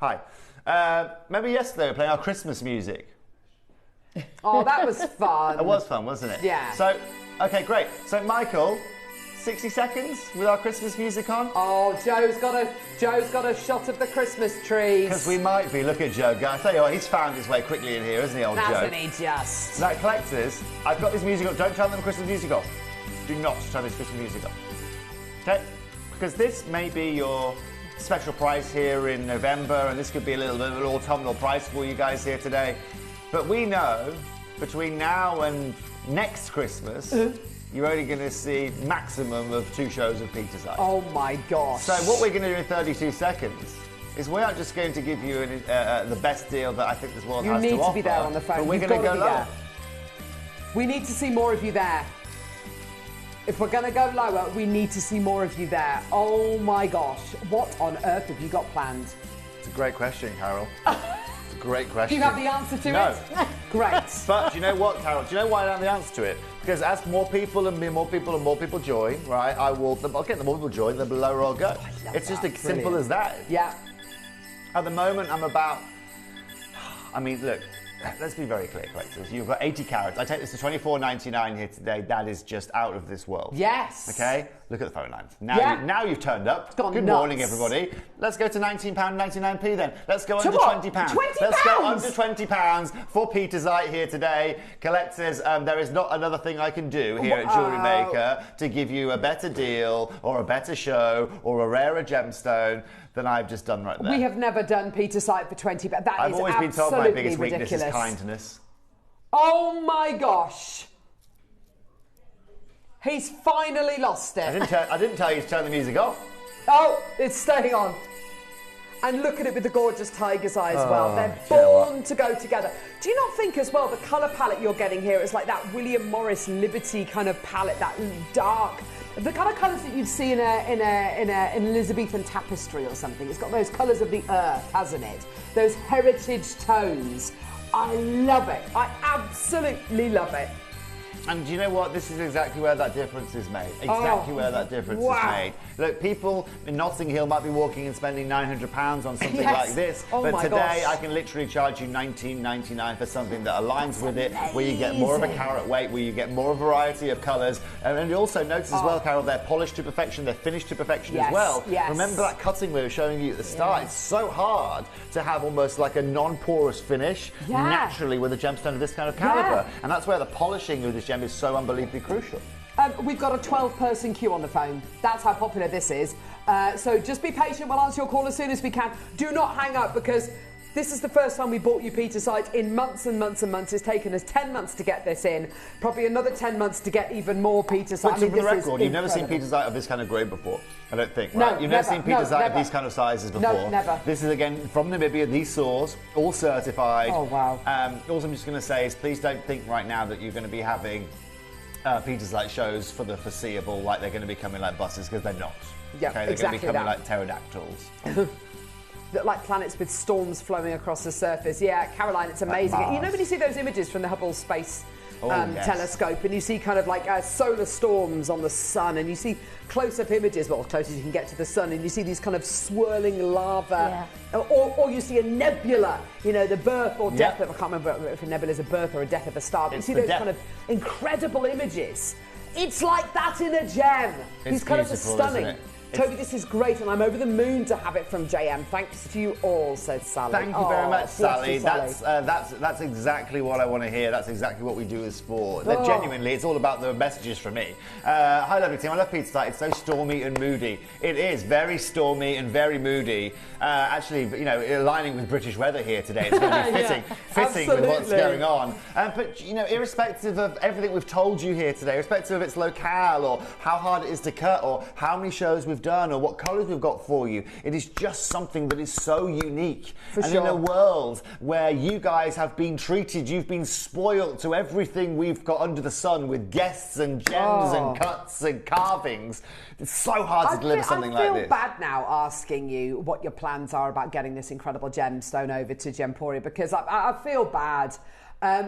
hi. Remember yesterday we were playing our Christmas music? Oh, that was fun. It was fun, wasn't it? Yeah. So, okay, great. So, Michael, 60 seconds with our Christmas music on? Oh, Joe's got a shot of the Christmas trees. Because we might be. Look at Joe. I tell you what, he's found his way quickly in here, isn't he, old Joe? Hasn't he just? Now, collectors, I've got this music on. Don't turn the Christmas music off. Do not turn this Christmas music off. Okay? Because this may be your special price here in November, and this could be a little bit of an autumnal price for you guys here today. But we know between now and next Christmas, you're only going to see maximum of 2 shows of Peter's Eye. Oh my gosh. So what we're going to do in 32 seconds is we aren't just going to give you the best deal that I think this world has to offer. You need to be there on the phone. But we're going to go lower. We need to see more of you there. If we're going to go lower, we need to see more of you there. Oh my gosh. What on earth have you got planned? It's a great question, Carol. It's a great question. Do you have the answer to it? Great. But do you know what, Carol? Do you know why I don't have the answer to it? Because as more people join, right, I'll get the more people join, the lower I'll go. It's just as simple as that. Yeah. At the moment, I'm about... I mean, look, let's be very clear, collectors. You've got 80 carats. I take this to $24.99 here today. That is just out of this world. Yes. Okay? Look at the phone lines. Now you've turned up. Good morning, everybody. Let's go to £19.99p then. Let's go under £20. £20? Let's go under £20 for Peter's Eye here today. Collectors, there is not another thing I can do here at JewelleryMaker to give you a better deal or a better show or a rarer gemstone than I've just done right there. We have never done Peter's Eye for 20, but that I've is always been told my biggest ridiculous. weakness is kindness. Oh my gosh. He's finally lost it. I didn't tell you to turn the music off. Oh, it's staying on. And look at it with the gorgeous tiger's eye as well. They're born to go together. Do you not think as well the colour palette you're getting here is like that William Morris Liberty kind of palette, that dark, the kind of colours that you'd see in an Elizabethan tapestry or something. It's got those colours of the earth, hasn't it? Those heritage tones. I love it. I absolutely love it. And do you know what? This is exactly where that difference is made. Exactly where that difference is made. Look, people in Notting Hill might be walking and spending £900 on something like this, but today I can literally charge you $19.99 for something that aligns with it, where you get more of a carat weight, where you get more variety of colours. And you also notice as well, Carol, they're polished to perfection, they're finished to perfection as well. Remember that cutting we were showing you at the start? It's so hard to have almost like a non-porous finish naturally with a gemstone of this kind of calibre. And that's where the polishing of this gem is so unbelievably crucial. We've got a 12-person queue on the phone. That's how popular this is. So just be patient. We'll answer your call as soon as we can. Do not hang up, because this is the first time we bought you Peter's Eye in months and months and months. It's taken us 10 months to get this in. Probably another 10 months to get even more Peter's Eye. But for the record, you've never seen Peter's Eye of this kind of grade before, I don't think, right? No, You've never seen Peter's Eye of these kind of sizes before. No, never. This is, again, from Namibia, these saws, all certified. Oh, wow. Also, I'm just going to say is please don't think right now that you're going to be having Peter's Eye shows for the foreseeable, like they're going to be coming like buses, because they're not. Yeah, okay? They're going to be coming like pterodactyls. Like planets with storms flowing across the surface. Yeah, Caroline, it's amazing. You know when you see those images from the Hubble Space telescope, and you see kind of like solar storms on the sun, and you see close-up images, well, as close as you can get to the sun, and you see these kind of swirling lava, or you see a nebula, you know, the birth or death of, I can't remember if a nebula is a birth or a death of a star, but you see those kind of incredible images. It's like that in a gem. These colours are stunning. Toby, this is great, and I'm over the moon to have it from JM. Thanks to you all, said Sally. Thank you very much, Sally. That's exactly what I want to hear. That's exactly what we do as sport. Genuinely, it's all about the messages from me. Hi, lovely team. I love Peter's Eye. It's so stormy and moody. It is very stormy and very moody. Actually, you know, aligning with British weather here today, it's going to be fitting with what's going on. But, you know, irrespective of everything we've told you here today, irrespective of its locale or how hard it is to cut or how many shows we've done or what colours we've got for you, it is just something that is so unique. In a world where you guys have been treated, you've been spoilt to everything we've got under the sun with guests and gems and cuts and carvings, it's so hard to deliver something like this. I feel bad now asking you what your plans are about getting this incredible gemstone over to Gemporia, because I feel bad.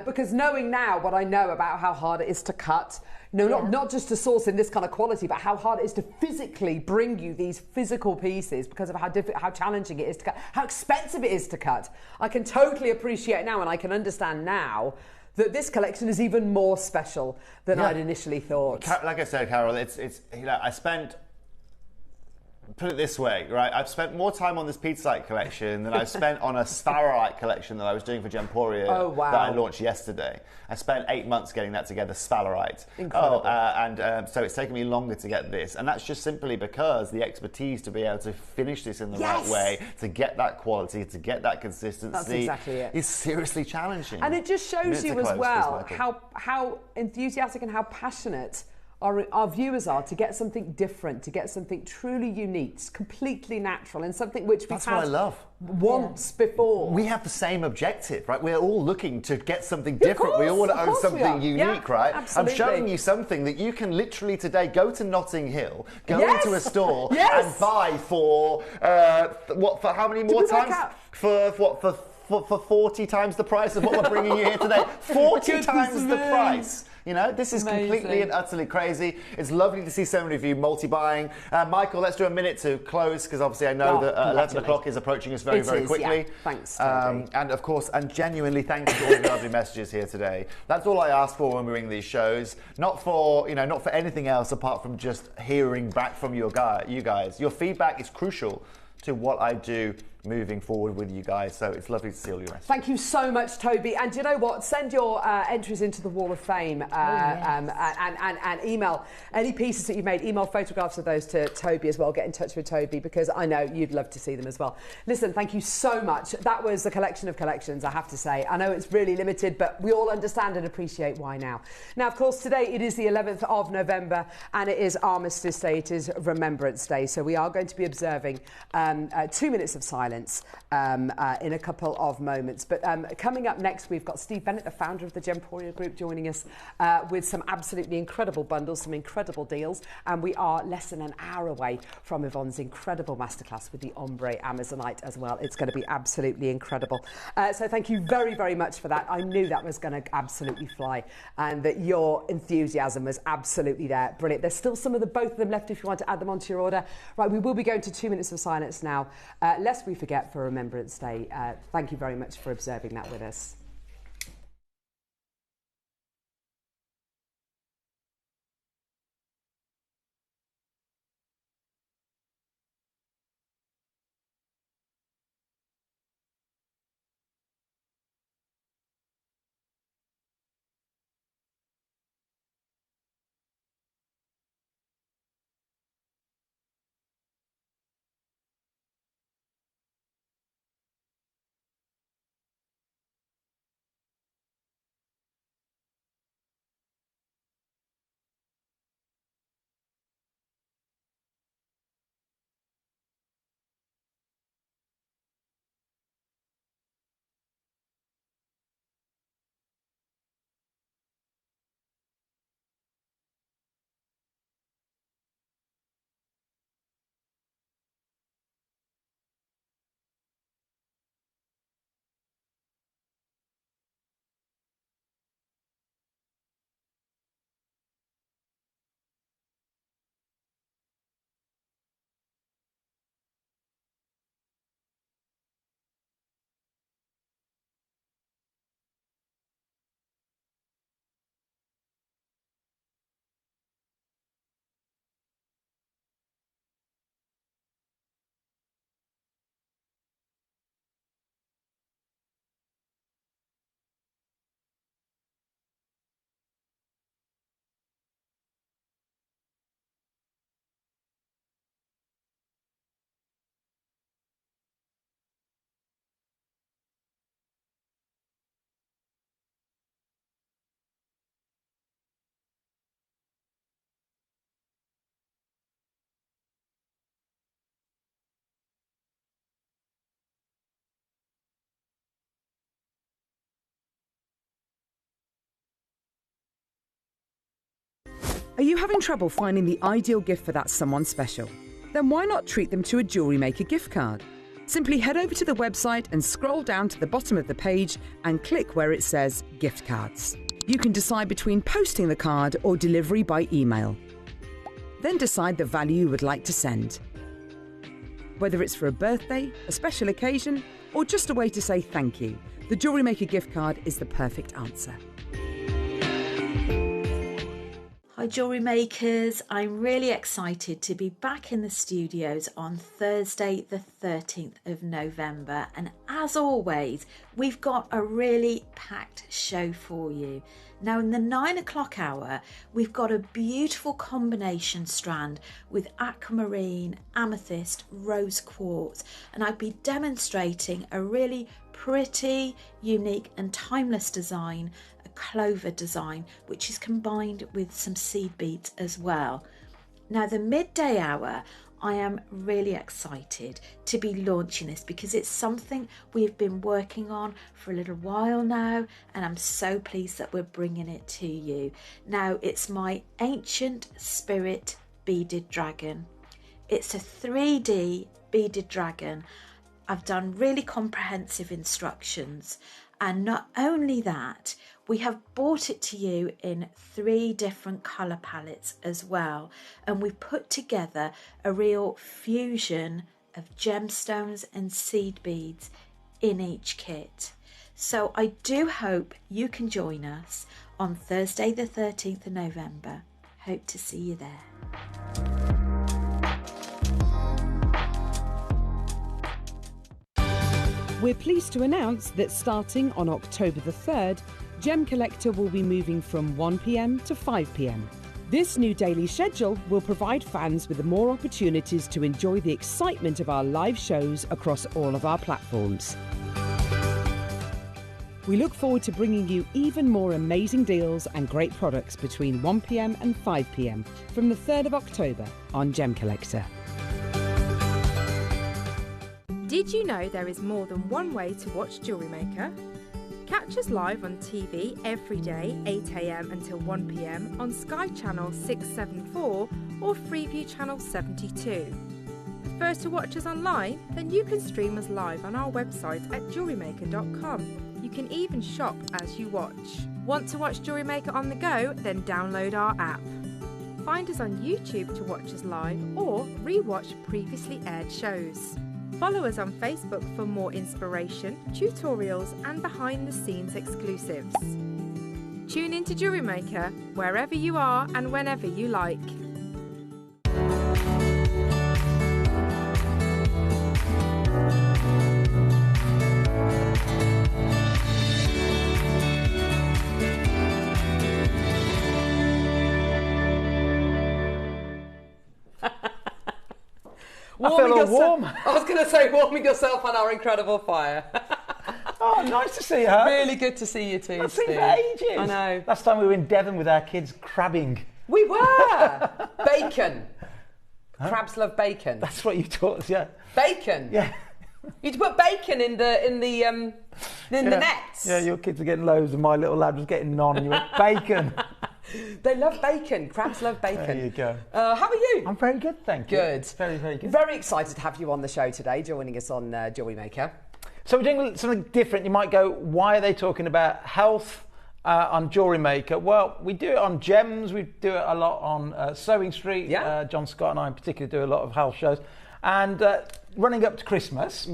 Because knowing now what I know about how hard it is to cut, not just to source in this kind of quality, but how hard it is to physically bring you these physical pieces because of how challenging it is to cut, how expensive it is to cut. I can totally appreciate now, and I can understand now that this collection is even more special than I'd initially thought. Like I said, Carol, it's I spent. Put it this way, right? I've spent more time on this pizza collection than I've spent on a sphalerite collection that I was doing for Gemporia that I launched yesterday. I spent 8 months getting that together, sphalerite. Incredible. So it's taken me longer to get this. And that's just simply because the expertise to be able to finish this in the right way, to get that quality, to get that consistency, that's exactly it, is seriously challenging. And it just shows you as well how enthusiastic and how passionate our viewers are to get something different, to get something truly unique, completely natural, and something which we've had once before. We have the same objective, right? We're all looking to get something different. We all want to own something unique, right? Absolutely. I'm showing you something that you can literally today go to Notting Hill, go into a store and buy for for how many more times? For 40 times the price of what we're bringing you here today. 40 times the price. You know, this is completely and utterly crazy. It's lovely to see so many of you multi-buying. Michael, let's do a minute to close, because obviously I know that 11 o'clock is approaching us very, very quickly. Yeah. Thanks, and of course, and genuinely thank you for all of your lovely messages here today. That's all I ask for when we bring these shows. Not for anything else apart from just hearing back from you guys. Your feedback is crucial to what I do moving forward with you guys, so it's lovely to see all your messages. Thank you so much, Toby. And you know what? Send your entries into the Wall of Fame and email any pieces that you've made. Email photographs of those to Toby as well. Get in touch with Toby, because I know you'd love to see them as well. Listen, thank you so much. That was a collection of collections, I have to say. I know it's really limited, but we all understand and appreciate why now. Now, of course, today it is the 11th of November, and it is Armistice Day. It is Remembrance Day. So we are going to be observing 2 minutes of silence in a couple of moments. But coming up next, we've got Steve Bennett, the founder of the Gemporia Group, joining us with some absolutely incredible bundles, some incredible deals. And we are less than an hour away from Yvonne's incredible masterclass with the ombre Amazonite as well. It's going to be absolutely incredible. So thank you very, very much for that. I knew that was going to absolutely fly, and that your enthusiasm was absolutely there. Brilliant. There's still both of them left if you want to add them onto your order. Right, we will be going to 2 minutes of silence now, lest we forget, for Remembrance Day. Thank you very much for observing that with us. Are you having trouble finding the ideal gift for that someone special? Then why not treat them to a JewelleryMaker gift card? Simply head over to the website and scroll down to the bottom of the page and click where it says gift cards. You can decide between posting the card or delivery by email. Then decide the value you would like to send. Whether it's for a birthday, a special occasion, or just a way to say thank you, the Jewellery Maker gift card is the perfect answer. Hi Jewellery Makers, I'm really excited to be back in the studios on Thursday the 13th of November, and as always we've got a really packed show for you. Now in the 9 o'clock hour we've got a beautiful combination strand with aquamarine, amethyst, rose quartz, and I'll be demonstrating a really pretty, unique and timeless design, clover design, which is combined with some seed beads as well. Now the midday hour, I am really excited to be launching this because it's something we've been working on for a little while now, and I'm so pleased that we're bringing it to you. Now it's my Ancient Spirit beaded dragon. It's a 3D beaded dragon. I've done really comprehensive instructions, and not only that, we have brought it to you in 3 different colour palettes as well, and we've put together a real fusion of gemstones and seed beads in each kit. So I do hope you can join us on Thursday the 13th of November. Hope to see you there. We're pleased to announce that starting on October the 3rd, Gem Collector will be moving from 1 p.m. to 5 p.m. This new daily schedule will provide fans with more opportunities to enjoy the excitement of our live shows across all of our platforms. We look forward to bringing you even more amazing deals and great products between 1 p.m. and 5 p.m. from the 3rd of October on Gem Collector. Did you know there is more than one way to watch Jewellery Maker? Catch us live on TV every day, 8 a.m. until 1 p.m. on Sky Channel 674 or Freeview Channel 72. Prefer to watch us online? Then you can stream us live on our website at JewelleryMaker.com. You can even shop as you watch. Want to watch Jewellery Maker on the go? Then download our app. Find us on YouTube to watch us live or re-watch previously aired shows. Follow us on Facebook for more inspiration, tutorials and behind-the-scenes exclusives. Tune in to Jewellery Maker wherever you are and whenever you like. I feel all warm. I was going to say, warming yourself on our incredible fire. Oh, nice to see you. Really good to see you too, I've seen Steve. you for ages. I know. Last time we were in Devon with our kids crabbing. We were. Bacon. Huh? Crabs love bacon. That's what you taught us, yeah. Bacon. Yeah. You'd put bacon in the nets. Yeah, your kids are getting loads, and my little lad was getting none, and you went bacon. They love bacon. Crabs love bacon. There you go. How are you? I'm very good, thank you. Good. Very, very good. Very excited to have you on the show today, joining us on Jewellery Maker. So we're doing something different. You might go, why are they talking about health on Jewellery Maker? Well, we do it on gems. We do it a lot on Sewing Street. Yeah. John Scott and I in particular do a lot of health shows. And running up to Christmas,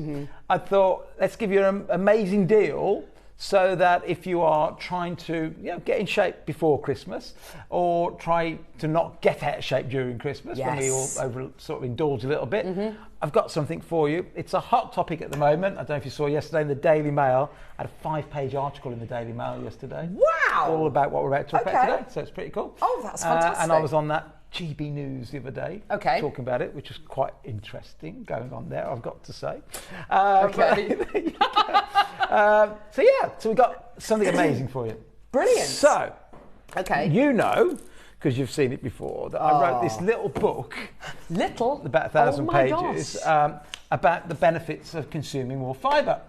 I thought, let's give you an amazing deal so that if you are trying to get in shape before Christmas or try to not get out of shape during Christmas, when we all sort of indulge a little bit, I've got something for you. It's a hot topic at the moment. I don't know if you saw yesterday in the Daily Mail. I had a 5-page article in the Daily Mail yesterday. Wow! All about what we're about to talk about today, so it's pretty cool. Oh, that's fantastic. And I was on that GB News the other day, talking about it, which was quite interesting going on there, I've got to say. So we've got something amazing for you. Brilliant. So, you know, because you've seen it before, that I wrote this little book, about 1,000 pages, about the benefits of consuming more fibre.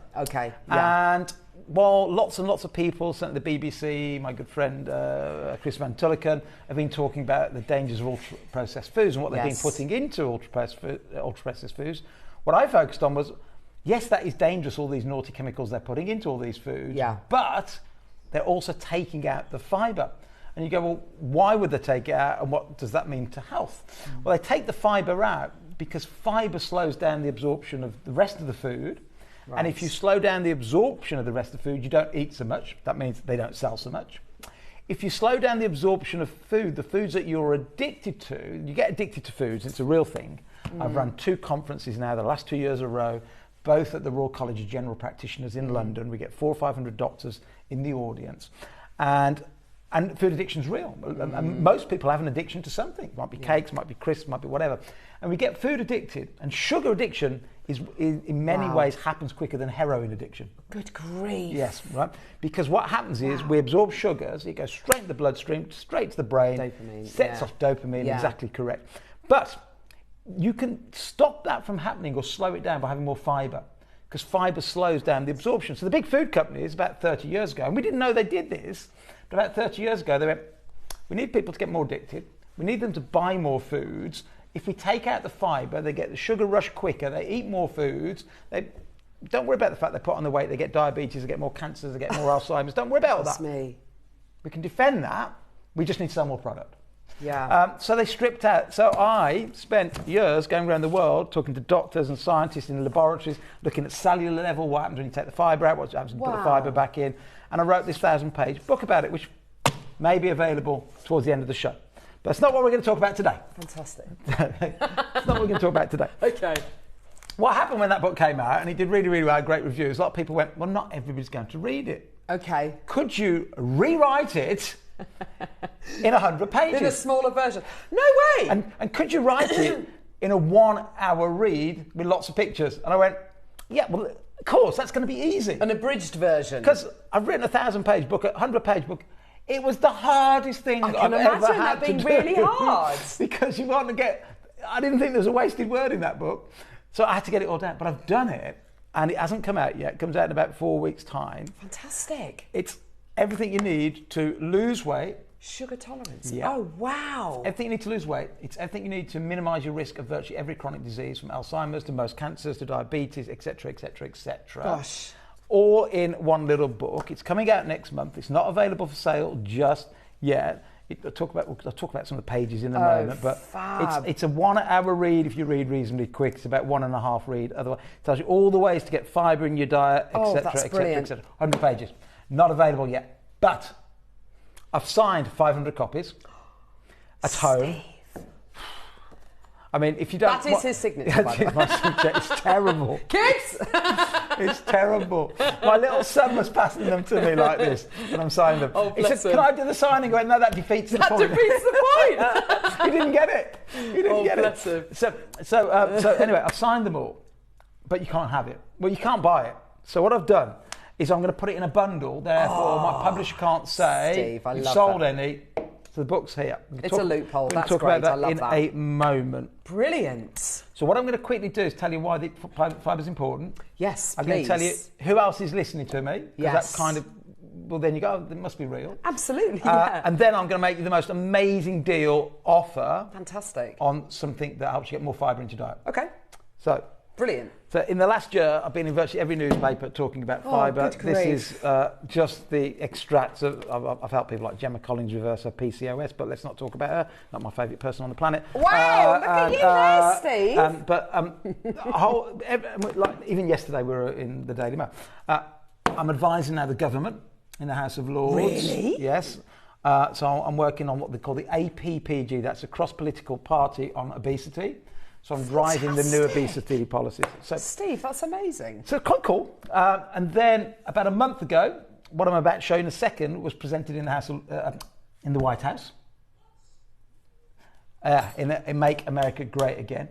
And while lots and lots of people, certainly the BBC, my good friend Chris Van Tulliken, have been talking about the dangers of ultra-processed foods and what they've been putting into ultra-processed foods, what I focused on was Yes, that is dangerous, all these naughty chemicals they're putting into all these foods, Yeah. but they're also taking out the fibre. And you go, well, why would they take it out and what does that mean to health? Well, they take the fibre out because fibre slows down the absorption of the rest of the food. Right. And if you slow down the absorption of the rest of the food, you don't eat so much. That means they don't sell so much. If you slow down the absorption of food, the foods that you're addicted to, you get addicted to foods, it's a real thing. I've run 2 conferences now, the last 2 years in a row, both at the Royal College of General Practitioners in London. We get 400 or 500 doctors in the audience. And food addiction is real. And most people have an addiction to something. It might be cakes, might be crisps, might be whatever. And we get food addicted. And sugar addiction is in many ways happens quicker than heroin addiction. Good grief. Yes, right. Because what happens is we absorb sugars, it goes straight to the bloodstream, straight to the brain, Dopamine, sets off dopamine, exactly correct. But you can stop that from happening or slow it down by having more fibre, because fibre slows down the absorption. So the big food companies, about 30 years ago, and we didn't know they did this, but about 30 years ago, they went, we need people to get more addicted. We need them to buy more foods. If we take out the fibre, they get the sugar rush quicker, they eat more foods, they don't worry about the fact they put on the weight, they get diabetes, they get more cancers, they get more Alzheimer's. Don't worry about all that. That's me. We can defend that. We just need to sell more product. Yeah. So they stripped out. So I spent years going around the world talking to doctors and scientists in laboratories, looking at cellular level, what happens when you take the fibre out, what happens when you put the fibre back in. And I wrote this 1,000-page book about it, which may be available towards the end of the show. But that's not what we're going to talk about today. Fantastic. That's not what we're going to talk about today. Okay. What happened when that book came out, and it did really, really well, great reviews, a lot of people went, well, not everybody's going to read it. Okay. Could you rewrite it in 100 pages? In a smaller version. No way! And could you write it in a 1-hour read with lots of pictures? And I went, yeah, well, of course, that's going to be easy. An abridged version. Because I've written a 1,000-page book, a 100-page book. It was the hardest thing I've ever had to do. I can imagine that being really hard. Because you want to get... I didn't think there was a wasted word in that book. So I had to get it all down. But I've done it, and it hasn't come out yet. It comes out in about 4 weeks' time. Fantastic. It's everything you need to lose weight. Sugar tolerance. Yeah. Oh, wow. Everything you need to lose weight. It's everything you need to minimise your risk of virtually every chronic disease, from Alzheimer's to most cancers to diabetes, etc., etc., etc. Gosh. All in one little book. It's coming out next month. It's not available for sale just yet. I'll talk about some of the pages in a moment, but it's a 1-hour read if you read reasonably quick. It's about 1.5 read. Otherwise, it tells you all the ways to get fibre in your diet, etc., etc., etc. 100 pages. Not available yet, but I've signed 500 copies at home. I mean, if you don't... That is his signature, by the way. My signature. It's terrible. Kids! It's terrible. My little son was passing them to me like this when I'm signing them. Oh, he said, can I do the signing? I went, no, that defeats the point. That defeats the point! He didn't get it. He didn't get bless it. him. So anyway, I've signed them all, but you can't have it. Well, you can't buy it. So what I've done is I'm going to put it in a bundle, therefore my publisher can't say Steve, I you've love sold that. any. So the book's here. It's a loophole. That's talk great. about that I love in that. a moment. Brilliant. So what I'm going to quickly do is tell you why the fibre is important. Yes, I'm please. going to tell you who else is listening to me. Yes. That's kind of, well, then you go, it must be real. Absolutely, yeah. And then I'm going to make you the most amazing deal offer. Fantastic. On something that helps you get more fibre into your diet. Okay. So. Brilliant. So in the last year, I've been in virtually every newspaper talking about fibre. Good grief. This is just the extracts of. I've helped people like Gemma Collins reverse her PCOS, but let's not talk about her. Not my favourite person on the planet. Wow! Look at you there, Steve. Like even yesterday, we were in the Daily Mail. I'm advising now the government in the House of Lords. Really? Yes. So I'm working on what they call the APPG. That's a cross-political party on obesity. So I'm driving the new obesity policies. So, Steve, that's amazing. So quite cool. And then about a month ago, what I'm about to show you in a second was presented in the House, in the White House. In Make America Great Again.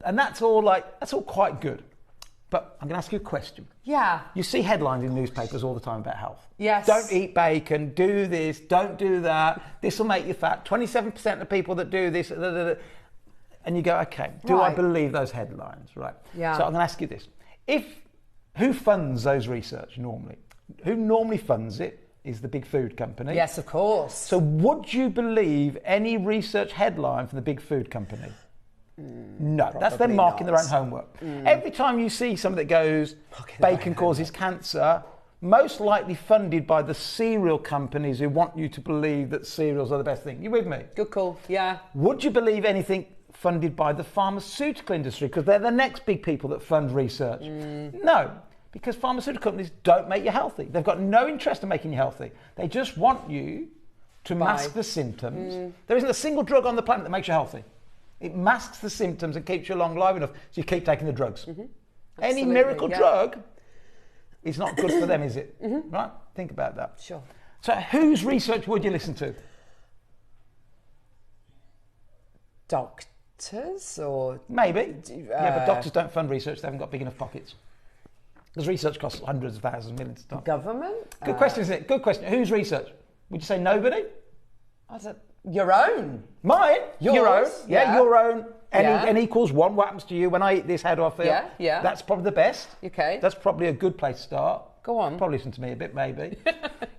And that's all quite good. But I'm going to ask you a question. Yeah. You see headlines in newspapers all the time about health. Yes. Don't eat bacon, do this, don't do that, this will make you fat. 27% of people that do this, and you go, okay, do I believe those headlines, right? Yeah. So I'm going to ask you this. Who funds those research normally? Who normally funds it is the big food company. Yes, of course. So would you believe any research headline from the big food company? No, that's them marking their own homework. Every time you see something that goes, bacon causes cancer, most likely funded by the cereal companies who want you to believe that cereals are the best thing. You with me? Good call, yeah. Would you believe anything funded by the pharmaceutical industry? Because they're the next big people that fund research. No, because pharmaceutical companies don't make you healthy. They've got no interest in making you healthy. They just want you to mask the symptoms. There isn't a single drug on the planet that makes you healthy. It masks the symptoms and keeps you alive enough so you keep taking the drugs. Any miracle drug is not good for them, is it? Right? Think about that. Sure. So whose research would you listen to? Doctors or... Maybe. Yeah, but doctors don't fund research. They haven't got big enough pockets. Because research costs hundreds of thousands, millions of dollars. Government? Good question, isn't it? Good question. Whose research? Would you say nobody? Your own. Mine? Your own. Yeah, your own. N equals 1. What happens to you when I eat this? How do I feel? Yeah. That's probably the best. Okay. That's probably a good place to start. Go on. Probably listen to me a bit, maybe.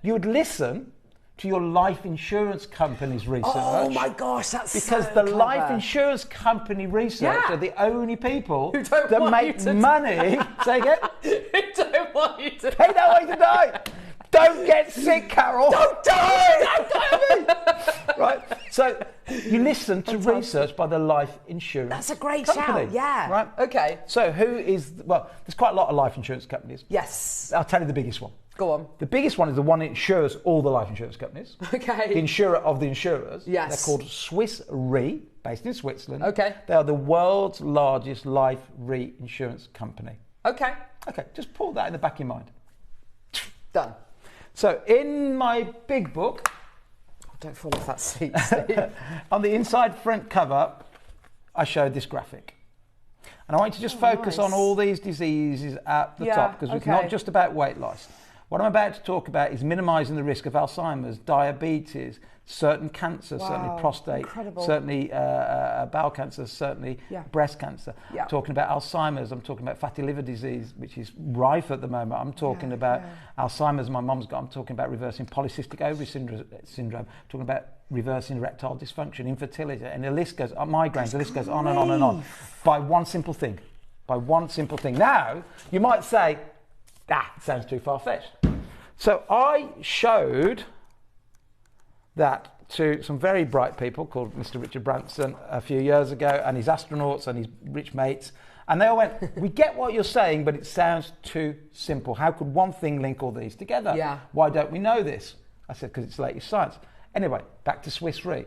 You would listen to your life insurance company's research. Oh my gosh, that's because so the clever. life insurance company research are the only people who don't that want make you to money. Say again. Who don't want you to. They don't want you to die. Don't get sick, Carol. Don't die. Don't die. Right. So you listen to research by the life insurance. That's a great company. shout. Yeah. Right. Okay. So who is? Well, there's quite a lot of life insurance companies. Yes. I'll tell you the biggest one. Go on. The biggest one is the one that insures all the life insurance companies. Okay. The insurer of the insurers. Yes. They're called Swiss Re, based in Switzerland. Okay. They are the world's largest life reinsurance company. Okay. Okay, just pull that in the back of your mind. Done. So in my big book... Don't fall off that seat, Steve. On the inside front cover, I showed this graphic. And I want you to just focus on all these diseases at the top, because it's not just about weight loss. What I'm about to talk about is minimising the risk of Alzheimer's, diabetes, certain cancers, certainly prostate, certainly bowel cancer, certainly breast cancer. I'm talking about Alzheimer's, I'm talking about fatty liver disease, which is rife at the moment. I'm talking about Alzheimer's my mum's got. I'm talking about reversing polycystic ovary syndrome. I'm talking about reversing erectile dysfunction, infertility, and the list goes on, migraines, the list goes on and on and on. By one simple thing. By one simple thing. Now, you might say, it sounds too far-fetched. So I showed that to some very bright people called Mr. Richard Branson a few years ago, and his astronauts and his rich mates, and they all went, we get what you're saying, but it sounds too simple. How could one thing link all these together? Yeah. Why don't we know this? I said, because it's latest science. Anyway, back to Swiss Re.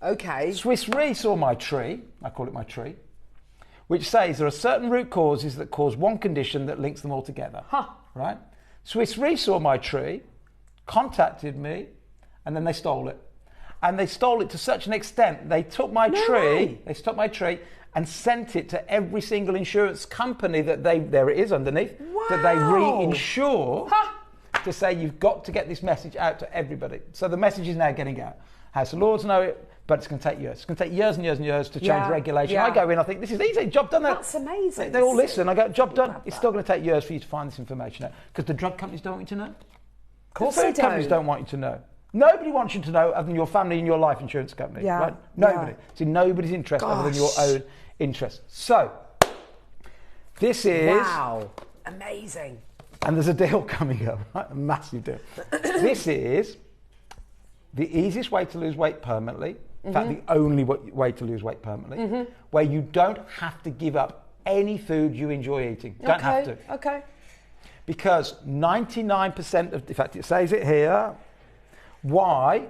Okay. Swiss Re saw my tree, I call it my tree, which says there are certain root causes that cause one condition that links them all together. Right? Swiss Re saw my tree, contacted me, and then they stole it. And they stole it to such an extent, they took my tree, and sent it to every single insurance company that there it is underneath, that they reinsure to say you've got to get this message out to everybody. So the message is now getting out. House of Lords know it, but it's going to take years. It's going to take years and years and years to change regulation. I go in, I think, this is easy, job done. That's amazing. They all listen, I go, job done. It's still going to take years for you to find this information out. Because the drug companies don't want you to know. Of course the food companies don't want you to know. Nobody wants you to know other than your family and your life insurance company. Right? Nobody. It's in nobody's interest other than your own interest. So, this is... Wow. Amazing. And there's a deal coming up, right? A massive deal. This is the easiest way to lose weight permanently. In fact, the only way to lose weight permanently, where you don't have to give up any food you enjoy eating. Don't have to. Okay. Because 99% of, in fact, it says it here. Why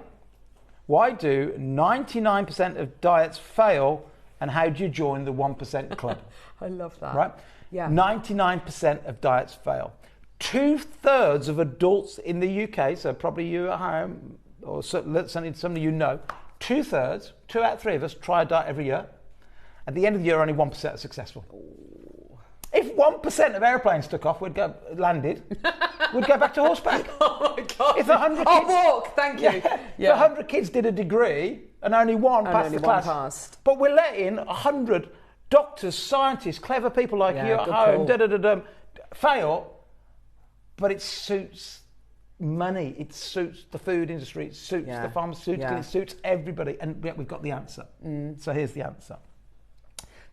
do 99% of diets fail, and how do you join the 1% club? I love that. Right? Yeah. 99% of diets fail. 2/3 of adults in the UK, so probably you at home, or certainly somebody you know, 2/3, 2 out of 3 of us try a diet every year. At the end of the year, only 1% are successful. If 1% of airplanes took off, we'd go back to horseback. Oh my God. If 100 kids, I'll walk, thank you. If 100 kids did a degree and only one passed the class, but we're letting 100 doctors, scientists, clever people like you at home fail, but it suits money, it suits the food industry, it suits the pharmaceutical, it suits everybody, and we've got the answer. So here's the answer.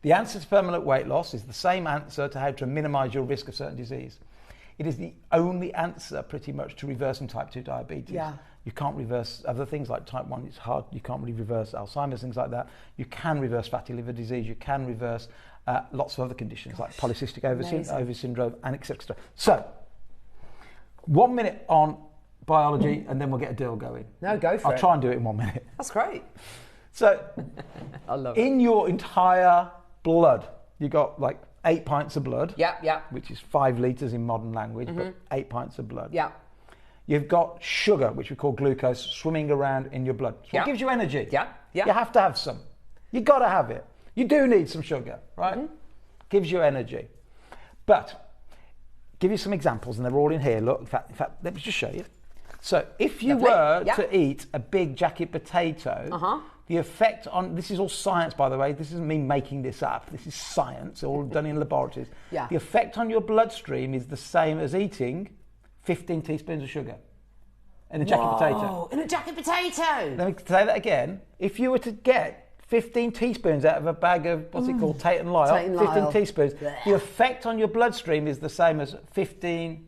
The answer to permanent weight loss is the same answer to how to minimise your risk of certain disease. It is the only answer pretty much to reversing type 2 diabetes. Yeah. You can't reverse other things like type 1, it's hard, you can't really reverse Alzheimer's, things like that. You can reverse fatty liver disease, you can reverse lots of other conditions like polycystic ovary syndrome and etc. So, 1 minute on biology and then we'll get a deal going. No, go for it. I'll try and do it in 1 minute. That's great. So, I love it. in your entire blood, you got like 8 pints of blood. Yeah. Which is 5 litres in modern language, but 8 pints of blood. Yeah. You've got sugar, which we call glucose, swimming around in your blood. So it gives you energy. Yeah. You have to have some. You got to have it. You do need some sugar, right? Gives you energy. But give you some examples, and they're all in here. Look, in fact, let me just show you. So if you were to eat a big jacket potato, the effect on, this is all science, by the way, this isn't me making this up, this is science, all done in laboratories. Yeah. The effect on your bloodstream is the same as eating 15 teaspoons of sugar in a jacket potato. In a jacket potato! Let me say that again. If you were to get 15 teaspoons out of a bag of, what's it called, Tate and Lyle, 15 teaspoons, the effect on your bloodstream is the same as 15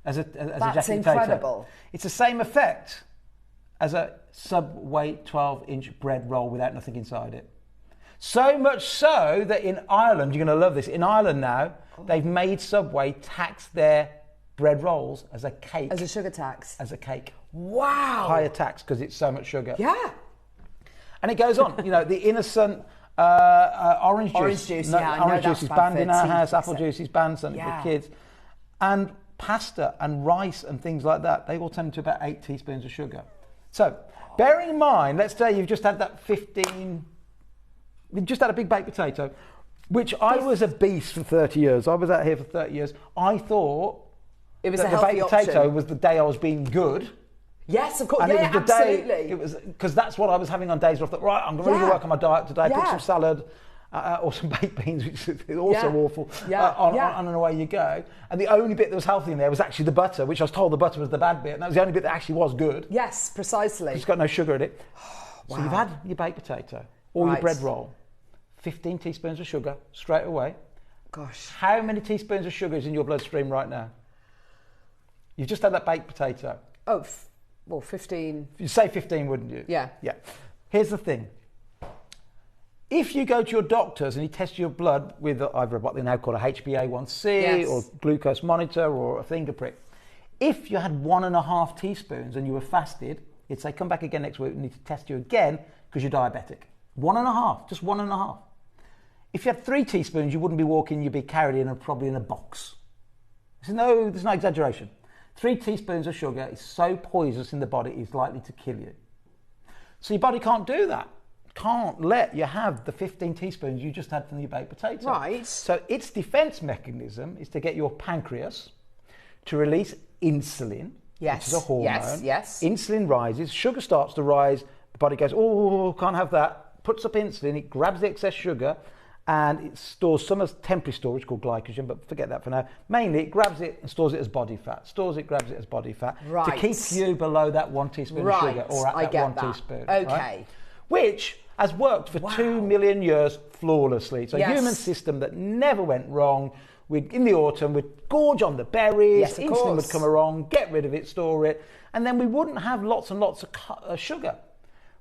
as a jacket potato. That's incredible. It's the same effect as a Subway 12-inch bread roll without nothing inside it. So much so that in Ireland, you're going to love this, in Ireland now, they've made Subway tax their bread rolls as a cake. As a sugar tax. As a cake. Wow. Higher tax because it's so much sugar. Yeah. And it goes on. You know, the innocent orange juice. Orange juice, Orange juice is banned in our house. Apple juice is banned, certainly for kids. And pasta and rice and things like that, they all tend to about 8 teaspoons of sugar. So, bearing in mind, let's say you've just had that 15... You've just had a big baked potato, which I was a beast for 30 years. I was out here for 30 years. I thought... It was a the healthy baked potato option. was the day I was being good. Yes, of course. And yeah, it was the absolutely. day, it was because that's what I was having on days where I thought, right, I'm going to really work on my diet today. Put some salad or some baked beans, which is also awful. On and away you go. And the only bit that was healthy in there was actually the butter, which I was told the butter was the bad bit, and that was the only bit that actually was good. Yes, precisely. It's got no sugar in it. So you've had your baked potato or your bread roll, 15 teaspoons of sugar straight away. Gosh. How many teaspoons of sugar is in your bloodstream right now? You've just had that baked potato. Oh, well, 15. You'd say 15, wouldn't you? Yeah. Yeah. Here's the thing. If you go to your doctors and he tests your blood with either what they now call a HbA1c or glucose monitor or a finger prick, if you had 1.5 teaspoons and you were fasted, he'd say, come back again next week, we need to test you again because you're diabetic. 1.5, just 1.5. If you had 3 teaspoons, you wouldn't be walking, you'd be carried in probably in a box. There's no exaggeration. 3 teaspoons of sugar is so poisonous in the body, it's likely to kill you. So your body can't do that. Can't let you have the 15 teaspoons you just had from your baked potato. Right. So its defense mechanism is to get your pancreas to release insulin, which is a hormone. Yes. Insulin rises, sugar starts to rise, the body goes, oh, can't have that, puts up insulin, it grabs the excess sugar, and it stores some as temporary storage called glycogen, but forget that for now. Mainly, it grabs it and stores it as body fat. Stores it, grabs it as body fat to keep you below that 1 teaspoon of sugar or at that 1 teaspoon. Okay. Right? Which has worked for 2 million years flawlessly. So a human system that never went wrong. In the autumn, we'd gorge on the berries, yes, insulin would come along, get rid of it, store it, and then we wouldn't have lots and lots of sugar.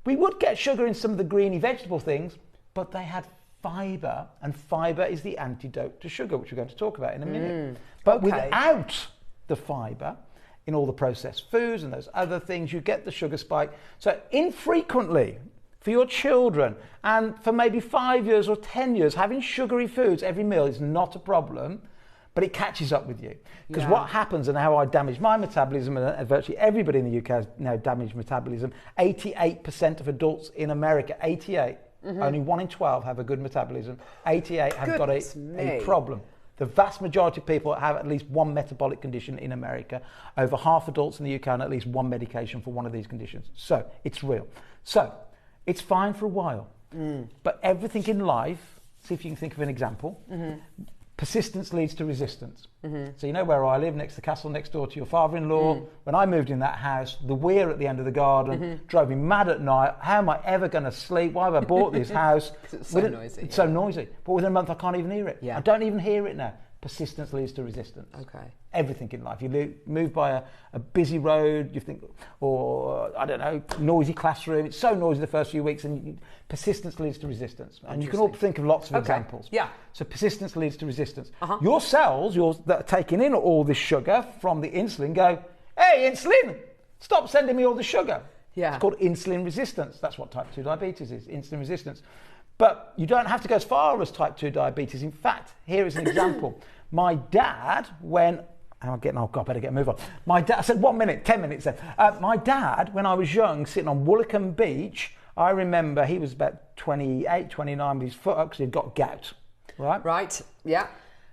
We would get sugar in some of the greeny vegetable things, but they had fibre, and fibre is the antidote to sugar, which we're going to talk about in a minute. But without the fibre, in all the processed foods and those other things, you get the sugar spike. So infrequently, for your children, and for maybe 5 years or 10 years, having sugary foods every meal is not a problem, but it catches up with you. Because what happens, and how I damage my metabolism, and virtually everybody in the UK has now damaged metabolism, 88% of adults in America, 88, only 1 in 12 have a good metabolism. 88 have got a problem. The vast majority of people have at least one metabolic condition in America. Over half adults in the UK on at least one medication for one of these conditions. So it's real. So it's fine for a while. But everything in life, see if you can think of an example. persistence leads to resistance. So you know where I live, next to the castle, next door to your father-in-law. When I moved in that house, the weir at the end of the garden drove me mad at night. How am I ever going to sleep? Why have I bought this house? It's so noisy. It's so noisy. But within a month, I can't even hear it. Yeah. I don't even hear it now. Persistence leads to resistance. Okay. Everything in life. You move by a busy road, you think, or I don't know, noisy classroom. It's so noisy the first few weeks, and persistence leads to resistance. And you can all think of lots of examples. Yeah. So persistence leads to resistance. Your cells, that are taking in all this sugar from the insulin, go, hey, insulin, stop sending me all the sugar. Yeah. It's called insulin resistance. That's what type 2 diabetes is, insulin resistance. But you don't have to go as far as type 2 diabetes. In fact, here is an example. My dad, when I'm getting, oh God, I better get a move on. My dad, I said 1 minute, 10 minutes then. My dad, when I was young, sitting on Woolacombe Beach, I remember he was about 28, 29 with his foot up because he'd got gout, right? Right, yeah.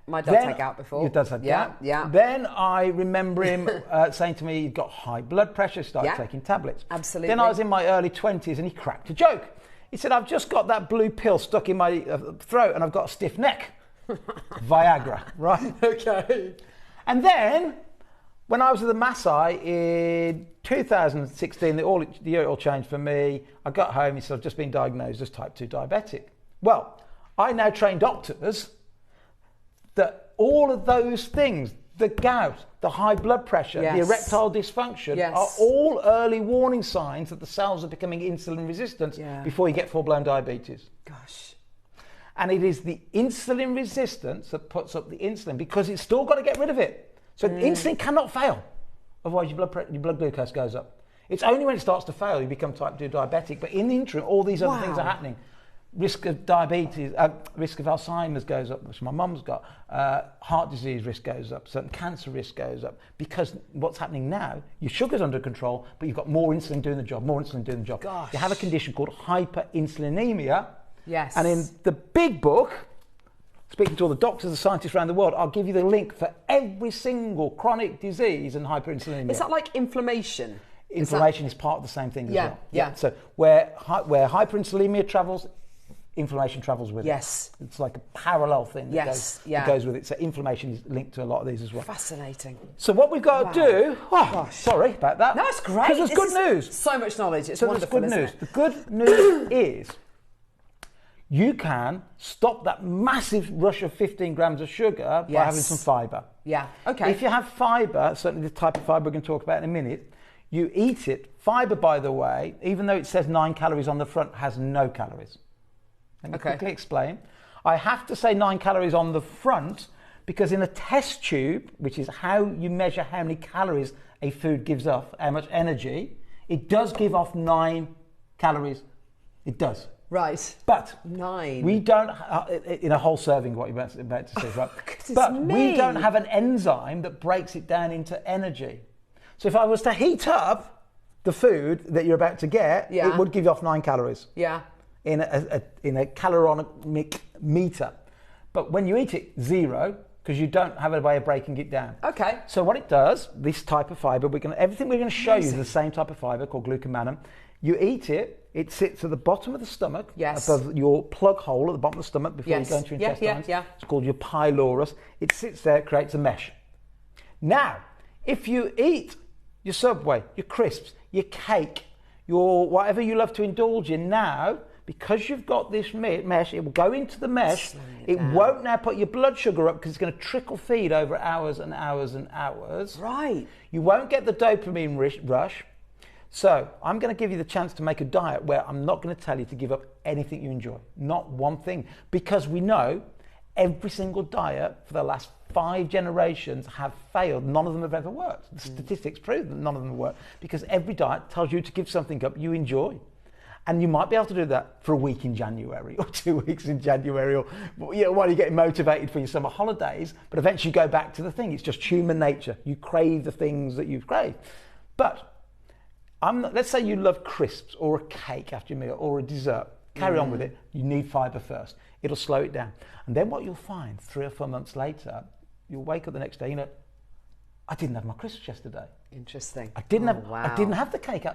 My dad had gout before. Your dad's had gout? Yeah. Then I remember him saying to me he'd got high blood pressure, started taking tablets. Absolutely. Then I was in my early 20s and he cracked a joke. He said, I've just got that blue pill stuck in my throat and I've got a stiff neck. Viagra, right? Okay. And then, when I was at the Maasai in 2016, the year it all changed for me. I got home, he said, I've just been diagnosed as type 2 diabetic. Well, I now train doctors that all of those things, the gout, the high blood pressure, the erectile dysfunction, are all early warning signs that the cells are becoming insulin resistant before you get full-blown diabetes. Gosh. And it is the insulin resistance that puts up the insulin because it's still got to get rid of it. So insulin cannot fail. Otherwise your blood glucose goes up. It's only when it starts to fail you become type 2 diabetic. But in the interim, all these other things are happening. Risk of diabetes, risk of Alzheimer's goes up, which my mum's got. Heart disease risk goes up. Certain cancer risk goes up. Because what's happening now, your sugar's under control, but you've got more insulin doing the job, more insulin doing the job. Gosh. You have a condition called hyperinsulinemia. Yes. And in the big book, speaking to all the doctors and scientists around the world, I'll give you the link for every single chronic disease and hyperinsulinemia. Is that like inflammation? Inflammation is part of the same thing as well. Yeah. So where hyperinsulinemia travels, inflammation travels with it. Yes. It's like a parallel thing that goes with it. So inflammation is linked to a lot of these as well. Fascinating. So what we've got to do, sorry about that. No, it's great. Because there's good news. So much knowledge. It's so wonderful, there's good news. isn't it? The good news is you can stop that massive rush of 15 grams of sugar by having some fibre. Yeah, okay. If you have fibre, certainly the type of fibre we're going to talk about in a minute, you eat it. Fibre, by the way, even though it says 9 calories on the front, has no calories. Let me quickly explain. I have to say 9 calories on the front because in a test tube, which is how you measure how many calories a food gives off, how much energy, it does give off 9 calories. It does. Right. But 9. We don't, in a whole serving, what you're about to say, right? But we don't have an enzyme that breaks it down into energy. So if I was to heat up the food that you're about to get, it would give you off 9 calories. Yeah. In a calorimetric meter. But when you eat it, 0, because you don't have a way of breaking it down. Okay. So what it does, this type of fibre, everything we're going to show you is the same type of fibre called glucomannan. You eat it, it sits at the bottom of the stomach, above your plug hole at the bottom of the stomach before you go into your intestines. It's called your pylorus. It sits there, it creates a mesh. Now, if you eat your Subway, your crisps, your cake, your whatever you love to indulge in now, because you've got this mesh, it will go into the mesh. It won't now put your blood sugar up because it's going to trickle feed over hours and hours and hours. Right. You won't get the dopamine rush. So I'm going to give you the chance to make a diet where I'm not going to tell you to give up anything you enjoy. Not one thing. Because we know every single diet for the last 5 generations have failed. None of them have ever worked. The statistics prove that none of them have worked. Because every diet tells you to give something up you enjoy. And you might be able to do that for a week in January or 2 weeks in January or while you're getting motivated for your summer holidays. But eventually you go back to the thing. It's just human nature. You crave the things that you've craved. But let's say you love crisps or a cake after your meal or a dessert. Carry on with it. You need fibre first. It'll slow it down. And then what you'll find 3 or 4 months later, you'll wake up the next day, I didn't have my crisps yesterday. Interesting. I didn't have the cake.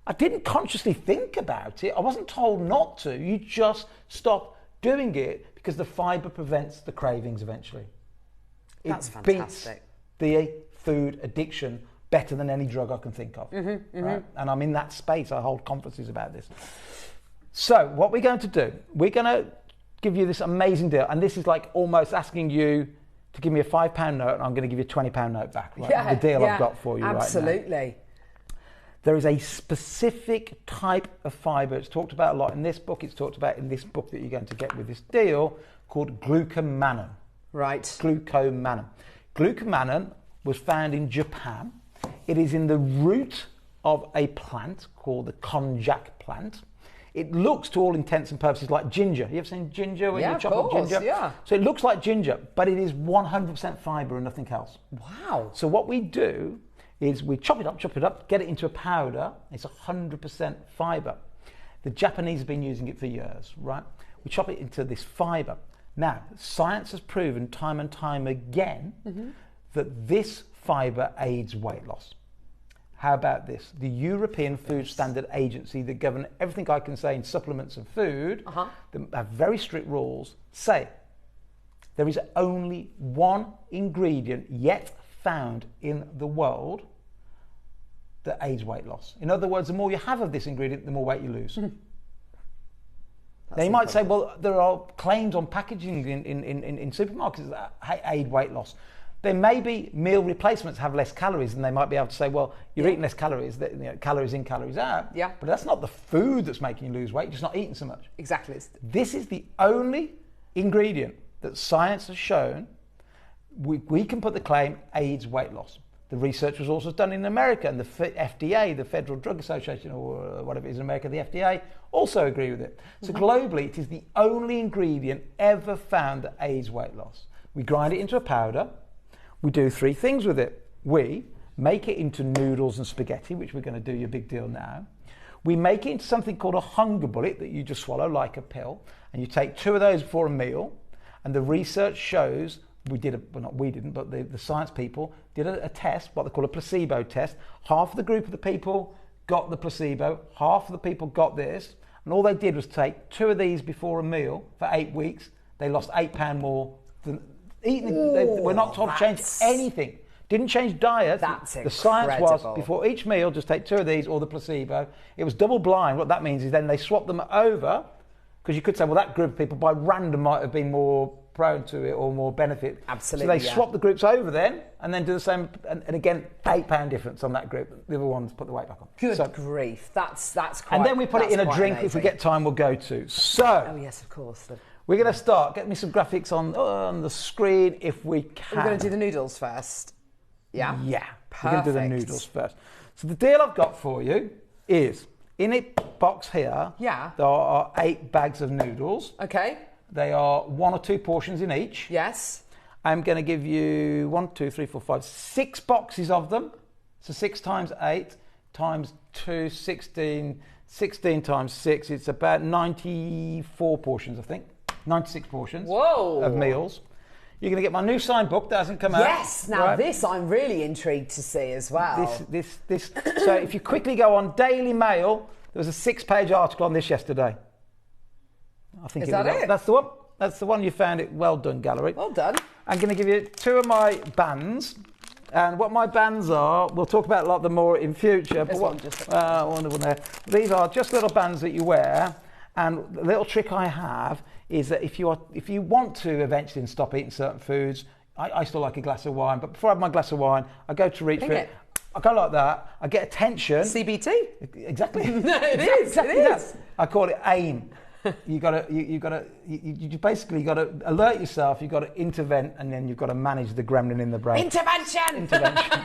I didn't consciously think about it. I wasn't told not to. You just stop doing it because the fibre prevents the cravings eventually. That's It fantastic. beats the food addiction better than any drug I can think of. Right? And I'm in that space. I hold conferences about this. So what we're going to do, we're going to give you this amazing deal. And this is like almost asking you to give me a £5 note and I'm going to give you a £20 note back. Right? Yeah, the deal I've got for you absolutely. right now. There is a specific type of fibre. It's talked about a lot in this book. It's talked about in this book that you're going to get with this deal called glucomannan. Right. Glucomannan. Glucomannan was found in Japan. It is in the root of a plant called the konjac plant. It looks, to all intents and purposes, like ginger. You ever seen ginger when you chop up ginger? Yeah. So it looks like ginger, but it is 100% fibre and nothing else. Wow. So what we do is we chop it up, get it into a powder. It's 100% fibre. The Japanese have been using it for years, right? We chop it into this fibre. Now, science has proven time and time again that this fibre aids weight loss. How about this? The European Food Standard Agency that govern everything I can say in supplements and food, that have very strict rules, say there is only one ingredient yet found in the world that aids weight loss. In other words, the more you have of this ingredient, the more weight you lose. Now you might say, well, there are claims on packaging in supermarkets that aid weight loss. There may be meal replacements have less calories, and they might be able to say, well, you're eating less calories, calories in, calories out. Yeah. But that's not the food that's making you lose weight, you're just not eating so much. Exactly. This is the only ingredient that science has shown we can put the claim aids weight loss. The research was also done in America, and the FDA, the Federal Drug Association, or whatever it is in America, the FDA, also agree with it. So globally, it is the only ingredient ever found that aids weight loss. We grind it into a powder. We do three things with it. We make it into noodles and spaghetti, which we're going to do your big deal now. We make it into something called a hunger bullet that you just swallow like a pill, and you take 2 of those before a meal, and the research shows the science people did a test, what they call a placebo test. Half of the group of the people got the placebo, half of the people got this, and all they did was take 2 of these before a meal for 8 weeks. They lost £8 more than eating. They were not told to change anything. Didn't change diet. That's the science was before each meal, just take 2 of these or the placebo. It was double blind. What that means is then they swapped them over, because you could say, well, that group of people by random might have been more prone to it or more benefit. Absolutely. So they swap the groups over then and then do the same, and again, £8 difference on that group. The other ones put the weight back on. Good grief. That's quite. And then we put it in a drink. Amazing. If we get time, we'll go to. So. Oh yes, of course. We're going to start. Get me some graphics on the screen if we can. We're going to do the noodles first. Yeah? Yeah. Perfect. We're going to do the noodles first. So the deal I've got for you is, in a box here, there are 8 bags of noodles. Okay. They are 1 or 2 portions in each. Yes. I'm going to give you 1, 2, 3, 4, 5, 6 boxes of them. So 6 times 8 times 2, 16. 16 times 6, it's about 94 portions, I think. 96 portions of meals. You're going to get my new signed book that hasn't come out. Yes, now this I'm really intrigued to see as well. This. So if you quickly go on Daily Mail, there was a 6-page article on this yesterday. I think Is that it? That's the one. That's the one you found it. Well done, Gallery. Well done. I'm going to give you 2 of my bands. And what my bands are, we'll talk about a lot of them more in future. This but one just... wonderful there. These are just little bands that you wear. And the little trick I have is that if you want to eventually stop eating certain foods, I still like a glass of wine, but before I have my glass of wine, I go to reach for it. I go like that. I get attention. CBT. Exactly. It is. I call it AIM. You basically got to alert yourself. You've got to intervene, and then you've got to manage the gremlin in the brain. Intervention.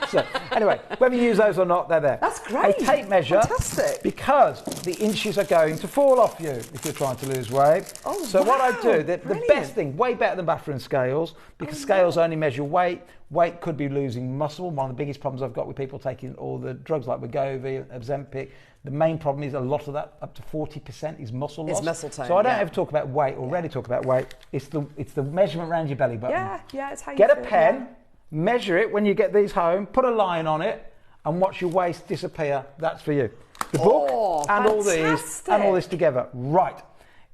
So anyway, whether you use those or not, they're there. That's great. A tape measure. Fantastic. Because the inches are going to fall off you if you're trying to lose weight. Oh, so wow. what I do, the best thing, way better than bathroom scales, because scales only measure weight. Weight could be losing muscle. One of the biggest problems I've got with people taking all the drugs like Wegovy, Ozempic, the main problem is a lot of that, up to 40%, is muscle loss. It's muscle tone. So I don't ever talk about weight or rarely talk about weight. It's the measurement around your belly button. Yeah, it's how you Get feel, a pen, measure it when you get these home, put a line on it, and watch your waist disappear. That's for you. The book and all these and all this together. Right.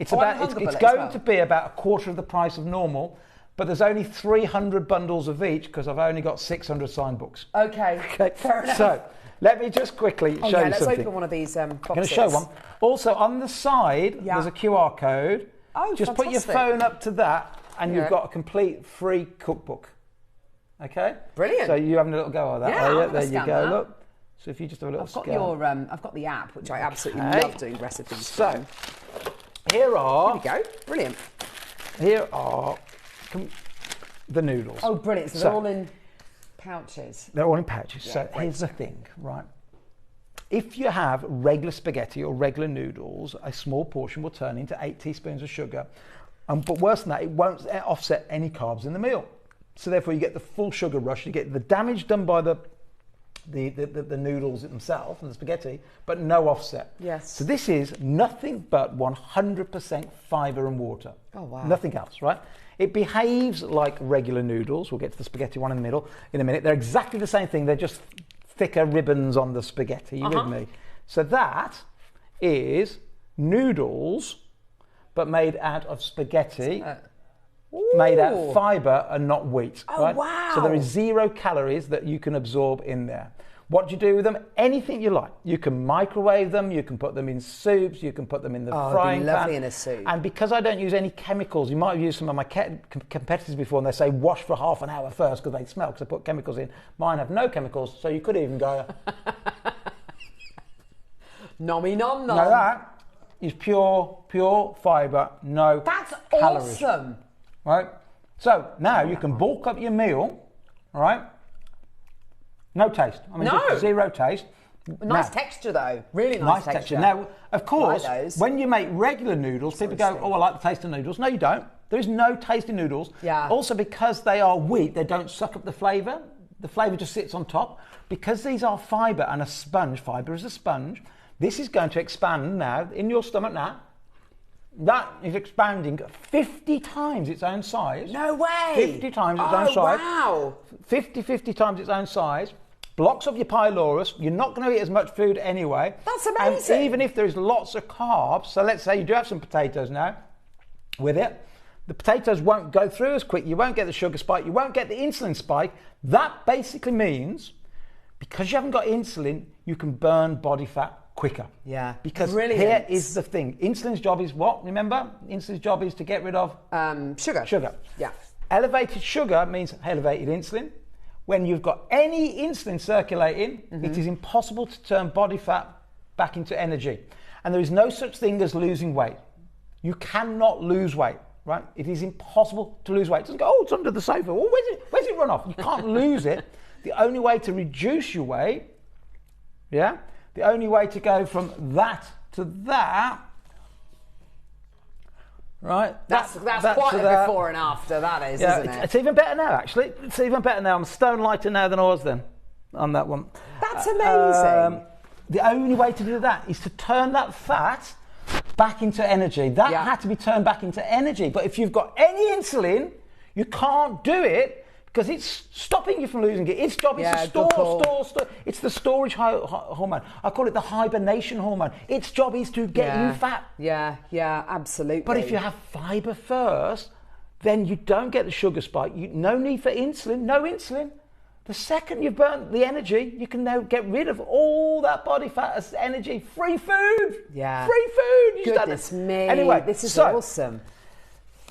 It's Oh, and about hunger it's bullet as going well. to be about a quarter of the price of normal, but there's only 300 bundles of each because I've only got 600 sign books. Okay. Okay, Fair enough. so let me just quickly show you Let's something. open one of these boxes. I'm going to show one. Also, on the side, there's a QR code. Oh, just put your fantastic. phone up to that, and Yeah. you've got a complete free cookbook. Okay. Brilliant. So you having a little go at that? Yeah, are you? I'm gonna there you scan go. that. Look. So if you just have a little I've got scan. I've got the app, which I absolutely Okay. love doing recipes. So here are. Here we go. Brilliant. Here are the noodles. Oh, brilliant. So they're all in pouches. They're all in pouches. Yeah, So great. here's the thing, right? If you have regular spaghetti or regular noodles, a small portion will turn into 8 teaspoons of sugar. But worse than that, it won't offset any carbs in the meal. So therefore, you get the full sugar rush. You get the damage done by the noodles themselves and the spaghetti, but no offset. Yes. So this is nothing but 100% fibre and water. Oh, wow. Nothing else, right? It behaves like regular noodles. We'll get to the spaghetti one in the middle in a minute. They're exactly the same thing. They're just thicker ribbons on the spaghetti. You with me? So that is noodles, but made out of spaghetti. Made out of fibre and not wheat. Oh, right? wow. So there is 0 calories that you can absorb in there. What do you do with them? Anything you like. You can microwave them, you can put them in soups, you can put them in the frying it'd be lovely pan. in a soup. And because I don't use any chemicals, you might have used some of my competitors before and they say wash for half an hour first because they smell because I put chemicals in. Mine have no chemicals, so you could even go... Nommy nom nom. Now that is pure fibre, no That's calories. awesome. Right? So now you can bulk up your meal, all right? No taste. I mean, No. just 0 taste. Nice Now, texture though. Really nice texture. Now, of course, Like those. when you make regular noodles, people go, oh, I like the taste of noodles. No, you don't. There is no taste in noodles. Yeah. Also, because they are wheat, they don't suck up the flavour. The flavour just sits on top. Because these are fibre and a sponge, fibre is a sponge, this is going to expand now in your stomach now. That is expanding 50 times its own size. No way. 50 times its own size. Wow. 50 times its own size. Blocks off your pylorus. You're not going to eat as much food anyway. That's amazing. And even if there's lots of carbs, so let's say you do have some potatoes now with it, the potatoes won't go through as quick. You won't get the sugar spike. You won't get the insulin spike. That basically means because you haven't got insulin, you can burn body fat quicker. Yeah. Because Brilliant. here is the thing. Insulin's job is what? Remember? Insulin's job is to get rid of Sugar. sugar. Yeah. Elevated sugar means elevated insulin. When you've got any insulin circulating, it is impossible to turn body fat back into energy. And there is no such thing as losing weight. You cannot lose weight, right? It is impossible to lose weight. It doesn't go, oh, it's under the sofa. Well, where's it run off? You can't lose it. The only way to reduce your weight, yeah? The only way to go from that to that, right? That's that quite to a that. before and after, that is, Yeah, isn't it? it's even better now, actually. It's even better now. I'm a stone lighter now than I was then on that one. That's amazing. The only way to do that is to turn that fat back into energy. That Yeah. had to be turned back into energy. But if you've got any insulin, you can't do it because it's stopping you from losing it. Its job is Yeah, to good call. store. It's the storage hormone. I call it the hibernation hormone. Its job is to get you fat. Yeah, absolutely. But if you have fibre first, then you don't get the sugar spike. No need for insulin, no insulin. The second you've burnt the energy, you can now get rid of all that body fat as energy. Free food! Yeah. Free food! You just had Goodness it. me. Anyway, this is so, awesome.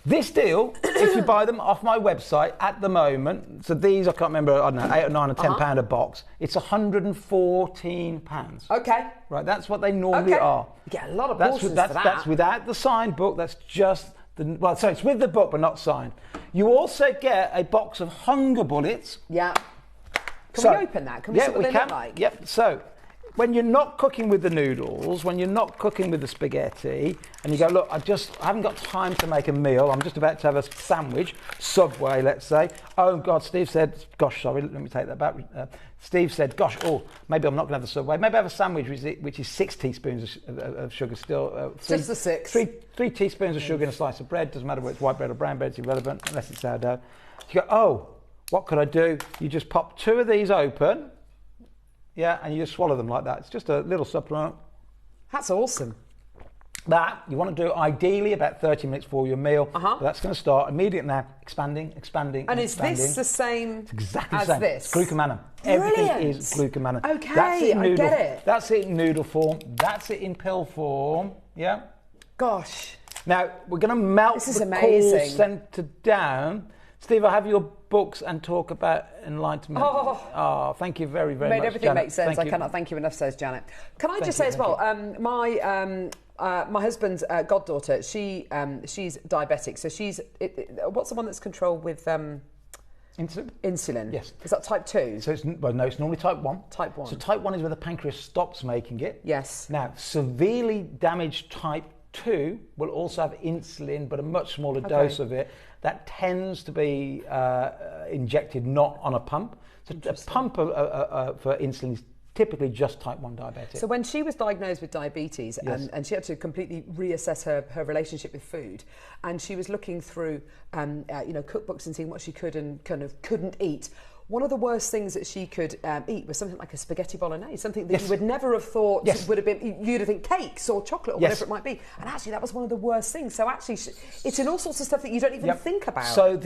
This deal, if you buy them off my website at the moment, so these, I can't remember, I don't know, 8 or 9 or 10 pound a box, it's £114. Okay. Right, that's what they normally are. You get a lot of That's portions that's, for that. that's without the signed book. That's just well, so it's with the book but not signed. You also get a box of hunger bullets. Yeah. Can we open that? Can we see what they look like? Yep. So when you're not cooking with the noodles, when you're not cooking with the spaghetti, and you go, look, I haven't got time to make a meal. I'm just about to have a sandwich, Subway, let's say. Oh God, Steve said, gosh, sorry, let me take that back. Steve said, gosh, maybe I'm not going to have the Subway. Maybe I have a sandwich which is 6 teaspoons of sugar still. Just the 6. 3 teaspoons of sugar in a slice of bread. Doesn't matter whether it's white bread or brown bread. It's irrelevant unless it's sourdough. You go, what could I do? You just pop 2 of these open. Yeah, and you just swallow them like that. It's just a little supplement. That's awesome. That you want to do ideally about 30 minutes before your meal. But that's going to start immediately now, expanding. And is this the same exactly as the same. this? It's glucomannan. Brilliant. Everything is glucomannan. Okay, that's it in noodle, I get it. That's it in noodle form. That's it in pill form. Yeah. Gosh. Now we're going to melt the call centre down. Steve, I'll have your books and talk about enlightenment. Oh, thank you very, very much. Made everything Janet. make sense. I cannot thank you enough, says Janet. Can I just say as well, my husband's goddaughter, she's diabetic, so she's what's the one that's controlled with insulin? Yes. Is that type 2? So it's normally type 1. Type 1. So type 1 is where the pancreas stops making it. Yes. Now, severely damaged type 2 will also have insulin, but a much smaller dose of it. That tends to be injected not on a pump. So a pump for insulin is typically just type 1 diabetic. So when she was diagnosed with diabetes and she had to completely reassess her relationship with food, and she was looking through cookbooks and seeing what she could and kind of couldn't eat, one of the worst things that she could eat was something like a spaghetti bolognese, something that you would never have thought would have been, you'd have think cakes or chocolate or whatever it might be. And actually that was one of the worst things. So actually it's in all sorts of stuff that you don't even think about. So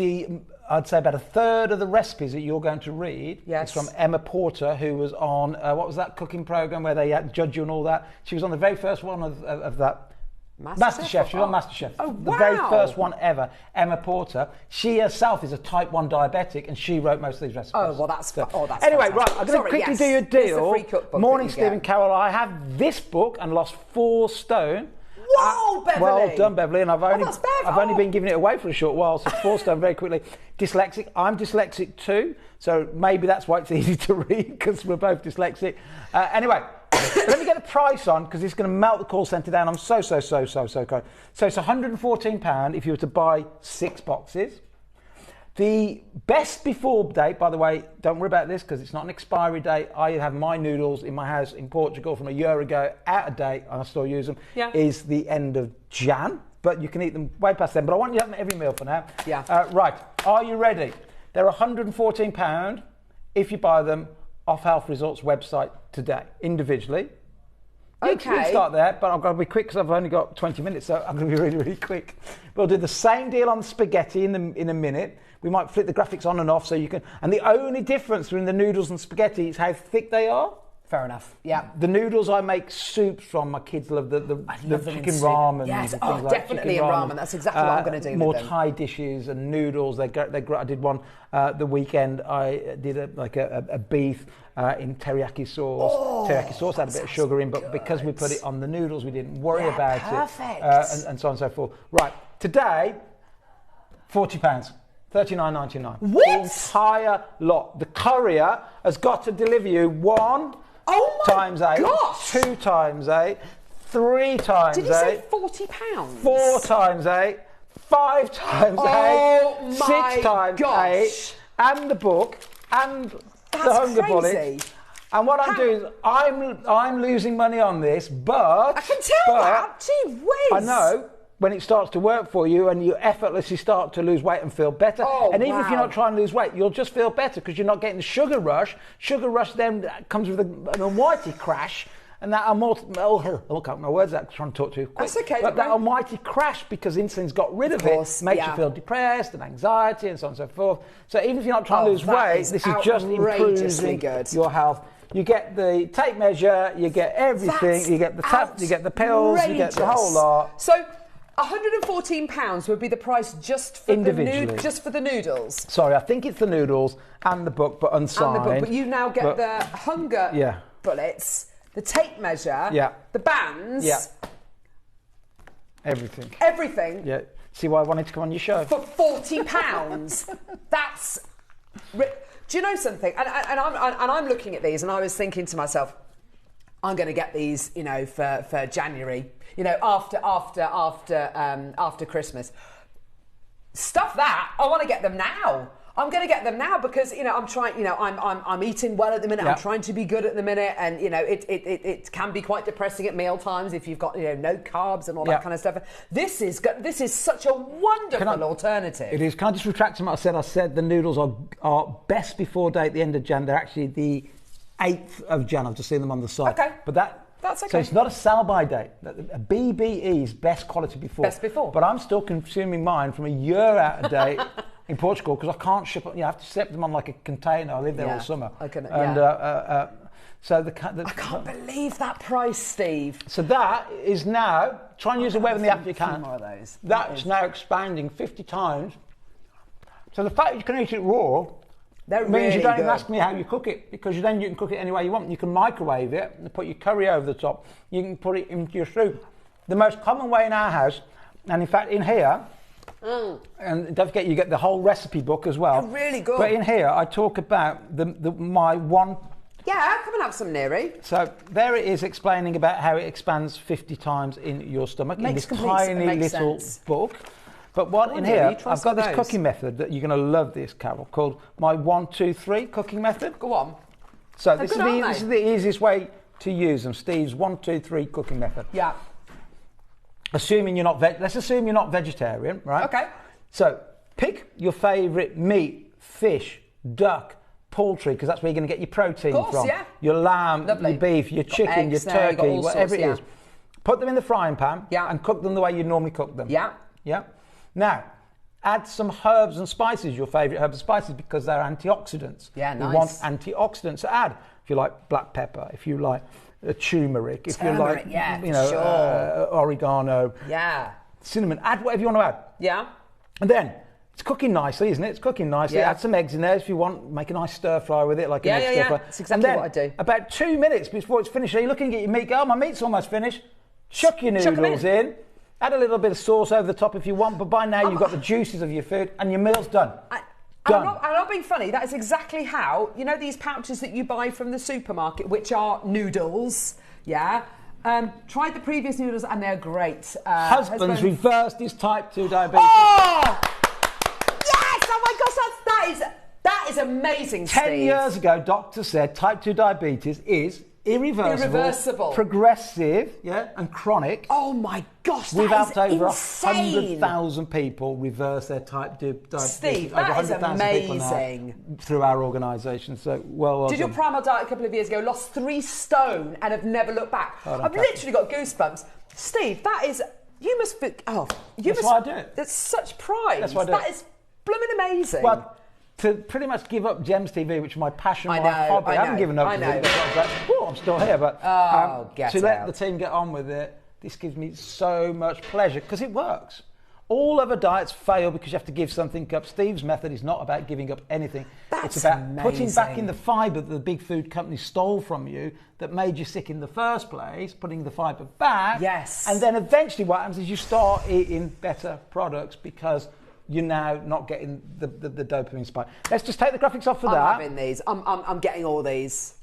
I'd say about a third of the recipes that you're going to read is from Emma Porter, who was on, what was that cooking program where they judge you and all that? She was on the very first one of that. MasterChef. She was on MasterChef. Oh, wow. The very first one ever, Emma Porter. She herself is a type 1 diabetic, and she wrote most of these recipes. Oh, well, that's anyway, fantastic. right, I'm going to quickly do your deal. It's a free cookbook. Morning, Steve and Carol. I have this book and lost 4 stone. Whoa, Beverly! Well done, Beverly. And I've only been giving it away for a short while, so 4 stone very quickly. Dyslexic. I'm dyslexic too, so maybe that's why it's easy to read, because we're both dyslexic. Anyway. Let me get the price on, because it's going to melt the call centre down. I'm so cold. So it's £114 if you were to buy 6 boxes. The best before date, by the way, don't worry about this because it's not an expiry date. I have my noodles in my house in Portugal from a year ago, out of date, and I still use them, is the end of Jan. But you can eat them way past then. But I want you to have them every meal for now. Yeah. Right, are you ready? They're £114 if you buy them off Health Results website today, individually. Okay. You can start there, but I've got to be quick because I've only got 20 minutes, so I'm going to be really, really quick. We'll do the same deal on the spaghetti in a minute. We might flip the graphics on and off so you can... And the only difference between the noodles and spaghetti is how thick they are. Fair enough, yeah. The noodles I make soups from, my kids love the chicken ramen. Yes, like definitely in ramen. That's exactly what I'm going to do more with them. Thai dishes and noodles. I did one the weekend. I did a beef in teriyaki sauce. Teriyaki sauce had a bit of sugar in, but because we put it on the noodles, we didn't worry about it. And so on and so forth. Right, today, £40. $39.99. What? The entire lot. The courier has got to deliver you 1 times 8, gosh. 2 times 8, 3 times 8. Did you say £40? 4 times 8, 5 times 8, 6 times 8, and the book, and the Hunger Bullet. And what I'm doing is I'm losing money on this, but... I can tell that. Gee whiz. I know. When it starts to work for you and you effortlessly start to lose weight and feel better. And even if you're not trying to lose weight, you'll just feel better because you're not getting the sugar rush. Sugar rush then comes with an almighty crash. And that I can't my words out, trying to talk too quick. That's okay. But that almighty crash, because insulin's got rid of it, makes you feel depressed and anxiety and so on and so forth. So even if you're not trying to lose weight, this is just improving your health. You get the tape measure, you get everything, you get the tap, you get the pills, you get the whole lot. So £114 would be the price just for the noodles. Sorry, I think it's the noodles and the book, but unsigned. And the book, but you now get the Hunger Bullets, the tape measure, the bands. Yeah. Everything. Everything. Yeah. See why I wanted to come on your show? For £40. That's... Do you know something? And I'm looking at these and I was thinking to myself, I'm going to get these, for January, after Christmas. Stuff that. I want to get them now. I'm going to get them now because I'm trying. I'm eating well at the minute. I'm trying to be good at the minute, and it can be quite depressing at meal times if you've got no carbs and all that kind of stuff. This is such a wonderful alternative. It is. Can I just retract what I said? I said the noodles are best before date, the end of Jan. They're actually the 8th of Jan. I've just seen them on the site. Okay. But that That's okay. So it's not a sell-by date. A BBE is best quality before. Best before. But I'm still consuming mine from a year out of date in Portugal because I can't ship it. I have to ship them on like a container. I live there all summer. So I can't believe that price, Steve. So that is now, try and use the web and the app you can. More of those. That's now expanding 50 times. So the fact that you can eat it raw means you don't even ask me how you cook it, because then you can cook it any way you want. You can microwave it and put your curry over the top. You can put it into your soup. The most common way in our house, and in fact in here, and don't forget you get the whole recipe book as well. They're really good. But in here I talk about my one. Yeah, come and have some, Neri. So there it is explaining about how it expands 50 times in your stomach in this tiny little book. But in here, I've got this cooking method that you're going to love this, Carol, called my 1, 2, 3 cooking method. Go on. So this is the easiest way to use them. Steve's 1, 2, 3 cooking method. Yeah. Assuming you're not let's assume you're not vegetarian, right? Okay. So pick your favourite meat, fish, duck, poultry, because that's where you're going to get your protein from. Yeah. Your lamb, your beef, your chicken, your turkey, whatever it is. Put them in the frying pan and cook them the way you normally cook them. Yeah. Yeah. Now, add some herbs and spices, your favourite herbs and spices, because they're antioxidants. Yeah, nice. You want antioxidants to add. If you like black pepper, if you like turmeric, if you like oregano, cinnamon, add whatever you want to add. Yeah. And then it's cooking nicely, isn't it? It's cooking nicely. Add some eggs in there if you want. Make a nice stir fry with it, like an egg stir fry. That's exactly what I do. About 2 minutes before it's finished, you're looking at your meat. Go, oh, my meat's almost finished. Chuck your noodles in. Add a little bit of sauce over the top if you want, but by now you've got the juices of your food and your meal's done. I'm not being funny. That is exactly how, you know, these pouches that you buy from the supermarket, which are noodles, tried the previous noodles and they're great. Husband's reversed his type 2 diabetes. Oh! Yes! Oh my gosh, that is amazing, 10 Steve. years ago, doctors said type 2 diabetes is irreversible, progressive, and chronic. Oh my gosh, We've that helped over insane. 100,000 people reverse their type 2 diabetes. Steve, that is amazing. Through our organisation, so well did your primal diet a couple of years ago, lost 3 stone and have never looked back. I've literally got goosebumps. Steve, that is, you must be, that's why I do it. That's such pride. That's why I do That is blooming amazing. Well, to pretty much give up Gems TV, which is my passion, my hobby. I haven't given up. I'm still here, but to let the team get on with it, this gives me so much pleasure because it works. All other diets fail because you have to give something up. Steve's method is not about giving up anything. It's about putting back in the fibre that the big food companies stole from you that made you sick in the first place, putting the fibre back. Yes. And then eventually what happens is you start eating better products because you're now not getting the dopamine spike. Let's just take the graphics off for that. I'm having these. I'm getting all these.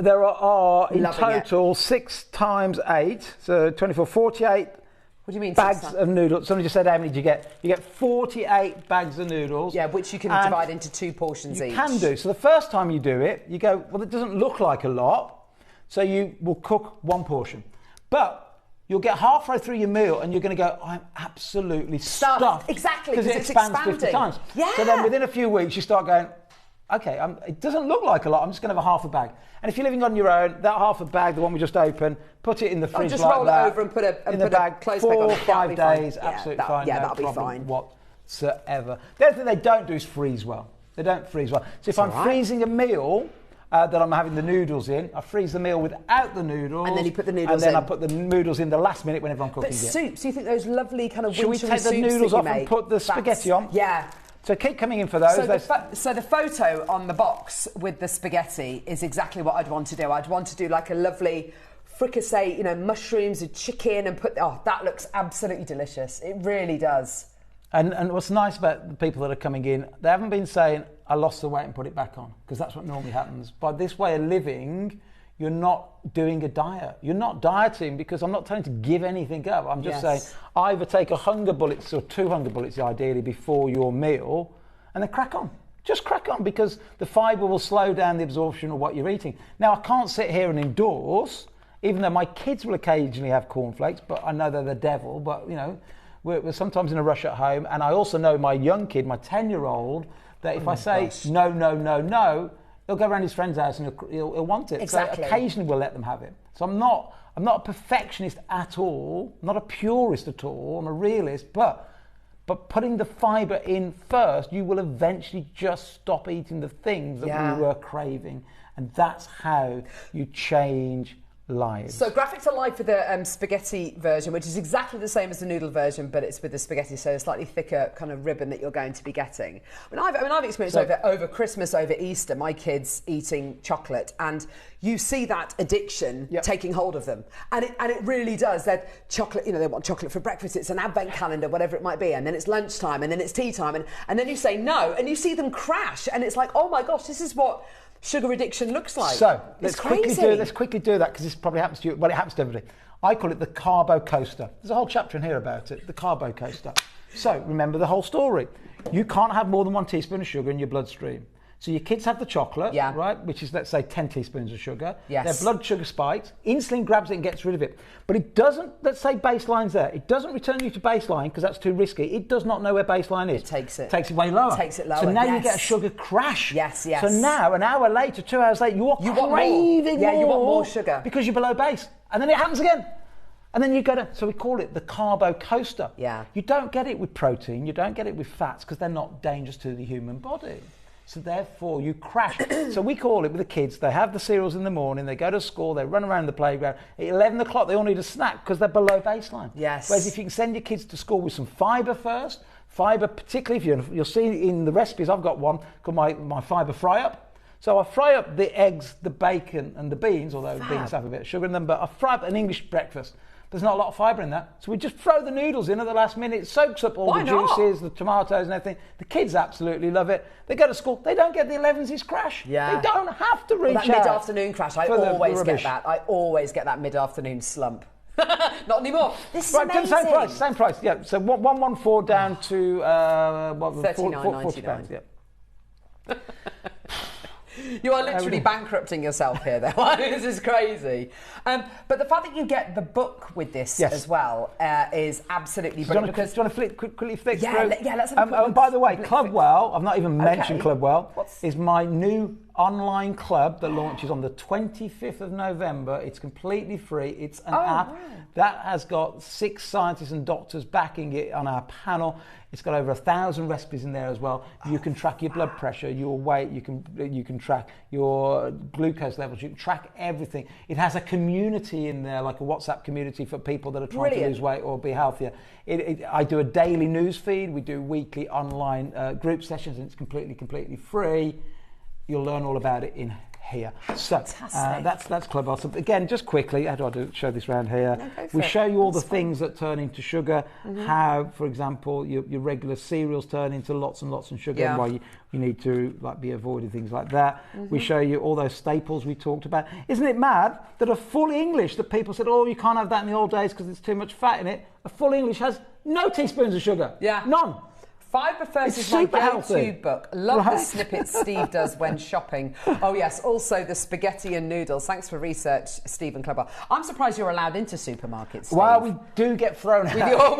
There are in total 6 times 8, so 24, 48 what do you mean, bags of noodles. Somebody just said how many did you get? You get 48 bags of noodles. Yeah, which you can divide into 2 portions each. You can do. So the first time you do it, you go, well, it doesn't look like a lot, so you will cook 1 portion. But you'll get halfway through your meal and you're going to go, I'm absolutely stuffed. Exactly, because it expands 50 times. Yeah. So then within a few weeks, you start going, okay, it doesn't look like a lot. I'm just going to have a half a bag. And if you're living on your own, that half a bag, the one we just opened, put it in the fridge just like roll that. it over and put a bag, close 4 or bag on it. 5 days, absolutely fine. Yeah, no that'll be problem fine. Whatsoever. The other thing they don't do is freeze well. They don't freeze well. So if I'm freezing a meal that I'm having the noodles in, I freeze the meal without the noodles. And then you put the noodles in. And then I put the noodles in the last minute whenever I'm cooking it. But soups, you think those lovely kind of Should we take the noodles off and put the spaghetti on? Yeah. So keep coming in for those. So the photo on the box with the spaghetti is exactly what I'd want to do. I'd want to do like a lovely fricassee, mushrooms and chicken and that looks absolutely delicious. It really does. And what's nice about the people that are coming in, they haven't been saying, I lost the weight and put it back on, because that's what normally happens. By this way of living, you're not doing a diet. You're not dieting because I'm not telling you to give anything up. I'm just saying either take 100 bullets or 200 bullets ideally before your meal and then crack on. Just crack on because the fibre will slow down the absorption of what you're eating. Now, I can't sit here and endorse, even though my kids will occasionally have cornflakes, but I know they're the devil, but we're sometimes in a rush at home. And I also know my young kid, my 10-year-old, that if I say no, he'll go around his friend's house and he'll want it. Exactly. So occasionally we'll let them have it. So I'm not a perfectionist at all, not a purist at all, I'm a realist, but putting the fibre in first, you will eventually just stop eating the things that we were craving. And that's how you change lives. So graphic to life for the spaghetti version, which is exactly the same as the noodle version, but it's with the spaghetti, so a slightly thicker kind of ribbon that you're going to be getting. I've experienced over Christmas, over Easter, my kids eating chocolate, and you see that addiction taking hold of them, and it really does. They're chocolate, they want chocolate for breakfast. It's an advent calendar, whatever it might be, and then it's lunchtime, and then it's tea time, and then you say no, and you see them crash, and it's like, oh my gosh, this is what sugar addiction looks like. So let's quickly do that, because this probably happens to you. Well, it happens to everybody. I call it the carbo coaster. There's a whole chapter in here about it, the carbo coaster. So remember the whole story. You can't have more than 1 teaspoon of sugar in your bloodstream. So your kids have the chocolate, right, which is, let's say, 10 teaspoons of sugar. Yes. Their blood sugar spikes. Insulin grabs it and gets rid of it. But it doesn't, let's say baseline's there. It doesn't return you to baseline because that's too risky. It does not know where baseline is. It takes it. Takes it way lower. Takes it lower, So now you get a sugar crash. Yes, yes. So now, an hour later, 2 hours later, you craving more. Yeah, you want more sugar. Because you're below base. And then it happens again. And then you go to, so we call it the carbo coaster. Yeah. You don't get it with protein, you don't get it with fats because they're not dangerous to the human body. So therefore you crash. So we call it with the kids, they have the cereals in the morning, they go to school, they run around the playground. At 11 o'clock they all need a snack because they're below baseline. Yes. Whereas if you can send your kids to school with some fibre first, fibre particularly if you'll see in the recipes, I've got one called my fibre fry up. So I fry up the eggs, the bacon and the beans, although the beans have a bit of sugar in them, but I fry up an English breakfast. There's not a lot of fibre in that. So we just throw the noodles in at the last minute. It soaks up all the juices, the tomatoes and everything. The kids absolutely love it. They go to school. They don't get the 11s crash. Yeah. They don't have to reach that out. mid-afternoon crash, I always get that. I always get that mid-afternoon slump. Not anymore. This is amazing. Same price. Yeah. So 114 down to £39.99. Yeah. You are literally bankrupting yourself here, though. This is crazy. But the fact that you get the book with this as well is absolutely brilliant. Do you want to quickly flick through? Yeah, let's have a quick look. By the way, Clubwell, I've not even mentioned Clubwell, is my new online club that launches on the 25th of November. It's completely free. It's an app that has got 6 scientists and doctors backing it on our panel. It's got over 1,000 recipes in there as well. You can track your blood pressure, your weight, you can track your glucose levels, you can track everything. It has a community in there, like a WhatsApp community for people that are trying to lose weight or be healthier. I do a daily news feed, we do weekly online group sessions, and it's completely free. You'll learn all about it in here. So that's Clubhouse. So again, just quickly, how do I show this around here? We show you all the things that turn into sugar, how, for example, your regular cereals turn into lots and lots of sugar, and why you need to be avoiding things like that. We show you all those staples we talked about. Isn't it mad that a full English that people said, oh, you can't have that in the old days because there's too much fat in it, a full English has no teaspoons of sugar. Yeah. None. Fibre First is my go-to book. Love the snippets Steve does when shopping. Oh yes, also the spaghetti and noodles. Thanks for research, Stephen Clubber. I'm surprised you're allowed into supermarkets, Steve. Well, we do get thrown out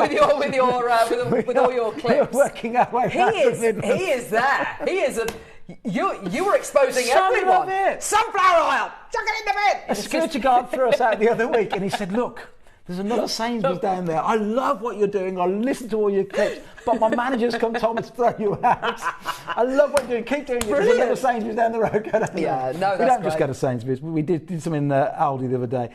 with all your clips. We're working our way back. He is there. He is a. You were exposing everyone. Sunflower oil. Chuck it in the bin. A security guard threw us out the other week, and he said, "Look. There's another Sainsbury's down there. I love what you're doing. I listen to all your clips, but my manager's come told me to throw you out. I love what you're doing. Keep doing it. There's another Sainsbury's down the road. Go down there. No, we don't just go to Sainsbury's. We did some in Aldi the other day.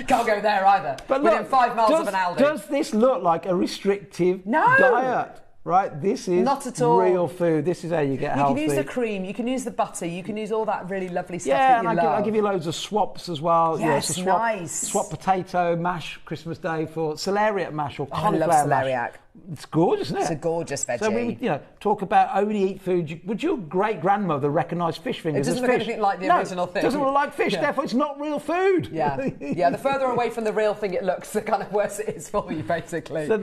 Can't go there either. But within look, 5 miles of an Aldi. Does this look like a restrictive diet? Right, this is not at all real food. This is how you get healthy. You can use the cream, you can use the butter, you can use all that really lovely stuff that you love. I give you loads of swaps as well. Yes, nice. Swap potato mash Christmas Day for celeriac mash or cauliflower mash. Celeriac. It's gorgeous, isn't it? It's a gorgeous veggie. So we talk about only eat food. Would your great grandmother recognise fish fingers? It doesn't look anything like the original thing. It doesn't look like fish, therefore it's not real food. Yeah, yeah. The further away from the real thing it looks, the kind of worse it is for you, basically. So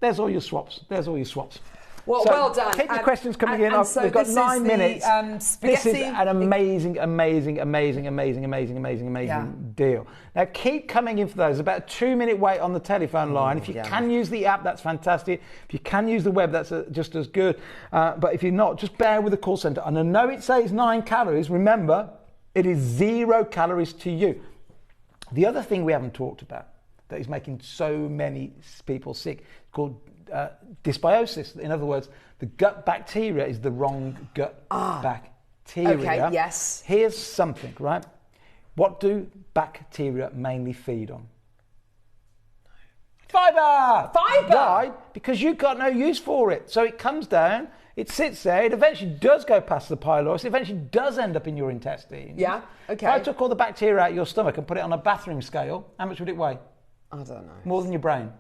there's all your swaps. Well, So well done. Keep your questions coming in. And so We've got this 9 is minutes. The, this is spaghetti. an amazing deal. Now keep coming in for those. About a 2-minute wait on the telephone line. If you can use the app, that's fantastic. If you can use the web, that's just as good. But if you're not, just bear with the call centre. And I know it says 9 calories. Remember, it is 0 calories to you. The other thing we haven't talked about that is making so many people sick is called dysbiosis. In other words, the gut bacteria is the wrong gut bacteria. Okay, yes. Here's something, right? What do bacteria mainly feed on? Fibre! Fibre! Why? Because you've got no use for it. So it comes down, it sits there, it eventually does go past the pylorus, it eventually does end up in your intestines. Yeah, okay. If I took all the bacteria out of your stomach and put it on a bathroom scale, how much would it weigh? I don't know. More than your brain.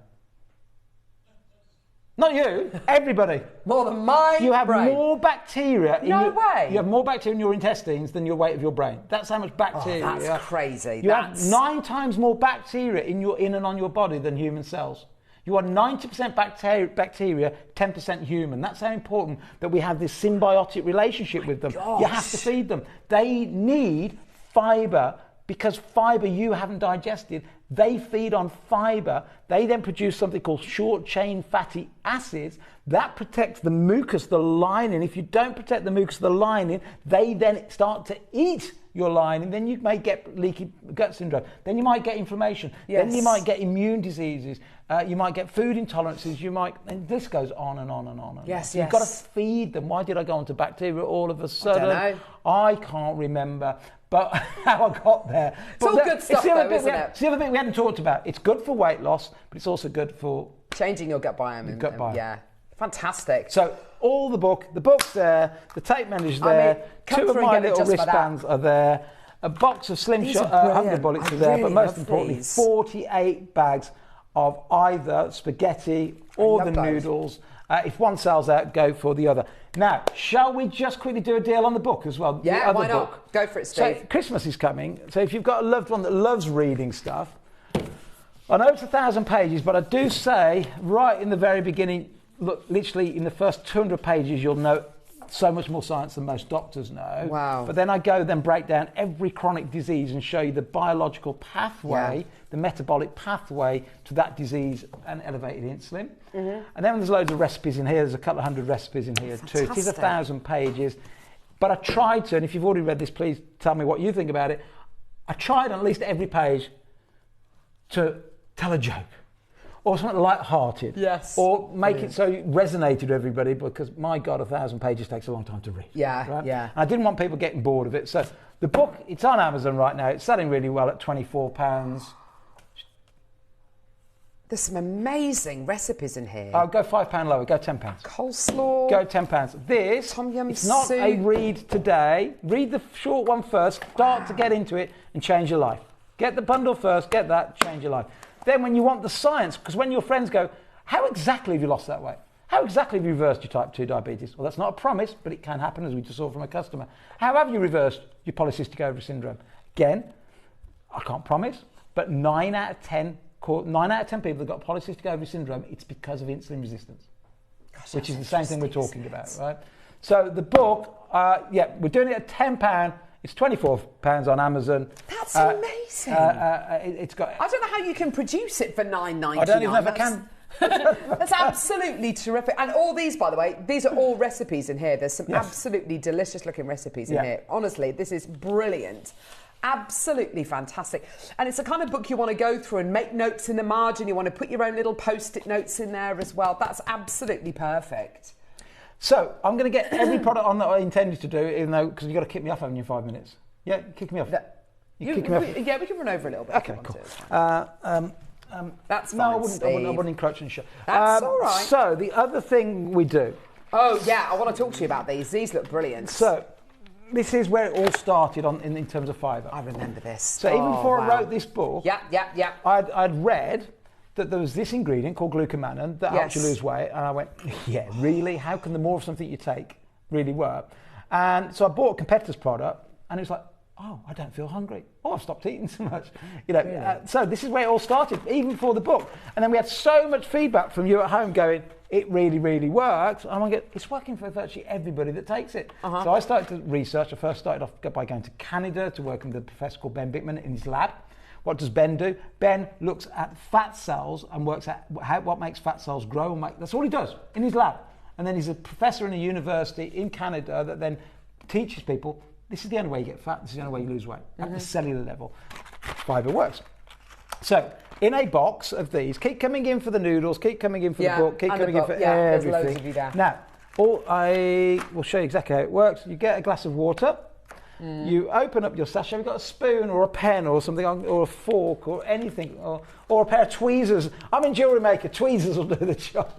Not you, everybody. More than my You have brain. more bacteria. No way. You have more bacteria in your intestines than your weight of your brain. That's how much bacteria. Oh, that's crazy. You have 9 times more bacteria in and on your body than human cells. You are 90% bacteria, 10% human. That's how important that we have this symbiotic relationship with them. Gosh. You have to feed them. They need fibre because fibre you haven't digested. They feed on fibre. They then produce something called short-chain fatty acids. That protects the mucus, the lining. If you don't protect the mucus, the lining, they then start to eat your lining. Then you may get leaky gut syndrome. Then you might get inflammation. Yes. Then you might get immune diseases. You might get food intolerances. You might, and this goes on and on and on. And Yes, on. yes. You've got to feed them. Why did I go on to bacteria all of a sudden? know. I can't remember. But how I got there. It's all good stuff though, isn't it? It's the other bit we hadn't talked about. It's good for weight loss, but it's also good for changing your gut biome. gut biome. Yeah, fantastic. So all the book's there, the tape measure's there, come 2 of through my and get it little just for that. wristbands are there, a box of Slim These Shot are 100 brilliant. bullets I are there, really but most love importantly, these. 48 bags of either spaghetti or the love those. noodles. If one sells out, go for the other. Now, shall we just quickly do a deal on the book as well? Yeah, the other why not? book. Go for it, Steve. So Christmas is coming, so if you've got a loved one that loves reading stuff, I know it's 1,000 pages, but I do say right in the very beginning, look, literally in the first 200 pages, you'll know so much more science than most doctors know. Wow. But then I go then break down every chronic disease and show you the biological pathway, the metabolic pathway to that disease and elevated insulin. And then there's loads of recipes in here. There's a couple of 100 recipes in here too. It is 1,000 pages. But I tried to, and if you've already read this, please tell me what you think about it. I tried on at least every page to tell a joke or something light-hearted. Yes. Or make it so it resonated with everybody, because my God, 1,000 pages takes a long time to read. Yeah, right? yeah. And I didn't want people getting bored of it. So the book, it's on Amazon right now. It's selling really well at £24. There's some amazing recipes in here. I'll go £5 lower, go £10. Coleslaw. Go £10. This, Tom yum it's not a soup. read today. Read the short one first, start to get into it and change your life. Get the bundle first, get that, change your life. Then when you want the science, because when your friends go, how exactly have you lost that weight? How exactly have you reversed your type 2 diabetes? Well, that's not a promise, but it can happen, as we just saw from a customer. How have you reversed your polycystic ovary syndrome? Again, I can't promise, but 9 out of 10 people that got polycystic ovary syndrome, it's because of insulin resistance, which is the same thing we're talking about, right? So the book, we're doing it at £10. It's £24 on Amazon. That's amazing. It's got. I don't know how you can produce it for $9.99. I don't even know if I can. That's absolutely terrific. And all these, by the way, these are all recipes in here. There's some absolutely delicious looking recipes in here. Honestly, this is brilliant. Absolutely fantastic. And it's the kind of book you want to go through and make notes in the margin. You want to put your own little post-it notes in there as well. That's absolutely perfect. So I'm going to get every product on that I intended to do, even though, because you've got to kick me off, haven't you, 5 minutes? Yeah, kick me off. You kick me off. Yeah, we can run over a little bit. Okay, cool. That's fine, no, I wouldn't Steve. encroach on the show. That's all right. So the other thing we do. Oh, yeah, I want to talk to you about these. These look brilliant. So this is where it all started in terms of fibre. I remember this. So even before I wrote this book, I'd read that there was this ingredient called glucomannan that helps you lose weight, and I went, yeah, really? How can the more of something you take really work? And so I bought a competitor's product, and it was like, oh, I don't feel hungry. Oh, I've stopped eating so much. You know, so this is where it all started, even before the book. And then we had so much feedback from you at home going, it really, really works. And I go, it's working for virtually everybody that takes it. So I started to research. I first started off by going to Canada to work with a professor called Ben Bickman in his lab. What does Ben do? Ben looks at fat cells and works out what makes fat cells grow. That's all he does in his lab. And then he's a professor in a university in Canada that then teaches people, this is the only way you get fat, this is the only way you lose weight. At the cellular level, fibre works. So, in a box of these, keep coming in for the noodles, keep coming in for the book, keep coming in for everything. There's loads of you there. Now, I will show you exactly how it works. You get a glass of water, you open up your sachet, you've got a spoon or a pen or something, or a fork or anything, or a pair of tweezers. I'm in JewelleryMaker, tweezers will do the job.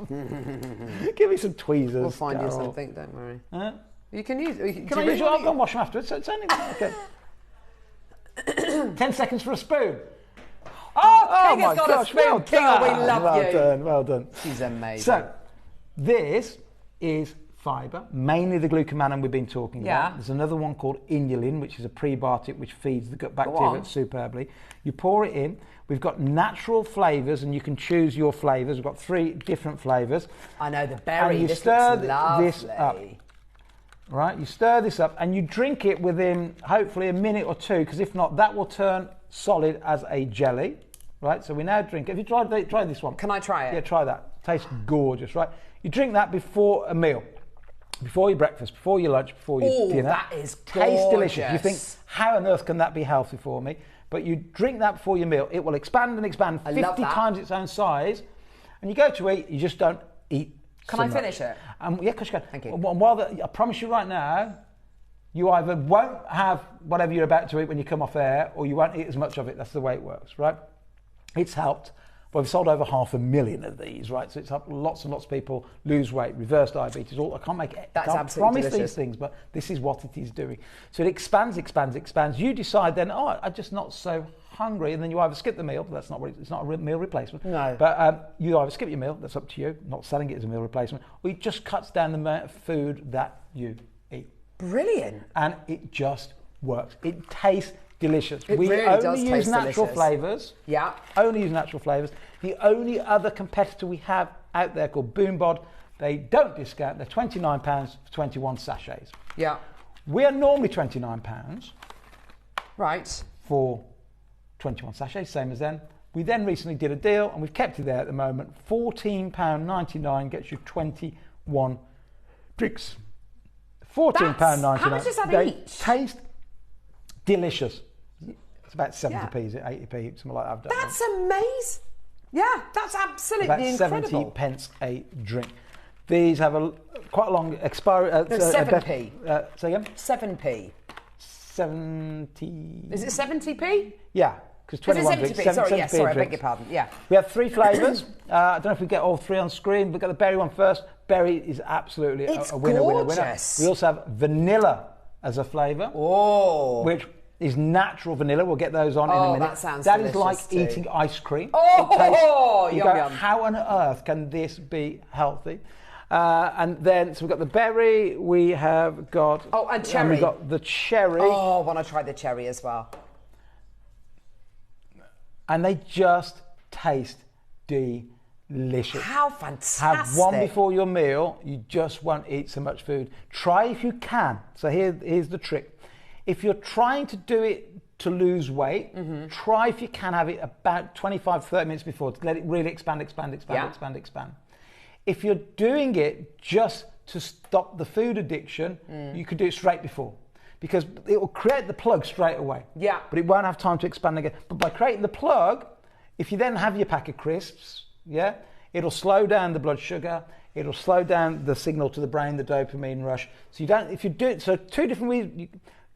Give me some tweezers. We'll find Carol. you something, don't worry. You can use. Can I use your? I'll go and wash them afterwards. So it's only okay. 10 seconds for a spoon. Oh, King has got gosh, a spoon. well King, done, we love well you. Done, well done. She's amazing. So, this is fibre, mainly the glucomannan we've been talking about. There's another one called inulin, which is a prebiotic which feeds the gut bacteria superbly. You pour it in. We've got natural flavours, and you can choose your flavours. We've got 3 different flavours. I know, the berry. And you this stir looks lovely. this up. Right, you stir this up and you drink it within hopefully a minute or 2, because if not, that will turn solid as a jelly. Right, so we now drink it. Have you tried this one? Can I try it? Yeah, try that. Tastes gorgeous, right? You drink that before a meal, before your breakfast, before your lunch, before your dinner. That is gorgeous. Tastes delicious. You think, how on earth can that be healthy for me? But you drink that before your meal. It will expand and expand 50 times its own size. And you go to eat, you just don't eat. Can I finish it? Yeah, of course you can. Thank you. I promise you right now, you either won't have whatever you're about to eat when you come off air, or you won't eat as much of it. That's the way it works, right? It's helped. Well, we've sold over 500,000 of these, right? So it's helped lots and lots of people lose weight, reverse diabetes. I can't promise these things, but this is what it is doing. So it expands. You decide then, I'm just not so hungry, and then you either skip the meal, but that's not it's not a meal replacement. No. But you either skip your meal, that's up to you, not selling it as a meal replacement, or it just cuts down the amount of food that you eat. Brilliant. And it just works. It tastes delicious. It we really only does use taste natural delicious. flavours. Yeah. Only use natural flavours. The only other competitor we have out there called Boombod, they don't discount. They're £29 for 21 sachets. Yeah. We are normally £29. Right. For 21 sachets, same as then. We then recently did a deal, and we've kept it there at the moment. £14.99 gets you 21 drinks. £14.99. How much is that each? Taste delicious. It's about 70p, is it? 80p, something like that. That's amazing. Yeah, that's absolutely about incredible. 70 pence a drink. These have quite a long expiry. 7p. Say again? 7p. 70. Is it 70p? Yeah. Because 21 drinks. 70p. Sorry, yes, sorry, I beg your pardon. Yeah. We have 3 flavours. I don't know if we get all 3 on screen. We've got the berry one first. Berry is absolutely a winner. We also have vanilla as a flavour. Oh. Which is natural vanilla. We'll get those on in a minute. That sounds That delicious is like too. eating ice cream. Oh, you yum, go, yum. how on earth can this be healthy? And then, so we've got the berry, we have got... Oh, and cherry. And we've got the cherry. Oh, I want to try the cherry as well. And they just taste delicious. How fantastic. Have one before your meal, you just won't eat so much food. Try if you can. So here's the trick. If you're trying to do it to lose weight, try if you can have it about 25, 30 minutes before to let it really expand. If you're doing it just to stop the food addiction, you could do it straight before, because it will create the plug straight away. Yeah. But it won't have time to expand again. But by creating the plug, if you then have your pack of crisps, it'll slow down the blood sugar, it'll slow down the signal to the brain, the dopamine rush. So you don't, if you do it, so 2 different ways,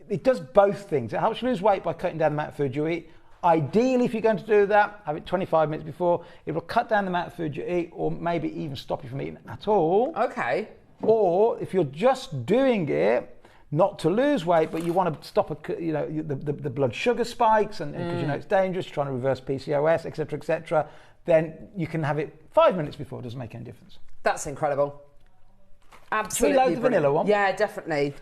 it does both things. It helps you lose weight by cutting down the amount of food you eat. Ideally, if you're going to do that, have it 25 minutes before. It will cut down the amount of food you eat, or maybe even stop you from eating at all. Okay. Or if you're just doing it not to lose weight, but you want to stop the blood sugar spikes, and because you know it's dangerous, you're trying to reverse PCOS, etc., then you can have it 5 minutes before. It doesn't make any difference. That's incredible. Absolutely. Should we load the vanilla one? Yeah, definitely.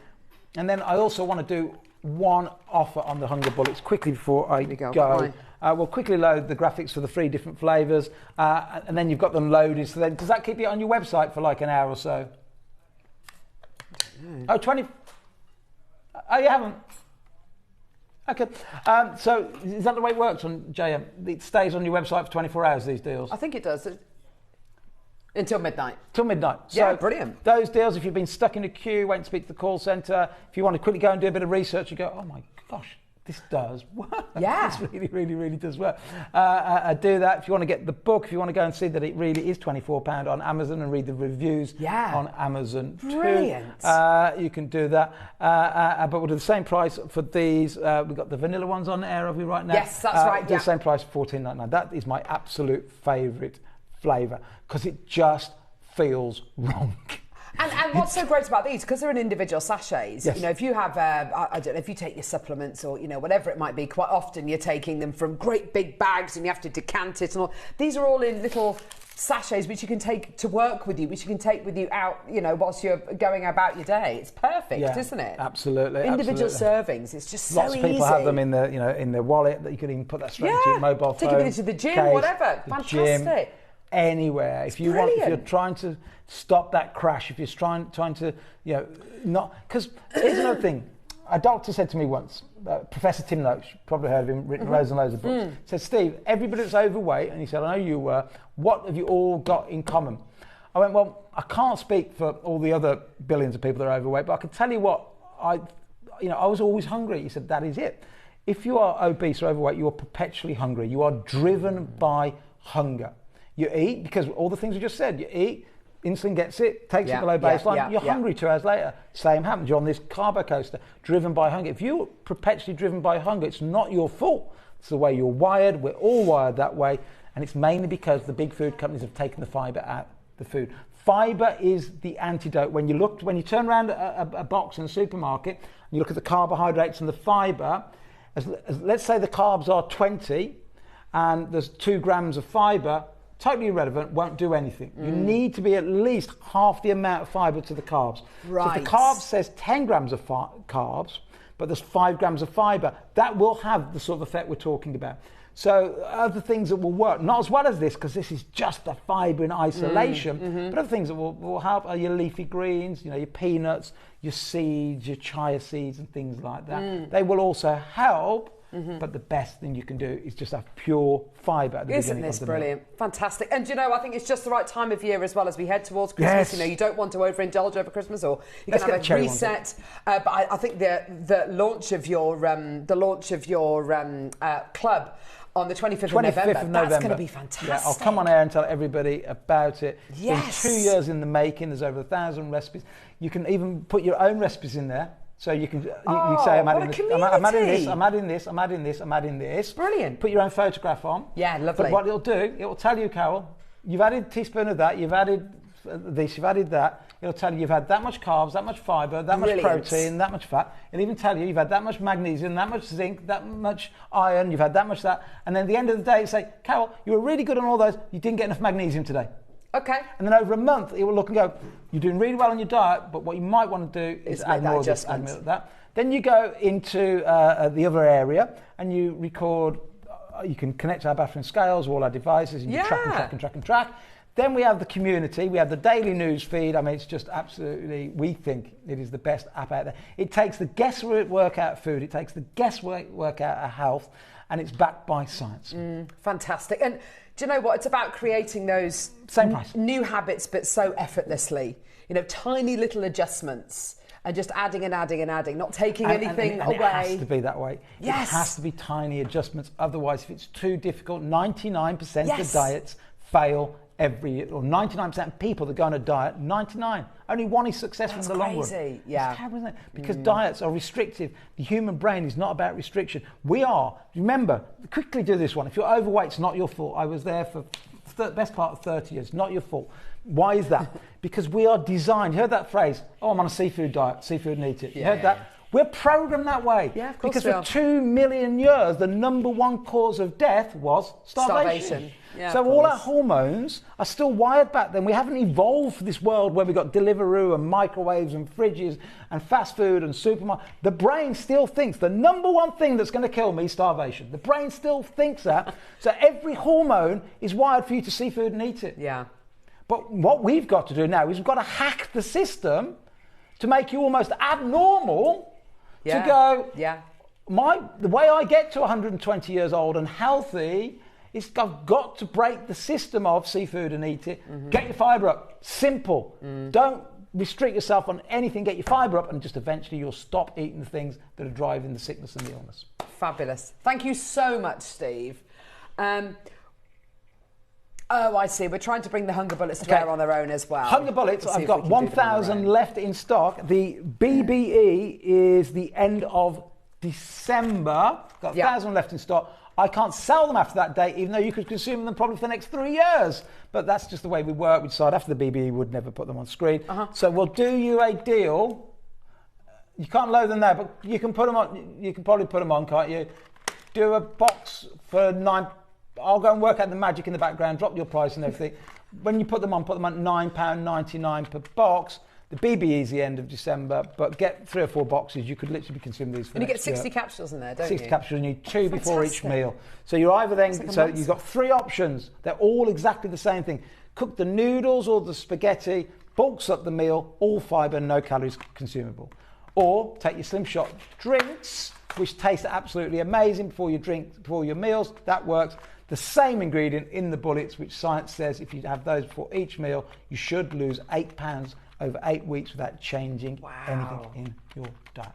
And then I also want to do one offer on the Hunger Bullets quickly before I go. We'll quickly load the graphics for the 3 different flavours, and then you've got them loaded. So then, does that keep you on your website for like an hour or so? Oh, 20. Oh, you haven't? Okay. So is that the way it works on JM? It stays on your website for 24 hours, these deals? I think it does. Until midnight. Till midnight. Yeah, so brilliant. Those deals, if you've been stuck in a queue, waiting to speak to the call centre, if you want to quickly go and do a bit of research, you go, oh my gosh, this does work. Yeah. This really does work. Do that. If you want to get the book, if you want to go and see that it really is £24 on Amazon and read the reviews on Amazon too. Brilliant. You can do that. But we'll do the same price for these. We've got the vanilla ones on air, have we, right now? Yes, that's right. The same price for $14.99. That is my absolute favourite flavour because it just feels wrong. And what's so great about these, because they're in individual sachets, Yes. you know, if you have, I don't know, if you take your supplements or, you know, whatever it might be, quite often you're taking them from great big bags and you have to decant it and all. These are all in little sachets which you can take to work with you, which you can take with you out, you know, whilst you're going about your day. It's perfect, isn't it? Absolutely. Individual absolutely. servings. It's just so Lots of people have them in their, you know, in their wallet. That you can even put that straight into your mobile phone. Take it into the gym, case, whatever. Fantastic. Gym, anywhere. If you want, if you're trying to stop that crash, if you're trying to, you know, not because here's another thing. A doctor said to me once, Professor Tim Noakes, probably heard of him, written loads and loads of books. Said, Steve, everybody that's overweight, and he said, I know you were. What have you all got in common? I went, well, I can't speak for all the other billions of people that are overweight, but I can tell you what, I was always hungry. He said, that is it. If you are obese or overweight, you are perpetually hungry. You are driven by hunger. You eat because all the things we just said. You eat, insulin gets it, takes it below baseline. You're hungry 2 hours later. Same happens. You're on this carbo coaster, driven by hunger. If you're perpetually driven by hunger, it's not your fault. It's the way you're wired. We're all wired that way. And it's mainly because the big food companies have taken the fibre out of the food. Fibre is the antidote. When you turn around a box in a supermarket, and you look at the carbohydrates and the fibre, let's say the carbs are 20 and there's 2 grams of fibre, totally irrelevant, won't do anything. You need to be at least half the amount of fibre to the carbs. Right. So if the carb says 10 grams of carbs, but there's 5 grams of fibre, that will have the sort of effect we're talking about. So other things that will work, not as well as this, because this is just the fibre in isolation, but other things that will help are your leafy greens, you know, your peanuts, your seeds, your chia seeds and things like that. They will also help. But the best thing you can do is just have pure fibre at the beginning of the meal. Brilliant? Fantastic. And you know, I think it's just the right time of year as well as we head towards Christmas. Yes. You know, you don't want to overindulge over Christmas, or you Let's can get have the a cherry reset. But I think the launch of your club on the 25th of November, that's going to be fantastic. Yeah, I'll come on air and tell everybody about it. Yes. It's been 2 years in the making. There's over 1,000 recipes. You can even put your own recipes in there. So you can you say, I'm adding this. Brilliant. Put your own photograph on. Yeah, lovely. But what it'll do, it will tell you, Carol, you've added a teaspoon of that, you've added this, you've added that. It'll tell you you've had that much carbs, that much fibre, that much protein, that much fat. It'll even tell you you've had that much magnesium, that much zinc, that much iron, you've had that much that. And then at the end of the day, it'll say, Carol, you were really good on all those, you didn't get enough magnesium today. Okay. And then over a month, it will look and go, you're doing really well on your diet, but what you might want to do is add more of this, add more of that. Then you go into the other area and you record, you can connect to our bathroom scales, all our devices, and you track. Then we have the community, we have the daily news feed. I mean, it's just absolutely, we think it is the best app out there. It takes the guesswork out of food, it takes the guesswork out of health, and it's backed by science. Fantastic. And do you know what? It's about creating those new habits, but so effortlessly. You know, tiny little adjustments and just adding and adding and adding, not taking anything away. It has to be that way. Yes. It has to be tiny adjustments. Otherwise, if it's too difficult, 99% of diets fail every year. Or 99% of people that go on a diet, 99. Only one is successful in the long run. Yeah. It's terrible, isn't it? Because diets are restrictive. The human brain is not about restriction. We are. Remember, quickly do this one. If you're overweight, it's not your fault. I was there for the best part of 30 years. Not your fault. Why is that? Because we are designed. You heard that phrase, oh, I'm on a seafood diet. Seafood and eat it. You heard that? We're programmed that way. Yeah, of course because we for are. 2 million years, the number one cause of death was starvation. Yeah, so of all our course. hormones are still wired back then. We haven't evolved for this world where we've got Deliveroo and microwaves and fridges and fast food and supermarkets. The brain still thinks the number one thing that's going to kill me is starvation. The brain still thinks that. So every hormone is wired for you to see food and eat it. Yeah. But what we've got to do now is we've got to hack the system to make you almost abnormal to go, the way I get to 120 years old and healthy is I've got to break the system of seafood and eat it. Get your fibre up. Simple. Don't restrict yourself on anything. Get your fibre up and just eventually you'll stop eating the things that are driving the sickness and the illness. Fabulous. Thank you so much, Steve. Oh, I see. We're trying to bring the Hunger Bullets to bear on their own as well. Hunger Bullets, Let's see I've if got we can do them on their 1,000 own. left in stock. The BBE is the end of December. Got 1,000 left in stock. I can't sell them after that date, even though you could consume them probably for the next 3 years. But that's just the way we work. We decided after the BBE would never put them on screen. So we'll do you a deal. You can't load them there, but you can put them on. You can probably put them on, can't you? Do a box for £9. I'll go and work out the magic in the background, drop your price and everything. When you put them on £9.99 per box. The BBE is the end of December, but get 3 or 4 boxes. You could literally be consuming these for And you get next year. 60 capsules in there, don't 60 you? capsules, you need 2 before each Fantastic. meal. So you're either then, Like a so month. you've got 3 options. They're all exactly the same thing. Cook the noodles or the spaghetti, bulks up the meal, all fibre, no calories consumable. Or take your Slim Shot drinks, which taste absolutely amazing before your meals. That works. The same ingredient in the bullets, which science says if you have those before each meal, you should lose 8 pounds over 8 weeks without changing anything in your diet.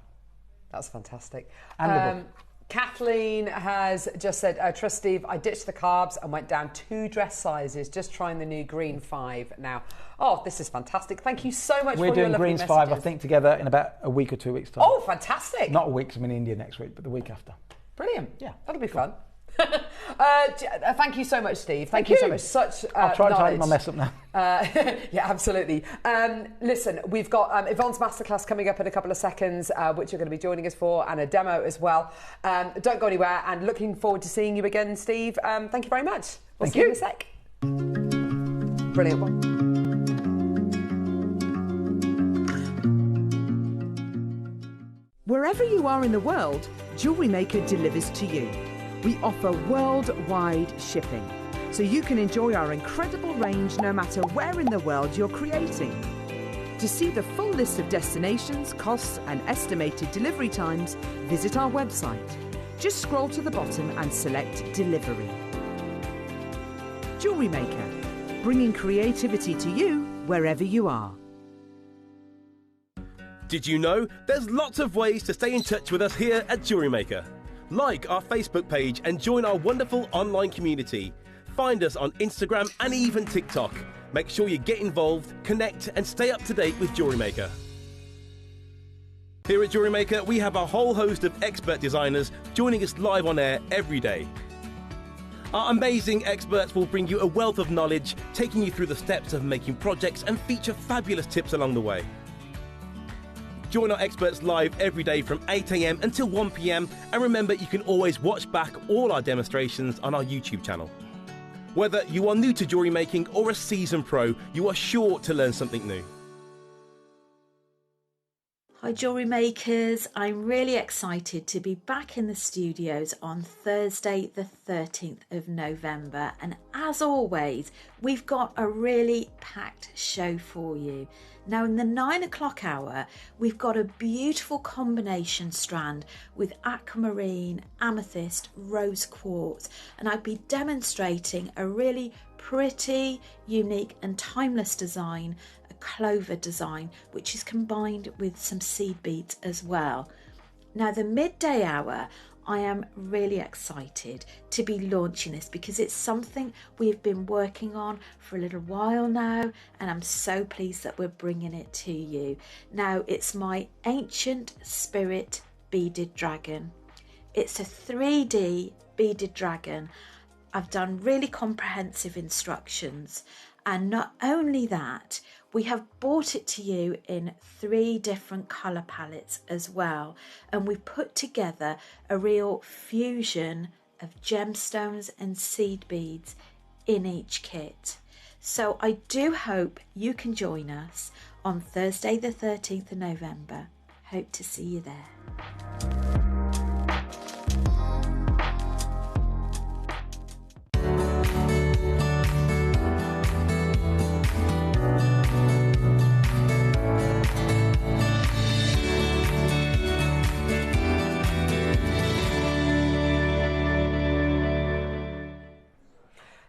That's fantastic. And the book. Kathleen has just said, trust Steve, I ditched the carbs and went down 2 dress sizes, just trying the new green 5 now. Oh, this is fantastic. Thank you so much We're for your doing lovely Greens messages. 5, I think, together in about a week or 2 weeks' time. Oh, fantastic. Not a week, 'cause I'm in India next week, but the week after. Brilliant. Yeah. That'll be fun. Thank you so much, Steve. Thank you so much. Such I'll try to tidy knowledge. my mess up now. Yeah, absolutely. Listen, we've got Yvonne's masterclass coming up in a couple of seconds, which you're going to be joining us for, and a demo as well. Don't go anywhere, and looking forward to seeing you again, Steve. Thank you very much. We'll see you in a sec. Brilliant one. Wherever you are in the world, JewelleryMaker delivers to you. We offer worldwide shipping, so you can enjoy our incredible range no matter where in the world you're creating. To see the full list of destinations, costs and estimated delivery times, visit our website. Just scroll to the bottom and select Delivery. JewelleryMaker, bringing creativity to you wherever you are. Did you know there's lots of ways to stay in touch with us here at JewelleryMaker? Like our Facebook page and join our wonderful online community. Find us on Instagram and even TikTok. Make sure you get involved, connect and stay up to date with JewelleryMaker. Here at JewelleryMaker, we have a whole host of expert designers joining us live on air every day. Our amazing experts will bring you a wealth of knowledge, taking you through the steps of making projects and feature fabulous tips along the way. Join our experts live every day from 8 AM until 1 PM, and remember you can always watch back all our demonstrations on our YouTube channel. Whether you are new to jewellery making or a seasoned pro, you are sure to learn something new. Hi Jewellery Makers, I'm really excited to be back in the studios on Thursday the 13th of November, and as always we've got a really packed show for you. Now in the 9 o'clock hour we've got a beautiful combination strand with aquamarine, amethyst, rose quartz, and I'll be demonstrating a really pretty, unique and timeless design, a clover design, which is combined with some seed beads as well. Now the midday hour, I am really excited to be launching this because it's something we've been working on for a little while now, and I'm so pleased that we're bringing it to you. Now it's my Ancient Spirit beaded dragon. It's a 3D beaded dragon. I've done really comprehensive instructions, and not only that, We have brought it to you in 3 different colour palettes as well, and we've put together a real fusion of gemstones and seed beads in each kit. So I do hope you can join us on Thursday the 13th of November. Hope to see you there.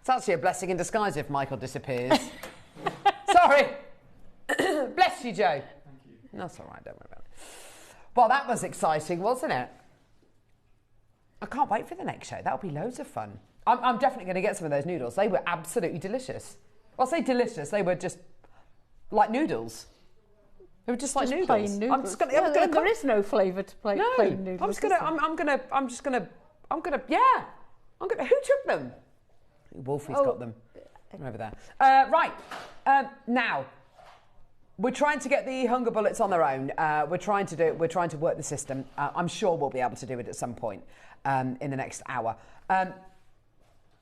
It's actually a blessing in disguise if Michael disappears. Sorry. Bless you, Joe. Thank you. That's all right, don't worry about it. Well, that was exciting, wasn't it? I can't wait for the next show. That'll be loads of fun. I'm definitely going to get some of those noodles. They were absolutely delicious. Well, I say delicious. They were just like noodles. They were just like noodles. Plain noodles. I'm just going to. There is no flavour to plain noodles. I'm just going to. Who took them? Wolfie's got them over there. Right, now we're trying to get the hunger bullets on their own. We're trying to work the system. I'm sure we'll be able to do it at some point in the next hour.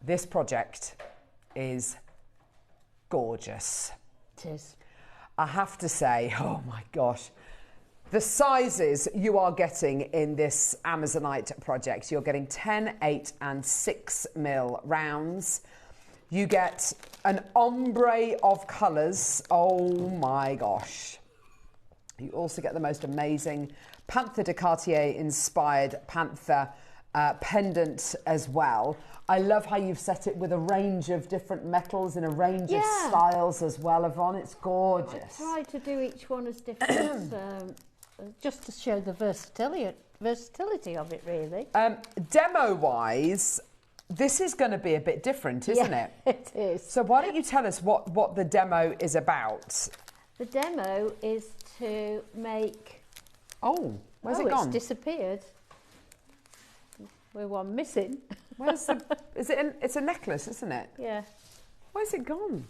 This project is gorgeous. It is. I have to say, oh my gosh. The sizes you are getting in this Amazonite project, you're getting 10, 8 and 6 mil rounds. You get an ombre of colours. Oh my gosh. You also get the most amazing Panther de Cartier inspired Panther pendant as well. I love how you've set it with a range of different metals in a range of styles as well, Yvonne. It's gorgeous. I tried to do each one as different. Just to show the versatility of it, really. Demo-wise, this is going to be a bit different, isn't it? It is. So why don't you tell us what the demo is about? The demo is to make... Oh, where's it gone? It's disappeared. We're one missing. Where's the... It's a necklace, isn't it? Yeah. Where's it gone?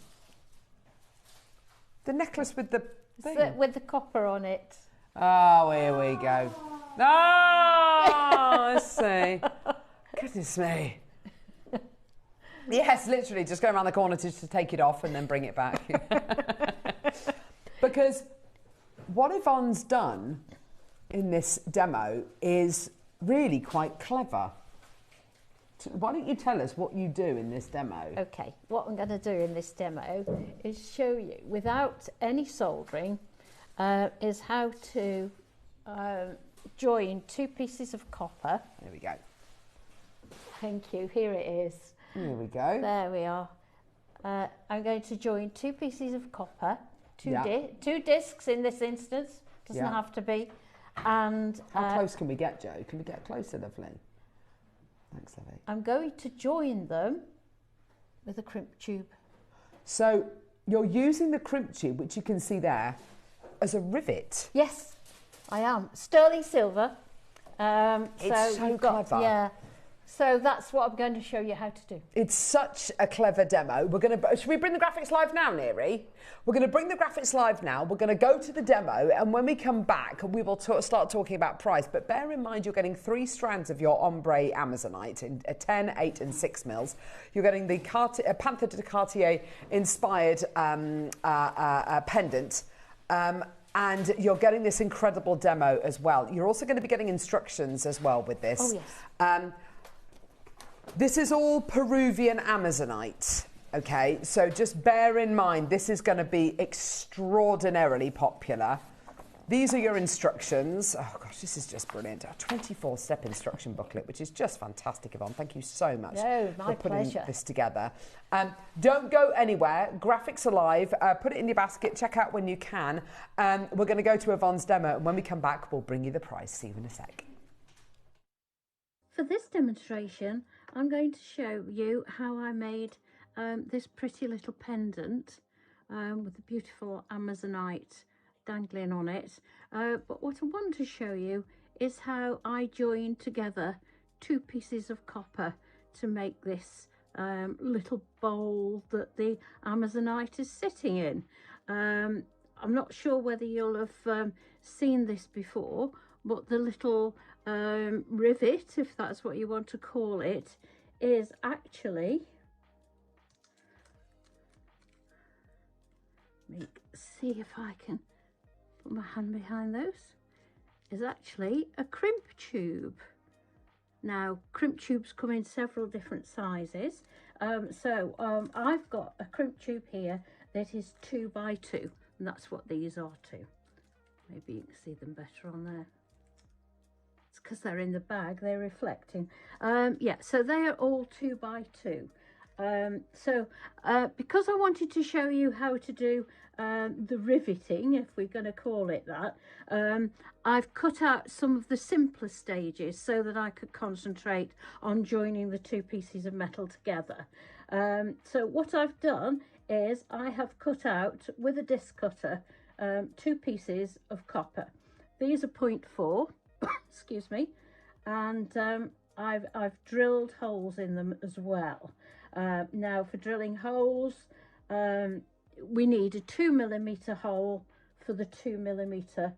The necklace with the thing. With the copper on it. Oh, here we go. Oh, let's see. Goodness me. Yes, literally, just go around the corner to take it off and then bring it back. Because what Yvonne's done in this demo is really quite clever. Why don't you tell us what you do in this demo? Okay, what I'm going to do in this demo is show you, without any soldering, is how to join 2 pieces of copper. There we go. Thank you. Here it is. Here we go. There we are. I'm going to join 2 pieces of copper, 2 discs in this instance. Doesn't have to be. And how close can we get, Joe? Can we get closer, lovely? Thanks, lovely. I'm going to join them with a crimp tube. So you're using the crimp tube, which you can see there, as a rivet. Yes, I am. Sterling silver. It's so clever. Yeah. So that's what I'm going to show you how to do. It's such a clever demo. Should we bring the graphics live now, Neri? We're going to bring the graphics live now. We're going to go to the demo, and when we come back, we will start talking about price. But bear in mind, you're getting 3 strands of your ombre Amazonite in 10, 8 and 6 mils. You're getting the Panther de Cartier inspired pendant. And you're getting this incredible demo as well. You're also going to be getting instructions as well with this. Oh, yes. This is all Peruvian Amazonite, okay? So just bear in mind, this is going to be extraordinarily popular. These are your instructions. Oh, gosh, this is just brilliant. A 24-step instruction booklet, which is just fantastic, Yvonne. Thank you so much for putting this together. Don't go anywhere. Graphics are live. Put it in your basket. Check out when you can. We're going to go to Yvonne's demo, and when we come back, we'll bring you the price. See you in a sec. For this demonstration, I'm going to show you how I made this pretty little pendant with the beautiful Amazonite dangling on it. But what I want to show you is how I joined together 2 pieces of copper to make this little bowl that the Amazonite is sitting in. I'm not sure whether you'll have seen this before, but the little rivet, if that's what you want to call it, is actually, let me see if I can put my hand behind those, is actually a crimp tube. Now, crimp tubes come in several different sizes. I've got a crimp tube here that is 2 by 2, and that's what these are too. Maybe you can see them better on there. It's because they're in the bag, they're reflecting. Yeah, so they are all 2 by 2. Because I wanted to show you how to do the riveting, if we're going to call it that, I've cut out some of the simpler stages so that I could concentrate on joining the 2 pieces of metal together. So what I've done is I have cut out with a disc cutter 2 pieces of copper. These are 0.4 excuse me, and I've drilled holes in them as well. Now, for drilling holes, we need a 2mm hole for the 2mm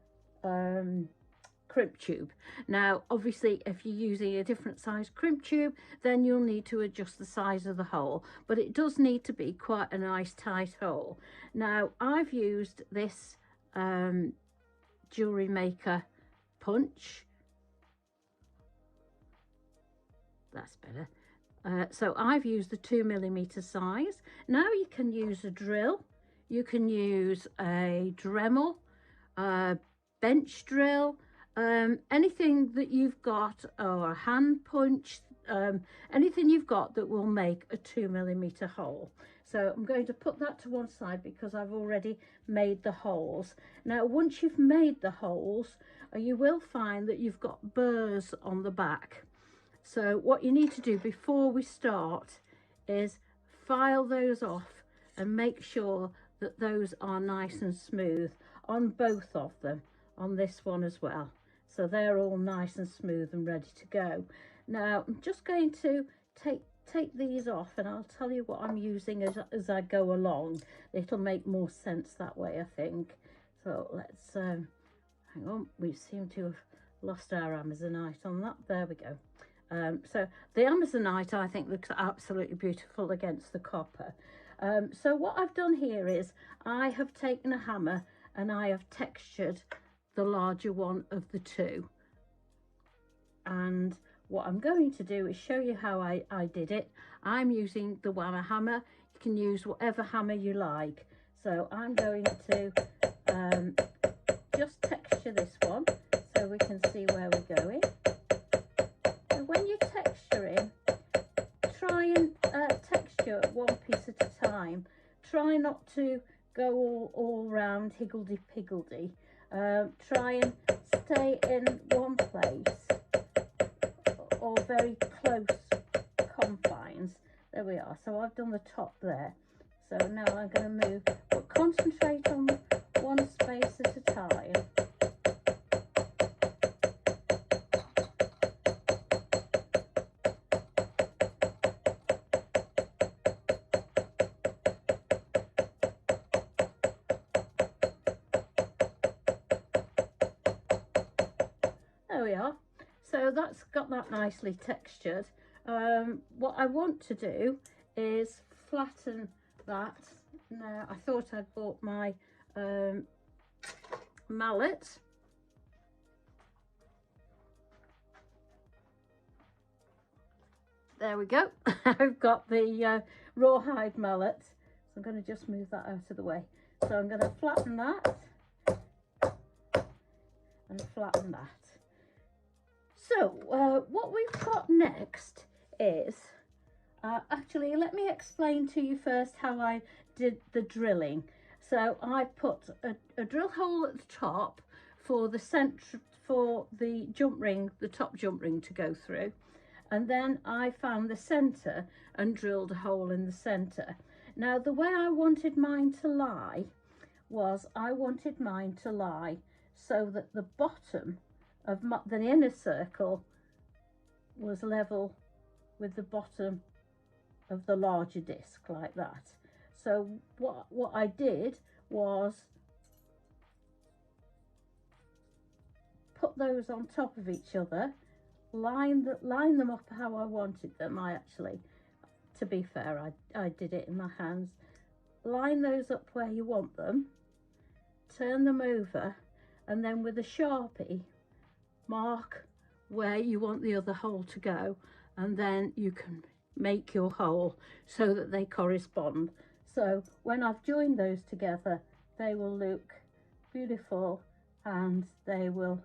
crimp tube. Now, obviously, if you're using a different size crimp tube, then you'll need to adjust the size of the hole, but it does need to be quite a nice tight hole. Now, I've used this JewelleryMaker punch. That's better. So I've used the 2mm size. Now you can use a drill, you can use a Dremel, bench drill, anything that you've got, or a hand punch, anything you've got that will make a 2mm hole. So I'm going to put that to one side because I've already made the holes. Now, once you've made the holes, you will find that you've got burrs on the back. So what you need to do before we start is file those off and make sure that those are nice and smooth on both of them, on this one as well. So they're all nice and smooth and ready to go. Now I'm just going to take these off, and I'll tell you what I'm using as I go along. It'll make more sense that way, I think. So let's hang on, we seem to have lost our Amazonite on that. There we go. So the Amazonite, I think, looks absolutely beautiful against the copper. So what I've done here is I have taken a hammer and I have textured the larger one of the 2. And what I'm going to do is show you how I did it. I'm using the Whammer hammer. You can use whatever hammer you like. So I'm going to just texture this one so we can see where we're going. When you're texturing, try and texture one piece at a time. Try not to go all round higgledy-piggledy. Try and stay in one place or very close confines. There we are. So I've done the top there. So now I'm going to move, but concentrate on one space at a time. There we are. So that's got that nicely textured. What I want to do is flatten that. Now, I thought I'd bought my mallet. There we go. I've got the rawhide mallet. So I'm going to just move that out of the way. So I'm going to flatten that and flatten that. So what we've got next is, actually let me explain to you first how I did the drilling. So I put a drill hole at the top for the center, for the jump ring, the top jump ring to go through, and then I found the center and drilled a hole in the center. Now the way I wanted mine to lie was I wanted mine to lie so that the bottom of the inner circle was level with the bottom of the larger disc, like that. So what I did was put those on top of each other, line them up how I wanted them. I actually, to be fair, I did it in my hands. Line those up where you want them, turn them over, and then with a Sharpie mark where you want the other hole to go, and then you can make your hole so that they correspond. So when I've joined those together, they will look beautiful and they will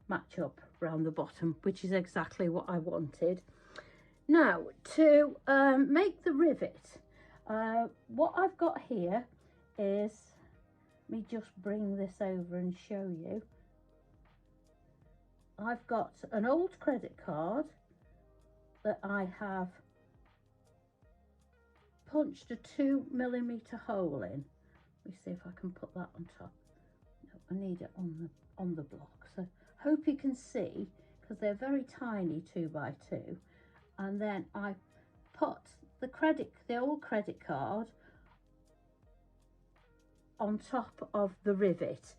match up around the bottom, which is exactly what I wanted. Now to make the rivet, what I've got here is, let me just bring this over and show you. I've got an old credit card that I have punched a 2mm hole in. Let me see if I can put that on top. No, I need it on the block. So hope you can see, because they're very tiny 2x2. And then I put the old credit card on top of the rivet.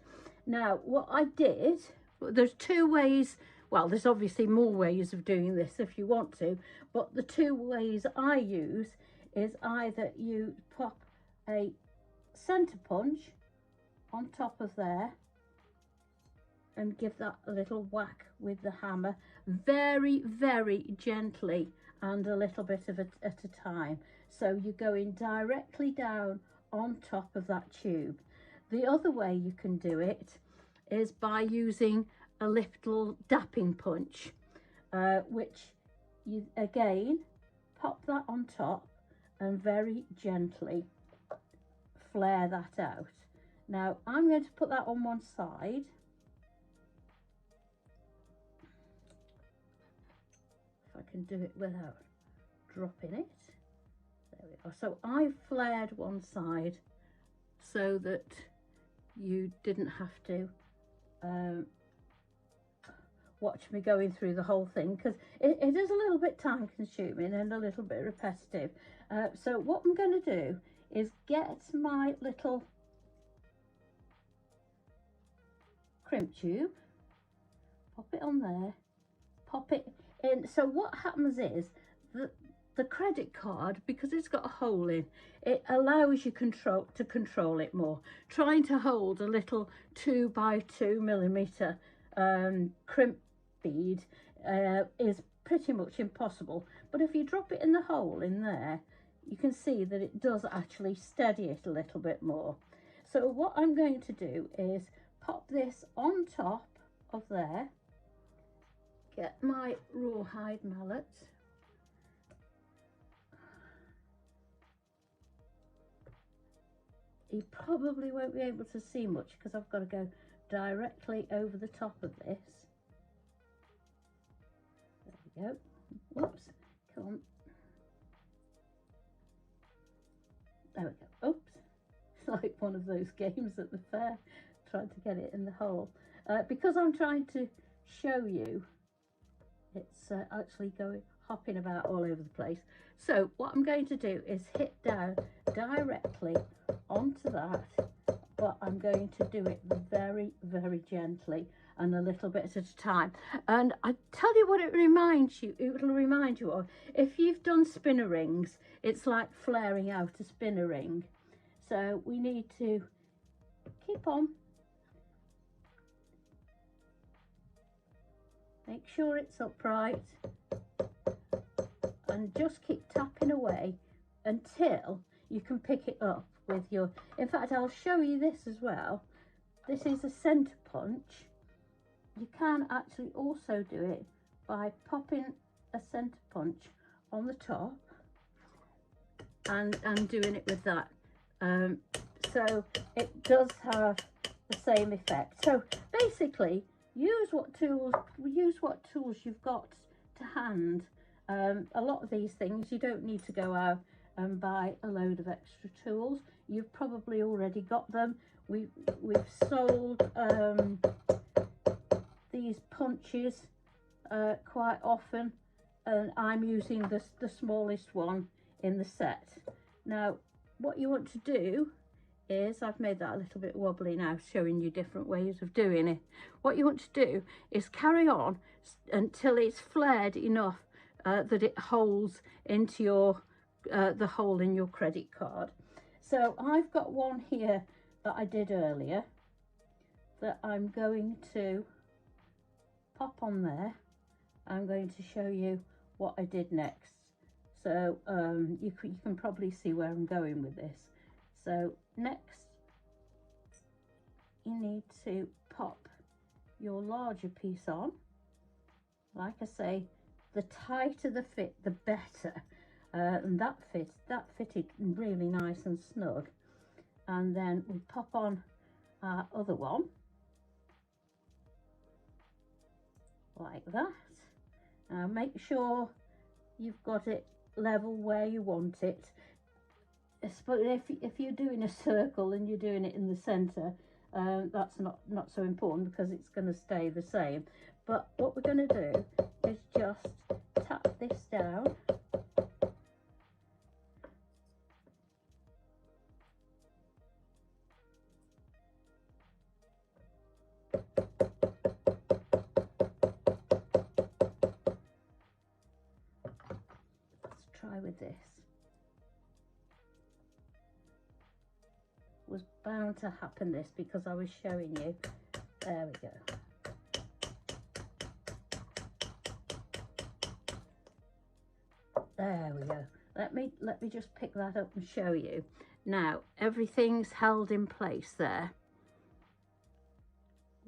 Now what I did, there's two ways, well there's obviously more ways of doing this if you want to, but the two ways I use is either you pop a centre punch on top of there and give that a little whack with the hammer, very, very gently and a little bit of it at a time. So you're going directly down on top of that tube. The other way you can do it is by using a little dapping punch, which you again pop that on top and very gently flare that out. Now I'm going to put that on one side. If I can do it without dropping it. There we go. So I flared one side so that you didn't have to watch me going through the whole thing, because it is a little bit time consuming and a little bit repetitive. So what I'm going to do is get my little crimp tube, pop it on there, pop it in. So what happens is that the credit card, because it's got a hole in, it allows you to control it more. Trying to hold a little 2x2mm crimp bead is pretty much impossible, but if you drop it in the hole in there, you can see that it does actually steady it a little bit more. So what I'm going to do is pop this on top of there, get my rawhide mallet, you probably won't be able to see much because I've got to go directly over the top of this. There we go. Whoops, come on. There we go. Oops. It's like one of those games at the fair, trying to get it in the hole. Because I'm trying to show you, it's actually hopping about all over the place. So what I'm going to do is hit down directly onto that, but I'm going to do it very, very gently and a little bit at a time. And I tell you what it'll remind you of. If you've done spinner rings, it's like flaring out a spinner ring. So we need to keep on. Make sure it's upright and just keep tapping away until you can pick it up with your, in fact I'll show you this as well. This is a centre punch. You can actually also do it by popping a centre punch on the top and doing it with that. So it does have the same effect. So basically use what tools you've got to hand. A lot of these things you don't need to go out and buy a load of extra tools. You've probably already got them. We've sold these punches quite often, and I'm using the smallest one in the set. Now what you want to do is, I've made that a little bit wobbly now, showing you different ways of doing it. What you want to do is carry on until it's flared enough that it holds into your the hole in your credit card. So I've got one here that I did earlier that I'm going to pop on there. I'm going to show you what I did next. So you can probably see where I'm going with this. So next you need to pop your larger piece on. Like I say, the tighter the fit, the better. And that fitted really nice and snug. And then we pop on our other one like that. Make sure you've got it level where you want it. If you're doing a circle and you're doing it in the center, that's not so important because it's going to stay the same. But what we're going to do is just tap this down. Let's try with this. Was bound to happen this because I was showing you. There we go. There we go. Let me just pick that up and show you. Now everything's held in place there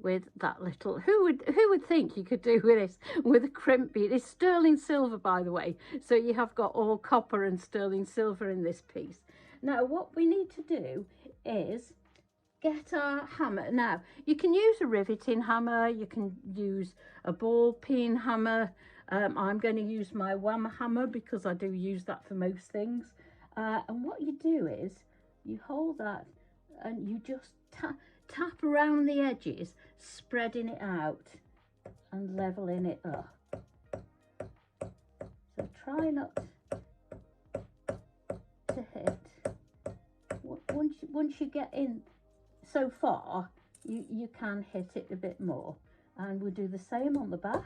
with that little, who would think you could do with this with a crimp bead. It's sterling silver, by the way, so you have got all copper and sterling silver in this piece. Now what we need to do is get our hammer. Now you can use a riveting hammer, you can use a ball peen hammer. I'm going to use my wham hammer because I do use that for most things. And what you do is you hold that and you just tap around the edges, spreading it out and leveling it up. So try not to hit. Once you get in so far, you can hit it a bit more. And we'll do the same on the back.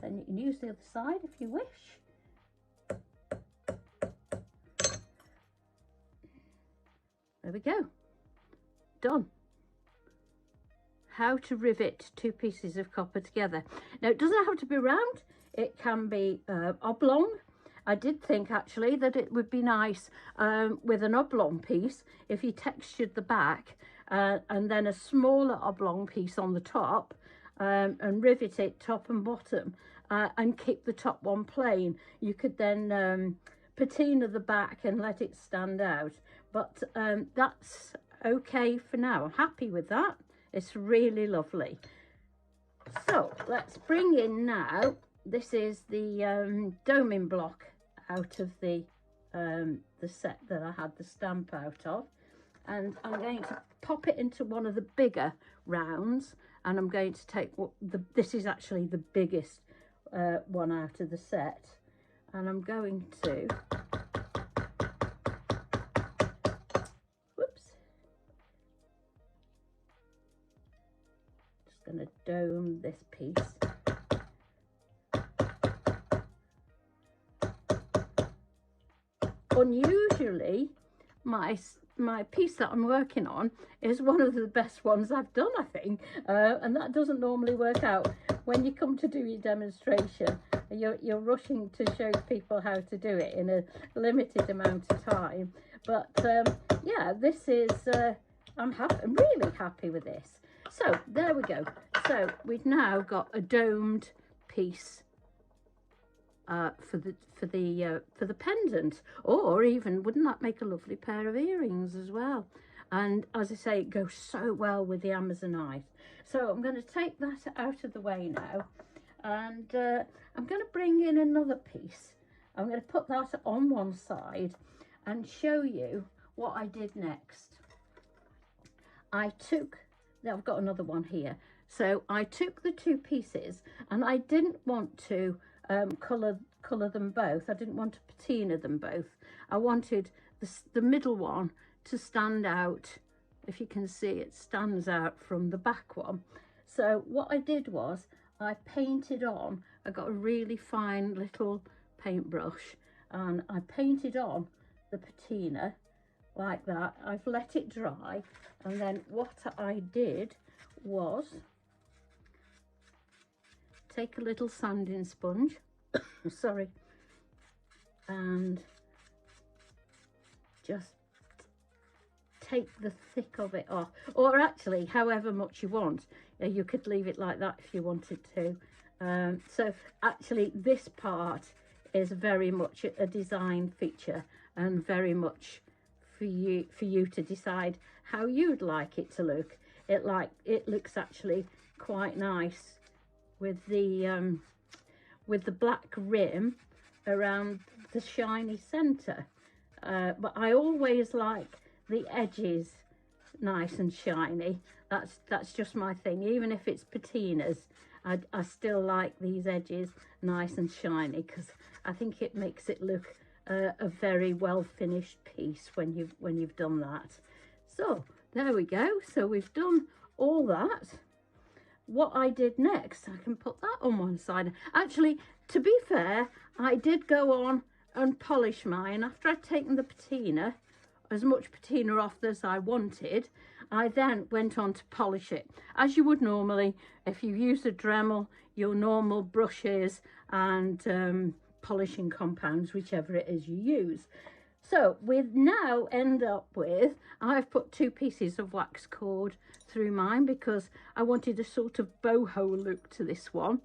Then you can use the other side if you wish. There we go. Done. How to rivet two pieces of copper together. Now it doesn't have to be round, it can be oblong. I did think actually that it would be nice with an oblong piece if you textured the back and then a smaller oblong piece on the top and rivet it top and bottom and keep the top one plain. You could then patina the back and let it stand out, but that's okay for now. I'm happy with that. It's really lovely. So let's bring in now, this is the doming block out of the set that I had the stamp out of, and I'm going to pop it into one of the bigger rounds, and I'm going to take this is actually the biggest one out of the set, and I'm going to just going to dome this piece. Unusually, my piece that I'm working on is one of the best ones I've done, I think, and that doesn't normally work out. When you come to do your demonstration, you're rushing to show people how to do it in a limited amount of time. But yeah, this is I'm really happy with this. So there we go. So we've now got a domed piece for the pendant, or even, wouldn't that make a lovely pair of earrings as well? And as I say, it goes so well with the Amazonite. So I'm going to take that out of the way now, and I'm going to bring in another piece. I'm going to put that on one side and show you what I did next. I've got another one here. So I took the two pieces, and I didn't want to colour them both. I didn't want to patina them both. I wanted the middle one to stand out. If you can see, it stands out from the back one. So what I did was I painted on, I got a really fine little paintbrush and I painted on the patina like that. I've let it dry, and then what I did was take a little sanding sponge, sorry, and just take the thick of it off, or actually however much you want. You could leave it like that if you wanted to. So actually this part is very much a design feature and very much for you to decide how you'd like it to look. It looks actually quite nice with the black rim around the shiny center, but I always like the edges nice and shiny. That's just my thing. Even if it's patinas, I still like these edges nice and shiny, because I think it makes it look a very well finished piece when you've done that. So there we go. So we've done all that. What I did next, I can put that on one side. Actually, to be fair, I did go on and polish mine after I'd taken the patina, as much patina off as I wanted. I then went on to polish it, as you would normally if you use a Dremel, your normal brushes and polishing compounds, whichever it is you use. So we now end up with, I've put 2 pieces of wax cord through mine because I wanted a sort of boho look to this one.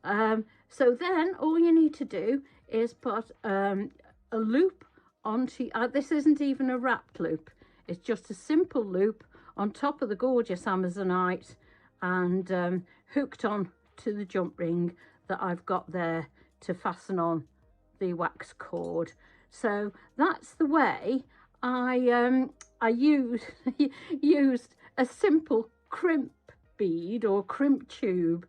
So then all you need to do is put a loop onto, this isn't even a wrapped loop, it's just a simple loop on top of the gorgeous Amazonite and hooked on to the jump ring that I've got there to fasten on the wax cord. So that's the way I used a simple crimp bead or crimp tube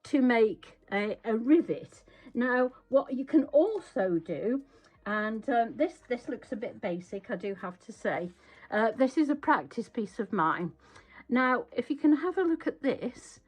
to make a rivet. Now what you can also do, and this looks a bit basic, I do have to say, this is a practice piece of mine. Now if you can have a look at this,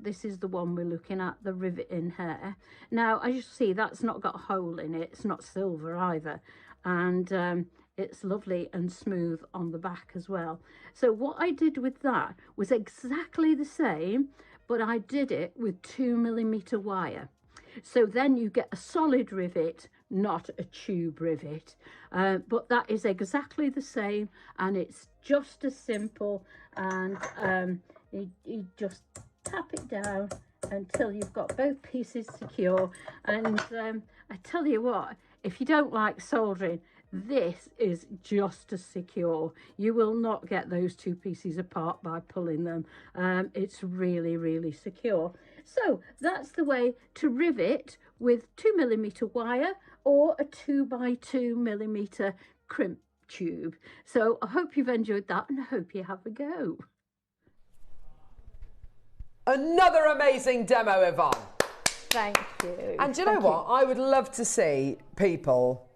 this is the one we're looking at, the rivet in here. Now as you see, that's not got a hole in it, it's not silver either, and it's lovely and smooth on the back as well. So what I did with that was exactly the same, but I did it with 2mm wire. So then you get a solid rivet, not a tube rivet. But that is exactly the same, and it's just as simple, and you just tap it down until you've got both pieces secure. And I tell you what, if you don't like soldering, this is just as secure. You will not get those 2 pieces apart by pulling them. It's really, really secure. So that's the way to rivet with 2mm wire or a 2x2mm crimp tube. So I hope you've enjoyed that, and I hope you have a go. Another amazing demo, Yvonne. Thank you. And do you know what? I would love to see people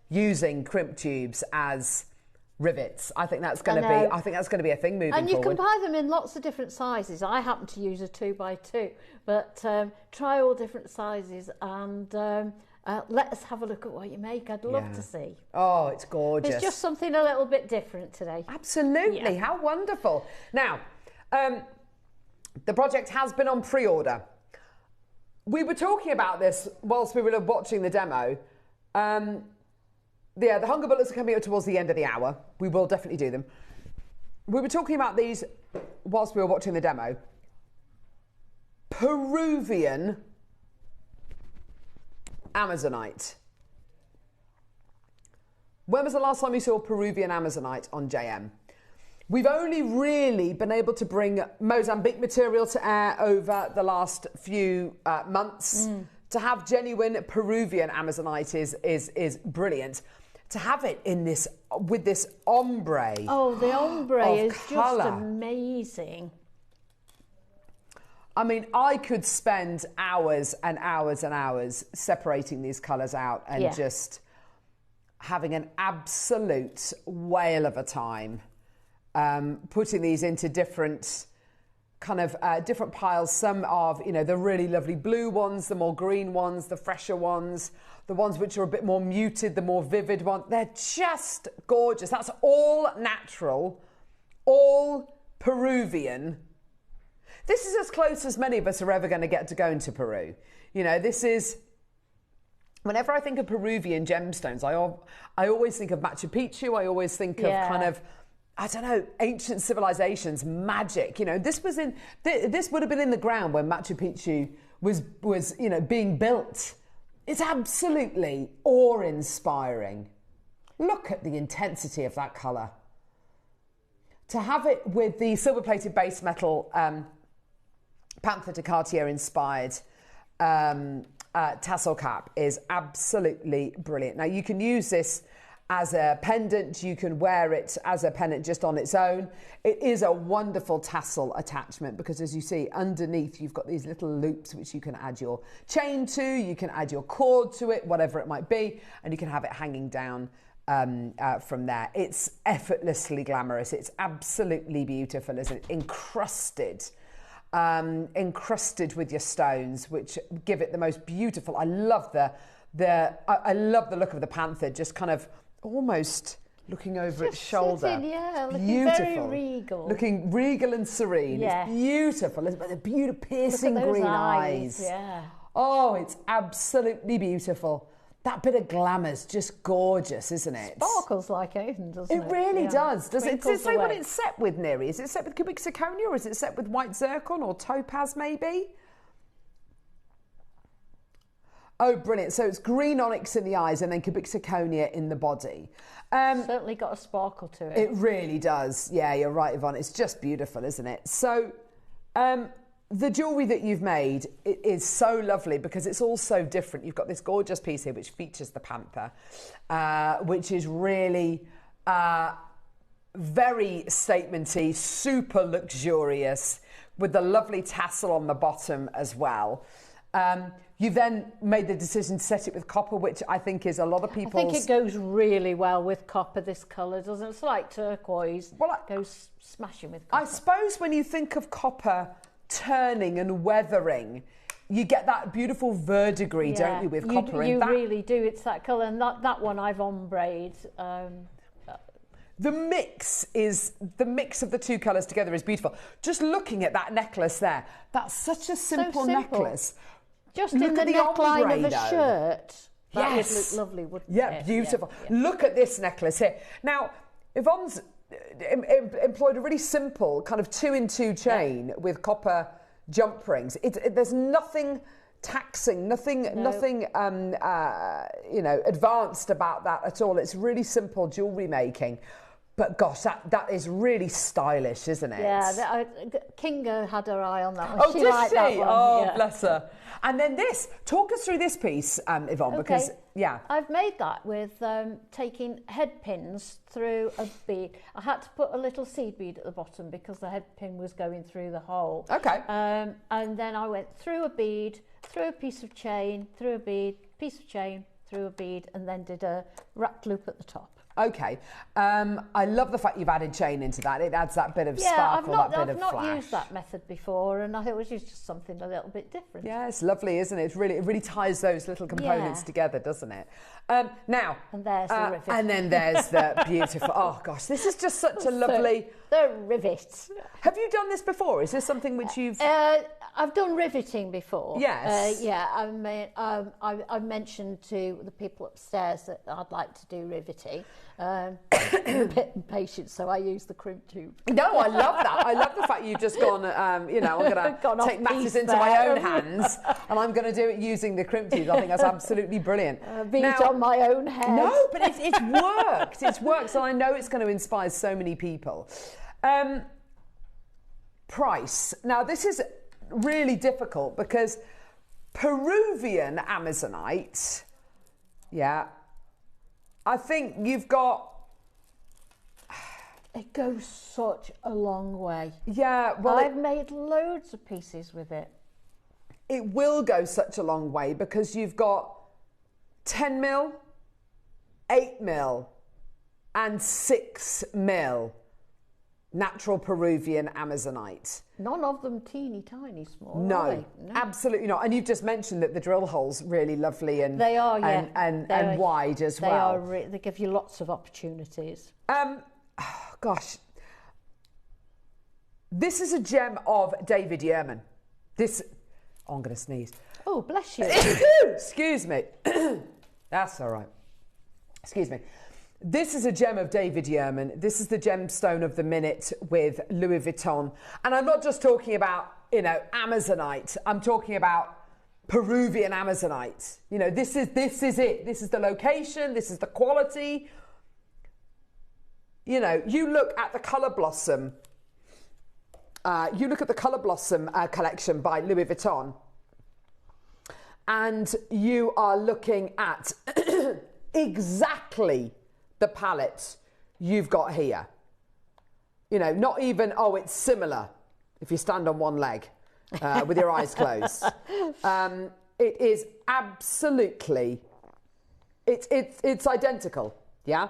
using crimp tubes as rivets. I think that's going to be a thing moving forward. And you can buy them in lots of different sizes. I happen to use a 2x2, but try all different sizes and let us have a look at what you make. I'd love to see. Oh, it's gorgeous. It's just something a little bit different today. Absolutely. Yeah. How wonderful. Now, the project has been on pre-order. We were talking about this whilst we were watching the demo. Yeah, the hunger bullets are coming up towards the end of the hour. We will definitely do them. We were talking about these whilst we were watching the demo. Peruvian Amazonite. When was the last time you saw Peruvian Amazonite on JM? We've only really been able to bring Mozambique material to air over the last few months. To have genuine Peruvian Amazonite is brilliant. To have it in this, with this ombre. Oh, the ombre is colour. just amazing. I mean, I could spend hours and hours and hours separating these colours out and just having an absolute whale of a time putting these into different kind of different piles. Some of, you know, the really lovely blue ones, the more green ones, the fresher ones, the ones which are a bit more muted, the more vivid ones. They're just gorgeous. That's all natural, all Peruvian. This is as close as many of us are ever going to get to going to Peru. You know, this is, whenever I think of Peruvian gemstones, I always think of Machu Picchu. I always think of kind of, I don't know, ancient civilizations, magic. You know, this would have been in the ground when Machu Picchu was you know, being built. It's absolutely awe-inspiring. Look at the intensity of that colour. To have it with the silver-plated base metal Panther de Cartier inspired tassel cap is absolutely brilliant. Now, you can use this as a pendant. You can wear it as a pendant just on its own. It is a wonderful tassel attachment because, as you see, underneath you've got these little loops which you can add your chain to, you can add your cord to it, whatever it might be, and you can have it hanging down from there. It's effortlessly glamorous. It's absolutely beautiful, isn't it? Encrusted with your stones, which give it the most beautiful. I love the look of the panther, just kind of almost looking over its shoulder. Looking beautiful, very regal, looking regal and serene. It's beautiful. It's the beautiful, piercing green eyes. Yeah. Oh, it's absolutely beautiful. That bit of glamour's just gorgeous, isn't it? Sparkles like anything, doesn't it? It really does. Does it say what away. it's set with, Neri? Is it set with cubic zirconia, or is it set with white zircon or topaz, maybe? Oh, brilliant. So it's green onyx in the eyes and then cubic zirconia in the body. Certainly got a sparkle to it. It really does. Yeah, you're right, Yvonne. It's just beautiful, isn't it? So the jewellery that you've made is so lovely because it's all so different. You've got this gorgeous piece here which features the panther, which is really very statementy, super luxurious, with the lovely tassel on the bottom as well. You've then made the decision to set it with copper, which I think is a lot of people's... I think it goes really well with copper, this colour, doesn't it? It's like turquoise. Well, it goes smashing with copper. I suppose when you think of copper turning and weathering, you get that beautiful verdigris, don't you, with copper? You really do. It's that colour, and that one I've ombre'd. The mix of the two colours together is beautiful. Just looking at that necklace there, that's such a simple necklace. Just in the neckline of a shirt. That Yes. would look lovely, wouldn't it? Yeah, beautiful. Look at this necklace here. Now, Yvonne's employed a really simple kind of 2-in-2 chain with copper jump rings. There's nothing taxing, nothing you know, advanced about that at all. It's really simple jewellery making. But gosh, that is really stylish, isn't it? Yeah, Kinga had her eye on that one. Oh, She did liked she? that one. Oh, yeah. bless her. And then this, talk us through this piece, Yvonne, because, I've made that with taking head pins through a bead. I had to put a little seed bead at the bottom because the head pin was going through the hole. Okay. And then I went through a bead, through a piece of chain, through a bead, piece of chain, through a bead, and then did a wrapped loop at the top. Okay. I love the fact you've added chain into that. It adds that bit of sparkle, that bit of flash. I've not used that method before, and I thought it was just something a little bit different. Yeah, it's lovely, isn't it? It really ties those little components together, doesn't it? Now, and there's the rivet. And then there's the beautiful. Oh gosh, this is just such a lovely. The rivet. Have you done this before? Is this something which you've? I've done riveting before. Yes. I mentioned to the people upstairs that I'd like to do riveting. I'm a bit impatient, so I use the crimp tube. No, I love that. I love the fact you've just gone, I'm going to take matters into my own hands, and I'm going to do it using the crimp tube. I think that's absolutely brilliant. Bead on my own head. No, but it's worked. It's worked, and I know it's going to inspire so many people. Price. Now, this is really difficult because Peruvian Amazonite, I think you've got It goes such a long way. Yeah, well, I've made loads of pieces with it. It will go such a long way because you've got 10 mil, 8 mil, and 6 mil natural Peruvian Amazonite. None of them teeny tiny small. No, absolutely not. And you've just mentioned that the drill hole's really lovely and they are, yeah, and wide as well. They give you lots of opportunities. Gosh, this is a gem of David Yerman. Oh, I'm going to sneeze. Oh, bless you. Excuse me. That's all right. Excuse me. This is a gem of David Yerman. This is the gemstone of the minute with Louis Vuitton. And I'm not just talking about, Amazonite. I'm talking about Peruvian Amazonite. This is it. This is the location. This is the quality. You look at the Colour Blossom. You look at the Colour Blossom collection by Louis Vuitton, and you are looking at exactly the palette you've got here. Not even, it's similar if you stand on one leg with your eyes closed. It is absolutely, it's identical, yeah?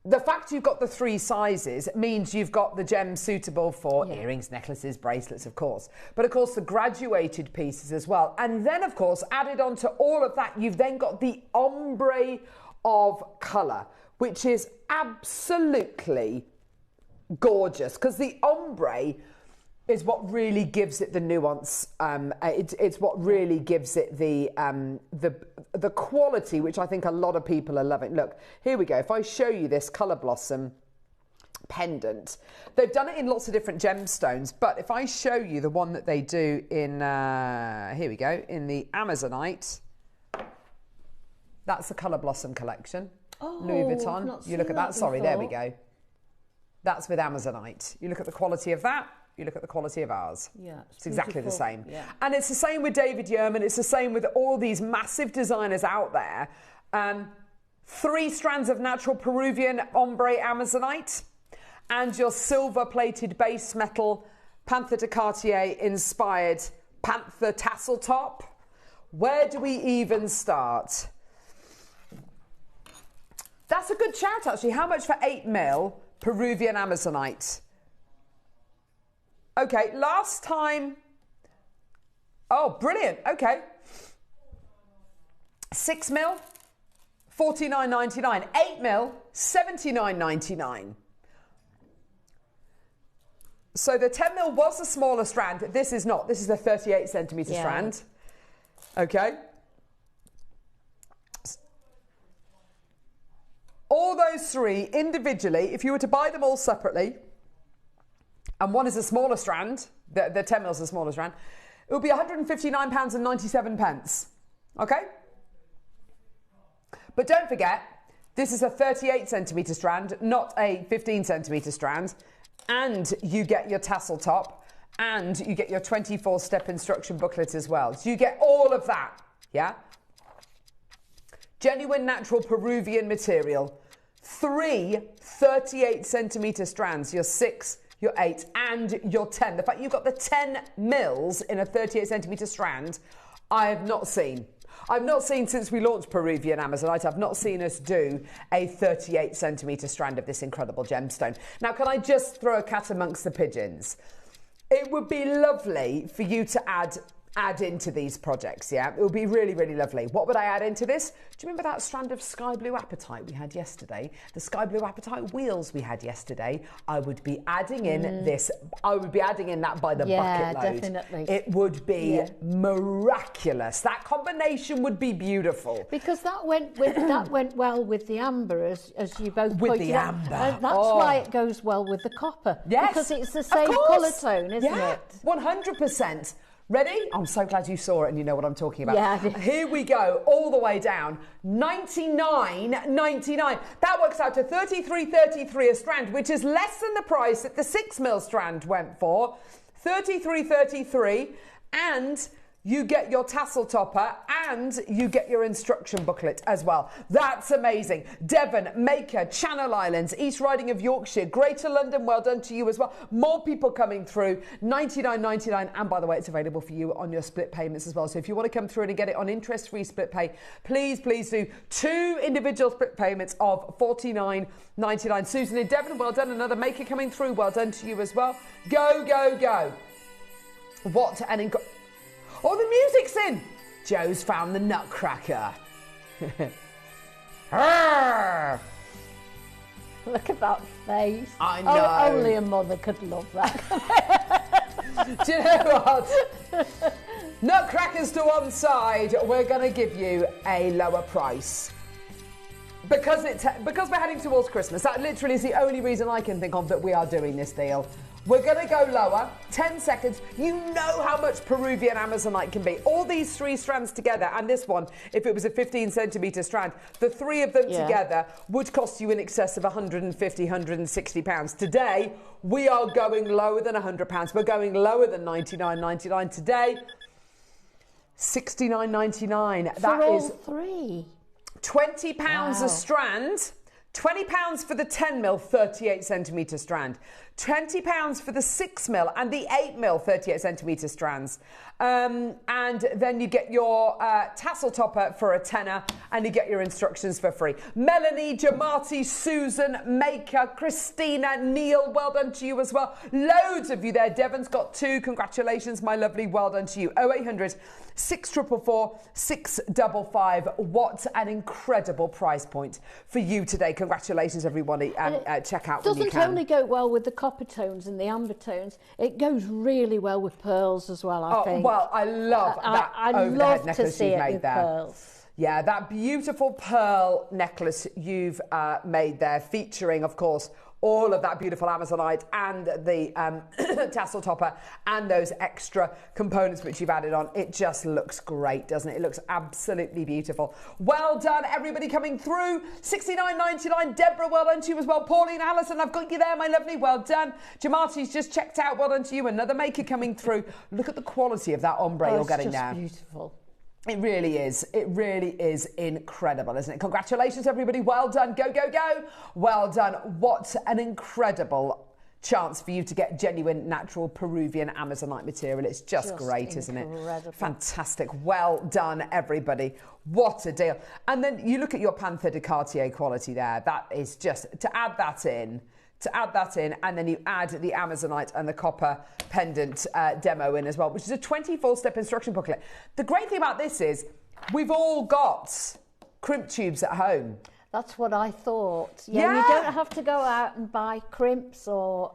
The fact you've got the 3 sizes means you've got the gems suitable for earrings, necklaces, bracelets, of course. But of course, the graduated pieces as well. And then, of course, added on to all of that, you've then got the ombre of colour, which is absolutely gorgeous. Because the ombre is what really gives it the nuance. It's what really gives it the quality, which I think a lot of people are loving. Look, here we go. If I show you this Colour Blossom pendant, they've done it in lots of different gemstones, but if I show you the one that they do in, here we go, in the Amazonite, that's the Colour Blossom collection. Oh, Louis Vuitton. You look at that. Sorry, there we go. That's with Amazonite. You look at the quality of that. You look at the quality of ours. Yeah, it's exactly the same. Yeah. And it's the same with David Yerman. It's the same with all these massive designers out there. 3 strands of natural Peruvian ombre Amazonite and your silver-plated base metal Panther de Cartier inspired Panther tassel top. Where do we even start? That's a good shout, actually. How much for 8 mil Peruvian Amazonite? Okay, last time. Oh, brilliant. Okay. 6 mil, $49.99. 8 mil, $79.99. So the 10 mil was a smaller strand. This is not. This is a 38 centimetre strand. Okay. All those 3 individually, if you were to buy them all separately, and one is a smaller strand, the 10 mil is a smaller strand, it would be £159.97. Okay? But don't forget, this is a 38 centimetre strand, not a 15 centimetre strand, and you get your tassel top, and you get your 24-step instruction booklet as well. So you get all of that, yeah? Genuine natural Peruvian material. 3 38 centimetre strands, your 6, your 8 and your 10. The fact you've got the 10 mils in a 38 centimetre strand, I have not seen. I've not seen since we launched Peruvian Amazonite, I've not seen us do a 38 centimetre strand of this incredible gemstone. Now, can I just throw a cat amongst the pigeons? It would be lovely for you to add into these projects, yeah? It would be really, really lovely. What would I add into this? Do you remember that strand of sky blue apatite we had yesterday? The sky blue apatite wheels we had yesterday? I would be adding in this. I would be adding in that by the bucket load. Yeah, definitely. It would be miraculous. That combination would be beautiful. Because that went well with the amber, as you both with pointed the out. amber. That's why it goes well with the copper. Yes, because it's the same colour tone, isn't it? 100%. Ready? I'm so glad you saw it and you know what I'm talking about. Yeah. Here we go, all the way down. $99.99. That works out to $33.33 a strand, which is less than the price that the 6 mil strand went for. $33.33, and you get your tassel topper and you get your instruction booklet as well. That's amazing. Devon, Maker, Channel Islands, East Riding of Yorkshire, Greater London, well done to you as well. More people coming through, $99.99, and by the way, it's available for you on your split payments as well. So if you want to come through and get it on interest-free split pay, please do 2 individual split payments of $49.99. Susan in Devon, well done. Another Maker coming through, well done to you as well. Go, go, go. What an oh, the music's in. Joe's found the Nutcracker. Look at that face. I know. Oh, only a mother could love that. Do you know what? Nutcrackers to one side, we're going to give you a lower price. Because we're heading towards Christmas. That literally is the only reason I can think of that we are doing this deal. We're going to go lower, 10 seconds. You know how much Peruvian Amazonite can be. All these 3 strands together, and this one, if it was a 15 centimetre strand, the 3 of them together would cost you in excess of £150, £160. Today, we are going lower than £100. We're going lower than $99.99 today. $69.99. For all 3. £20 a strand. £20 for the 10mm 38 centimetre strand, £20 for the 6mm and the 8mm 38 centimetre strands. And then you get your tassel topper for a tenner, and you get your instructions for free. Melanie, Jamati, Susan, Maker, Christina, Neil, well done to you as well. Loads of you there. Devon's got 2. Congratulations, my lovely. Well done to you. 0800 644 655. What an incredible price point for you today. Congratulations, everybody, and check out when you can. It doesn't only go well with the copper tones and the amber tones, it goes really well with pearls as well, I think. Well, I love that overhead necklace you've made there. Pearls. Yeah, that beautiful pearl necklace you've made there, featuring, of course, all of that beautiful Amazonite and the tassel topper and those extra components which you've added on. It just looks great, doesn't it? It looks absolutely beautiful. Well done, everybody coming through. $69.99. Deborah, well done to you as well. Pauline, Alison, I've got you there, my lovely. Well done. Jamati's just checked out. Well done to you. Another Maker coming through. Look at the quality of that ombre you're getting there. It's just beautiful. It really is. It really is incredible, isn't it? Congratulations, everybody. Well done. Go, go, go. Well done. What an incredible chance for you to get genuine, natural Peruvian Amazonite material. It's just great, isn't it? Fantastic. Well done, everybody. What a deal. And then you look at your Panther de Cartier quality there. That is just, to add that in, and then you add the Amazonite and the copper pendant demo in as well, which is a 24-step instruction booklet. The great thing about this is we've all got crimp tubes at home. That's what I thought. Yeah, you don't have to go out and buy crimps or,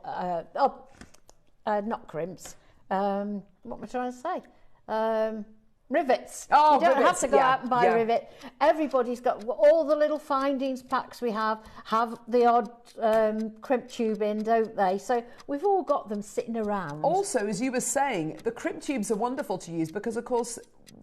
not crimps. What am I trying to say? Rivets. Oh, you don't rivets, have to go out and buy a rivet. Everybody's got all the little findings packs we have the odd crimp tube in, don't they? So we've all got them sitting around. Also, as you were saying, the crimp tubes are wonderful to use because, of course,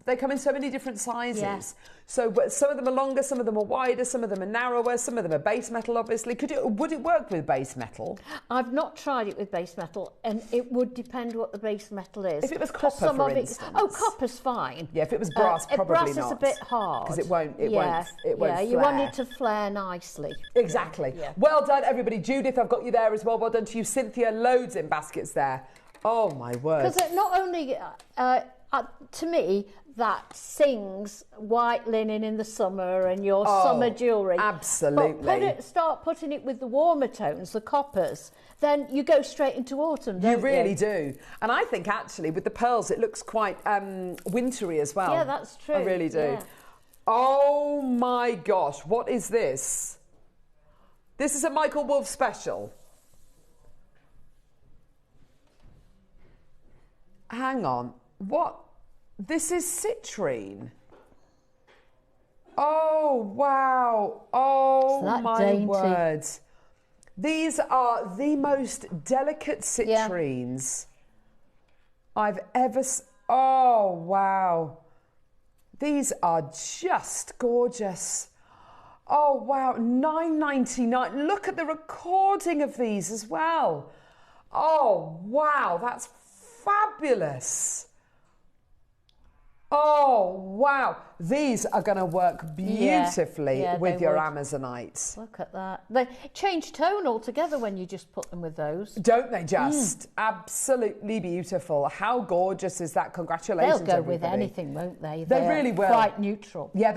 they come in so many different sizes. Yeah. So some of them are longer, some of them are wider, some of them are narrower, some of them are base metal, obviously. Would it work with base metal? I've not tried it with base metal, and it would depend what the base metal is. If it was copper, for instance. Oh, copper's fine. Yeah, if it was brass, probably not. Brass is a bit hard. Because it won't flare. You want it to flare nicely. Exactly. Yeah. Well done, everybody. Judith, I've got you there as well. Well done to you. Cynthia, loads in baskets there. Oh, my word. Because not only, to me, that sings white linen in the summer and your summer jewellery. Absolutely. But start putting it with the warmer tones, the coppers, then you go straight into autumn, don't you? You really do. And I think, actually, with the pearls, it looks quite wintry as well. Yeah, that's true. I really do. Yeah. Oh, my gosh. What is this? This is a Michael Wolff special. Hang on. What? This is citrine. Oh, wow. Oh, my words. These are the most delicate citrines I've ever... Oh, wow. These are just gorgeous. Oh, wow. $9.99. Look at the recording of these as well. Oh, wow. That's fabulous. Oh, wow. These are going to work beautifully with your Amazonites. Look at that. They change tone altogether when you just put them with those. Don't they just? Absolutely beautiful. How gorgeous is that? Congratulations, They'll go everybody. with anything, won't they? They really will. Quite neutral. Yeah,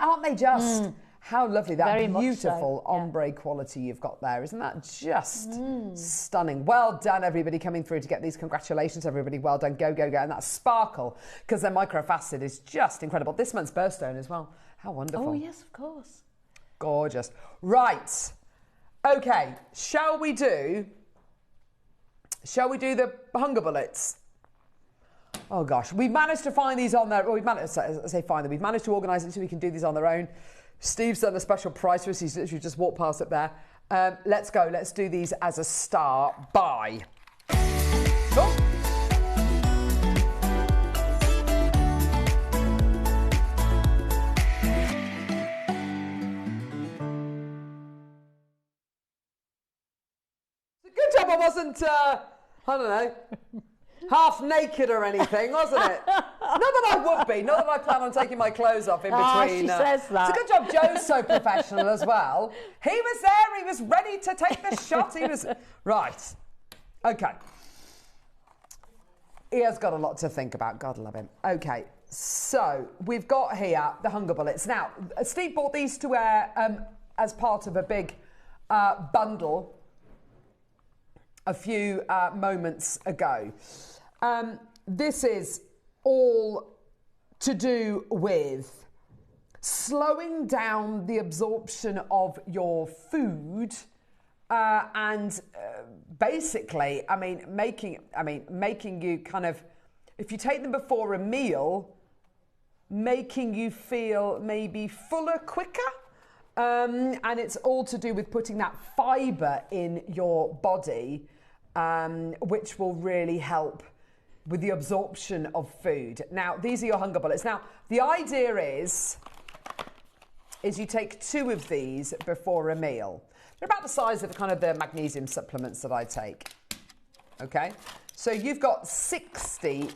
aren't they just? How lovely. That Very much beautiful so, ombre quality you've got there. Isn't that just stunning? Well done, everybody coming through to get these. Congratulations, everybody. Well done. Go, go, go. And that sparkle, because their microfacet is just incredible. This month's birthstone as well. How wonderful. Oh, yes, of course. Gorgeous. Right. Okay. Shall we do the hunger bullets? Oh, gosh. We've managed to find these on there. Well, we've managed to organise it so we can do these on their own. Steve's done a special price for us. He's literally just walked past it there. Let's go. Let's do these as a start. Bye. Oh. Good job I wasn't, I don't know, half naked or anything, wasn't it? Not that I would be. Not that I plan on taking my clothes off in between. She says that. It's a good job Joe's so professional as well. He was there. He was ready to take the shot. He was... Right. Okay. He has got a lot to think about. God love him. Okay. So we've got here the hunger bullets. Now, Steve bought these to wear as part of a big bundle a few moments ago. This is all to do with slowing down the absorption of your food and basically, making you kind of, if you take them before a meal, making you feel maybe fuller quicker. And it's all to do with putting that fibre in your body, which will really help with the absorption of food. Now, these are your hunger bullets. Now, the idea is you take 2 of these before a meal. They're about the size of kind of the magnesium supplements that I take. Okay? So you've got 60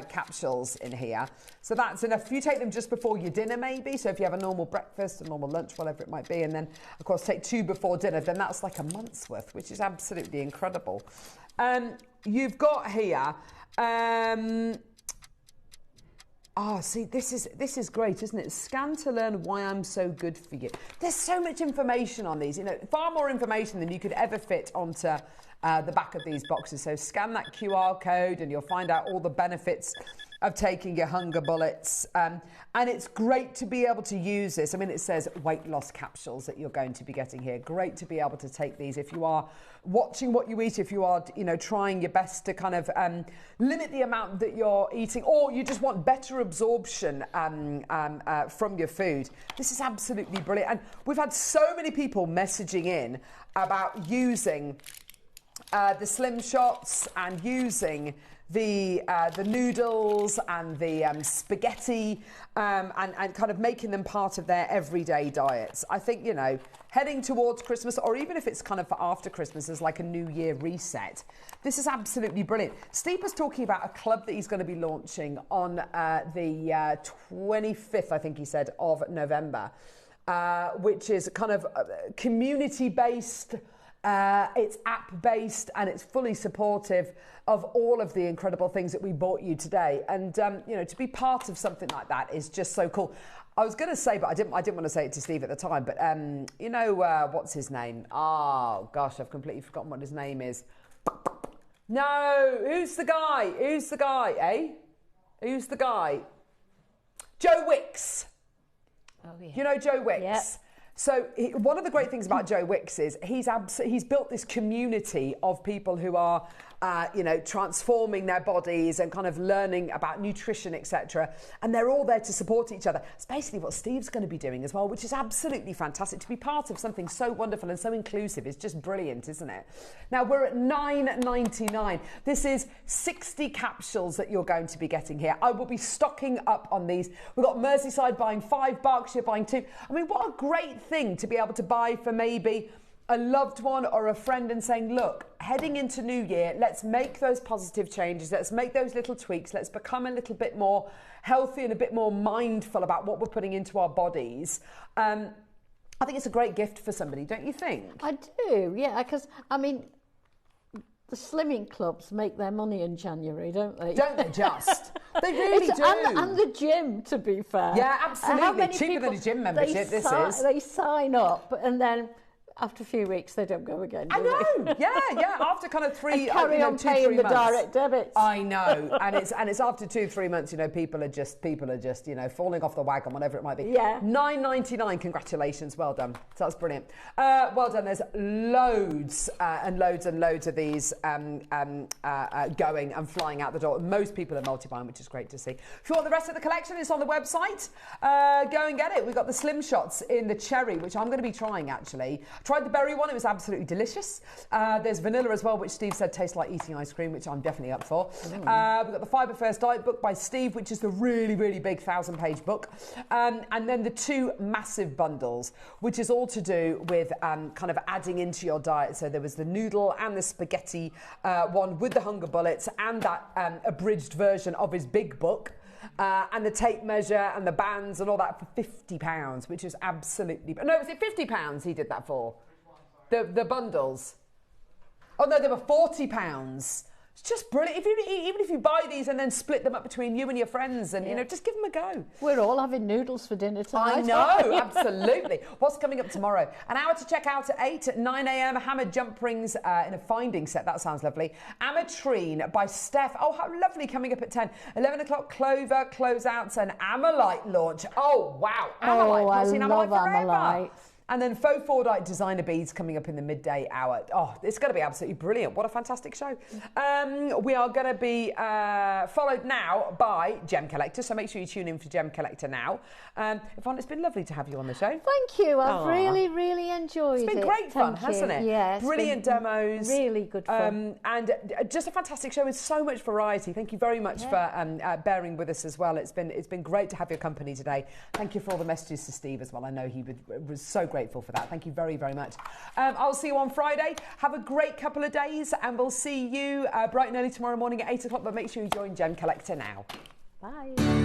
capsules in here. So that's enough. If you take them just before your dinner, maybe. So if you have a normal breakfast, a normal lunch, whatever it might be, and then, of course, take 2 before dinner, then that's like a month's worth, which is absolutely incredible. You've got here... see, this is great, isn't it? Scan to learn why I'm so good for you. There's so much information on these, far more information than you could ever fit onto the back of these boxes. So scan that QR code and you'll find out all the benefits of taking your hunger bullets. And it's great to be able to use this. I mean, it says weight loss capsules that you're going to be getting here. Great to be able to take these if you are watching what you eat, if you are, trying your best to kind of limit the amount that you're eating, or you just want better absorption from your food. This is absolutely brilliant. And we've had so many people messaging in about using the Slim Shots and using the noodles and the spaghetti and kind of making them part of their everyday diets. I think, heading towards Christmas, or even if it's kind of for after Christmas as like a New Year reset, this is absolutely brilliant. Steve was talking about a club that he's going to be launching on the 25th, I think he said, of November, which is kind of community-based. It's app-based and it's fully supportive of all of the incredible things that we brought you today. And, to be part of something like that is just so cool. I was going to say, but I didn't want to say it to Steve at the time, but, what's his name? Oh, gosh, I've completely forgotten what his name is. No, who's the guy, eh? Who's the guy? Joe Wicks. Oh, yeah. You know Joe Wicks? Yep. So one of the great things about Joe Wicks is he's built this community of people who are, transforming their bodies and kind of learning about nutrition, etc. And they're all there to support each other. It's basically what Steve's going to be doing as well, which is absolutely fantastic. To be part of something so wonderful and so inclusive is just brilliant, isn't it? Now, we're at $9.99. This is 60 capsules that you're going to be getting here. I will be stocking up on these. We've got Merseyside buying 5, Berkshire buying 2. I mean, what a great thing to be able to buy for maybe a loved one or a friend and saying, look, heading into New Year, let's make those positive changes. Let's make those little tweaks. Let's become a little bit more healthy and a bit more mindful about what we're putting into our bodies. I think it's a great gift for somebody, don't you think? I do, yeah, because, I mean, the slimming clubs make their money in January, don't they? Don't they just? They really do. And the gym, to be fair. Yeah, absolutely. Cheaper than a gym membership, this is. They sign up and then after a few weeks they don't go again. I know. Yeah. After kind of three, and carry on 2, 3 paying the months. direct debits. I know, and it's after 2-3 months. People are just falling off the wagon, whatever it might be. Yeah. $9.99. Congratulations, well done. So that's brilliant. Well done. There's loads and loads of these going and flying out the door. Most people are multi-buying, which is great to see. If you want the rest of the collection, it's on the website. Go and get it. We've got the Slim Shots in the cherry, which I'm going to be trying actually. Tried the berry one, it was absolutely delicious. There's vanilla as well, which Steve said tastes like eating ice cream, which I'm definitely up for. We've got the Fibre First Diet book by Steve, which is the really, really big 1,000-page book. And then the 2 massive bundles, which is all to do with kind of adding into your diet. So there was the noodle and the spaghetti one with the hunger bullets and that abridged version of his big book. And the tape measure and the bands and all that for £50, which is absolutely... No, was it £50 he did that for? The bundles. Oh, no, they were £40. It's just brilliant. Even if you buy these and then split them up between you and your friends and, just give them a go. We're all having noodles for dinner tonight. I know, absolutely. What's coming up tomorrow? An hour to check out at 8 at 9 a.m. Hammered jump rings in a finding set. That sounds lovely. Ametrine by Steph. Oh, how lovely. Coming up at 10. 11 o'clock, Clover, closeouts and Amalite launch. Oh, wow. Amalite. Oh, I love Amalite. And then faux Fordite designer beads coming up in the midday hour. Oh, it's going to be absolutely brilliant. What a fantastic show. We are going to be followed now by Gem Collector, so make sure you tune in for Gem Collector now. Yvonne, it's been lovely to have you on the show. Thank you. I've really, really enjoyed it. It's been great fun, hasn't it? Yeah. Brilliant demos. Really good fun. And just a fantastic show with so much variety. Thank you very much for bearing with us as well. It's been great to have your company today. Thank you for all the messages to Steve as well. I know he was so grateful for that. Thank you very, very much. I'll see you on Friday. Have a great couple of days and we'll see you bright and early tomorrow morning at 8 o'clock, but make sure you join Gem Collector now. Bye.